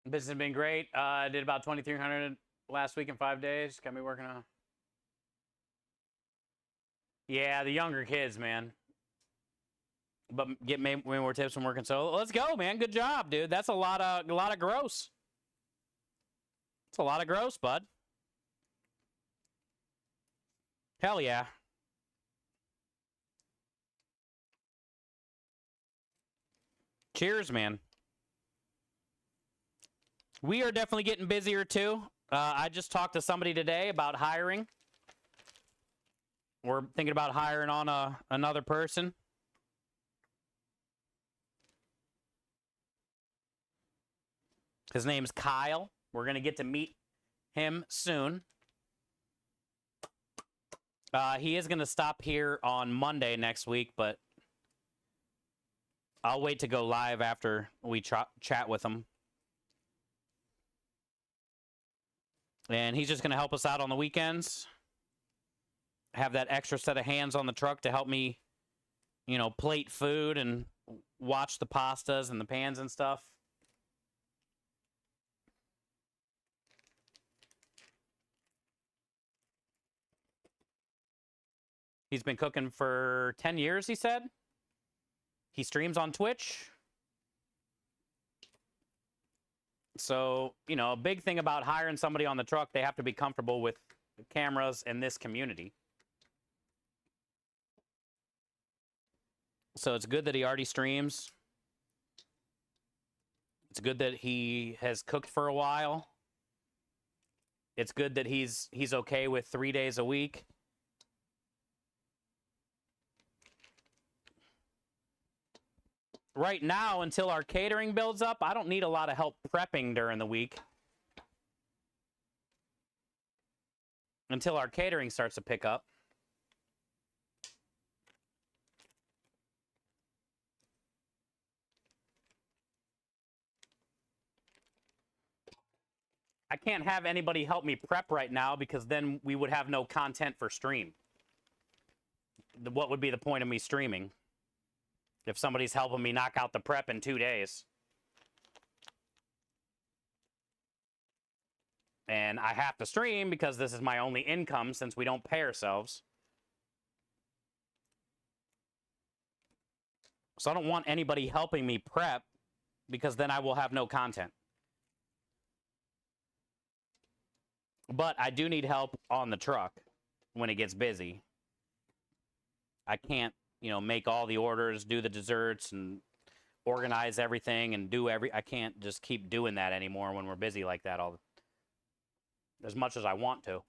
Business has been great. I did about 2,300 last week in 5 days. Got me working on. Yeah, the younger kids, man. But get way more tips from working solo. Let's go, man. Good job, dude. That's a lot of gross. It's a lot of gross, bud. Hell yeah. Cheers, man. We are definitely getting busier too. I just talked to somebody today about hiring. We're thinking about hiring on another person. His name's Kyle. We're going to get to meet him soon. He is going to stop here on Monday next week, but I'll wait to go live after we chat with him. And he's just going to help us out on the weekends. Have that extra set of hands on the truck to help me, you know, plate food and watch the pastas and the pans and stuff. He's been cooking for 10 years, he said. He streams on Twitch. So, you know, a big thing about hiring somebody on the truck, they have to be comfortable with the cameras in this community. So it's good that he already streams. It's good that he has cooked for a while. It's good that he's okay with 3 days a week. Right now, until our catering builds up, I don't need a lot of help prepping during the week. Until our catering starts to pick up. I can't have anybody help me prep right now because then we would have no content for stream. What would be the point of me streaming? If somebody's helping me knock out the prep in 2 days. And I have to stream because this is my only income since we don't pay ourselves. So I don't want anybody helping me prep because then I will have no content. But I do need help on the truck when it gets busy. I can't, you know, make all the orders, do the desserts, and organize everything and I can't just keep doing that anymore when we're busy like that as much as I want to.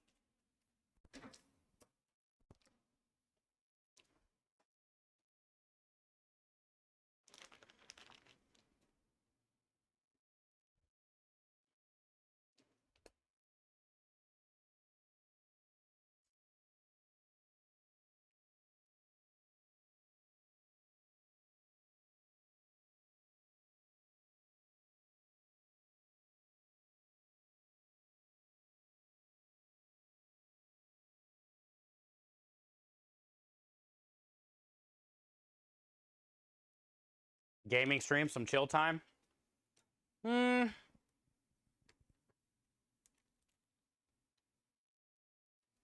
Gaming stream, some chill time.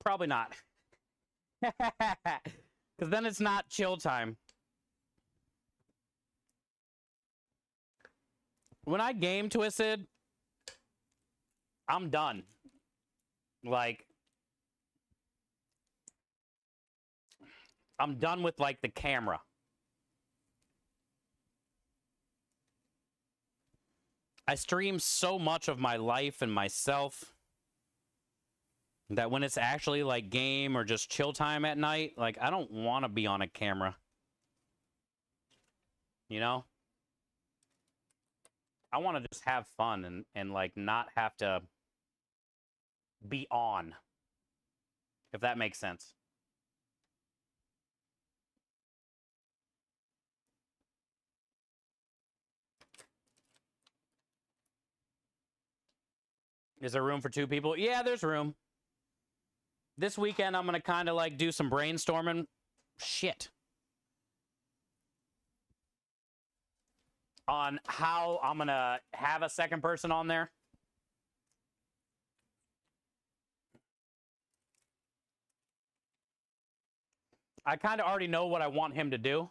Probably not. Because then it's not chill time. When I game Twisted, I'm done. Like, I'm done with, like, the camera. I stream so much of my life and myself. That when it's actually like game or just chill time at night, like I don't want to be on a camera. You know? I want to just have fun and like not have to be on. If that makes sense. Is there room for 2 people? Yeah, there's room. This weekend, I'm going to kind of like do some brainstorming. Shit. On how I'm going to have a second person on there. I kind of already know what I want him to do.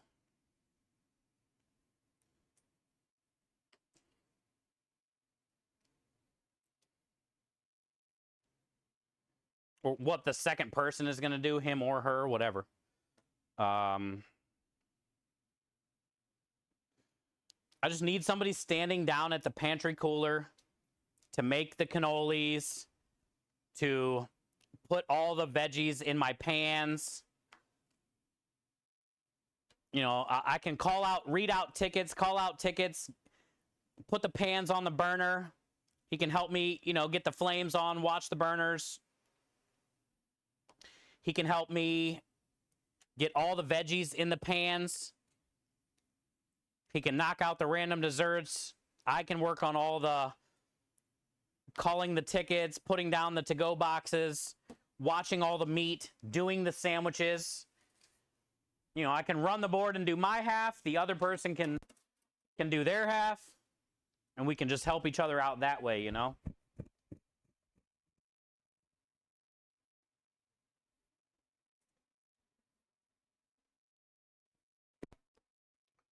Or what the second person is going to do, him or her, whatever. I just need somebody standing down at the pantry cooler to make the cannolis, to put all the veggies in my pans. You know, I can read out tickets, call out tickets, put the pans on the burner. He can help me, you know, get the flames on, watch the burners. He can help me get all the veggies in the pans. He can knock out the random desserts. I can work on all the calling the tickets, putting down the to-go boxes, watching all the meat, doing the sandwiches. You know, I can run the board and do my half. The other person can do their half. And we can just help each other out that way, you know?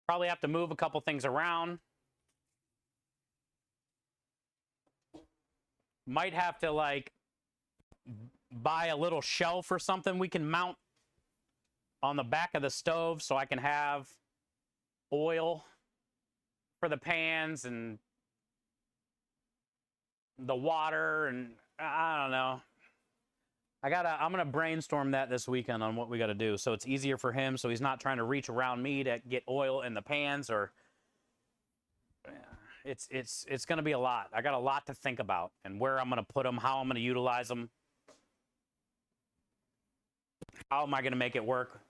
Probably have to move a couple things around. Might have to, like, buy a little shelf or something we can mount on the back of the stove so I can have oil for the pans and the water, and I don't know. I'm gonna brainstorm that this weekend on what we gotta do so it's easier for him, so he's not trying to reach around me to get oil in the pans, or it's gonna be a lot. I got a lot to think about, and where I'm gonna put them, how I'm gonna utilize them, how am I gonna make it work.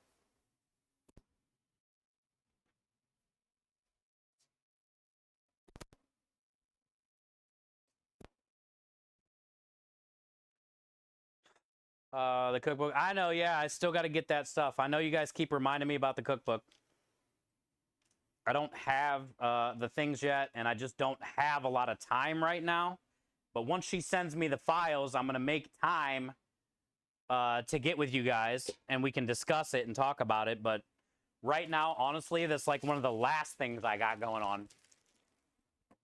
The cookbook. I know, yeah, I still got to get that stuff. I know you guys keep reminding me about the cookbook. I don't have the things yet, and I just don't have a lot of time right now. But once she sends me the files, I'm going to make time to get with you guys, and we can discuss it and talk about it. But right now, honestly, that's like one of the last things I got going on.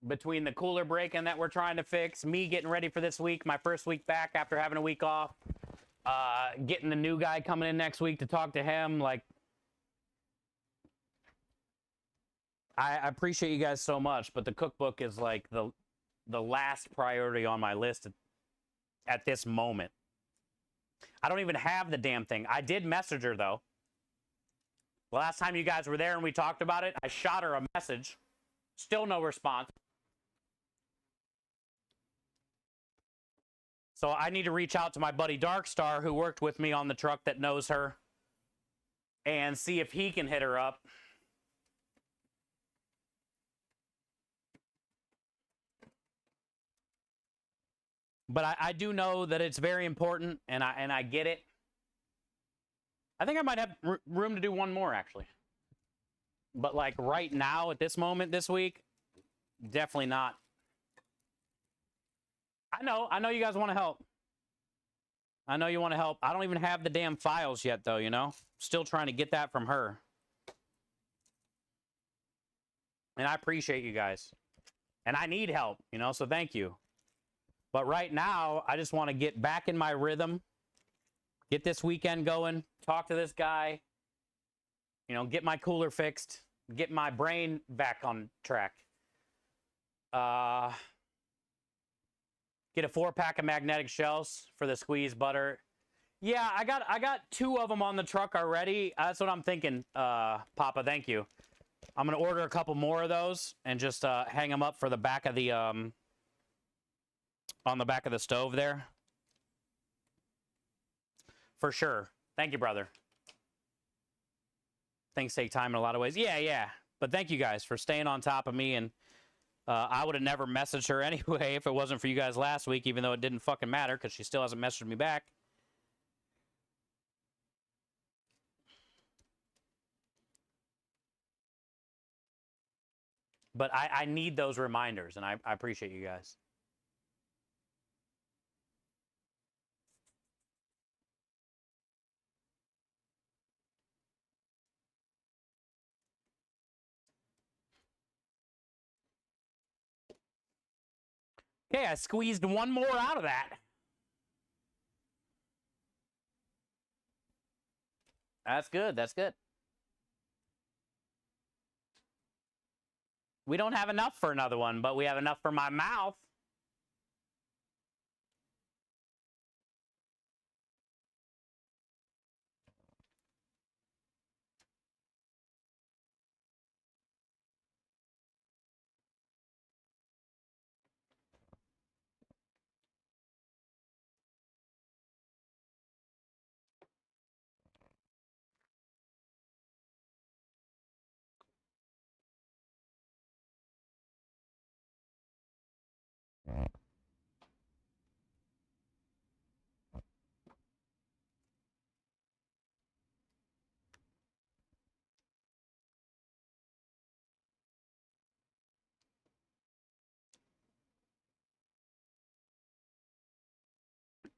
Between the cooler break-in that we're trying to fix, me getting ready for this week, my first week back after having a week off, getting the new guy coming in next week to talk to him, like, I appreciate you guys so much, but the cookbook is like the last priority on my list at this moment. I don't even have the damn thing. I did message her, though. Last time you guys were there and we talked about it, I shot her a message. Still no response. So I need to reach out to my buddy Darkstar, who worked with me on the truck, that knows her, and see if he can hit her up. But I do know that it's very important, and I get it. I think I might have room to do one more, actually. But like right now, at this moment this week, definitely not. I know you guys want to help. I know you want to help. I don't even have the damn files yet, though, you know? Still trying to get that from her. And I appreciate you guys. And I need help, you know, so thank you. But right now, I just want to get back in my rhythm, get this weekend going, talk to this guy, you know, get my cooler fixed, get my brain back on track. Get a 4-pack of magnetic shells for the squeeze butter. Yeah, I got 2 of them on the truck already. That's what I'm thinking, Papa. Thank you. I'm gonna order a couple more of those and just hang them up for the back of the on the back of the stove there. For sure. Thank you, brother. Things take time in a lot of ways. Yeah. But thank you guys for staying on top of me. And I would have never messaged her anyway if it wasn't for you guys last week, even though it didn't fucking matter because she still hasn't messaged me back. But I need those reminders, and I appreciate you guys. Okay, I squeezed one more out of that. That's good. That's good. We don't have enough for another one, but we have enough for my mouth.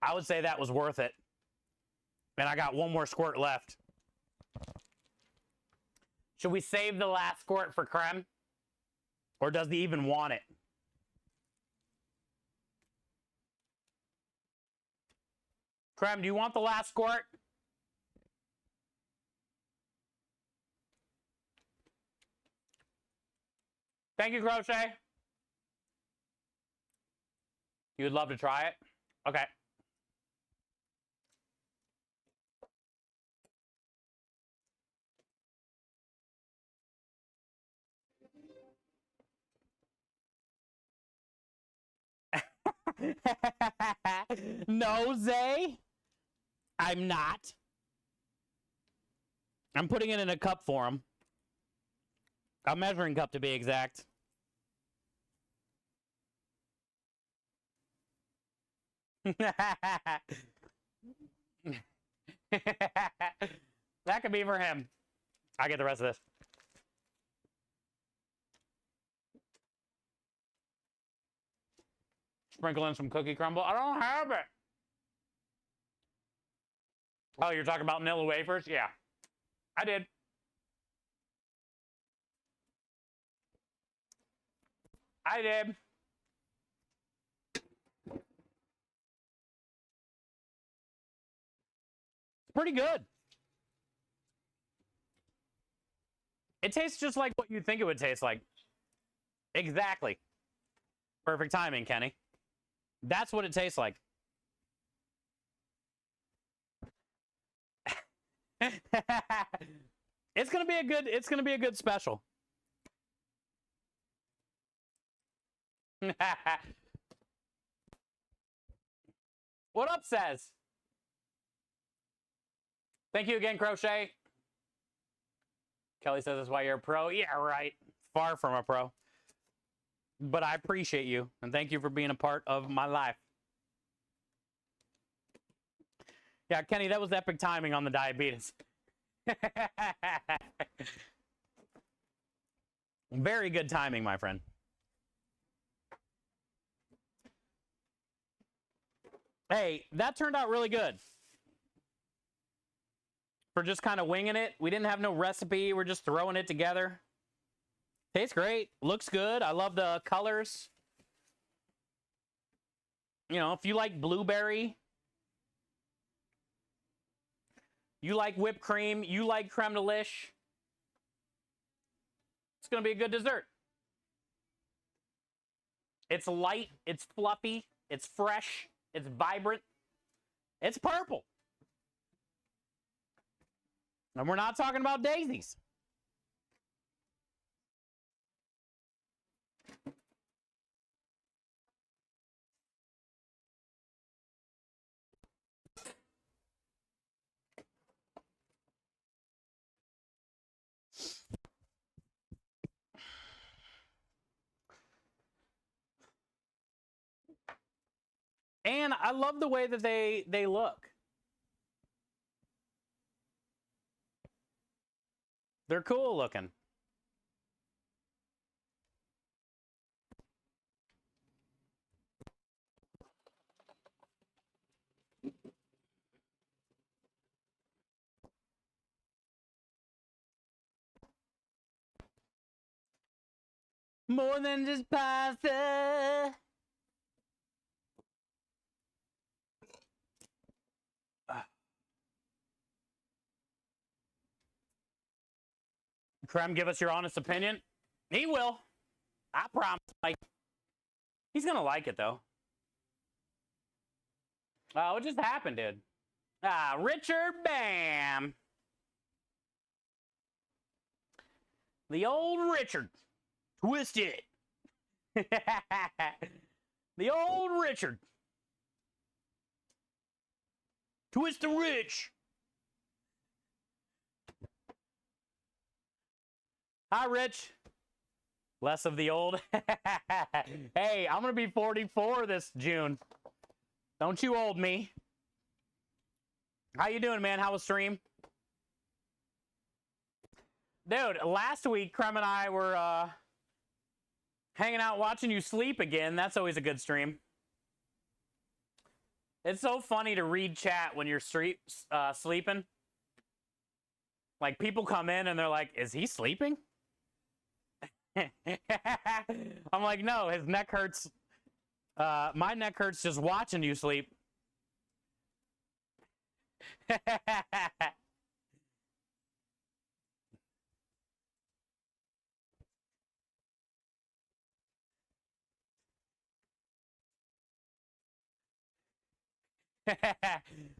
I would say that was worth it. And I got one more squirt left. Should we save the last squirt for Creme? Or does he even want it? Creme, do you want the last squirt? Thank you, Crochet. You would love to try it? Okay. No, Zay. I'm not. I'm putting it in a cup for him. A measuring cup to be exact. That could be for him. I get the rest of this. Sprinkle in some cookie crumble. I don't have it. Oh, you're talking about vanilla wafers? Yeah, I did. I did. Pretty good. It tastes just like what you'd think it would taste like. Exactly. Perfect timing, Kenny. That's what it tastes like. It's gonna be a good special. What up, Says? Thank you again, Crochet. Kelly says that's why you're a pro. Yeah, right. Far from a pro. But I appreciate you, and thank you for being a part of my life. Yeah, Kenny, that was epic timing on the diabetes. Very good timing, my friend. Hey, that turned out really good. For just kind of winging it. We didn't have no recipe. We're just throwing it together. Tastes great. Looks good. I love the colors. You know, if you like blueberry, you like whipped cream, you like creme delish, it's going to be a good dessert. It's light. It's fluffy. It's fresh. It's vibrant. It's purple. And we're not talking about daisies. And I love the way that they look. They're cool looking. More than just pasta. Krem, give us your honest opinion. He will. I promise. Like, he's gonna like it though. What just happened, dude? Richard Bam. The old Richard. Twist it. The old Richard. Twist the rich. Hi, Rich. Less of the old. Hey, I'm going to be 44 this June. Don't you old me. How you doing, man? How was stream? Dude, last week, Krem and I were hanging out watching you sleep again. That's always a good stream. It's so funny to read chat when you're sleeping. Like, people come in and they're like, is he sleeping? I'm like, no, his neck hurts. My neck hurts just watching you sleep.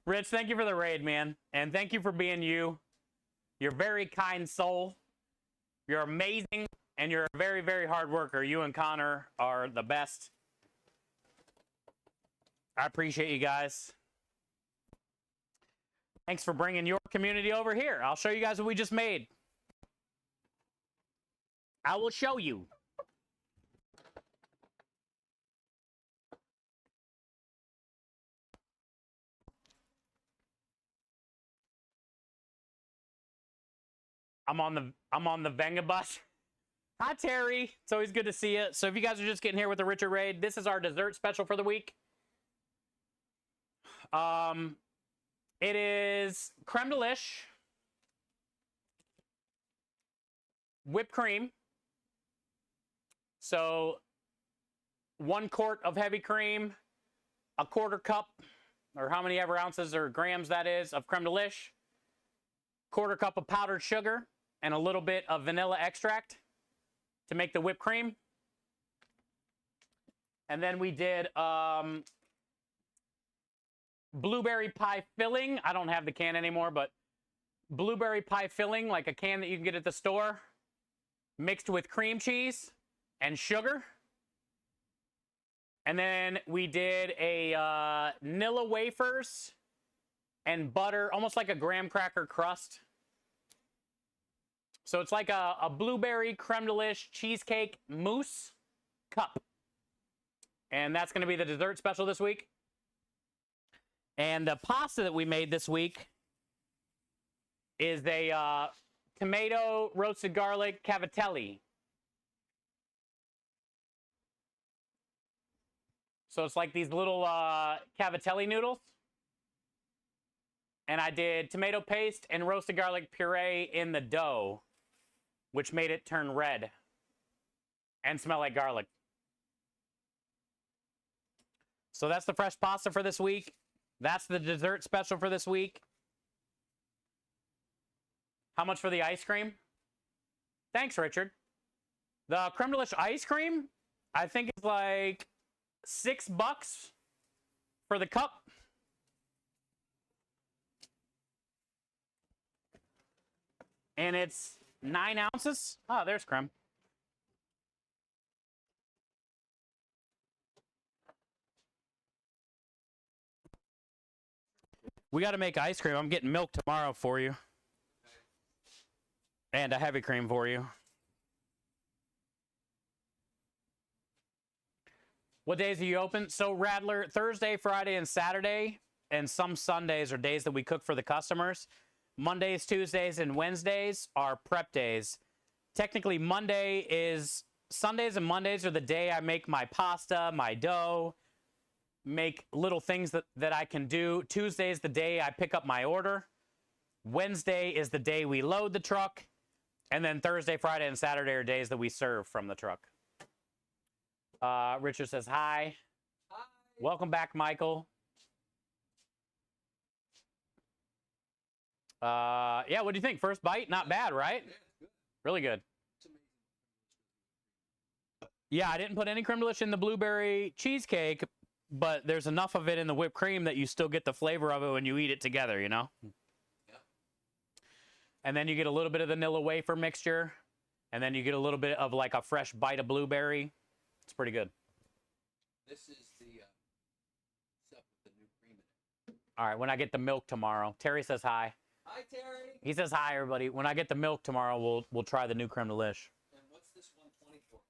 Rich, thank you for the raid, man. And thank you for being you. You're a very kind soul. You're amazing. And you're a very, very hard worker. You and Connor are the best. I appreciate you guys. Thanks for bringing your community over here. I'll show you guys what we just made. I will show you. I'm on the Venga bus. Hi, Terry. It's always good to see you. So if you guys are just getting here with the Richard Raid, this is our dessert special for the week. It is creme de lish, whipped cream. So 1 quart of heavy cream, a 1/4 cup, or how many ever ounces or grams that is, of creme de lish, 1/4 cup of powdered sugar, and a little bit of vanilla extract to make the whipped cream. And then we did blueberry pie filling. I don't have the can anymore, but blueberry pie filling, like a can that you can get at the store, mixed with cream cheese and sugar. And then we did a Nilla wafers and butter, almost like a graham cracker crust. So it's like a blueberry creme de lish cheesecake mousse cup. And that's going to be the dessert special this week. And the pasta that we made this week is a tomato roasted garlic cavatelli. So it's like these little cavatelli noodles. And I did tomato paste and roasted garlic puree in the dough, which made it turn red and smell like garlic. So that's the fresh pasta for this week. That's the dessert special for this week. How much for the ice cream? Thanks, Richard. The creme de lish ice cream, I think it's like $6 for the cup. And it's 9 ounces. Oh, there's creme. We got to make ice cream. I'm getting milk tomorrow for you. And a heavy cream for you. What days are you open? So, Rattler, Thursday, Friday, and Saturday. And some Sundays are days that we cook for the customers. Mondays, Tuesdays, and Wednesdays are prep days. Technically, Sundays and Mondays are the day I make my pasta, my dough, make little things that I can do. Tuesday is the day I pick up my order. Wednesday is the day we load the truck. And then Thursday, Friday, and Saturday are days that we serve from the truck. Richard says hi. Hi. Welcome back, Michael. Yeah, what do you think? First bite? Not bad, right? Yeah, it's good. Really good. Yeah, I didn't put any creme de in the blueberry cheesecake, but there's enough of it in the whipped cream that you still get the flavor of it when you eat it together, you know? Yeah. And then you get a little bit of the vanilla wafer mixture, and then you get a little bit of like a fresh bite of blueberry. It's pretty good. This is the stuff with the new cream in it. All right, when I get the milk tomorrow. Terry says hi. Hi, Terry. He says hi, everybody. When I get the milk tomorrow, we'll try the new creme de lish. And what's this 120 for?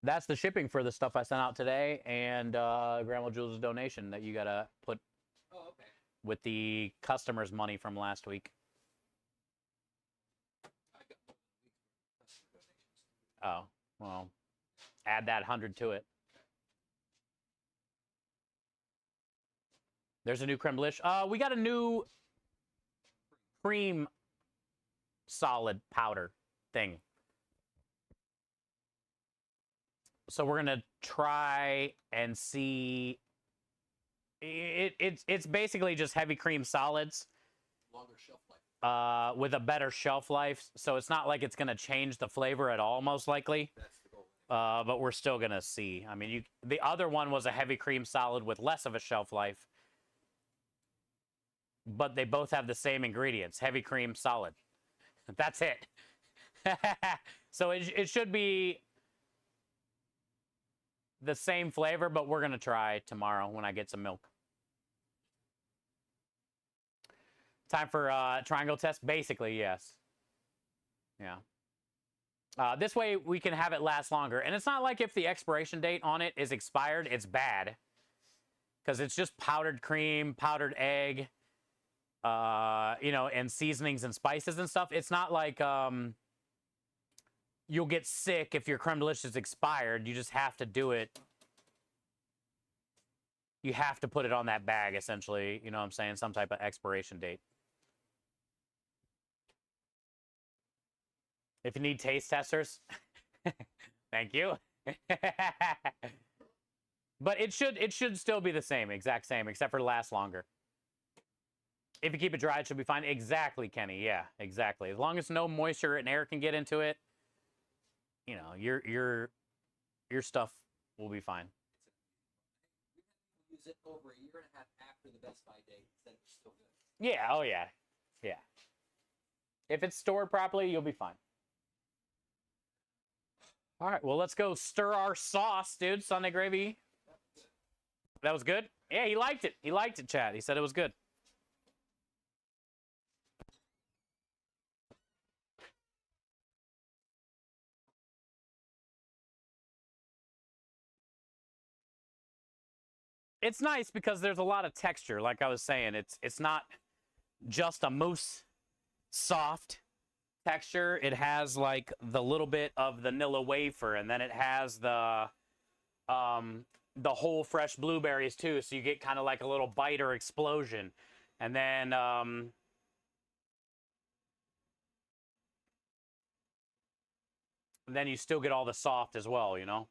That's the shipping for the stuff I sent out today, and Grandma Jules' donation that you gotta put with the customers' money from last week. I got more than a week's worth of customer donations. Oh, well, add that 100 to it. There's a new creme de lish. We got a new cream solid powder thing. So we're gonna try and see. It's basically just heavy cream solids. Longer shelf life. With a better shelf life. So it's not like it's gonna change the flavor at all, most likely. That's the goal. But we're still gonna see. I mean, the other one was a heavy cream solid with less of a shelf life. But they both have the same ingredients, heavy cream solid. That's it. So it should be the same flavor, but we're going to try tomorrow when I get some milk. Time for triangle test? Basically, yes. Yeah. This way we can have it last longer. And it's not like if the expiration date on it is expired, it's bad. Because it's just powdered cream, powdered egg, and seasonings and spices and stuff. It's not like you'll get sick if your creme de lish is expired. You just have to do it. You have to put it on that bag, essentially. You know what I'm saying? Some type of expiration date. If you need taste testers, thank you. But it should still be the same, exact same, except for last longer. If you keep it dry, it should be fine. Exactly, Kenny. Yeah, exactly. As long as no moisture and air can get into it, your stuff will be fine. We use it over a year and a half after the Best Buy date. Said it's still good. Yeah. Oh yeah. Yeah. If it's stored properly, you'll be fine. All right. Well, let's go stir our sauce, dude. Sunday gravy. That was good. Yeah, he liked it. He liked it, Chad. He said it was good. It's nice because there's a lot of texture. Like I was saying, it's not just a mousse soft texture. It has like the little bit of vanilla wafer, and then it has the whole fresh blueberries too. So you get kind of like a little bite or explosion, and then you still get all the soft as well, you know.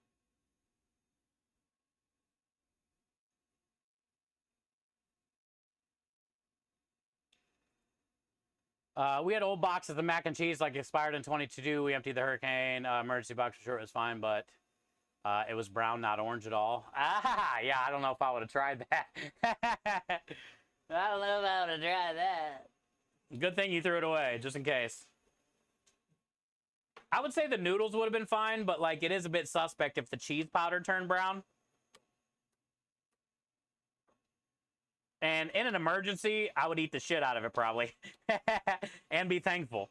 We had old boxes of mac and cheese, like expired in 22. We emptied the Hurricane emergency box. For sure, it was fine, but It was brown, not orange at all. Ah, yeah, I don't know if I would have tried that. I don't know if I would have tried that. Good thing you threw it away, just in case. I would say the noodles would have been fine, but like it is a bit suspect if the cheese powder turned brown. And in an emergency, I would eat the shit out of it probably. And be thankful.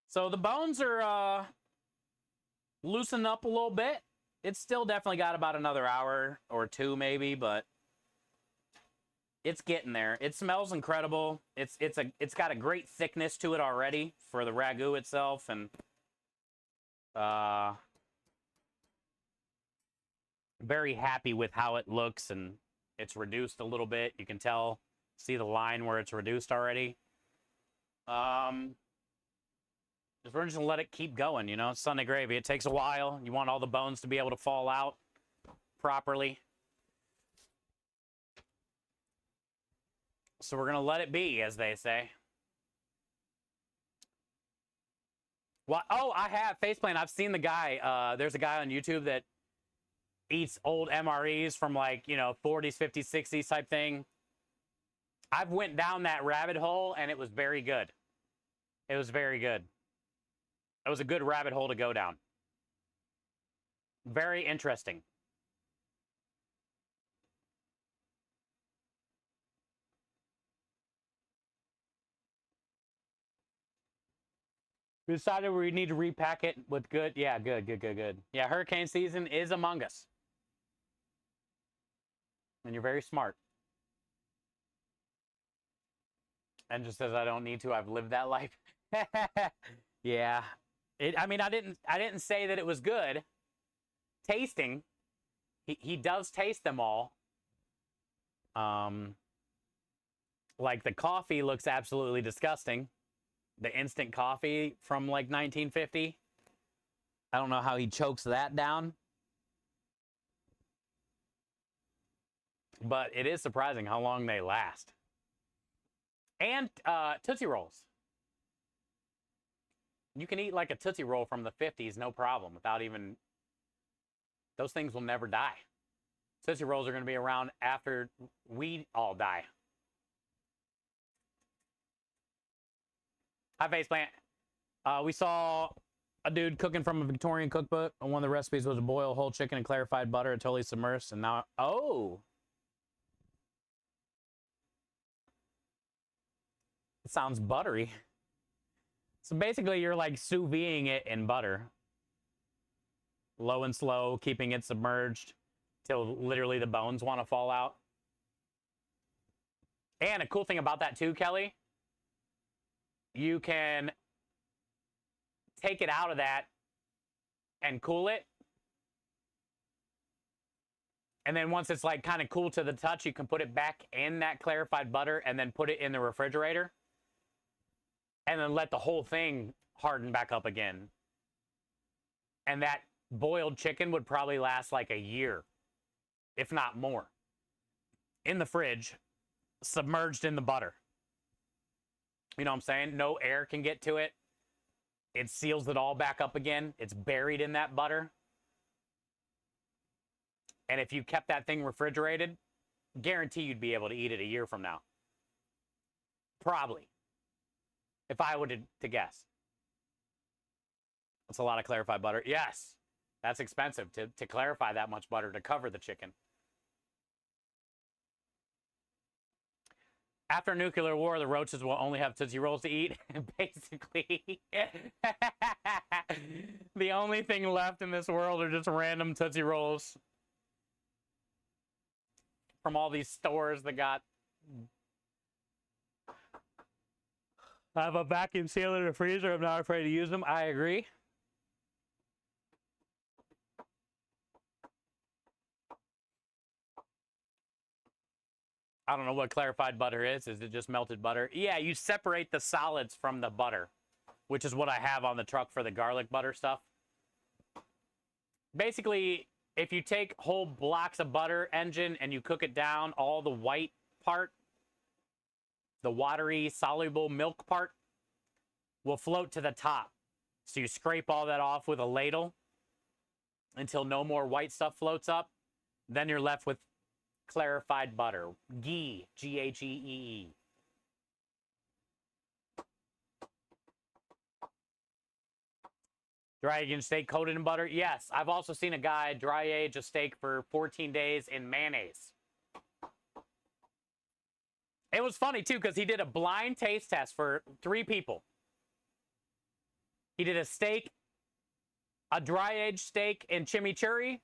So the bones are loosened up a little bit. It's still definitely got about another hour or two maybe, but it's getting there. It smells incredible. It's got a great thickness to it already for the ragu itself, and very happy with how it looks, and it's reduced a little bit. You can tell, see the line where it's reduced already. If we're just gonna let it keep going, you know, it's Sunday gravy. It takes a while. You want all the bones to be able to fall out properly. So we're gonna let it be, as they say. Well, oh, I have Faceplant. I've seen the guy. There's a guy on YouTube that eats old MREs from like, you know, 40s, 50s, 60s type thing. I've went down that rabbit hole and it was very good. It was very good. It was a good rabbit hole to go down. Very interesting. We decided we need to repack it with good. Yeah, good. Yeah, hurricane season is among us. And you're very smart. And just says I don't need to. I've lived that life. Yeah. I mean, I didn't say that it was good. Tasting. He does taste them all. Like the coffee looks absolutely disgusting. The instant coffee from like 1950. I don't know how he chokes that down. But it is surprising how long they last. And Tootsie Rolls. You can eat like a Tootsie Roll from the 50s, no problem, without even... Those things will never die. Tootsie Rolls are going to be around after we all die. Hi, Faceplant. We saw a dude cooking from a Victorian cookbook, and one of the recipes was to boil whole chicken in clarified butter, totally submersed, and now... Oh! It sounds buttery. So basically, you're like sous videing it in butter. Low and slow, keeping it submerged till literally the bones want to fall out. And a cool thing about that too, Kelly, you can take it out of that and cool it. And then once it's like kind of cool to the touch, you can put it back in that clarified butter and then put it in the refrigerator. And then let the whole thing harden back up again. And that boiled chicken would probably last like a year, if not more, in the fridge, submerged in the butter. You know what I'm saying? No air can get to it. It seals it all back up again. It's buried in that butter. And if you kept that thing refrigerated, guarantee you'd be able to eat it a year from now. Probably. If I were to guess. That's a lot of clarified butter. Yes. That's expensive to clarify that much butter to cover the chicken. After nuclear war, the roaches will only have Tootsie Rolls to eat. Basically. The only thing left in this world are just random Tootsie Rolls. From all these stores that got... I have a vacuum sealer in the freezer. I'm not afraid to use them. I agree. I don't know what clarified butter is. Is it just melted butter? Yeah, you separate the solids from the butter. which is what I have on the truck for the garlic butter stuff. Basically, if you take whole blocks of butter engine and you cook it down, all the white part, the watery, soluble milk part, will float to the top. So you scrape all that off with a ladle until no more white stuff floats up. Then you're left with clarified butter. Ghee, G-H-E-E-E. Dry aged steak coated in butter? Yes. I've also seen a guy dry age a steak for 14 days in mayonnaise. It was funny, too, because he did a blind taste test for 3 people. He did a steak, a dry aged steak in chimichurri,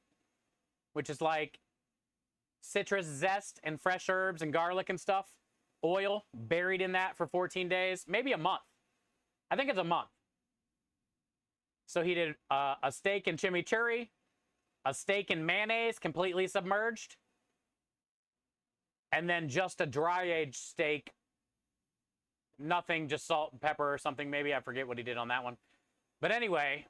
which is like citrus zest and fresh herbs and garlic and stuff. Oil buried in that for 14 days, maybe a month. I think it's a month. So he did a steak in chimichurri, a steak in mayonnaise, completely submerged, and then just a dry-aged steak, nothing, just salt and pepper or something maybe. I forget what he did on that one. But anyway,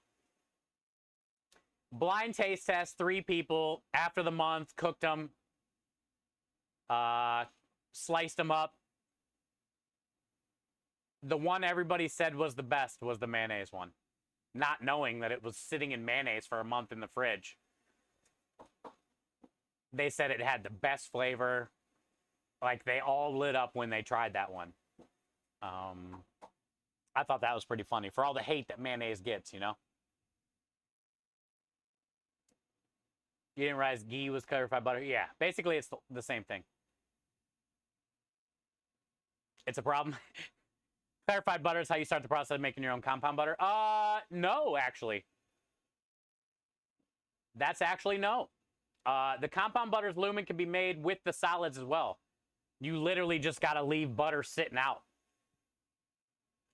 blind taste test, 3 people, after the month, cooked them, sliced them up. The one everybody said was the best was the mayonnaise one, not knowing that it was sitting in mayonnaise for a month in the fridge. They said it had the best flavor. Like, they all lit up when they tried that one. I thought that was pretty funny for all the hate that mayonnaise gets, you know? You didn't realize ghee was clarified butter? Yeah, basically it's the same thing. It's a problem. Clarified butter is how you start the process of making your own compound butter? No, actually. That's actually no. The compound butter's lumen can be made with the solids as well. You literally just got to leave butter sitting out.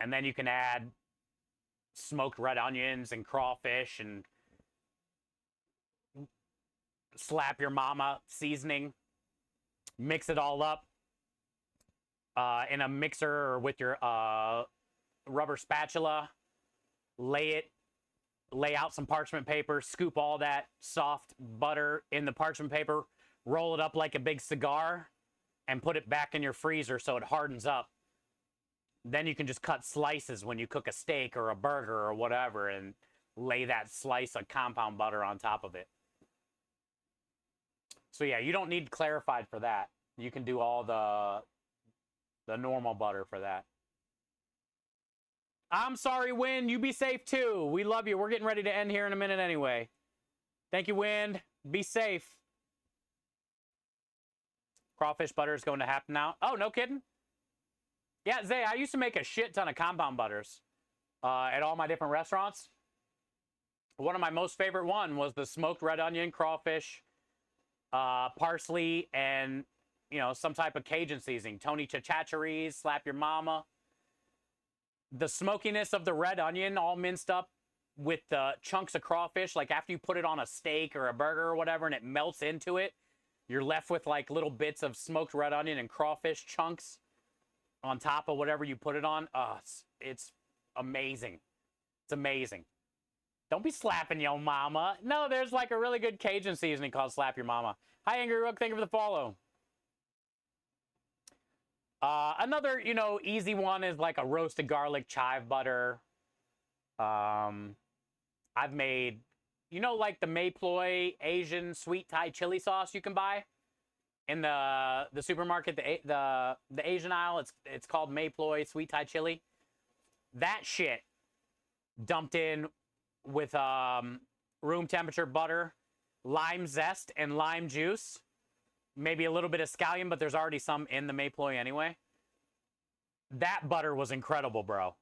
And then you can add smoked red onions and crawfish and slap your mama seasoning. Mix it all up in a mixer or with your rubber spatula. Lay out some parchment paper, scoop all that soft butter in the parchment paper, roll it up like a big cigar, and put it back in your freezer so it hardens up. Then you can just cut slices when you cook a steak or a burger or whatever and lay that slice of compound butter on top of it. So yeah, you don't need clarified for that. You can do all the normal butter for that. I'm sorry, Wind. You be safe too. We love you. We're getting ready to end here in a minute anyway. Thank you, Wind. Be safe. Crawfish butter is going to happen now. Oh, no kidding. Yeah, Zay, I used to make a shit ton of compound butters at all my different restaurants. One of my most favorite one was the smoked red onion, crawfish, parsley, and, you know, some type of Cajun seasoning. Tony Chachacheries, slap your mama. The smokiness of the red onion all minced up with the chunks of crawfish. Like after you put it on a steak or a burger or whatever and it melts into it, you're left with like little bits of smoked red onion and crawfish chunks on top of whatever you put it on. It's amazing. It's amazing. Don't be slapping your mama. No, there's like a really good Cajun seasoning called Slap Your Mama. Hi, Angry Rook. Thank you for the follow. Another, you know, easy one is like a roasted garlic chive butter. I've made, you know, like the Mayploy Asian sweet Thai chili sauce you can buy in the supermarket, the Asian aisle. It's called Mayploy sweet Thai chili. That shit dumped in with room temperature butter, lime zest, and lime juice. Maybe a little bit of scallion, but there's already some in the Mayploy anyway. That butter was incredible, bro.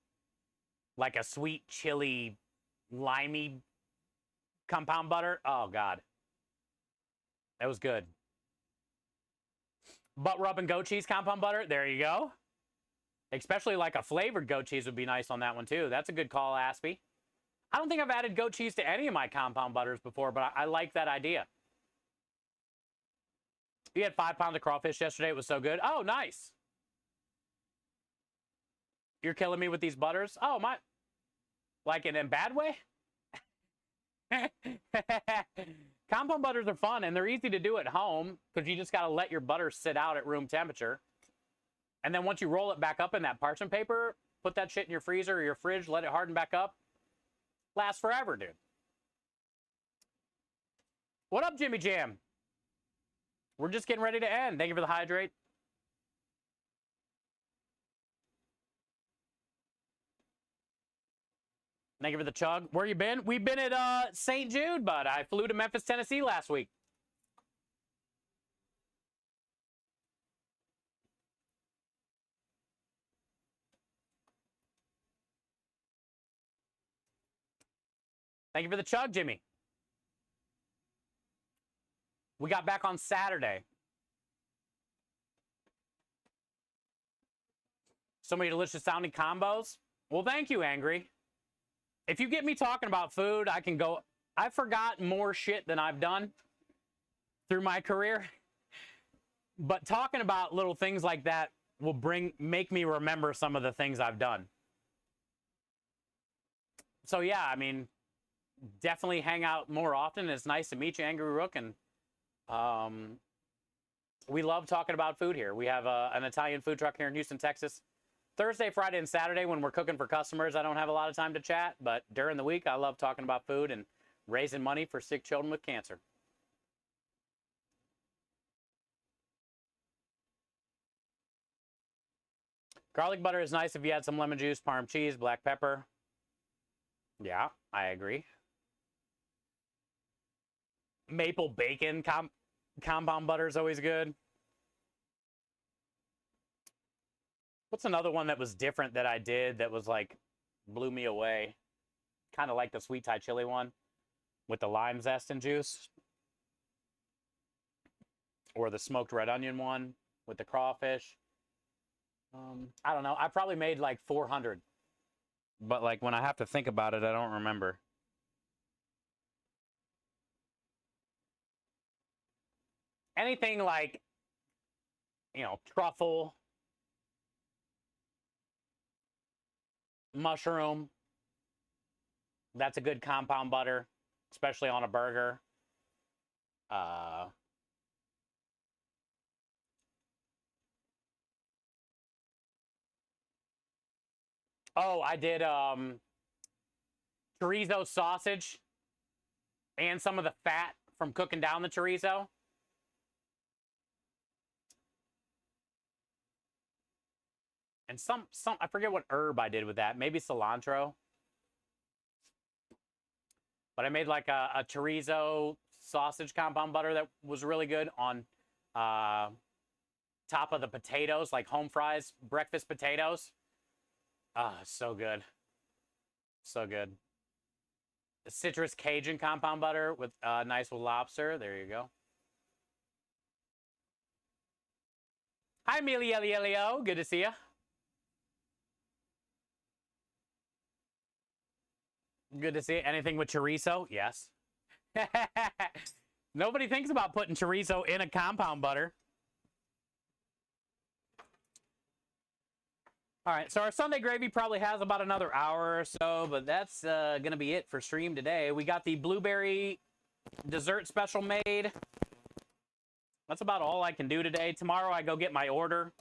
Like a sweet, chili, limey compound butter. Oh, God. That was good. Butt rub and goat cheese compound butter. There you go. Especially like a flavored goat cheese would be nice on that one, too. That's a good call, Aspie. I don't think I've added goat cheese to any of my compound butters before, but I like that idea. You had 5 pounds of crawfish yesterday. It was so good. Oh, nice. You're killing me with these butters. Oh, Like in a bad way? Compound butters are fun and they're easy to do at home because you just got to let your butter sit out at room temperature. And then once you roll it back up in that parchment paper, put that shit in your freezer or your fridge, let it harden back up. Lasts forever, dude. What up, Jimmy Jam? We're just getting ready to end. Thank you for the hydrate. Thank you for the chug. Where you been? We've been at St. Jude, bud. I flew to Memphis, Tennessee last week. Thank you for the chug, Jimmy. We got back on Saturday. So many delicious sounding combos. Well, thank you, Angry. If you get me talking about food, I can go. I've forgotten more shit than I've done through my career. But talking about little things like that will make me remember some of the things I've done. So yeah, I mean, definitely hang out more often. It's nice to meet you, Angry Rook, and we love talking about food here. We have an Italian food truck here in Houston, Texas. Thursday, Friday, and Saturday when we're cooking for customers, I don't have a lot of time to chat, but during the week, I love talking about food and raising money for sick children with cancer. Garlic butter is nice if you add some lemon juice, parm cheese, black pepper. Yeah, I agree. Maple bacon compound butter is always good. What's another one that was different that I did that was like blew me away? Kind of like the sweet Thai chili one with the lime zest and juice. Or the smoked red onion one with the crawfish. I don't know. I probably made like 400. But like when I have to think about it, I don't remember. Anything like, you know, truffle, mushroom. That's a good compound butter, especially on a burger. Oh, I did chorizo sausage and some of the fat from cooking down the chorizo. And some I forget what herb I did with that. Maybe cilantro. But I made like a chorizo sausage compound butter that was really good on top of the potatoes, like home fries, breakfast potatoes. Ah, so good. So good. The citrus Cajun compound butter with nice with lobster. There you go. Hi, Emilio. Good to see you. Good to see you. Anything with chorizo? Yes. Nobody thinks about putting chorizo in a compound butter. All right, so our Sunday gravy probably has about another hour or so, but that's going to be it for stream today. We got the blueberry dessert special made. That's about all I can do today. Tomorrow I go get my order.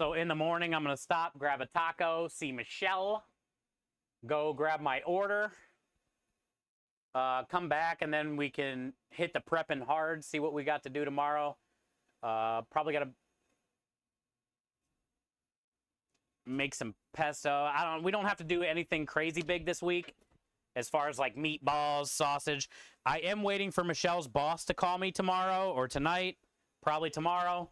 So in the morning, I'm going to stop, grab a taco, see Michelle, go grab my order, come back, and then we can hit the prepping hard, see what we got to do tomorrow. Probably got to make some pesto. We don't have to do anything crazy big this week as far as like meatballs, sausage. I am waiting for Michelle's boss to call me tomorrow or tonight, probably tomorrow.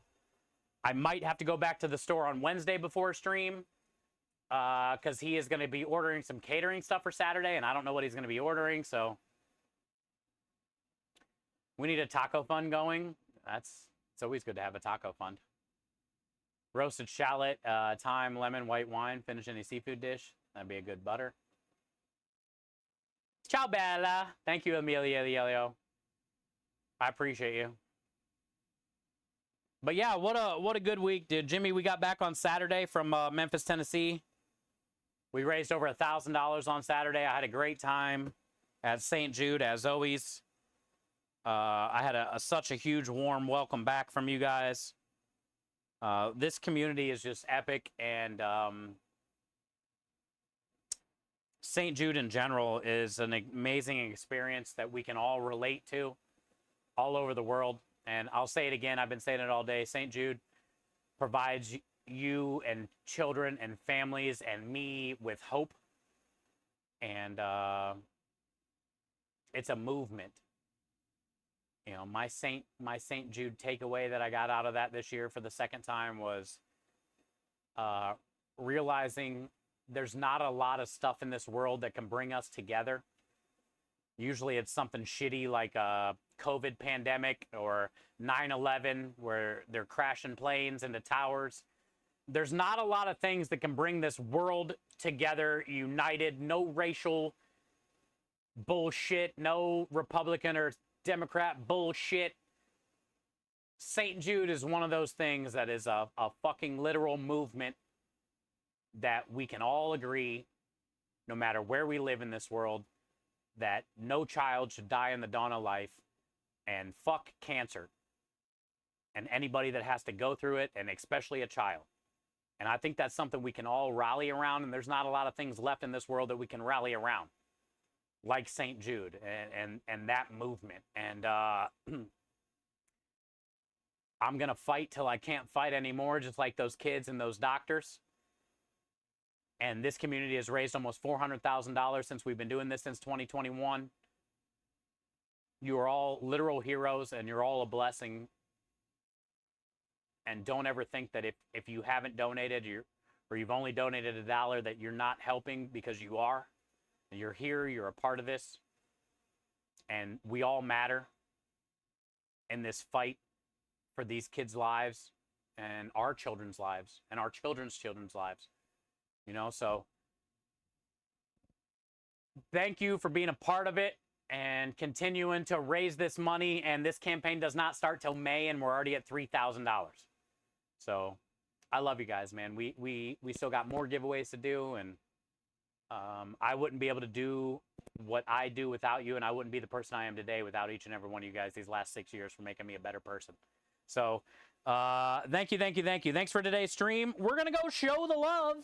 I might have to go back to the store on Wednesday before stream because he is going to be ordering some catering stuff for Saturday, and I don't know what he's going to be ordering, so we need a taco fund going. It's always good to have a taco fund. Roasted shallot, thyme, lemon, white wine, finish any seafood dish. That'd be a good butter. Ciao, Bella. Thank you, Emilio. I appreciate you. But yeah, what a good week, dude. Jimmy, we got back on Saturday from Memphis, Tennessee. We raised over $1,000 on Saturday. I had a great time at St. Jude, as always. I had such a huge, warm welcome back from you guys. This community is just epic, and St. Jude in general is an amazing experience that we can all relate to all over the world. And I'll say it again, I've been saying it all day. St. Jude provides you and children and families and me with hope. And it's a movement. You know, my St. Jude takeaway that I got out of that this year for the second time was realizing there's not a lot of stuff in this world that can bring us together. Usually it's something shitty like a COVID pandemic or 9/11 where they're crashing planes into towers. There's not a lot of things that can bring this world together, united, no racial bullshit, no Republican or Democrat bullshit. St. Jude is one of those things that is a fucking literal movement that we can all agree, no matter where we live in this world, that no child should die in the dawn of life, and fuck cancer and anybody that has to go through it, and especially a child. And I think that's something we can all rally around, and there's not a lot of things left in this world that we can rally around, like St. Jude and that movement. And I'm going to fight till I can't fight anymore, just like those kids and those doctors. And this community has raised almost $400,000 since we've been doing this since 2021. You are all literal heroes, and you're all a blessing. And don't ever think that if you haven't donated or you've only donated $1 that you're not helping, because you are. You're here, you're a part of this. And we all matter in this fight for these kids' lives and our children's lives and our children's children's lives. You know, so thank you for being a part of it and continuing to raise this money. And this campaign does not start till May, and we're already at $3,000. So I love you guys, man. We still got more giveaways to do, and I wouldn't be able to do what I do without you, and I wouldn't be the person I am today without each and every one of you guys these last 6 years for making me a better person. So thank you, thank you, thank you. Thanks for today's stream. We're going to go show the love.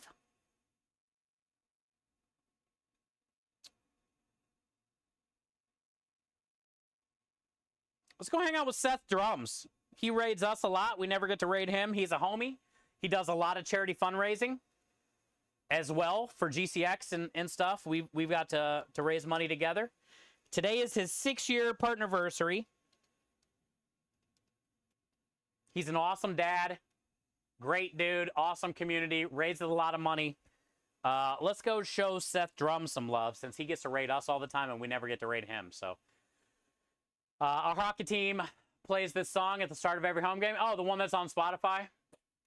Let's go hang out with Seth Drums. He raids us a lot. We never get to raid him. He's a homie. He does a lot of charity fundraising as well for GCX and stuff. We've got to raise money together. Today is his 6-year partnerversary. He's an awesome dad. Great dude. Awesome community. Raises a lot of money. Let's go show Seth Drums some love, since he gets to raid us all the time and we never get to raid him. So our hockey team plays this song at the start of every home game. Oh, the one that's on Spotify.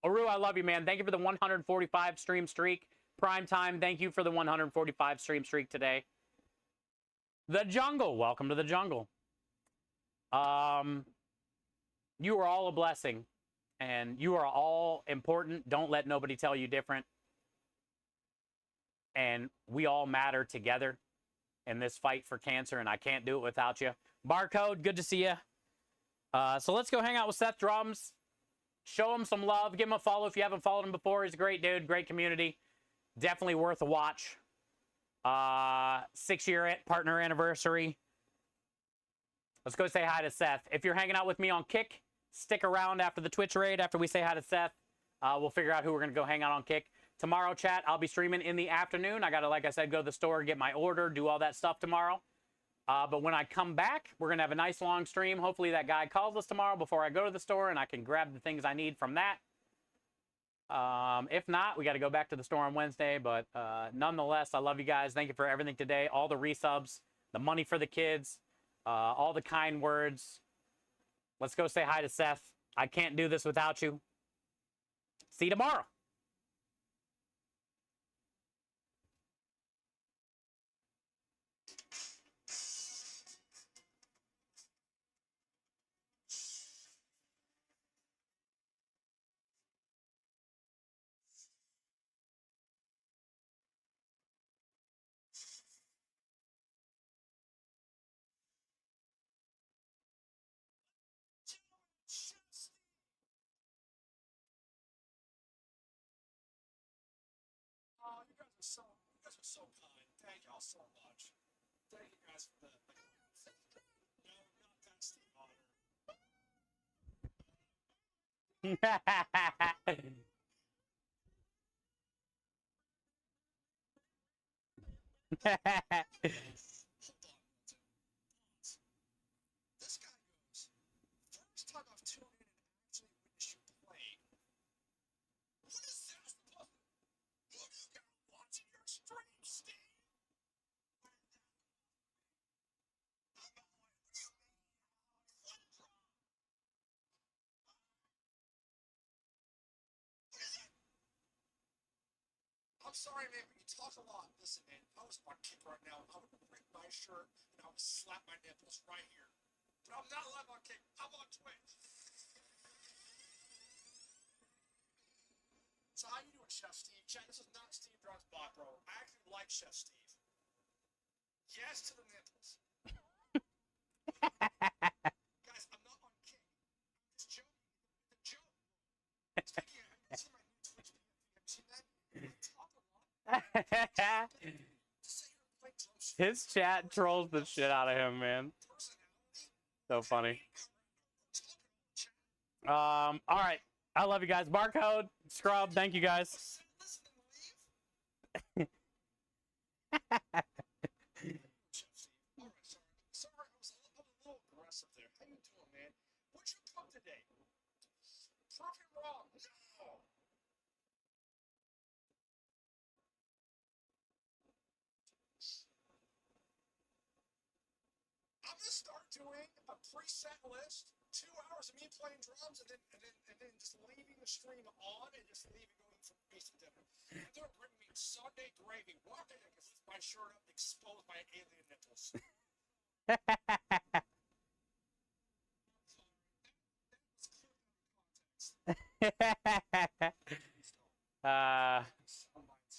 Aru, I love you, man. Thank you for the 145 stream streak. Prime time, thank you for the 145 stream streak today. The Jungle, welcome to the Jungle. You are all a blessing, and you are all important. Don't let nobody tell you different. And we all matter together in this fight for cancer, and I can't do it without you. Barcode, good to see you. So let's go hang out with Seth Drums. Show him some love. Give him a follow if you haven't followed him before. He's a great dude, great community. Definitely worth a watch. 6-year partner anniversary. Let's go say hi to Seth. If you're hanging out with me on Kick, stick around after the Twitch raid. After we say hi to Seth, we'll figure out who we're going to go hang out on Kick. Tomorrow, chat, I'll be streaming in the afternoon. I got to, like I said, go to the store, get my order, do all that stuff tomorrow. But when I come back, we're going to have a nice long stream. Hopefully that guy calls us tomorrow before I go to the store, and I can grab the things I need from that. If not, we got to go back to the store on Wednesday. But nonetheless, I love you guys. Thank you for everything today. All the resubs, the money for the kids, all the kind words. Let's go say hi to Seth. I can't do this without you. See you tomorrow. So, you guys are so kind. Thank y'all so much. Thank you guys for the. No, not that Steve Otter. Hold on, Milton. Pause. This guy goes, first time I've tuned in and actually witnessed you play. What is that? Who do you got watching your stream, Steve? I'm sorry, man, but you talk a lot. Listen, man, I was on kick right now. I would rip my shirt and I would slap my nipples right here. But I'm not live on kick. I'm on Twitch. So how you doing, Chef Steve? Chat, this is not Steve Drumm's bot, bro. I actually like Chef Steve. Yes to the nipples. Guys, I'm not on kick. It's joking. It's a joke. Speaking of, have you seen my new Twitch video? Have you seen that? I talk a lot. His chat trolls the shit out of him, man. So funny. All right. I love you guys. Barcode, Scrub, thank you guys. Sorry, I was a little aggressive there. How you doing, man? What'd you cook today? Prove him wrong. No. I'm gonna start doing a preset list, 2 hours of me playing drums, and then just leaving the stream on and just leaving going for basic dinner. And they're bringing me Sunday gravy. Why did I lift my shirt up and expose my alien nipples?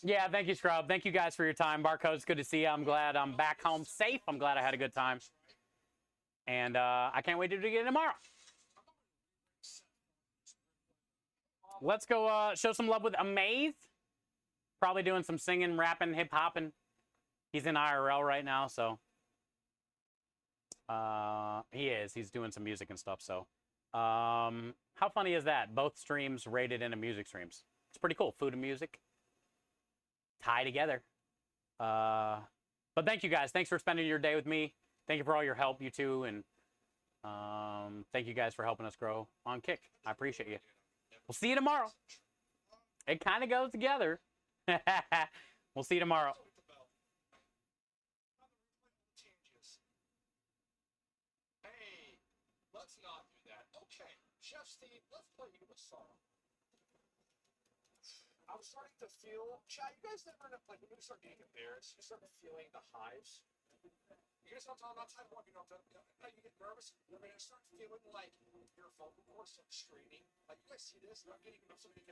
Yeah, thank you, Scrub. Thank you guys for your time. Barcode, it's good to see you. I'm glad I'm back home safe. I'm glad I had a good time. And I can't wait to do it again tomorrow. Let's go show some love with Amaze. Probably doing some singing, rapping, hip-hopping. He's in IRL right now, so. He is. He's doing some music and stuff, so. How funny is that? Both streams rated into music streams. It's pretty cool. Food and music tie together. But thank you guys. Thanks for spending your day with me. Thank you for all your help, you two, and thank you guys for helping us grow on Kick. I appreciate you. We'll see you tomorrow. It kind of goes together. We'll see you tomorrow. Hey, let's not do that. Okay, Chef Steve, let's play you a song. I'm starting to feel, chat, you guys never end up, like, when you start getting embarrassed, you start feeling the hives. You guys know what I'm talking about? You know, you get nervous, and I start feeling like your vocal cords start straining. Like, you guys see this? I'm getting somebody